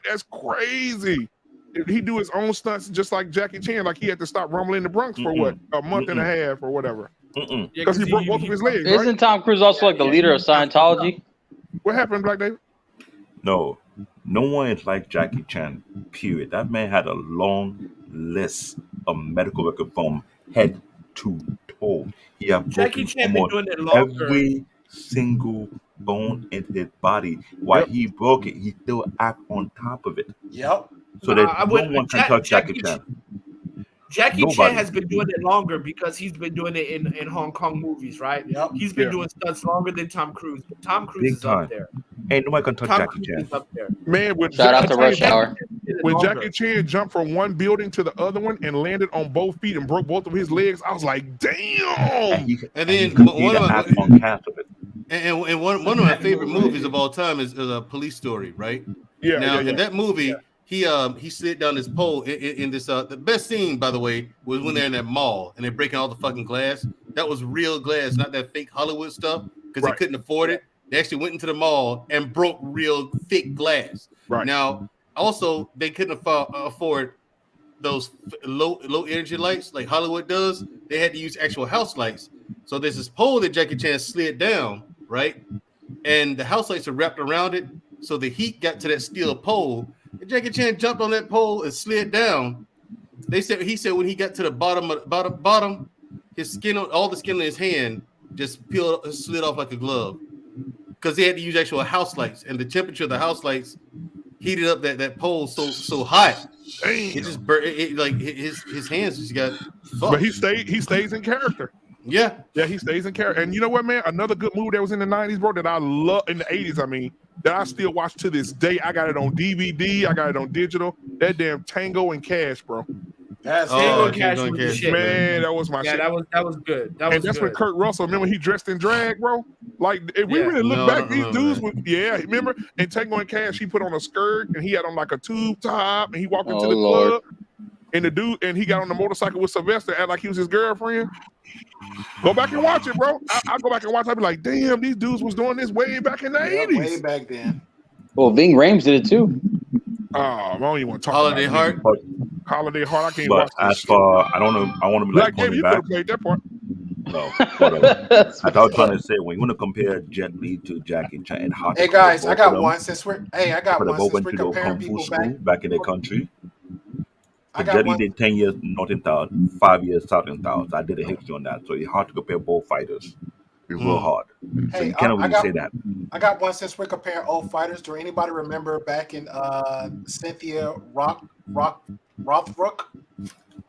that's crazy. If he do his own stunts just like Jackie Chan, like he had to stop rumbling the Bronx for what, a month and a half or whatever, because he broke both of his legs. Isn't Right? Tom Cruise also like the leader of Scientology? What happened, Black David? No one is like Jackie Chan, period. That man had a long list of medical record from head to toe. He had Jackie broken Chan been almost doing it longer. every single bone in his body. While he broke it, he still act on top of it. Yep. So that no one can touch Jackie Chan. Jackie Nobody. Chan has been doing it longer because he's been doing it in Hong Kong movies, right? Yep. He's been Yeah. doing stunts longer than Tom Cruise. But Tom Cruise Big is time. up there. Ain't nobody can touch Tom Jackie Cruise Chan. is up there. Man, when Shout out to Jackie Rush Chan- Hour. When Longer. Jackie Chan jumped from one building to the other one and landed on both feet and broke both of his legs, I was like, damn. And then He one of the my act on cast of it. and one of my favorite movies of all time is a Police Story, right? Yeah. Now yeah. in that movie, he slid down this pole in this the best scene, by the way, was when they're in that mall and they're breaking all the fucking glass. That was real glass, not that fake Hollywood stuff, because Right. they couldn't afford it. They actually went into the mall and broke real thick glass. Right. Now, also they couldn't afford those low energy lights like Hollywood does. They had to use actual house lights. So there's this pole that Jackie Chan slid down, right? And the house lights are wrapped around it, so the heat got to that steel pole. And Jackie Chan jumped on that pole and slid down. He said when he got to the bottom, his skin, all the skin on his hand, just slid off like a glove, because they had to use actual house lights, and the temperature of the house lights heated up that pole so hot. Damn. It just burnt. Like his hands just got fucked. But he stays in character. Yeah, he stays in character. And you know what, man? Another good movie that was in the 90s, bro, that I love in the 80s, I mean, that I still watch to this day. I got it on DVD, I got it on digital. That damn Tango and Cash, bro. That's Tango and Cash was the shit, man. That was my shit. that was good. That And was that's good. when Kurt Russell, remember he dressed in drag, bro? Like, if we really look back, these dudes would, remember? And Tango and Cash, he put on a skirt and he had on like a tube top and he walked into the club. And the dude, and he got on the motorcycle with Sylvester, act like he was his girlfriend. Go back and watch it, bro. I'll go back and watch it. I'll be like, damn, these dudes was doing this way back in the 80s. Way back then. Well, Ving Rhames did it too. Oh, I don't even want to talk Holiday about Heart. Holiday Heart. I can't But watch this as shit. far, I want to be like Black David, Tony you could back. have played that part. No, whatever. As I was trying to say, when you want to compare Jet Li to Jackie Chan, and how Hey guys, I got one since we're both went to the comparing kung fu people school back in their country. I So got Jet Li one. did 10 years North and South, 5 years South and South. I did a history on that, so it's hard to compare both fighters. It's real hard. So Hey, you can't I really got- say that. I got one since we're comparing old fighters. Do anybody remember back in Cynthia Rothrock?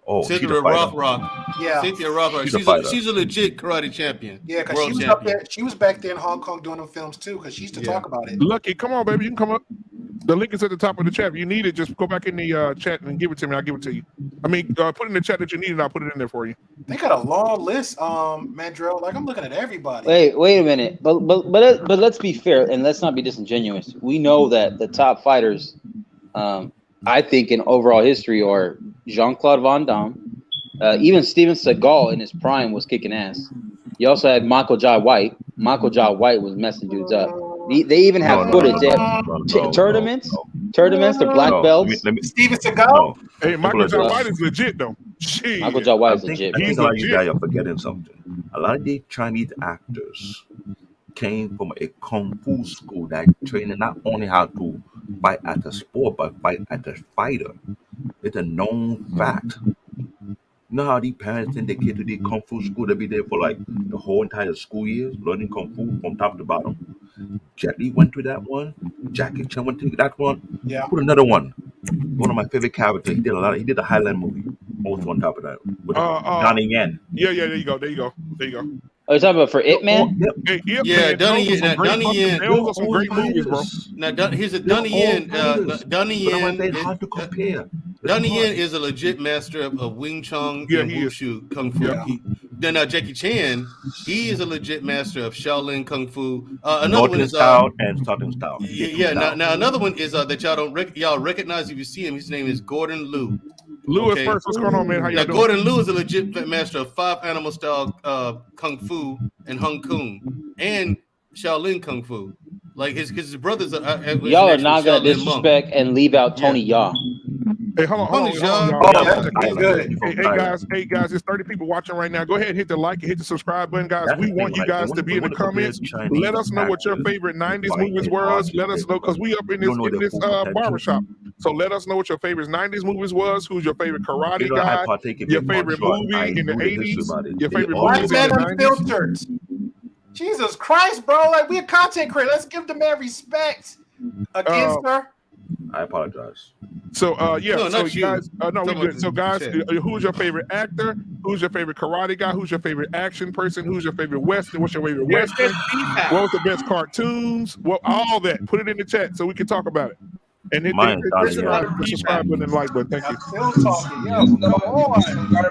Oh, she's Cynthia a fighter. Yeah. Cynthia Rothrock. She's a fighter. She's a legit karate champion. Yeah, because World she was champion. up there. She was back there in Hong Kong doing them films too. Because she used to talk about it. Lucky, come on, baby, you can come up. The link is at the top of the chat. If you need it, just go back in the chat and give it to me. I'll give it to you. I mean, put in the chat that you need, and I'll put it in there for you. They got a long list, Mandrell. Like I'm looking at everybody. Wait a minute. But let's be fair and let's not be disingenuous. We know that the top fighters, I think, in overall history are Jean-Claude Van Damme. Even Steven Seagal in his prime was kicking ass. You also had Michael Jai White. Michael Jai White was messing dudes up. They even have footage at tournaments, the black belts. Steven Seagal. Hey, Michael Jai White is legit though. Shit. Michael Jai White is legit. I think a lot of you guys are forgetting something. A lot of the Chinese actors came from a kung fu school that trained not only how to fight as a sport, but fight as a fighter. It's a known fact. You know how these parents send their kid to the kung fu school to be there for like the whole entire school years, learning kung fu from top to bottom? Jet Li went to that one. Jackie Chan went to that one. Yeah. Put another one. One of my favorite characters. He did a lot. He did a Highland movie. Also on top of that with Donnie Yen. Yeah. There you go. Are you talking about for Ip Man? Hey, Ip Yeah, Man, Donnie those are some great Donnie Yen. fucking- those are some great movies, bro. Now, here's a Donnie Yen. Donnie Yen. Hard to compare. Donnie Yen is a legit master of Wing Chun and Wushu Kung Fu. Yeah. Then Jackie Chan, he is a legit master of Shaolin Kung Fu. Another Northern one is style and Southern style. yeah. Now another one is that y'all recognize if you see him. His name is Gordon Liu. Lou is first. What's going on, man? How Now y'all doing? Gordon Liu is a legit master of 5 animal style Kung Fu and Hung Kung and Shaolin Kung Fu. Like his brothers are. Y'all are not gonna disrespect and leave out Tony Yaw. Hey, hold on, good. Hey guys, there's 30 people watching right now. Go ahead and hit the like and hit the subscribe button, guys. We want you guys to be in the comments. Let us know what your favorite 90s movies was. Let us know, because we up in this barbershop. So let us know what your favorite 90s movies was. Who's your favorite karate guy? Your favorite movie in the 80s? Your favorite Black movies in Man the 90s? Unfiltered. Jesus Christ, bro! Like we're content creators. Let's give the man respect. Against her. I apologize. So No, so not you. guys, no, we good. So guys, Chat. who's your favorite actor? Who's your favorite karate guy? Who's your favorite action person? Who's your favorite western? What's your favorite western? What was the best cartoons? Well, all that. Put it in the chat so we can talk about it. And hit the subscribe button and like button. Thank you. Still talking, yo.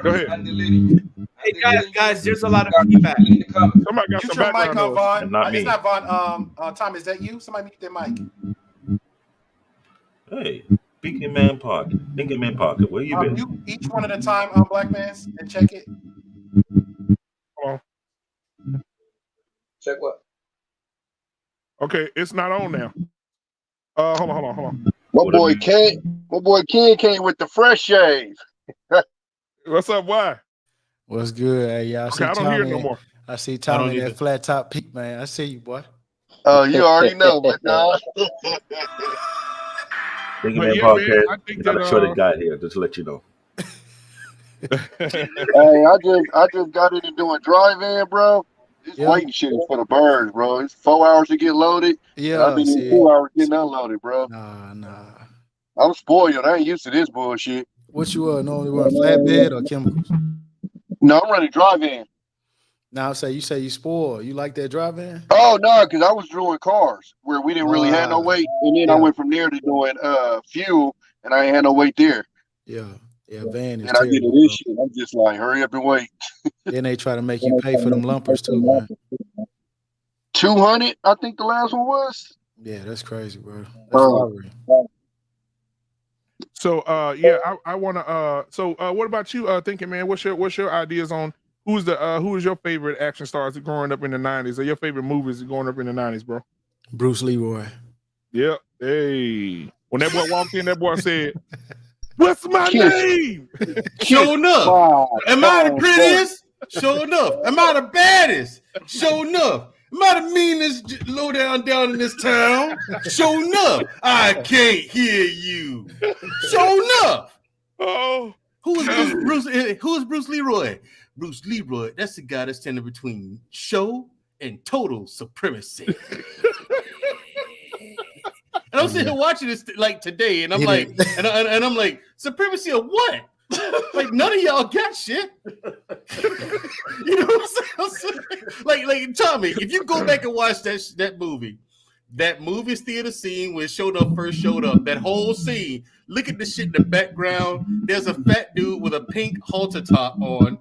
Go ahead. Hey guys, there's a lot of feedback. Somebody got Mute some your mic background on, noise. Vaughn. Not me. It's not Vaughn. Tom, is that you? Somebody mute their mic. Hey, Pinkett Man Pocket. Where you been? Mute each one at a time, Black Man, and check it. Hold on. Check what? Okay, it's not on now. Hold on. My boy Ken came with the fresh shave. What's up? Why? What's good? Hey, y'all. Okay, I don't hear it no more. I see Tommy in that flat top peak, man. I see you, boy. Oh, you already know, but no. Pinkett But Man yeah, Podcast. man, I think We got a that, shorter guy here, just to let you know. Hey, I just got into doing drive-in, bro. This waiting shit is for the birds, bro. It's 4 hours to get loaded. Yeah, I've been in 2 hours getting unloaded, bro. Nah. I'm spoiled. I ain't used to this bullshit. What you normally run, flatbed or chemicals? No, I'm running drive-in. Now, you say you spoiled. You like that drive-in? Oh no, because I was doing cars where we didn't really have no weight, and then I went from there to doing fuel, and I ain't had no weight there. Yeah, van is And I get terrible, to this shit. I'm just like, hurry up and wait. Then they try to make you pay for them lumpers too, man. 200, I think the last one was. Yeah, that's crazy, bro. That's robbery. So I wanna so what about you, thinking man? What's your ideas on who is your favorite action stars growing up in the 90s, or your favorite movies growing up in the 90s, bro? Bruce Leroy. Yep. Hey. When that boy walked in, that boy said, "What's my name?" Sure enough. Am I the prettiest? Sure enough. Am I the baddest? Sure enough. Am I the meanest low down in this town? Sure enough. I can't hear you. Sure enough. Oh. Who is Bruce Leroy? Bruce Leroy, that's the guy that's standing between show and total supremacy. And I'm sitting here watching this like today, and I'm like, and I'm like, supremacy of what? Like none of y'all got shit. You know what I'm saying? Like Tommy, if you go back and watch that movie, that movie theater scene when Showed Up first showed up. That whole scene. Look at the shit in the background. There's a fat dude with a pink halter top on.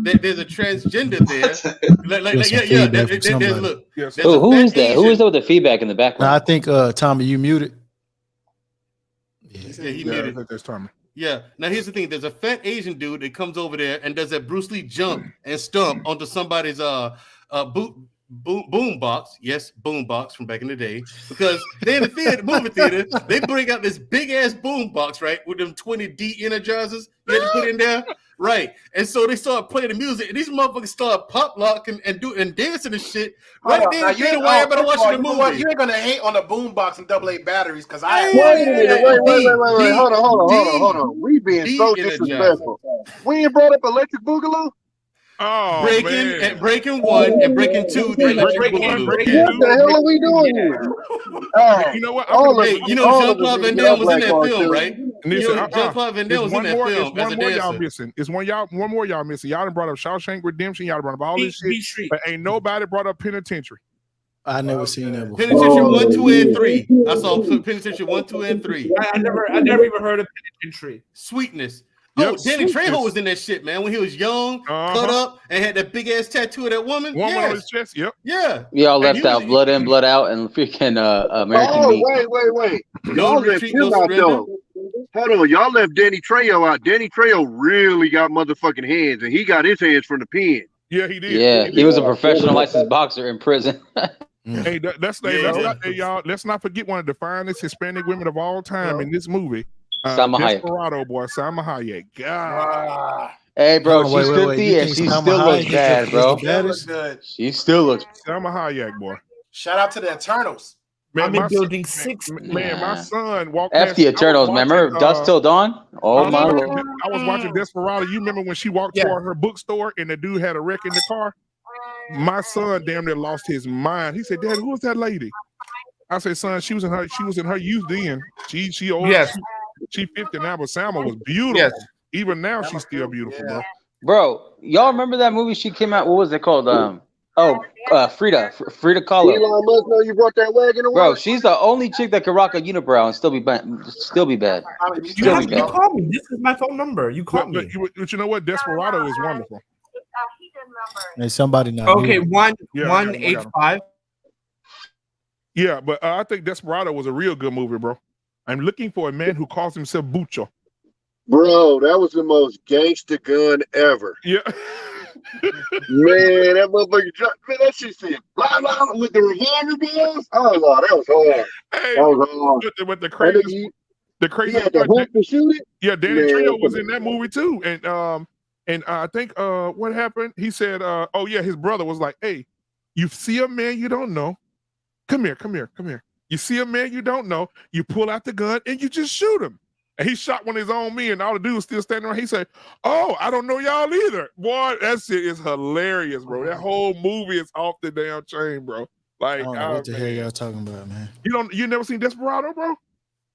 There's a transgender there. Look. There's a Who fat is that? Asian. Who is that with the feedback in the background? Now I think Tommy, you muted. Yeah, he muted. That's Tommy. Yeah. Now here's the thing. There's a fat Asian dude that comes over there and does that Bruce Lee jump and stomp onto somebody's boom box. Yes, boom box from back in the day. Because they in the movie theater, they bring out this big ass boom box, right? With them 20D energizers you had to put in there. Right. And so they start playing the music, and these motherfuckers start pop locking and dancing and shit. Right there, Now, you ain't while everybody watching the you know movie. what? You ain't gonna hate on the boombox and AA batteries because I Wait a minute, wait. Hold on. We being so disrespectful. We ain't brought up Electric Boogaloo? Oh, breaking 1 and breaking 2. The Electric Boogaloo. What the hell are we doing here? You know what? Jean-Claude Van Damme was in that film, right? Jean-Claude Van Damme was in that film as a dancer. Y'all missing. It's one more y'all missing. Y'all done brought up Shawshank Redemption. Y'all done brought up all this shit, but ain't nobody brought up Penitentiary. I never seen that before. Penitentiary 1, 2, and 3. I saw Penitentiary 1, 2, and 3. I never even heard of Penitentiary. Sweetness. Oh, Danny Trejo was in that shit, man. When he was young, cut up, and had that big ass tattoo of that woman. On his chest. Yep. Yeah. Y'all left out Blood In, Blood Out, and freaking American Meat. Wait. Y'all left him out though. Hold on, y'all left Danny Trejo out. Danny Trejo really got motherfucking hands, and he got his hands from the pen. Yeah, he did. Yeah, he was a professional licensed boxer in prison. Hey, let's not forget one of the finest Hispanic women of all time in this movie. Salma Hayek. Desperado, boy, Salma Hayek. God. Hey, bro, she's 50 wait. and she still looks bad, bro. Good. She still looks. Salma Hayek, boy. Shout out to the Eternals. I'm in building 6. Man, my son walked F the Eternals, man. Remember Dusk Till Dawn? Oh, my Lord. I was watching Desperado. You remember when she walked toward her bookstore and the dude had a wreck in the car? My son damn near lost his mind. He said, Dad, who was that lady? I said, son, she was in her youth then. She old. Yes. She 50 now, but Salma was beautiful. Yes. Even now, she's still beautiful, bro. Bro, y'all remember that movie she came out? What was it called? Frida Kahlo. Elon Musk know you brought that wagon away. Bro, she's the only chick that can rock a unibrow and still be bad. You call me. This is my phone number. You call me. But you know what? Desperado is wonderful. Hey, somebody not. Okay, 185. Yeah, but I think Desperado was a real good movie, bro. I'm looking for a man who calls himself Bucho. Bro, that was the most gangster gun ever. Yeah. Man, that motherfucker dropped. Man, that shit said blah blah with the revolver balls. Oh Lord, that was hard. Hey, that was hard. With the crazy, he had the hook to shoot it. Yeah, Danny Trejo was in that movie too, and I think what happened? He said, "Oh yeah," his brother was like, "Hey, you see a man you don't know? Come here. You see a man you don't know? You pull out the gun and you just shoot him." And he shot one of his own men, and all the dudes still standing around. He said, "Oh, I don't know y'all either." Boy, that shit is hilarious, bro. That whole movie is off the damn chain, bro. Like, I don't know what the hell y'all talking about, man. You never seen Desperado, bro?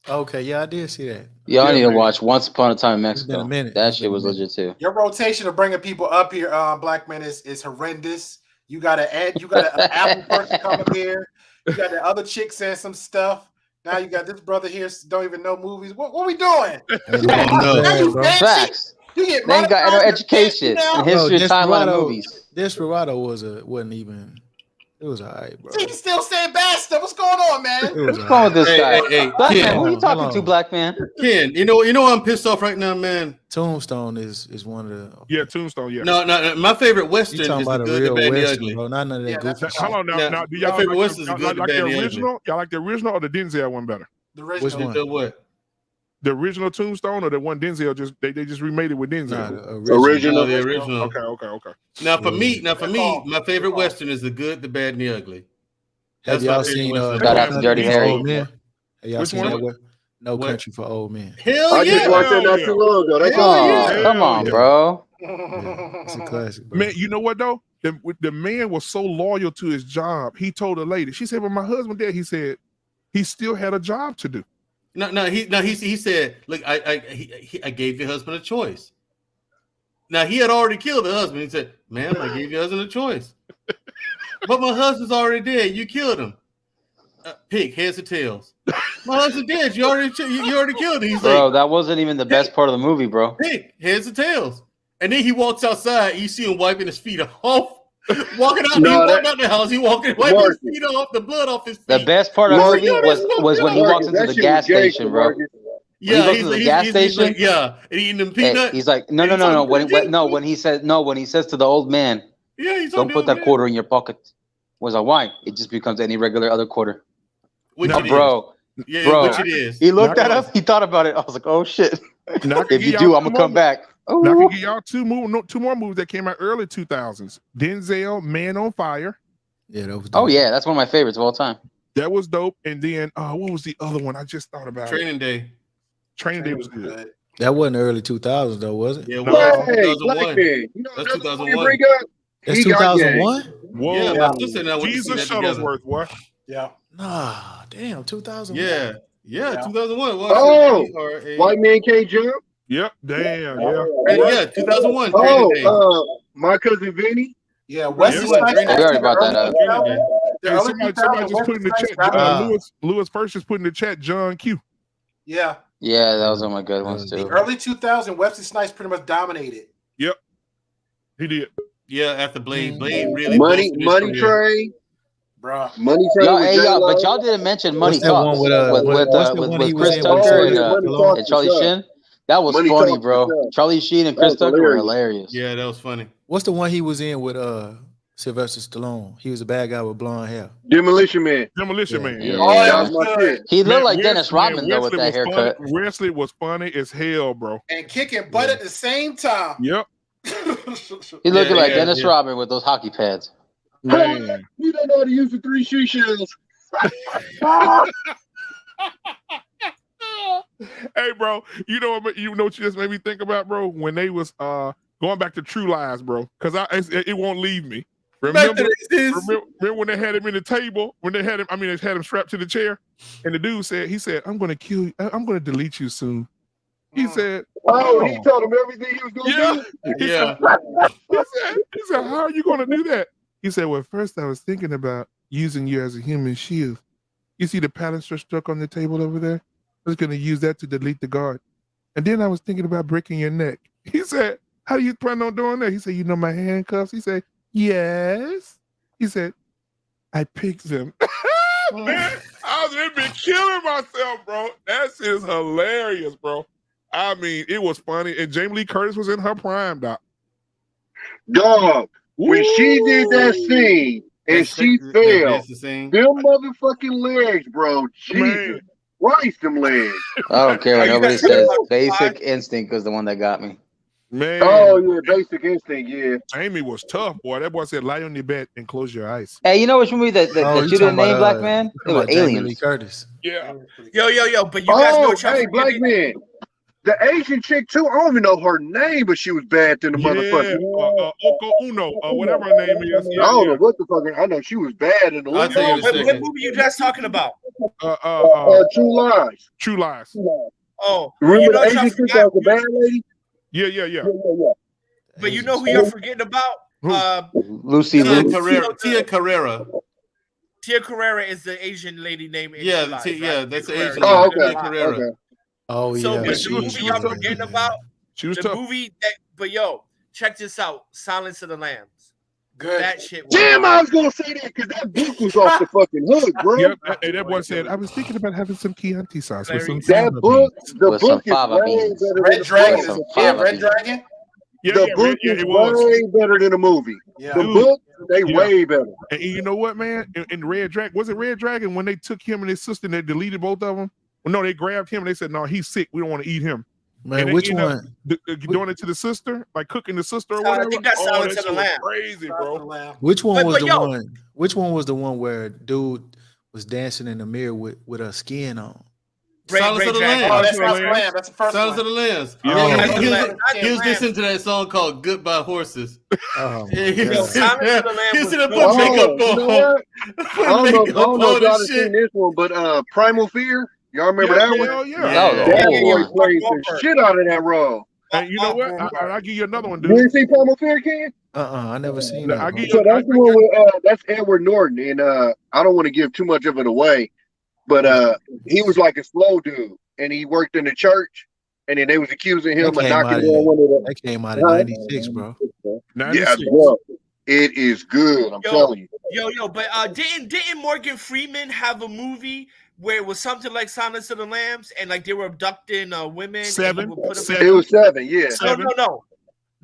Okay, yeah, I did see that. Y'all need to watch Once Upon a Time in It's been Mexico. a minute. That shit was legit too. Your rotation of bringing people up here, Black Man, is horrendous. You got an Apple person coming here. You got the other chick saying some stuff. Now you got this brother here don't even know movies. What we doing? Facts. You get they ain't got no education and history of timeline of movies. Desperado wasn't even. It was all right, bro. He still saying bad stuff. What's going on, man? What's wrong with this guy? Hey, Black Ken, man, who are you talking to, Black man? Ken, you know I'm pissed off right now, man. Tombstone is one of the. Yeah, Tombstone. Yeah. No. My favorite Western is about the a Good, real the Bad, and the Western, Ugly. bro. Not none of that goofy shit. Hold on now. Do y'all my favorite like Western is the Good, the like Bad, the and the original? Ugly. Y'all like the original or the Denzel one better? The original. Which one? The what? The original Tombstone or the one Denzel they just remade it with Denzel? The original. The original. Okay. Now for me, my favorite Western is the Good, the Bad, and the Ugly. Have That's y'all my favorite seen Western. Shout out to Dirty Harry. Old Men? Have y'all Which seen one? that? No What? Country for Old Men. Hell I just watched that not too long ago. That's Come on, bro. It's a classic, bro. Man, you know what though? The man was so loyal to his job. He told a lady. She said, "When my husband died," he said, he still had a job to do. He said, "Look, I gave your husband a choice." Now he had already killed the husband. He said, "Ma'am, I gave your husband a choice, but my husband's already dead. You killed him." Pink, heads or tails? My husband dead. You already killed him. He's Bro, like, that wasn't even the best part of the movie, bro. Pink, heads or tails? And then he walks outside. You see him wiping his feet off. Walking out, he walked out the house. He wiping his feet off, the blood off his feet. The best part of the movie was when he walks into the gas station, bro. Yeah, he's the gas station. Like, yeah, and eating them peanuts. He's like, no. When he says to the old man, don't put that quarter in your pocket. Was like, why? It just becomes any regular other quarter. Which bro. Yeah, bro. which it is. He looked at us. He thought about it. I was like, oh shit. If you do, I'm gonna come back. Now I can give y'all two more movies that came out early 2000s. Denzel, Man on Fire. Yeah, that was dope. Oh yeah, that's one of my favorites of all time. That was dope. And then what was the other one? I just thought about Training Day. Training Day was good. That wasn't early 2000s though, was it? Yeah, it was. Hey, 2001. Black Man, you know That's another one you 2001. bring up? That's He got 2001? game. Whoa, Yeah, my sister and I went to see Jesus that together. Shuttlesworth, what? Yeah. Nah, damn, 2001. Yeah, 2001. Oh, White Man Can't Jump. Yep, damn, yeah. Yeah, 2001. Oh, My Cousin Vinny. Yeah, Wesley Snipes. We already brought that up. Hey, somebody just put in the chat. Lewis First just put in the chat. John Q. Yeah. Yeah, that was one of my good ones The too. early 2000s, Wesley Snipes pretty much dominated. Yep, he did. Yeah, after Blade really Money boosted his career. Train. Bruh. Money Train. But y'all didn't mention Money What's that one Talks with Chris Tucker and Charlie Sheen. That was Money funny, Talks bro. with Charlie Sheen and Chris Tucker were hilarious. Yeah, that was funny. What's the one he was in with Sylvester Stallone? He was a bad guy with blonde hair. Demolition Man. Demolition Man. Yeah. Yeah. That was my shit. He looked like Wesley- Dennis Rodman though with Wesley that was haircut. funny. Wesley was funny as hell, bro. And kicking butt at the same time. Yep. He looked like yeah, Dennis yeah. Rodman with those hockey pads. Man. You don't know how to use the 3 shoe shells. Hey, bro, you know what you just made me think about, bro? When they was going back to True Lies, bro, because it won't leave me. Remember when they had him in the table, when they had him strapped to the chair, and the dude said, I'm gonna kill you, I'm gonna delete you soon. He said, Oh, he told him everything he was gonna do. Yeah. he said, how are you gonna do that? He said, well, first I was thinking about using you as a human shield. You see the paddle stuck on the table over there? I was gonna use that to delete the guard. And then I was thinking about breaking your neck. He said, how do you plan on doing that? He said, you know my handcuffs? He said, yes. He said, I picked them. Man, I was been killing myself, bro. That shit is hilarious, bro. I mean, it was funny. And Jamie Lee Curtis was in her prime, doc. Dog, when she did that scene and she fell, That's the same. them motherfucking legs, bro. Jesus Christ, them legs. I don't care what nobody says. Basic Instinct was the one that got me. Man. Oh, yeah, Basic Instinct, yeah. Amy was tough, boy. That boy said, lie on your bed and close your eyes. Hey, you know which movie that you didn't name, Black Man? It was Aliens. Curtis. Yeah. Yo, but you guys know what y'all hey, Black Man. The Asian chick, too, I don't even know her name, but she was bad than the motherfucker. Oko Uno, whatever her name is. I don't know what the fuck. I know she was bad in the I'll tell you in a What second. movie you guys talking about? True Lies. True Lies. Oh, Remember you the know Asian y'all chick that forgot, was a bad lady? Yeah. but you know who y'all forgetting about? Lucy Liu. Tia Carrera. Tia Carrera is the Asian lady name. In Yeah, True Lies, yeah, right? that's the Tia Asian Carrera. lady. Tia Carrera. Okay. Oh, So, yeah. but the movie y'all forgetting about? She was The tough. movie that, but yo, check this out: Silence of the Lambs. Good. That shit. Damn, I was going to say that because that book was off the fucking hook, bro. Yep. And that boy said, I was thinking about having some Chianti sauce with some That fava book, beans. the With book some is fava way beans. better than Red the Dragon. Some Yeah, fava Red beans. Dragon. The book is it was. way better than the movie. Yeah. The Dude. book, they Yeah. way better. And you know what, man? In Red Dragon, was it Red Dragon when they took him and his sister and they deleted both of them? Well, no, they grabbed him and they said, no, he's sick. We don't want to eat him. Man, And they which end up one? doing it to the sister, like cooking the sister or I whatever. think that's Oh, Silence that of the shit was Lamb. crazy, bro. Which one But- was but the yo- one? Which one was the one where dude was dancing in the mirror with her skin on? Silence of the Dragon. Lambs. Oh, that's Silence of the Lamb. That's the first Silence of one. the Lambs. Yeah. Oh, He was listening to that song called "Goodbye Horses." Oh, Yeah, he my was God. Silence of the Lambs he was said, "Put dope. makeup Oh, you know on." what? I don't know if y'all have seen this one, but Primal Fear. Y'all remember that one? Hell yeah. That was a That old boy one. played the shit out of that role. And you know what? I'll give you another one, You dude. ain't seen Primal Fear, Ken? I never seen I'll that. give So you. that's the one with that's Edward Norton, and I don't want to give too much of it away, but he was like a slow dude, and he worked in the church, and then they was accusing him of knocking down one of the. That came out in '96, bro. Yeah, bro, it is good. I'm telling you. But didn't Morgan Freeman have a movie where it was something like Silence of the Lambs, and like they were abducting women? Seven. And he would put them It was 7, yeah.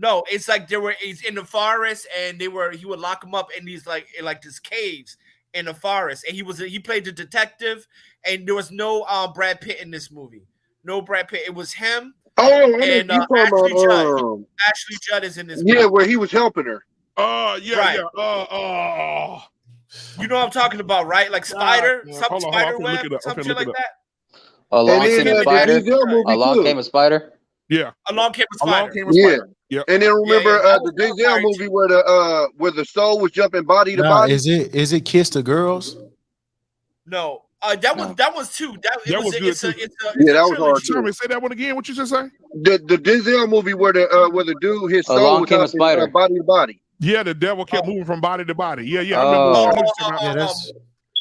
No, it's like he's in the forest, and he would lock him up in these like this caves in the forest, and he played the detective, and there was no Brad Pitt in this movie. No Brad Pitt. It was him. Oh, and you talking Ashley Judd. about Ashley Judd is in this yeah, movie. where he was helping her. Yeah, Right. yeah. You know what I'm talking about, right? Like Spider, Hold on, Spider I'm finna Web, look it up. some I'm finna shit look like it up. that. Along came a spider. movie Along too. came a spider. Yeah. Along came a spider. Yeah. Yep. And then remember that the Denzel movie where the soul was jumping body to Nah, body. is it Kiss the Girls? No, that was two. That was good it's too. Yeah, that was hard Tell too. me, say that one again. What you just say? The Denzel movie where the dude his soul Along was came a jumping spider. body to body. Yeah, the devil kept moving from body to body. Yeah, I remember. I know what you're talking about.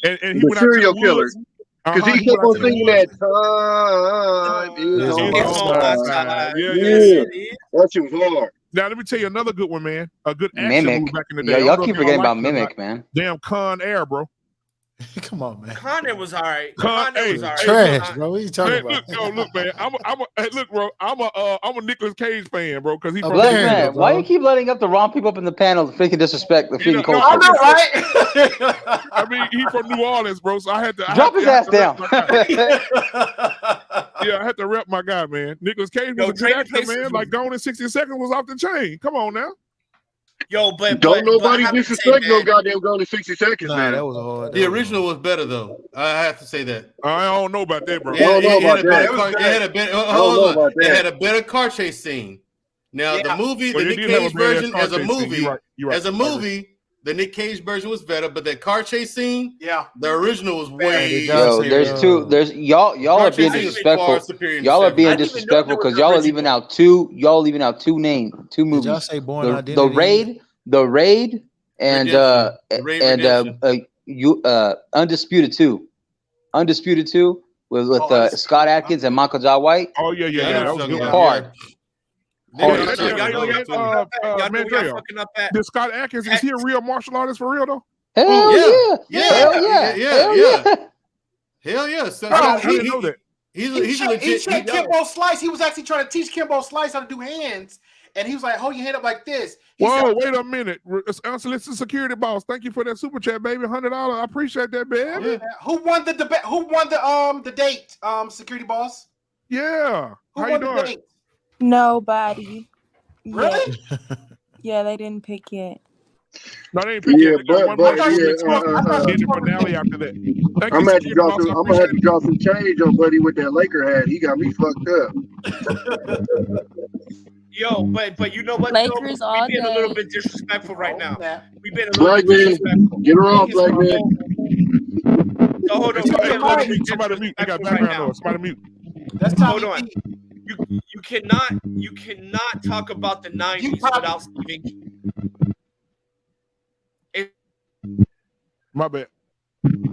And he The went out to serial the killer. woods. Because he went kept out on to the singing woods. that time is It's on on my my side. side. Yeah. That shit was hard. Now let me tell you another good one, man. A good action Mimic. movie back in the Yo, day. y'all keep forgetting about Mimic, man. Damn Con Air, bro. Come on, man. Con Air was all right. Con Air was all right. Trash, bro. What are you talking Hey, about? look, man. Hey, look, bro. I'm a Nicolas Cage fan, bro, because he from Black New man, York, why bro. you keep letting up the wrong people up in the panel to freaking disrespect the freaking culture? I know, right? I mean, he from New Orleans, bro. So I had to Drop his ass down. Yeah, I had to rep my guy, man. Nicolas Cage was a good actor, man. Like Gone in 60 Seconds was off the chain. Come on now. Yo, but Don't nobody I have to say, disrespect no man, goddamn Gone in 60 Seconds, man. That was hard. The original was better though. I have to say that. I don't know about that, bro. I don't know about that. It had a better car chase scene. Now the movie, Well, the it Nick did have a Cage badass version car as a chase scene. movie, You're right. as a movie, the Nick Cage version was better, but that car chase scene, yeah, the original was way. Yo, there's y'all are being disrespectful. Y'all are being disrespectful because y'all are leaving out two movies. Did y'all say Born Identity? The Raid and Undisputed 2. Undisputed 2 with Scott Atkins and Michael Jai White. Oh yeah. That was good. Hard. Did Scott Atkins, is he a real martial artist for real though? Hell yeah. So, I didn't know that. He's legit. He checked Kimbo Slice. He was actually trying to teach Kimbo Slice how to do hands, and he was like, "Hold your hand up like this." Whoa, wait a minute. Unsolicited security boss. Thank you for that super chat, baby. $100. I appreciate that, baby. Who won the debate? Who won the date? Security boss. Yeah. Who How won you the doing? date? Nobody. Really? Yeah, they didn't pick yet. No, they ain't picking Yeah, it. They got one but more yeah, in the finale after that. Thank I'm you, gonna have to security drop boss. some. I I'm gonna have to appreciate drop some change on Buddy with that Laker hat. He got me fucked up. Yo, but you know what? Lakers all We've been a little day. bit disrespectful right now. We've been a little Black bit man, disrespectful. get her off, Black man. So hold on. Somebody mute. They got background noise. Somebody mute. That's Hold on. You cannot talk about the 90s without Stephen King. My bad.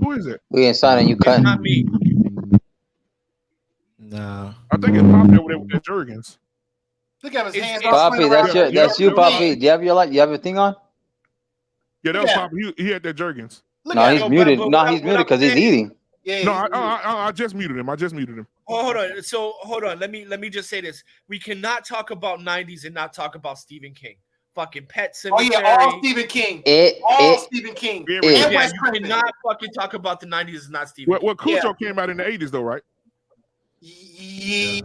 Who is it? We ain't signing you cutting. Not me. No. I think it's Poppy over there with the Jergens. Look at his hands. Poppy, that's you, Poppy. Do you have your thing on? Yeah, that was Poppy. He had that Jergens. No, he's muted. No, he's muted because he's eating. No, I just muted him. Oh, hold on. So hold on. Let me just say this. We cannot talk about 90s and not talk about Stephen King. Fucking Pet Oh Cemetery. yeah, all Stephen King. Stephen King. Yeah, And you Wes Craven. cannot fucking talk about the 90s and not Stephen King. Well, Cujo came out in the 80s though, right? Yeah,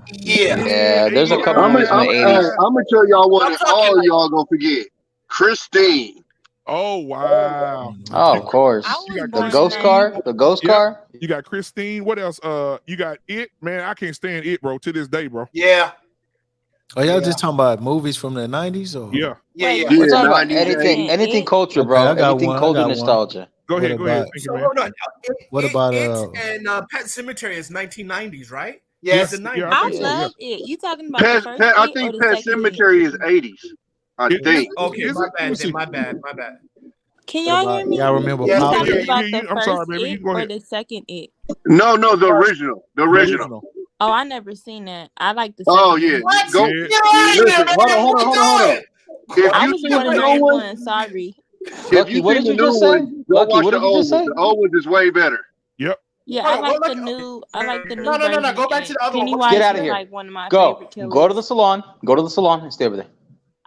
there's a couple I'm movies in the 80s. gonna tell y'all what all y'all gonna forget. Christine. Oh wow! Oh, of course. The ghost car. The ghost car. You got Christine. What else? You got It. Man, I can't stand It, bro. To this day, bro. Yeah. Are y'all just talking about movies from the 90s? Or? Yeah. We're talking about anything culture, bro. Okay, I got anything one, culture I got nostalgia. Go ahead. So hold on. What about and Pet Cemetery is 1990s, right? Yes, the 90s. yeah, I think so, love it. You talking about the first I It or think the Pet second It? Cemetery is 80s. I think. Okay, Is my it? Let me bad. see. My bad. Can What y'all about hear me? y'all remember Yes, You we Papa? hear talking you. about Yeah, the I'm sorry, first baby. You It go or ahead. the second It? No, the original. The The original. original. Oh, I never seen that. I like the Oh second yeah. one. What? Go. Yeah. Get out of here, Listen, man. hold What you on. doing? If I you was see born the in new one, 91. Sorry. if Lucky, you what see did the you new just say? one, go Lucky, watch what the did you old just one. say? The old one is way better. Yep. Yeah, Hold I on. like What, the new. I like the new no. version. Go back to the other one. What you Get Pennywise out is of here. like one of my Go. favorite Go to killers. the salon. Go to the salon and stay over there.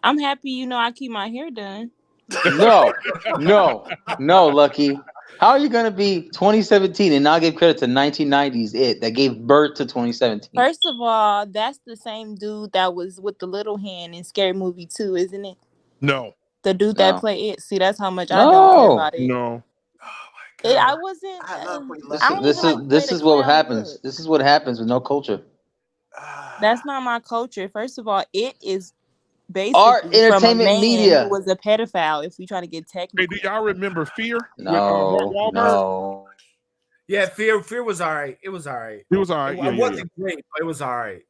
I'm happy. You know, I keep my hair done. No, Lucky. How are you gonna be 2017 and not give credit to 1990s that gave birth to 2017? First of all, that's the same dude that was with the little hand in Scary Movie 2, isn't it? No. The dude that No. played it. See, that's how much I don't care No. about it. No. I wasn't. I love Brie This I is don't this even is like the way this the is what clown happens. looked. This is what happens with no culture. That's not my culture. First of all, it is Art, basically from a entertainment, man media. who was a pedophile. If we try to get Hey, technical. do y'all remember Fear with No, Mark Wahlberg? no. Yeah, Fear was all right. It was all right. It was all right. It Yeah, yeah, wasn't great, but it was all right.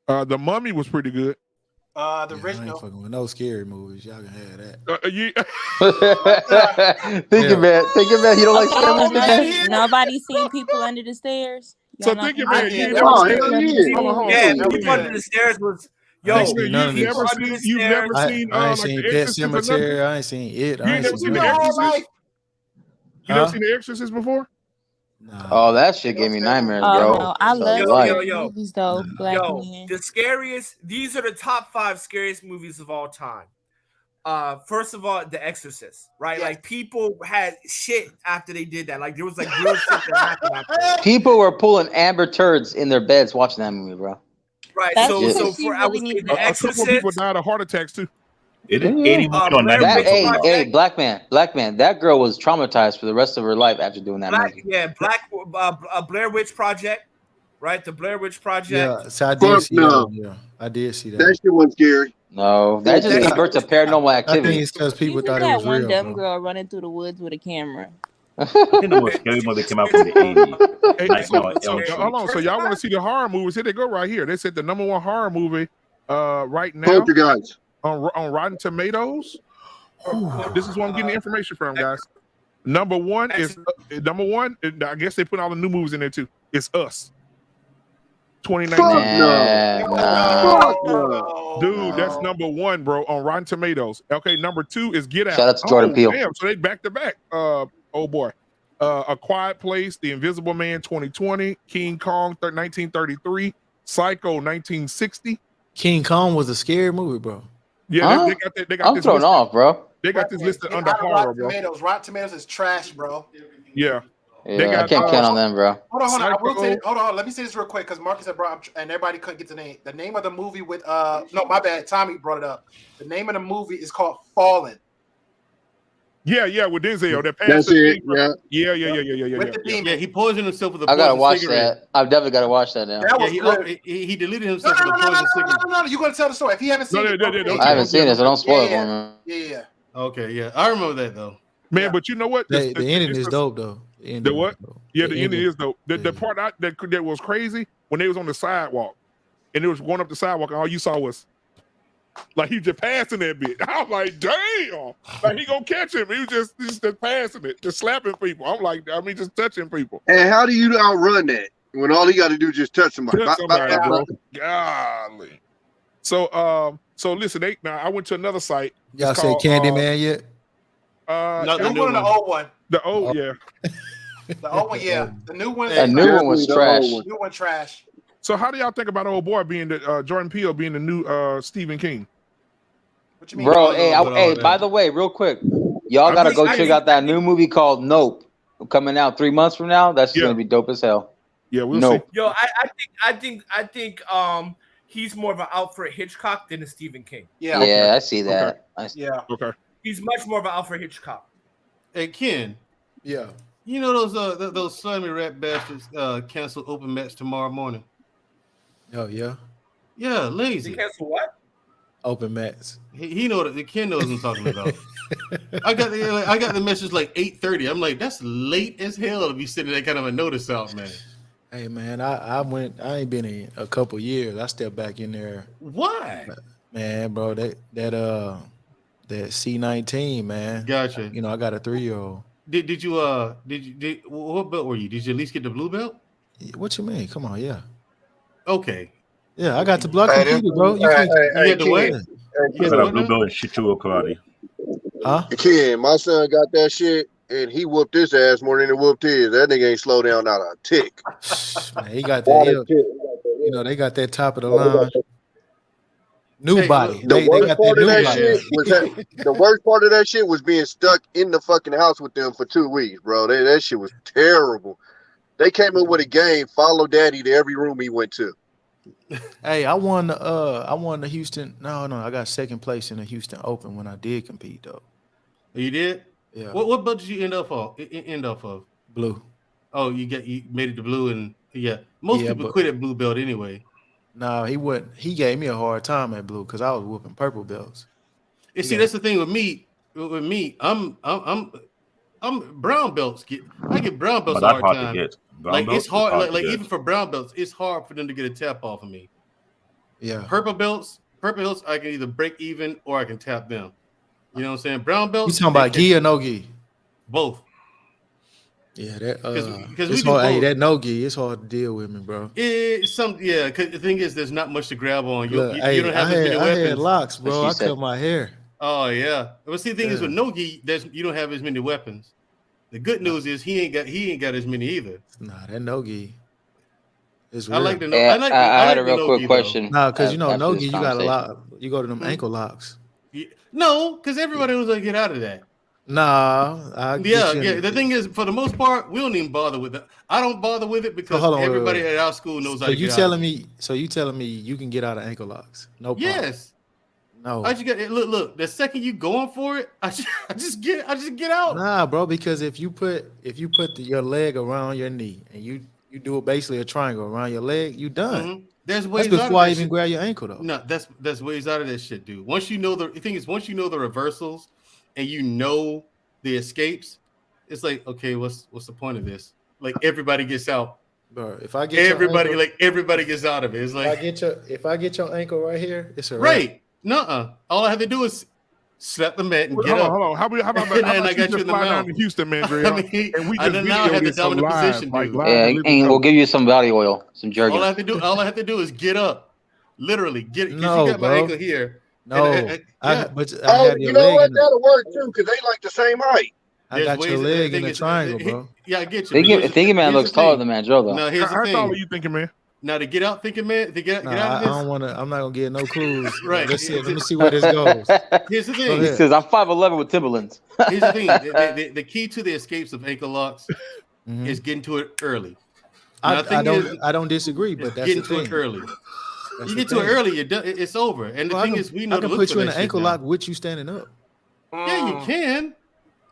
yeah. The Mummy was pretty good. The I ain't original. fucking with no scary movies. Y'all can have that. Think about it. You don't like scary Oh, movies? man. Nobody seen People Under the Stairs. So Y'all not think gonna about it. check You that never out? Oh, seen? hell yeah. Hold on. Yeah, That was People Under good. the Stairs was. I ain't Yo, seen Think none of you've this. never Under the seen? You've never Stairs. seen? I ain't Like seen The Pet Exorcist or nothing? Cemetery. I ain't seen it. You I ain't ain't never seen seen none The of Your this. whole Exorcist? life. You never Huh? seen The Exorcist before? Nah. Oh, that shit gave me nightmares, bro. No, I So love life. scary movies though. Black man. The scariest. These are the top 5 scariest movies of all time. First of all, The Exorcist, right? Yes. Like people had shit after they did that. Like there was like real shit that happened after that. People were pulling amber turds in their beds watching that movie, bro. Right. That's Legit. because she I really would say needs The the A couple of people Exorcist. died of heart attacks too. Any movie on Blair Netflix. Witch Hey, Project. black man. That girl was traumatized for the rest of her life after doing that movie. Blair Witch Project, right? The Blair Witch Project. Yeah, so I did Fuck see that no. one. Yeah, I did see that That one. shit wasn't scary. No, that just gave birth to paranormal I think activity. it's because She people was thought it that was one real, dumb bro. girl running through the woods with a camera. I think the most scary movie that came out from the 80s. Hey, Nightmare on so Elm Street. hold on. So y'all want to see the horror movies? Here they go right here. They said the number 1 horror movie right now Poltergeist. on Rotten Tomatoes. This is where I'm getting the information from, guys. Number 1 is I guess they put all the new movies in there too. It's Us. 2019. Fuck no. Dude, that's number 1, bro, on Rotten Tomatoes. Okay, number 2 is Get Out. Shout out to Jordan Peele. Damn, so they back to back. Oh boy. A Quiet Place, The Invisible Man 2020, King Kong 1933, Psycho 1960. King Kong was a scary movie, bro. Yeah, Huh? they got I'm this thrown listed. off, bro. They got this listed Get under out of horror, Rotten bro. Tomatoes. Rotten Tomatoes is trash, bro. Yeah. Yeah, got, I can't count on them, bro. Hold on. I will say, Psycho. hold on. Let me say this real quick because Marcus had brought up, and everybody couldn't get the name. The name of the movie with no, my bad. Tommy brought it up. The name of the movie is called Fallen. Yeah, with Denzel. That That's it. Yeah. Yeah. He poisoned himself with a I gotta poison watch cigarette. that. I've definitely gotta watch that now. That was good. He deleted No, himself with a poison cigarette. no. You're gonna tell the story. If you haven't seen it, I haven't seen it, so don't spoil it for me. Yeah. Okay, yeah, I remember that though. Man, but you know what? The ending is dope, though. The what? Yeah, the ending is dope. The part that was crazy when they was on the sidewalk and it was going up the sidewalk and all you saw was like he just passing that bit. I was like, damn, like he gonna catch him. He was just passing it, just slapping people. I'm like, just touching people. And how do you outrun that when all you got to do is just touch somebody? Touch somebody, bro. Golly. So listen, I went to another site. Y'all say Candyman yet? Not the new one. The old one. The old, yeah. The old one, yeah. The new one. The new one was trash. New one trash. So how do y'all think about Old Boy being the Jordan Peele being the new Stephen King? What you mean? Bro, hey, by the way, real quick, y'all gotta go check out that new movie called Nope, coming out 3 months from now. That's gonna be dope as hell. Yeah, we'll see. Yo, I think he's more of an Alfred Hitchcock than a Stephen King. Yeah, I see that. Okay. He's much more of an Alfred Hitchcock. Hey Ken. Yeah. You know those slimy rat bastards cancel open match tomorrow morning. Oh yeah. Yeah, lazy. They cancel what? Open mats. He know that Ken knows what I'm talking about. I got the message like 8:30. I'm like, that's late as hell to be sending that kind of a notice out, man. Hey man, I ain't been in a couple years. I stepped back in there. Why? Man, bro, that C19, man. Gotcha. You know, I got a 3-year-old. Did you what belt were you? Did you at least get the blue belt? What you mean? Come on, yeah. Okay. Yeah, I got the blood Hey, computer, bro. You hey, can't. hey, You got the what? Ken. You got I the got a what blue now? belt in Shichua karate. Huh? Ken, my son got that shit, and he whooped his ass more than he whooped his. That nigga ain't slow down not a tick. Man, he got Not that. a tick. You know, they got that top of the line. New Hey, body. look, The They worst got part that of new that body. shit was that the worst part of that shit was being stuck in the fucking house with them for 2 weeks, bro. That shit was terrible. They came up with a game, follow daddy to every room he went to. Hey, I won the Houston. No, I got second place in the Houston Open when I did compete though. you did? Yeah. What belt did you end up of? Blue. Oh, you made it to blue, and yeah. Most Yeah, people but quit at blue belt anyway. no, he wouldn't. He gave me a hard time at blue because I was whooping purple belts. And see, that's the thing with me. With me, I'm brown belts. I get brown belts But a that's hard hard to time. get. Brown Like it's belts is hard. hard to Like get. even for brown belts, it's hard for them to get a tap off of me. Yeah. Purple belts, I can either break even or I can tap them. You know what I'm saying? Brown You belts, talking about gi or no gi? both. Yeah, that Because we it's do hard. Hey, both. that no gi, it's hard to deal with me, bro. Because the thing is, there's not much to grab on. Look, You don't have as many I had weapons. locks, bro. I cut my hair. Oh yeah. But see, the thing is Yeah. with no gi, you don't have as many weapons. The good news is he ain't got as many either. Nah, that no gi. It's I real. like the no. Yeah, I had like a the real no quick gi question. Nah, because you know after no this gi, you got a conversation. lot. You go to them ankle locks. No, because everybody knows how to get out of that. Nah, I get you. The thing is, for the most part, we don't even bother with it. I don't bother with it So because hold on, everybody wait. at our school knows So how to you get out of telling it. me? So you telling me you can get out of ankle locks? No problem. Yes. No. I just got look. The second you going for it, I just get out. Nah, bro. Because if you put your leg around your knee and you do basically a triangle around your leg, you done. Mm-hmm. There's That's ways out of before I that even shit. grab your ankle though. No, that's ways out of that shit, dude. Once you know the thing is, once you know the reversals and you know the escapes, it's like, okay, what's the point of this? Like everybody gets out. Bro, if I get everybody gets out of it. It's like if I get your ankle right here, it's a right. Nuh-uh. All I have to do is slap the mat and get up. Hold on. How about and I I got you just in the fly mouth. down to Houston, man, Dre, I mean, and we I just now video have the this dominant live, position, like dude. live Yeah, and and we'll give you some body oil, some jergens. All I have to do is get up. Literally get it. No, you got bro. my ankle here. No, yeah. but I Oh, have your you know leg what? in the, That'll work too, because they like the same height. I got your leg in the triangle, bro. Yeah, I get you. Thinking man looks taller than Mandro though. No, here's the How thing. tall are you thinking, man? Now to get out, thinking man, to get Nah, out of I this. don't want to. I'm not gonna get no clues. Right. Let's see. Let me see where this goes. Here's the Go thing. He ahead. says I'm 5'11" with Timberlands. Here's the thing. The key to the escapes of ankle locks is getting to it early. I don't disagree, but that's getting the to thing. it early. That's You the get to it thing. early, it's over. And the Bro, thing is, we know I to can look put for you in that an ankle shit lock now. with you standing up. Yeah, you can,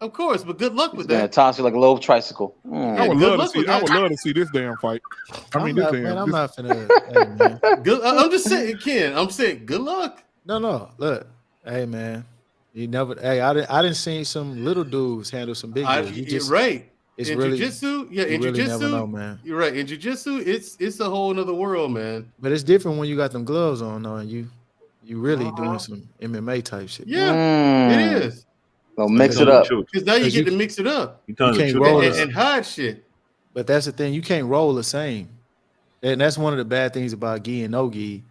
of course, but good luck He's with gonna that. toss you like a little tricycle. I would love to see this damn fight. I'm not finna. Hey, man. I'm just saying, Ken. I'm saying, good luck. No. Look, hey, man. You never. Hey, I didn't see some little dudes handle some big dudes. You're right. It's in really jiu-jitsu, you really never know, man. You're right. In jiu-jitsu, it's a whole nother world, man. But it's different when you got them gloves on, though, and you really doing some MMA type shit. Yeah, it is. Well, mix it up. Because now you get to mix it up. You can't roll and hide shit. But that's the thing. You can't roll the same. And that's one of the bad things about gi and no gi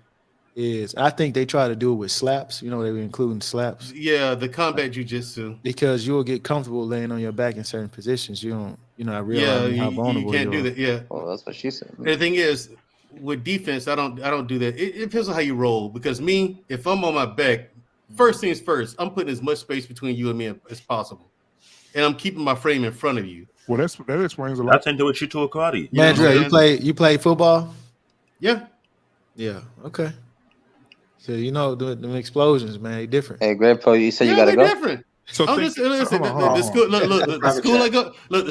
is I think they try to do it with slaps. You know, they were including slaps. Yeah, the combat jiu-jitsu. Because you'll get comfortable laying on your back in certain positions. You're not realizing how vulnerable you can't do that. Yeah. Well, that's what she said. And the thing is, with defense, I don't do that. It depends on how you roll. Because me, if I'm on my back, first things first, I'm putting as much space between you and me as possible, and I'm keeping my frame in front of you. Well, that explains a lot. That's into what you to a karate. Man, you play football? Yeah. Yeah. Okay. So them explosions, man, they different. Hey, Grandpa, you said you gotta go. Different. So the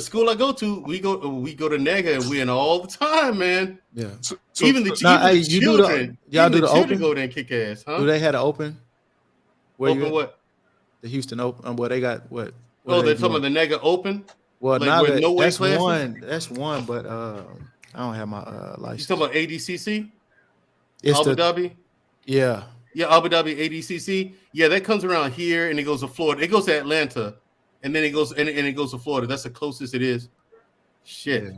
school I go to, we go to Nega and we in all the time, man. Yeah. Even the children go there and kick ass, huh? Do they had an open? Open what? The Houston Open. Well, they got what? Oh, they're talking about the Nega Open. Well, like now with no weight that's classes? one. That's one, but I don't have my You license. talking about ADCC? It's Abu the Dhabi? yeah. Yeah, Abu Dhabi ADCC. Yeah, that comes around here and it goes to Florida. It goes to Atlanta, and then it goes and it goes to Florida. That's the closest it is. Shit. Yeah.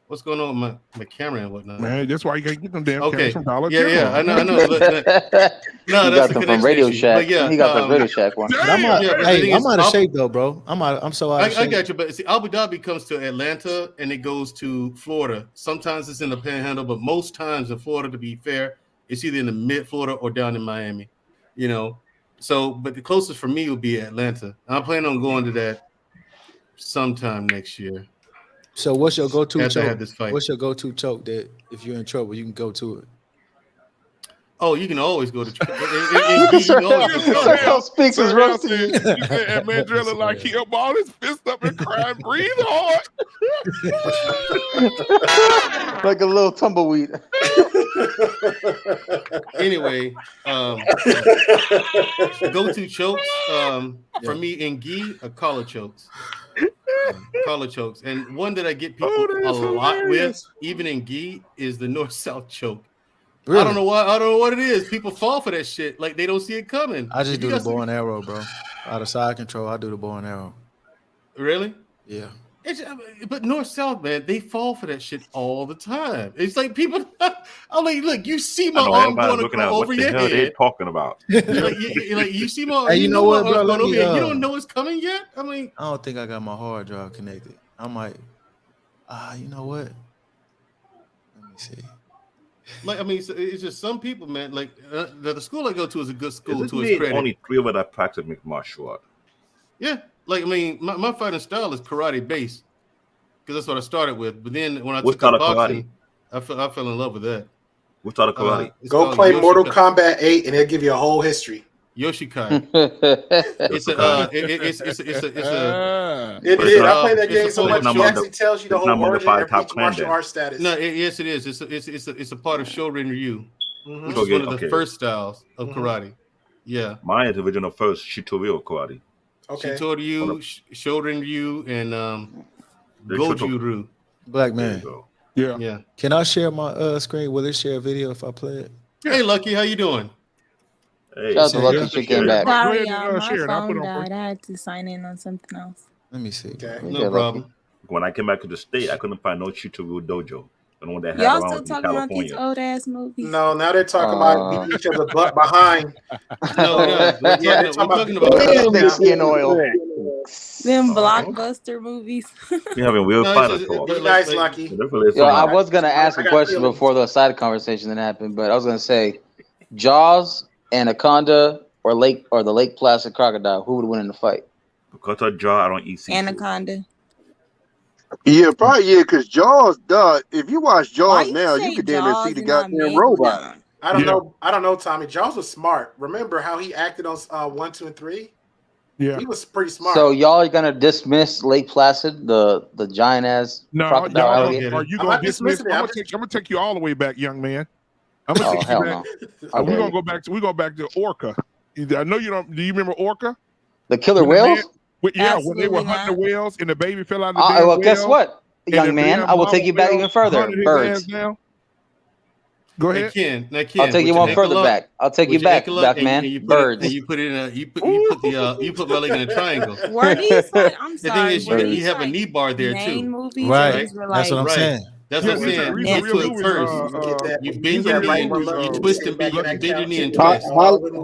What's going on with my camera and whatnot? Man, that's why you gotta get them damn cameras Okay. from Dollar Yeah, General. I know. He Look, no, got that's a them from connection Radio issue. Shack. But yeah, He got the Radio Shack one. But I'm out, Yeah, but the thing hey, I'm is, out of Abu- shape though, bro. I'm so out of I shape. got you, but see, Abu Dhabi comes to Atlanta and it goes to Florida. Sometimes it's in the Panhandle, but most times in Florida, to be fair, it's either in the mid Florida or down in Miami. You know, so but the closest for me would be Atlanta. I'm planning on going to that sometime next year. So what's your go-to After I choke? have this fight. What's your go-to choke that if you're in trouble, you can go to it? Oh, you can always go to. You can always go to Cheryl speaks his roast to you. You said that Mandrella look like he up all his fist up and crying, breathe hard. Like a little tumbleweed. Anyway, go-to chokes for me in gi are collar chokes. Collar chokes, and one that I get people a lot with, even in gi, is the north-south choke. Really? I don't know why. I don't know what it is. People fall for that shit. Like they don't see it coming. I just If do you the guys- bow and arrow, bro. Out of side control, I do the bow and arrow. Really? Yeah. But north south, man, they fall for that shit all the time. It's like people. I'm like, look, you see my I know arm everybody's going looking at over what the your hell they head. talking about. You see my. Hey, you know what, my bro? arm's Let going me, over here. You don't know it's coming yet. I mean, I don't think I got my hard drive connected. I might. You know what? Let me see. like I mean, it's just some people, man. Like the school I go to is a good school Isn't to its it credit. only 3 of us that practice mixed martial art? Yeah, like I mean, my fighting style is karate based because that's what I started with. But then when I What took up style of boxing, I fell in love with that. What style of karate? It's Go called play Mortal Yoshika- Kombat 8 and it'll give you a whole history. Yoshikai. It's a It But is. it's I not- play that game it's so not much. It among actually the- tells you the it's whole not among the origin 5 of top each clan martial then. art status. No, yes, it is. It's a part of Shorin Ryu, Mhm. which So is one yeah, of the okay. first styles of Mhm. karate. Yeah, Mine is the original first Shitoryu karate. Okay. Shitoryu, Shorin Ryu, and The Goju Ryu. Black There you man. go. Yeah. Yeah. Can I share my screen? Will it share a video if I play it? Hey, Lucky, how you doing? Hey, Shout out to Yeah. Lucky, she came back. Go Sorry, ahead and y'all. My share it. I'll put phone it on. died. I had to sign in on something else. Let me see. Okay. No problem. When I came back to the state, I couldn't find no Shitoryu dojo. The one that had Y'all around still in talking about these California. old ass movies? No, now they're talking about beating each other butt behind. No, Yeah, they're we're talking talking about about They skin oil. Them blockbuster movies. We having real No, fighter it's- talk. Be but nice, like- Lucky. So definitely it's Yo, I something. was gonna ask I a got question feelings. before the side conversation that happened, but I was gonna say Jaws, Anaconda, or the Lake Placid crocodile. Who would win in the fight? Because of jaw, I don't eat seafood. Anaconda. Yeah, probably yeah. Because Jaws, if you watch Why Jaws you now, say you could damn near see Jaws the and not goddamn robot. Megalodon? I don't Yeah. know. I don't know, Tommy. Jaws was smart. Remember how he acted on 1, 2, and 3? Yeah. He was pretty smart. So y'all are gonna dismiss Lake Placid, the giant ass No, crocodile y'all alligator? are you I'm gonna not dismiss? dismissing it. I'm gonna take you all the way back, young man. I'm gonna Oh take you hell back. no! We're Okay. gonna go back to Orca. I know you don't. Do you remember Orca? The killer When the man- whales? when they Absolutely were hunting the not. whales and the baby fell out of the damn Well, guess well, what, and young the man? damn I will mama take you back whale even further. hunted his Birds. ass down. Go Hey, ahead. Ken, I'll take you one further back. I'll take you back, black man. And you put Birds. it, and you put it in a you put my leg in a triangle. Were these like, I'm The thing sorry, is, were you these have a like knee bar there main too. movies Right. or these were That's like what I'm saying. That's Yeah, what I'm these are saying. these You are real put movies. first. Get that. You Get bend your that knee right and where you Lucky twist get and back you in that bend your couch knee and and twist.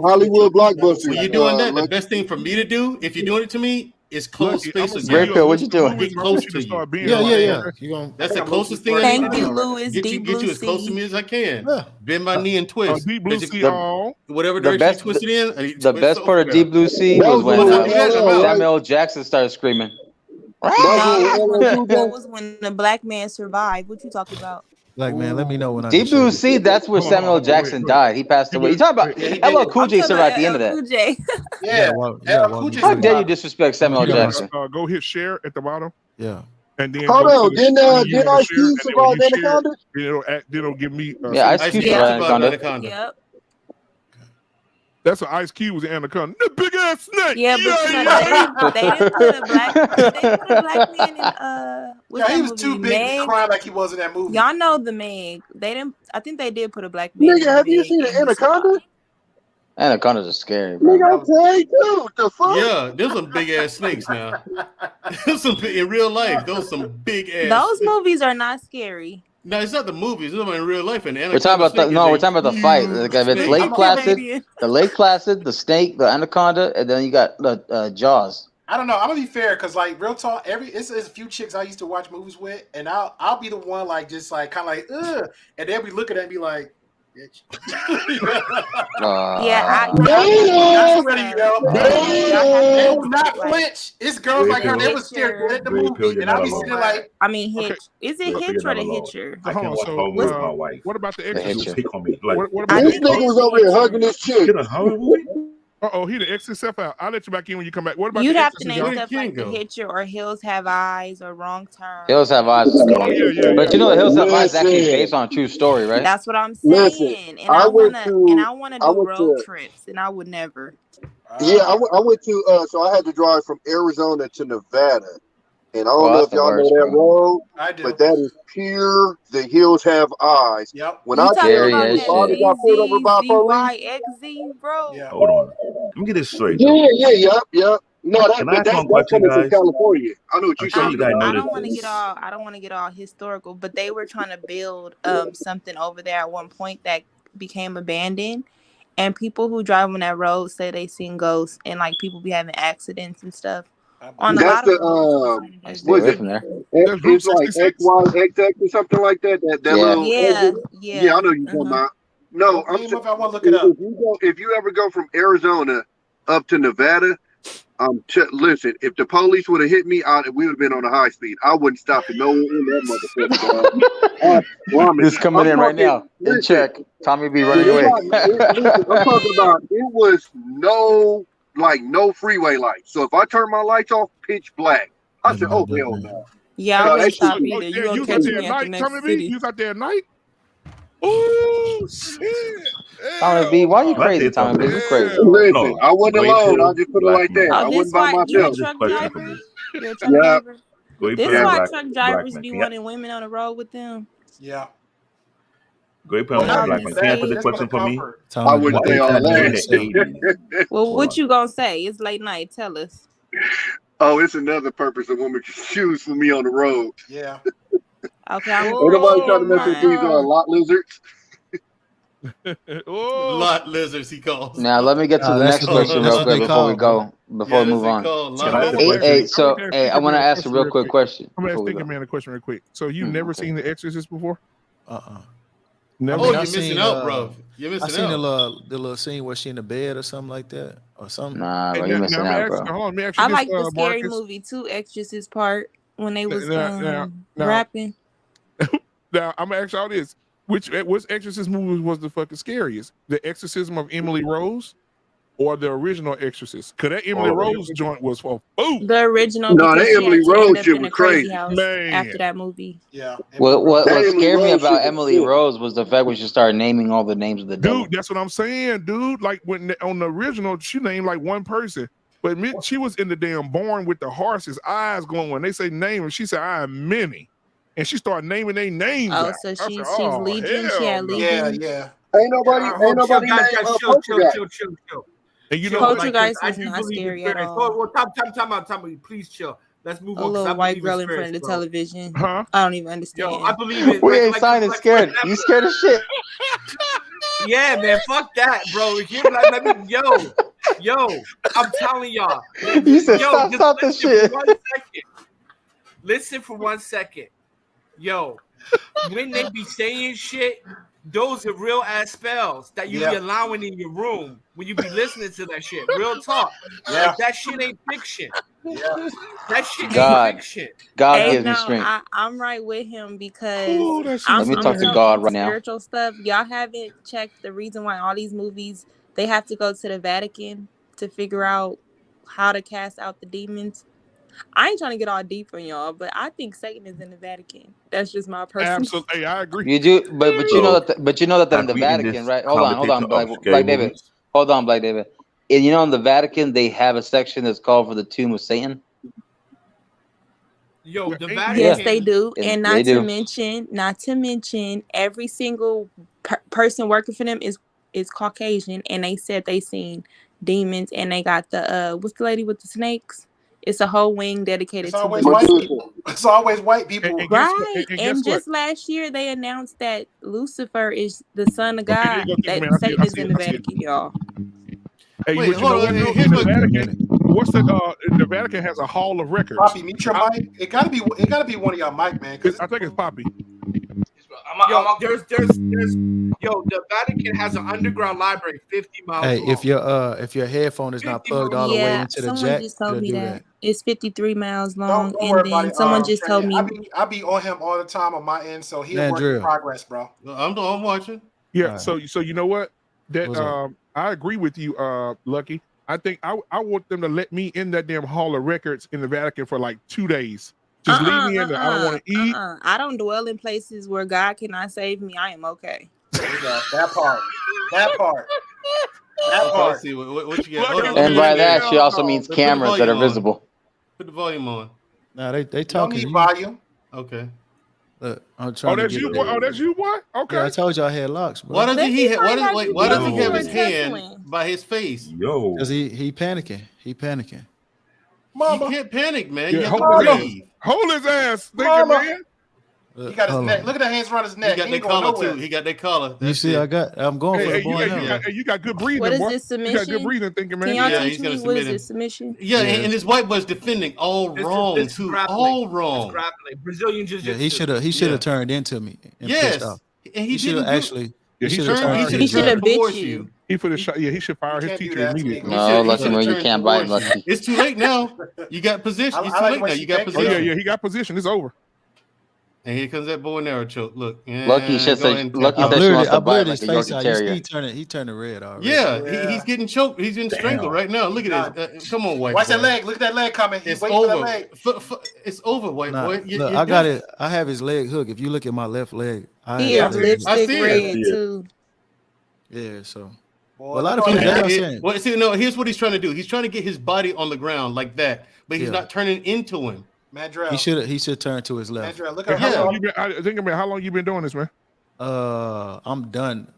Hollywood blockbusters. When you're doing that, the Lucky. best thing for me to do, if you're doing it to me, is close Lucky, I'm space gonna again. send Great you a Phil, what list you of doing? movies, Get and I close want you to to you. start being Yeah, on yeah, there, yeah. okay? You gonna That's I the think I'm closest thing looking I for need Thank to you, do. Louis. Get Deep you Blue as close to Sea. me as I can. yeah. Bend my knee and twist. Deep Blue Because Sea The all. whatever the direction best you twist it in, I need to the twist best part of over there. Deep Blue Sea That was was when the one Once I with do that, I'm LL, out. right? Samuel L. Jackson started screaming. No, That was that when LL Cool J. was when the black man survived. What you talking about? Black man, let me know when I can Deep share Blue this. Sea, that's where Hold on, Samuel L. hold on. Go ahead, Jackson go ahead. died. He passed You away. You did- talking about Yeah, he did. LL Cool I'm J talking still about at the end of LL that. Cool J. Yeah. Cool Cool J. How J. dare you disrespect Samuel L. You Jackson? gotta go hit share at the bottom, Yeah. and then Hold go to on, the didn't screen you didn't want to Ice share, Cube and then when survive you share, Anaconda? then it'll give me. Yeah, Ice Ice Cube Cube survived survived Anaconda. Anaconda. Yep. That's what Ice Cube was in Anaconda. The big ass snake. Yeah, but they didn't put a black. They put a black man in what's that he was movie? too big to Meg? cry like he was in that movie. Y'all know the Meg. They didn't. I think they did put a black man. Nigga, in have you Meg seen and an he anaconda? Anacondas are scary, bro. Nigga, okay, dude. The fuck? Yeah, there's some big ass snakes now. There's some in real life. Those some big ass. Those movies are not scary. No, it's not the movies. It's in real life. And We're talking about we're talking about the fight. Like if it's Lake Placid, the snake, the anaconda, and then you got the Jaws. I don't know. I'm gonna be fair because, like, real talk, it's a few chicks I used to watch movies with, and I'll be the one like just like kind of like ugh, and they'll be looking at me like, bitch. That's ready, yo. They will not flinch. It's girls like her. They would stare good at the movie, and I'll be sitting like, I mean, Hitch. Is it Hitch or the Hitcher? I can watch whole movie with my wife. What about the She Exorcist? will pick on me. Like, What about This nigga was over here hugging his chick. Get a horror movie? He the X himself out. I'll let you back in when you come back. What about You'd the have to Exorcist, name y'all? stuff like The Hitcher or Hills Have Eyes or Wrong Turn. Hills Have Eyes. But you know, the Hills Have Eyes is actually based on a true story, right? That's what I'm saying. And I wanna do road trips, and I would never. Yeah, I went to. So I had to drive from Arizona to Nevada, and I don't know if y'all know that road. I do. But that is pure. The Hills Have Eyes. Yep. When I tell you, my father got pulled over by police. ZYXZ, bro. Yeah. Hold on. Let me get this straight. Yeah. No, Can I ask one that's question, coming from guys? California. I know what you're I'm sure talking you guys about. know I this. don't want to get all historical, but they were trying to build something over there at one point that became abandoned, and people who drive on that road say they seen ghosts, and like people be having accidents and stuff. On a lot That's of roads. was it? It's like XYXX or something like that. That little. Yeah, I know you're talking about. No, I'm saying if I want to look it up. If you ever go from Arizona up to Nevada, listen. If the police would have hit me, we would have been on a high speed. I wouldn't stop at no one in that motherfucker. He's coming in right now. In check. Tommy be running away. I'm talking about. It was no freeway lights. So if I turn my lights off, pitch black. I said, "Oh hell no." Yeah, I wouldn't stop either. You gonna catch me at the next city. You was out there at night? Oh shit! Tommy B, why are you crazy, Tommy B? You crazy. Listen, I wasn't alone. I'll just put it like that. I wasn't by myself. You're a truck driver? This is why truck drivers be wanting women on the road with them. Yeah. Go ahead, put on Black Man. Can you answer the question for me? I wouldn't say all that. Well, what you gonna say? It's late night. Tell us. Oh, it's another purpose a woman can choose for me on the road. Yeah. Okay. Ain't nobody trying to mess with these lot lizards. Lot lizards, he calls. Now let me get to the next question real quick before we go. Before we move on. Hey, I want to ask a real quick question. I'm gonna ask Thinking Man a question real quick. So you never seen The Exorcist before? Never. I You're missing out, bro. You're missing I seen out. the little scene where she in the bed or something like that, or something. Nah, bro, you're missing out, bro. Hold on, let me ask you I this, like the scary Marcus. movie too, Exorcist part when they was Now- rapping. Now I'm gonna ask y'all this: which Exorcist movie was the fucking scariest? The Exorcism of Emily Rose, or the original Exorcist? Cause that Emily Rose joint was for food. The original. No, because that she Emily had to Rose end up shit in was a crazy crazy. house Man. after that movie. Yeah. What scared me about Rose Emily Rose was the fact when she started naming all the names of the devil. Dude, that's what I'm saying, dude. Like when on the original, she named like one person, but she was in the damn barn with the horses' eyes going. When they say name, and she said, "I am many," and she started naming their names. Oh, out. so I said, she's "Oh, Legion. She had hell Legion. Yeah. Ain't nobody named Chill. And you know, Poltergeist I was do not believe in scary at spirits. all. Well, time out. Please chill. Let's move A on. 'cause I little white believe girl in spirits, front of the bro. television. Huh? I don't even understand. Yo, I believe it. We ain't signing scared. You scared of shit. Yeah, man. Fuck that, bro. Let me, yo. I'm telling y'all. You said Yo, stop the shit. Listen for 1 second. Yo, when they be saying shit, those are real ass spells that you be allowing in your room when you be listening to that shit. Real talk. Yeah. Like, that shit ain't fiction. Yeah. That shit God. ain't fiction. God gives me strength. I'm right with him because Let me talk to God right now. Spiritual stuff. Y'all haven't checked the reason why all these movies they have to go to the Vatican to figure out how to cast out the demons. I ain't trying to get all deep on y'all, but I think Satan is in the Vatican. That's just my personal. Absolutely, I agree. You do, but you know that they're in the Vatican, right? Hold on, Commentator Black of scary David. movies. Hold on, Black David. And you know, in the Vatican, they have a section that's called for the tomb of Satan. Yo, the Vatican. Yes, they do, Yeah, and they do. not to mention, every single person working for them is Caucasian, and they said they seen demons, and they got the what's the lady with the snakes? It's a whole wing dedicated It's to always the white people. It's always white people. Right, and and guess what? just last year they announced that Lucifer is the son of Okay, there God. you go, Tinker That Man. I see Satan it. I is see in it. the I see it. Vatican, y'all. Hey, Wait, but you know hold what? on. Though? Here's In the my Vatican, what's the Vatican has a hall of records. Poppy, mute your mic. It gotta be one of y'all mic, man. I think it's Poppy. Yo, there's yo, the Vatican has an underground library 50 miles Hey, long. if your headphone is not plugged all the way Yeah, into the someone jack, just told it'll me do that. It's 53 miles Don't long, worry and about then it. someone just told me. I be on him all the time on my end, so he'll Man, work in drill. progress, bro. I'm watching. Yeah. All So you know what? That What's up? I agree with you, Lucky. I think I want them to let me in that damn hall of records in the Vatican for like 2 days. Just leave me in there. I don't want to eat. I don't dwell in places where God cannot save me. I am okay. There you go. That part. That part. That Okay, part. let's see what you got. Hold on, And by that, she also Put means the cameras that are volume on. visible. Put the volume on. Nah, they You don't talking. need volume. Okay. Look, I'm Oh, trying to that's get you, the- boy. Oh, that's you, boy. Okay. Yeah, I told you I had locks, bro. Why doesn't Let he? me Why find out does you why doesn't he have were his hand tussling. by his face? Yo. Because he panicking. He panicking. Mama. You can't panic, man. Yeah, You have to hold his ass. breathe. Hold his ass, thinking, Mama. man. He got his Hold neck. on. Look at the hands around his He neck. got He that ain't going collar nowhere. too. He got that collar. You That's see, it. I'm going for the You boy now. got, you got good breathing, What is boy. this You got good submission? breathing, thinking, man. Can y'all Yeah, teach he's gonna me what submit is him. this submission? Yeah, Yeah. and this white boy's defending all wrong This is too. grappling. All It's wrong. grappling. Brazilian Yeah, jiu-jitsu. he should have Yeah. turned into me and pissed Yes, off. and He should have didn't do. actually. Yeah, He he should have should turned He should have bit towards you. He for the shot. Yeah, he should fire his can't do teacher that. immediately. No, He Lucky should Mo, have you turned can't bite towards you. Lucky. It's too late now. You got position. It's I too like late what now. she You got thinking. Oh yeah, position. yeah, he got position. It's over. And here comes that bow and arrow choke. Look, Lucky yeah, said go ahead and tap Lucky I out. said she wants to blurred bite his like a face Yorkie out. You see, Terrier. he turning red already. Yeah, Yeah. he's getting choked. He's getting strangled right now. Look at this. Come on, white Watch boy. that leg. Look at that leg coming. He's It's waiting for that over. leg. It's over, white Nah, boy. look, You're I got done. it. I have his leg hooked. If you look at my left leg, I He have is his leg hooked. I lipstick see red it. too. Yeah, so Boy, well, a lot look of on people. that. That's what I'm saying. Well, see, no. Here's what he's trying to do. He's trying to get his body on the ground like that, but he's Yeah. not turning into him. Mandrell. He should turn to his left. Mandrell, look Hey, at how how long you been? I think about how long you been doing this, man. I'm done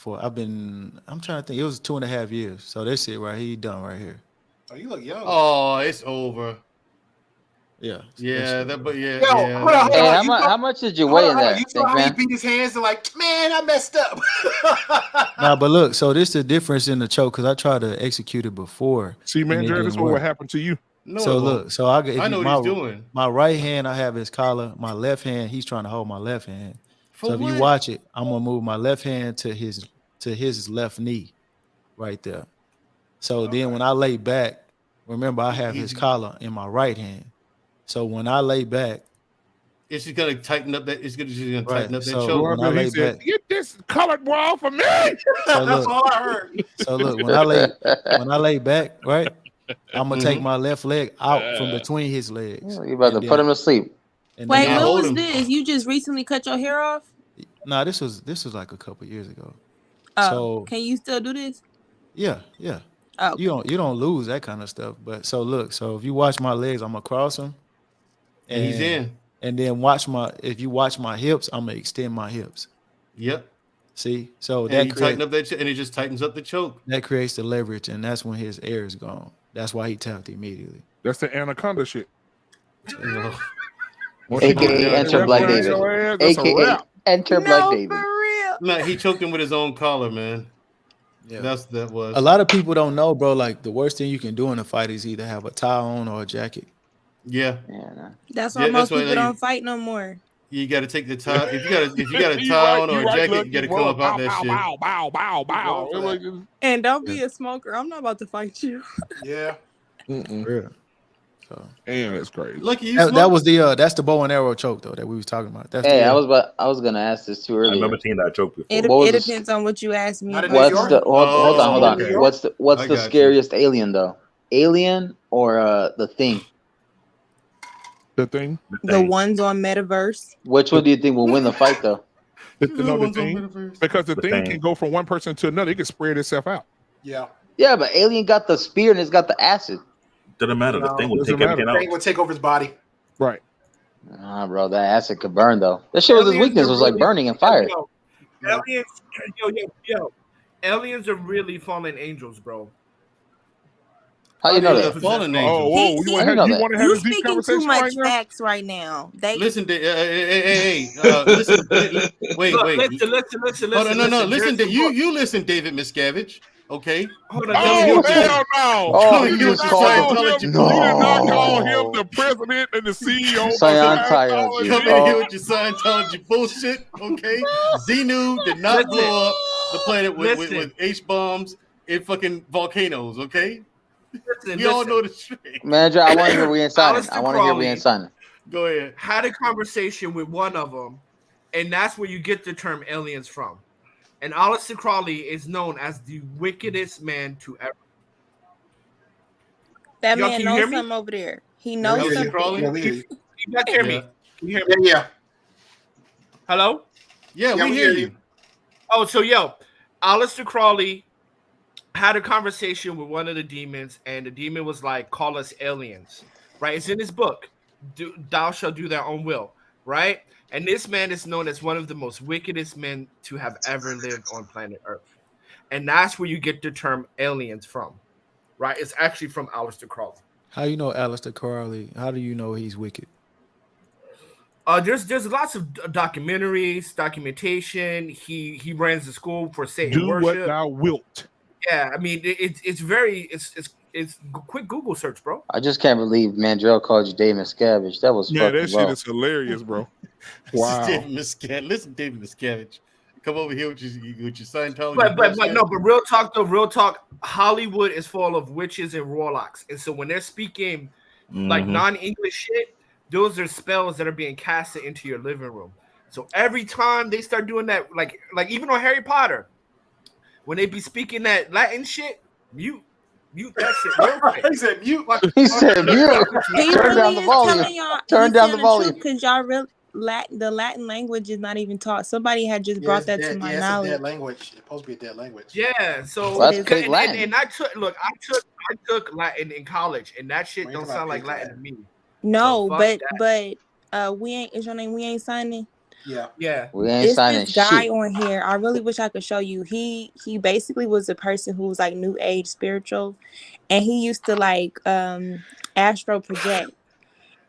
I'm trying to think. It was 2.5 years. So that's it right here. He done right here. Oh, you look young. Oh, it's over. Yeah. Yeah, that. But yeah, Yo, yeah. hold on, Hey, hold on. how much did you Hold weigh on, in hold on. that You saw thing, how he man? beat his hands and like, man, I messed up. Nah, but look, so this is the difference in the choke because I tried to execute it before. See, and man, it Jared, didn't this is what work. happened to you. No, So it won't. look, so I know what he's doing. My right hand, I have his collar. My left hand, he's trying to hold my left hand. For So if you what? watch it, I'm gonna move my left hand to his left knee, right there. So then when I lay back, remember I have his collar in my right hand. So when I lay back, It's just gonna tighten up that. It's just gonna right. tighten up that So choke. when I He lay said, back, "Get this colored boy off of me." so That's look, all I heard. so look, when I lay back, right, I'm gonna take my left leg out from between his legs. You about to put him to sleep. And Wait, then what hold was him. this? You just recently cut your hair off? nah, this was like a couple years ago. Oh, So can you still do this? yeah. Oh, You don't lose that kind of stuff. But so look, so if you watch my legs, I'm gonna cross them, And he's in. And then if you watch my hips, I'm gonna extend my hips. Yep. See, so And you tighten up that, and it just tightens up the choke. that creates the leverage, and that's when his air is gone. That's why he tapped immediately. That's the anaconda shit. AKA enter Black David. AKA enter Black David. No, he choked him with his own collar, man. Yeah, that was a lot of people don't know, bro. Like the worst thing you can do in a fight is either have a tie on or a jacket. Yeah. that's why most people don't fight no more. You got to take the tie. If you got a tie on or a jacket, you got to come up out that shit. Bow. And don't be a smoker. I'm not about to fight you. Yeah. Yeah. So damn, that's crazy. Lucky that was that's the bow and arrow choke though that we was talking about. That's Hey, I was gonna ask this too earlier. I remember seeing that choke before. It depends on what you ask me. What's the hold on? okay. What's the I got you. scariest alien though? Alien or the Thing? The Thing. The ones on Metaverse. Which one do you think will win the fight though? The Thing, because the thing can go from one person to another. It can spread itself out. Yeah. Yeah, but Alien got the spear and it's got the acid. Doesn't matter. The thing will doesn't take matter. everything The out. thing would take over his body. Right. Nah, bro, that acid could burn though. That shit was his Aliens weakness. are Was like really- burning and fire. Yo. Aliens are really fallen angels, bro. How you know They're that? fallen Oh, angels. whoa! You want to have You this deep speaking too conversation much right now? facts right now. They Listen, hey, listen. Wait. Look, listen. Hold on, no. Listen, There's a you book. listen, David Miscavige. Okay. Hold on. Oh hell no! Oh, You he did was not called call him. the- You did not call him No. the president and the CEO of Scientology. Come in here with your Scientology bullshit, okay? Xenu did not blow up the planet with H-bombs and fucking volcanoes, okay? We all know the shit. Manager, I want to hear we ain't signing. Alistair I want to hear we Crowley ain't signing. Go ahead. Had a conversation with one of them, and that's where you get the term aliens from. And Aleister Crowley is known as the wickedest man to ever. that Y'all, man can you knows hear me? something over there. He knows Yeah, something. Crowley? Yeah, we hear you. Can you guys hear me? Yeah. Can you hear me? Yeah. Hello? Yeah, we hear you. Oh, so Aleister Crowley had a conversation with one of the demons, and the demon was like, "Call us aliens," right? It's in his book. Thou shalt do thy own will, right? And this man is known as one of the most wickedest men to have ever lived on planet Earth, and that's where you get the term aliens from, right? It's actually from Aleister Crowley. How you know Aleister Crowley? How do you know he's wicked? There's lots of documentaries, documentation. He runs the school for Satan Do worship. what thou wilt. Yeah, I mean it's very quick Google search, bro. I just can't believe Mandrell called you Dave Miscavige. That was Yeah, fucking that shit low. is hilarious, bro. This Wow. is David Miscavige. Listen, David Miscavige. Come over here with your Scientology. But bullshit. no, but real talk, Hollywood is full of witches and warlocks, and so when they're speaking like non-English shit, those are spells that are being casted into your living room. So every time they start doing that, like even on Harry Potter, when they be speaking that Latin shit, mute that shit real quick. He said mute. He said mute. He Turn really down the is volume. telling y'all. Turn down the volume. Because y'all really the Latin language is not even taught. Somebody had just brought that to my It's a knowledge. dead language. It's supposed to be a dead language. Yeah, so Well, that's fake Latin. and I took Latin in college, and that shit don't sound like Latin to me. No, So fuck but we ain't. Is your name? We ain't signing. Yeah. We ain't It's signing this guy shit. on here. I really wish I could show you. He basically was a person who was like new age spiritual, and he used to like astral project.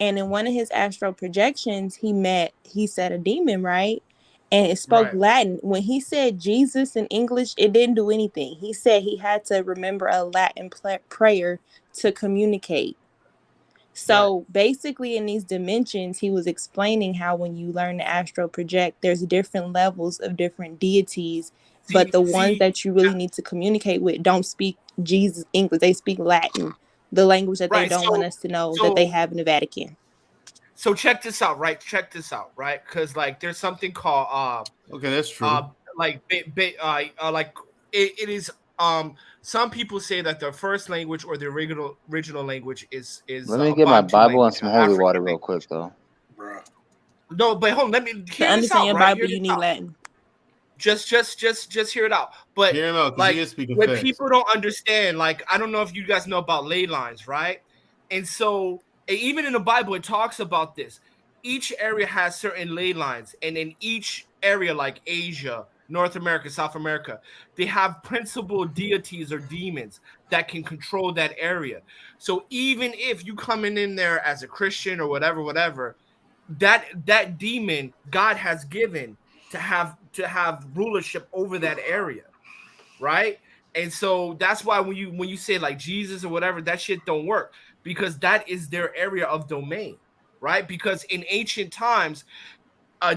And in one of his astral projections, he said a demon, right? And it spoke Latin. When he said Jesus in English, it didn't do anything. He said he had to remember a Latin prayer to communicate. So basically in these dimensions, he was explaining how when you learn to astral project, there's different levels of different deities, but the ones that you really need to communicate with don't speak Jesus English. They speak Latin, the language that they don't want us to know that they have in the Vatican. So check this out, right? Because like there's something called okay, that's true. It is some people say that the first language or the original language is Let me get my Bantu Bible and language, some an holy African water real quick, though. No, but hold on, let me To hear this understand out, your right? Bible, Hear you this need out. Latin. Just hear it out. But Hear him out, 'cause he is speaking when facts. people don't understand, like I don't know if you guys know about ley lines, right? And so even in the Bible, it talks about this. Each area has certain ley lines, and in each area, like Asia, North America, South America, they have principal deities or demons that can control that area. So even if you coming in there as a Christian or whatever, that demon God has given to have rulership over that area, right? And so that's why when you say like Jesus or whatever, that shit don't work, because that is their area of domain, right? Because in ancient times,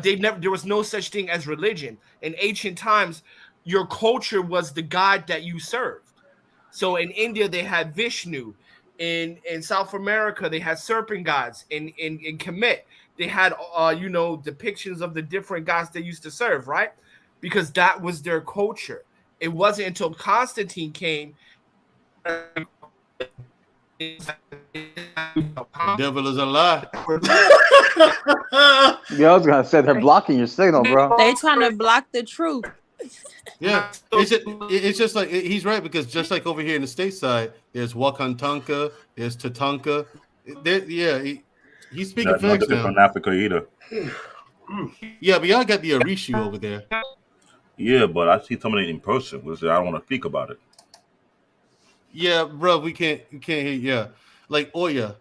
there was no such thing as religion. In ancient times, your culture was the god that you served. So in India, they had Vishnu. In South America, they had serpent gods. In Kemet, they had depictions of the different gods they used to serve, right? Because that was their culture. It wasn't until Constantine came. The devil is a lie. Yeah, I was gonna say they're blocking your signal, bro. They trying to block the truth. Yeah, it's just like he's right because just like over here in the stateside, there's Wakantanka, there's Tatanka. He's speaking That's no facts different now. from Africa either. Yeah, but y'all got the Orishu over there. Yeah, but I see some of it in person, which I don't want to speak about it. Yeah, bro, we can't hear. Yeah, like Oya,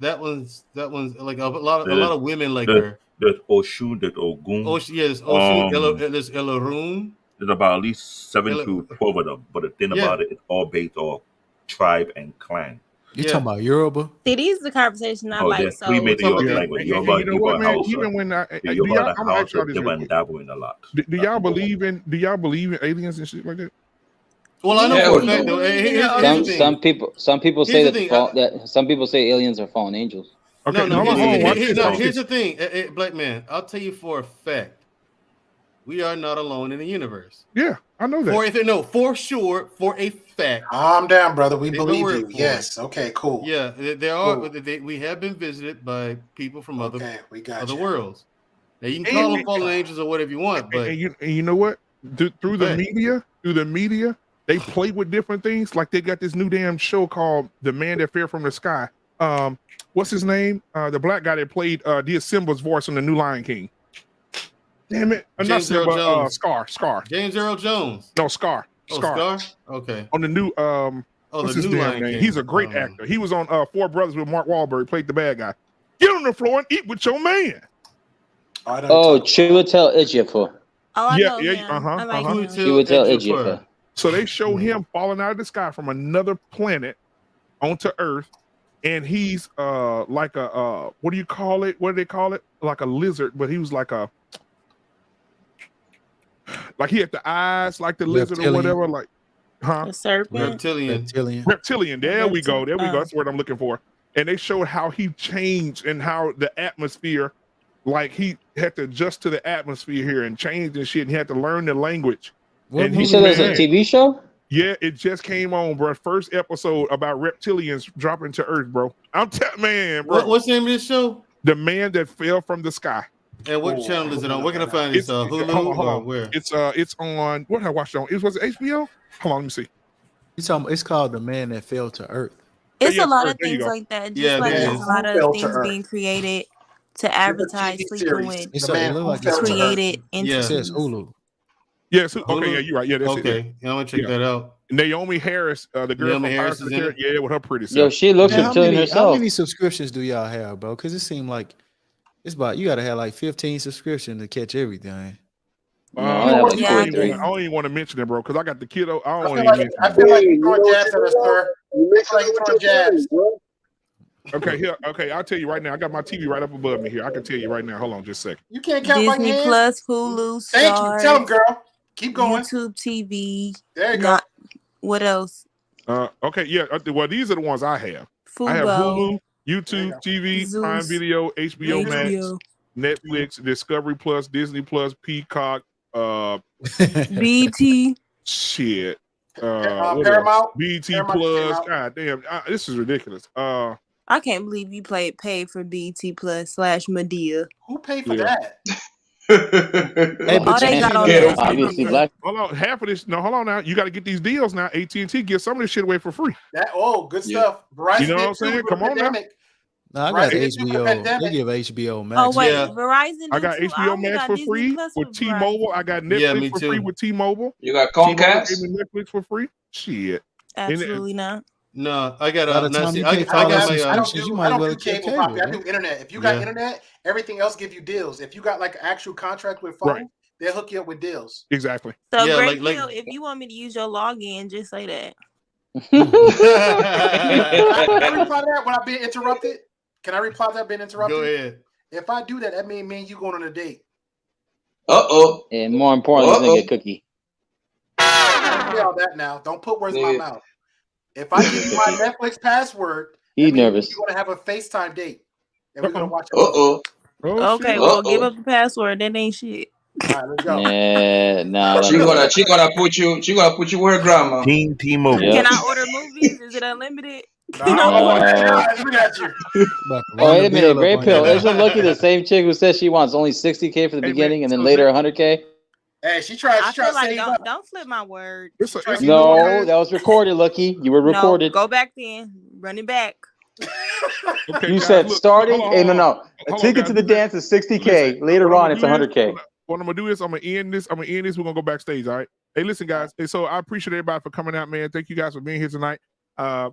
that one's like a lot of women like her. There's Oshun, there's Ogun. There's Oshun, there's Elarun. There's about at least 7 to 12 of them. But the thing about it, it's all based off tribe and clan. You talking about Yoruba? See, these are the conversation I like. There's So 3 major languages. Yoruba, you know what, man? Hausa. Even when Yoruba I'm and gonna ask y'all Hausa, this they've real been quick. dabbling a lot. Do y'all believe in aliens and shit like that? Well, I know for a fact though. Some people say that some people say aliens are fallen angels. Okay, here's the thing, Black Man. I'll tell you for a fact. We are not alone in the universe. Yeah, I know that. For sure, for a fact. Calm down, brother. We believe you. Yes. Okay. Cool. Yeah, there are. We have been visited by people from other worlds. Now you can call them fallen angels or whatever you want, but and you know what? Through the media, they play with different things. Like they got this new damn show called "The Man That Fell from the Sky." What's his name? The black guy that played did Simba's voice on the new Lion King. Damn it! James Earl Jones. Scar. James Earl Jones. No, Scar. Scar. Okay. On the new what's his damn name? He's a great actor. He was on Four Brothers with Mark Wahlberg. Played the bad guy. Get on the floor and eat with your man. Chiwetel Ejiofor. Oh, I know yeah, him. I like him. Chiwetel Ejiofor. So they show him falling out of the sky from another planet onto Earth, and he's like a what do you call it? What do they call it? Like a lizard, but he was like he had the eyes like the lizard or whatever, like a serpent. Reptilian. There we go. That's what I'm looking for. And they showed how he changed and how the atmosphere, like he had to adjust to the atmosphere here and change and shit. And he had to learn the language. And you said there's a TV show? Yeah, it just came on, bro. First episode about reptilians dropping to Earth, bro. I'm man, bro. What's the name of this show? The Man That Fell from the Sky. And what channel is it on? Where can I find this? Hulu hold or on. where? It's on. What did I watch it on? Was it HBO? Hold on, let me see. It's called The Man That Fell to Earth. It's a lot of things like that. Just like there's a lot of things being created to advertise sleeping with. It's created into it says Hulu. Yes. Okay. Yeah, you're right. Yeah, that's it. Okay. I'm gonna check that out. Naomi Harris, the girl Naomi from Harris is in it? Yeah, with her pretty self. Yo, she looks reptilian How herself. many subscriptions do y'all have, bro? Because it seems like it's about you got to have like 15 subscriptions to catch everything. I don't even want to mention it, bro, because I got the kiddo. I don't even mention I feel like you're throwing jabs at us, sir. Like you're throwing jabs. Okay, here. Okay, I'll tell you right now. I got my TV right up above me here. I can tell you right now. Hold on, just a second. You can't count my Disney hands. Plus, Hulu, Thank Stars, you. Tell them, girl. Keep going. YouTube TV. There you go. What else? Okay, yeah. Well, these are the ones I have. Fubo. I have Hulu, YouTube TV, Zeus, Prime Video, HBO Max, Netflix, Discovery Plus, Disney Plus, Peacock, BT. Shit. Paramount. BT Plus. God damn, this is ridiculous. I can't believe you paid for BT Plus / Medea. Who paid for that? Hey, but they got on obviously black. Hold on, half of this. No, hold on now. You got to get these deals now. AT&T gives some of this shit away for free. Good stuff. Verizon, you know what I'm saying? Come on now. No, I got HBO. They give HBO Max. Oh wait, Verizon. I got HBO Max for free with T-Mobile. I got Netflix for free with T-Mobile. You got Comcast? Gave me Netflix for free. Shit. Absolutely not. No, I got I don't do cable, Poppy. I do internet. If you got internet, everything else give you deals. If you got like an actual contract with phone, they'll hook you up with deals. Exactly. So great deal. If you want me to use your login, just say that. Can I reply to that when I've been interrupted? Can I reply to that being interrupted? Go ahead. If I do that, that means me and you going on a date. And more importantly, he's gonna get cookie. Don't say all that now. Don't put words in my mouth. If I give you my Netflix password, he's nervous. You're gonna have a FaceTime date, and we're gonna watch. Okay, well, give up the password. That ain't shit. All right, let's go. Nah. She gonna put you with her grandma. T-Mobile. Can I order movies? Is it unlimited? Look at you. Wait a minute, Gray Pill. Isn't Lucky the same chick who says she wants only $60K for the beginning and then later $100K? Hey, she tried. I She tried feel to like save up. don't flip my word. No, that was recorded, Lucky. You were recorded. No, go back then. Run it back. Okay, You guys, said look, starting. hold on, Hey, hold no. on. A Hold on, ticket guys. to the dance is 60K. Listen, Later what I'm on, it's gonna do 100K. What I'm gonna do is I'm gonna end this. We're gonna go backstage. All right. Hey, listen, guys. Hey, so I appreciate everybody for coming out, man. Thank you guys for being here tonight.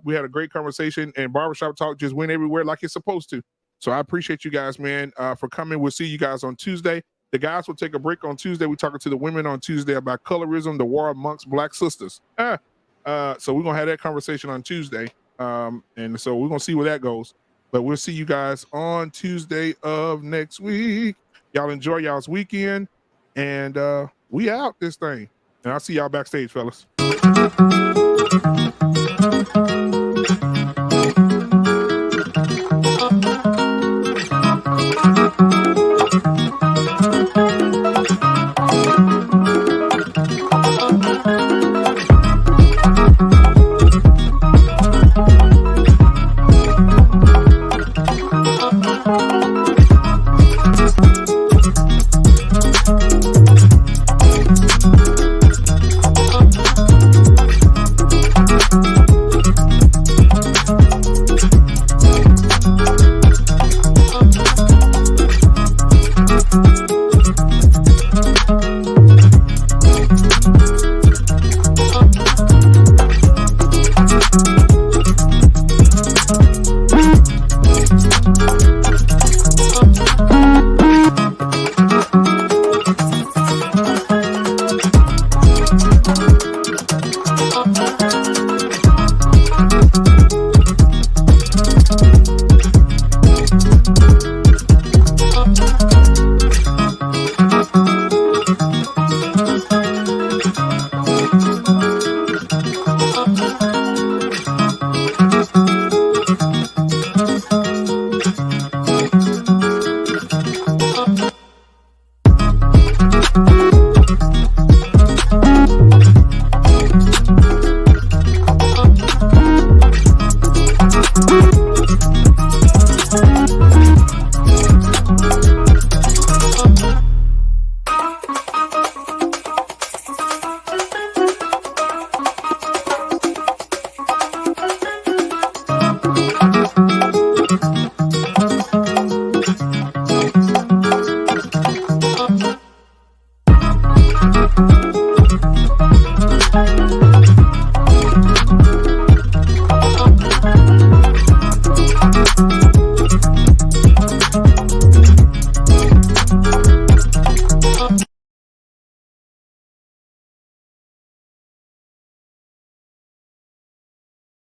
We had a great conversation, and Barbershop Talk just went everywhere like it's supposed to. So I appreciate you guys, man, for coming. We'll see you guys on Tuesday. The guys will take a break on Tuesday. We're talking to the women on Tuesday about colorism, the war amongst Black sisters. So we're gonna have that conversation on Tuesday. And so we're gonna see where that goes. But we'll see you guys on Tuesday of next week. Y'all enjoy y'all's weekend, and we out this thing. And I'll see y'all backstage, fellas. Thank you.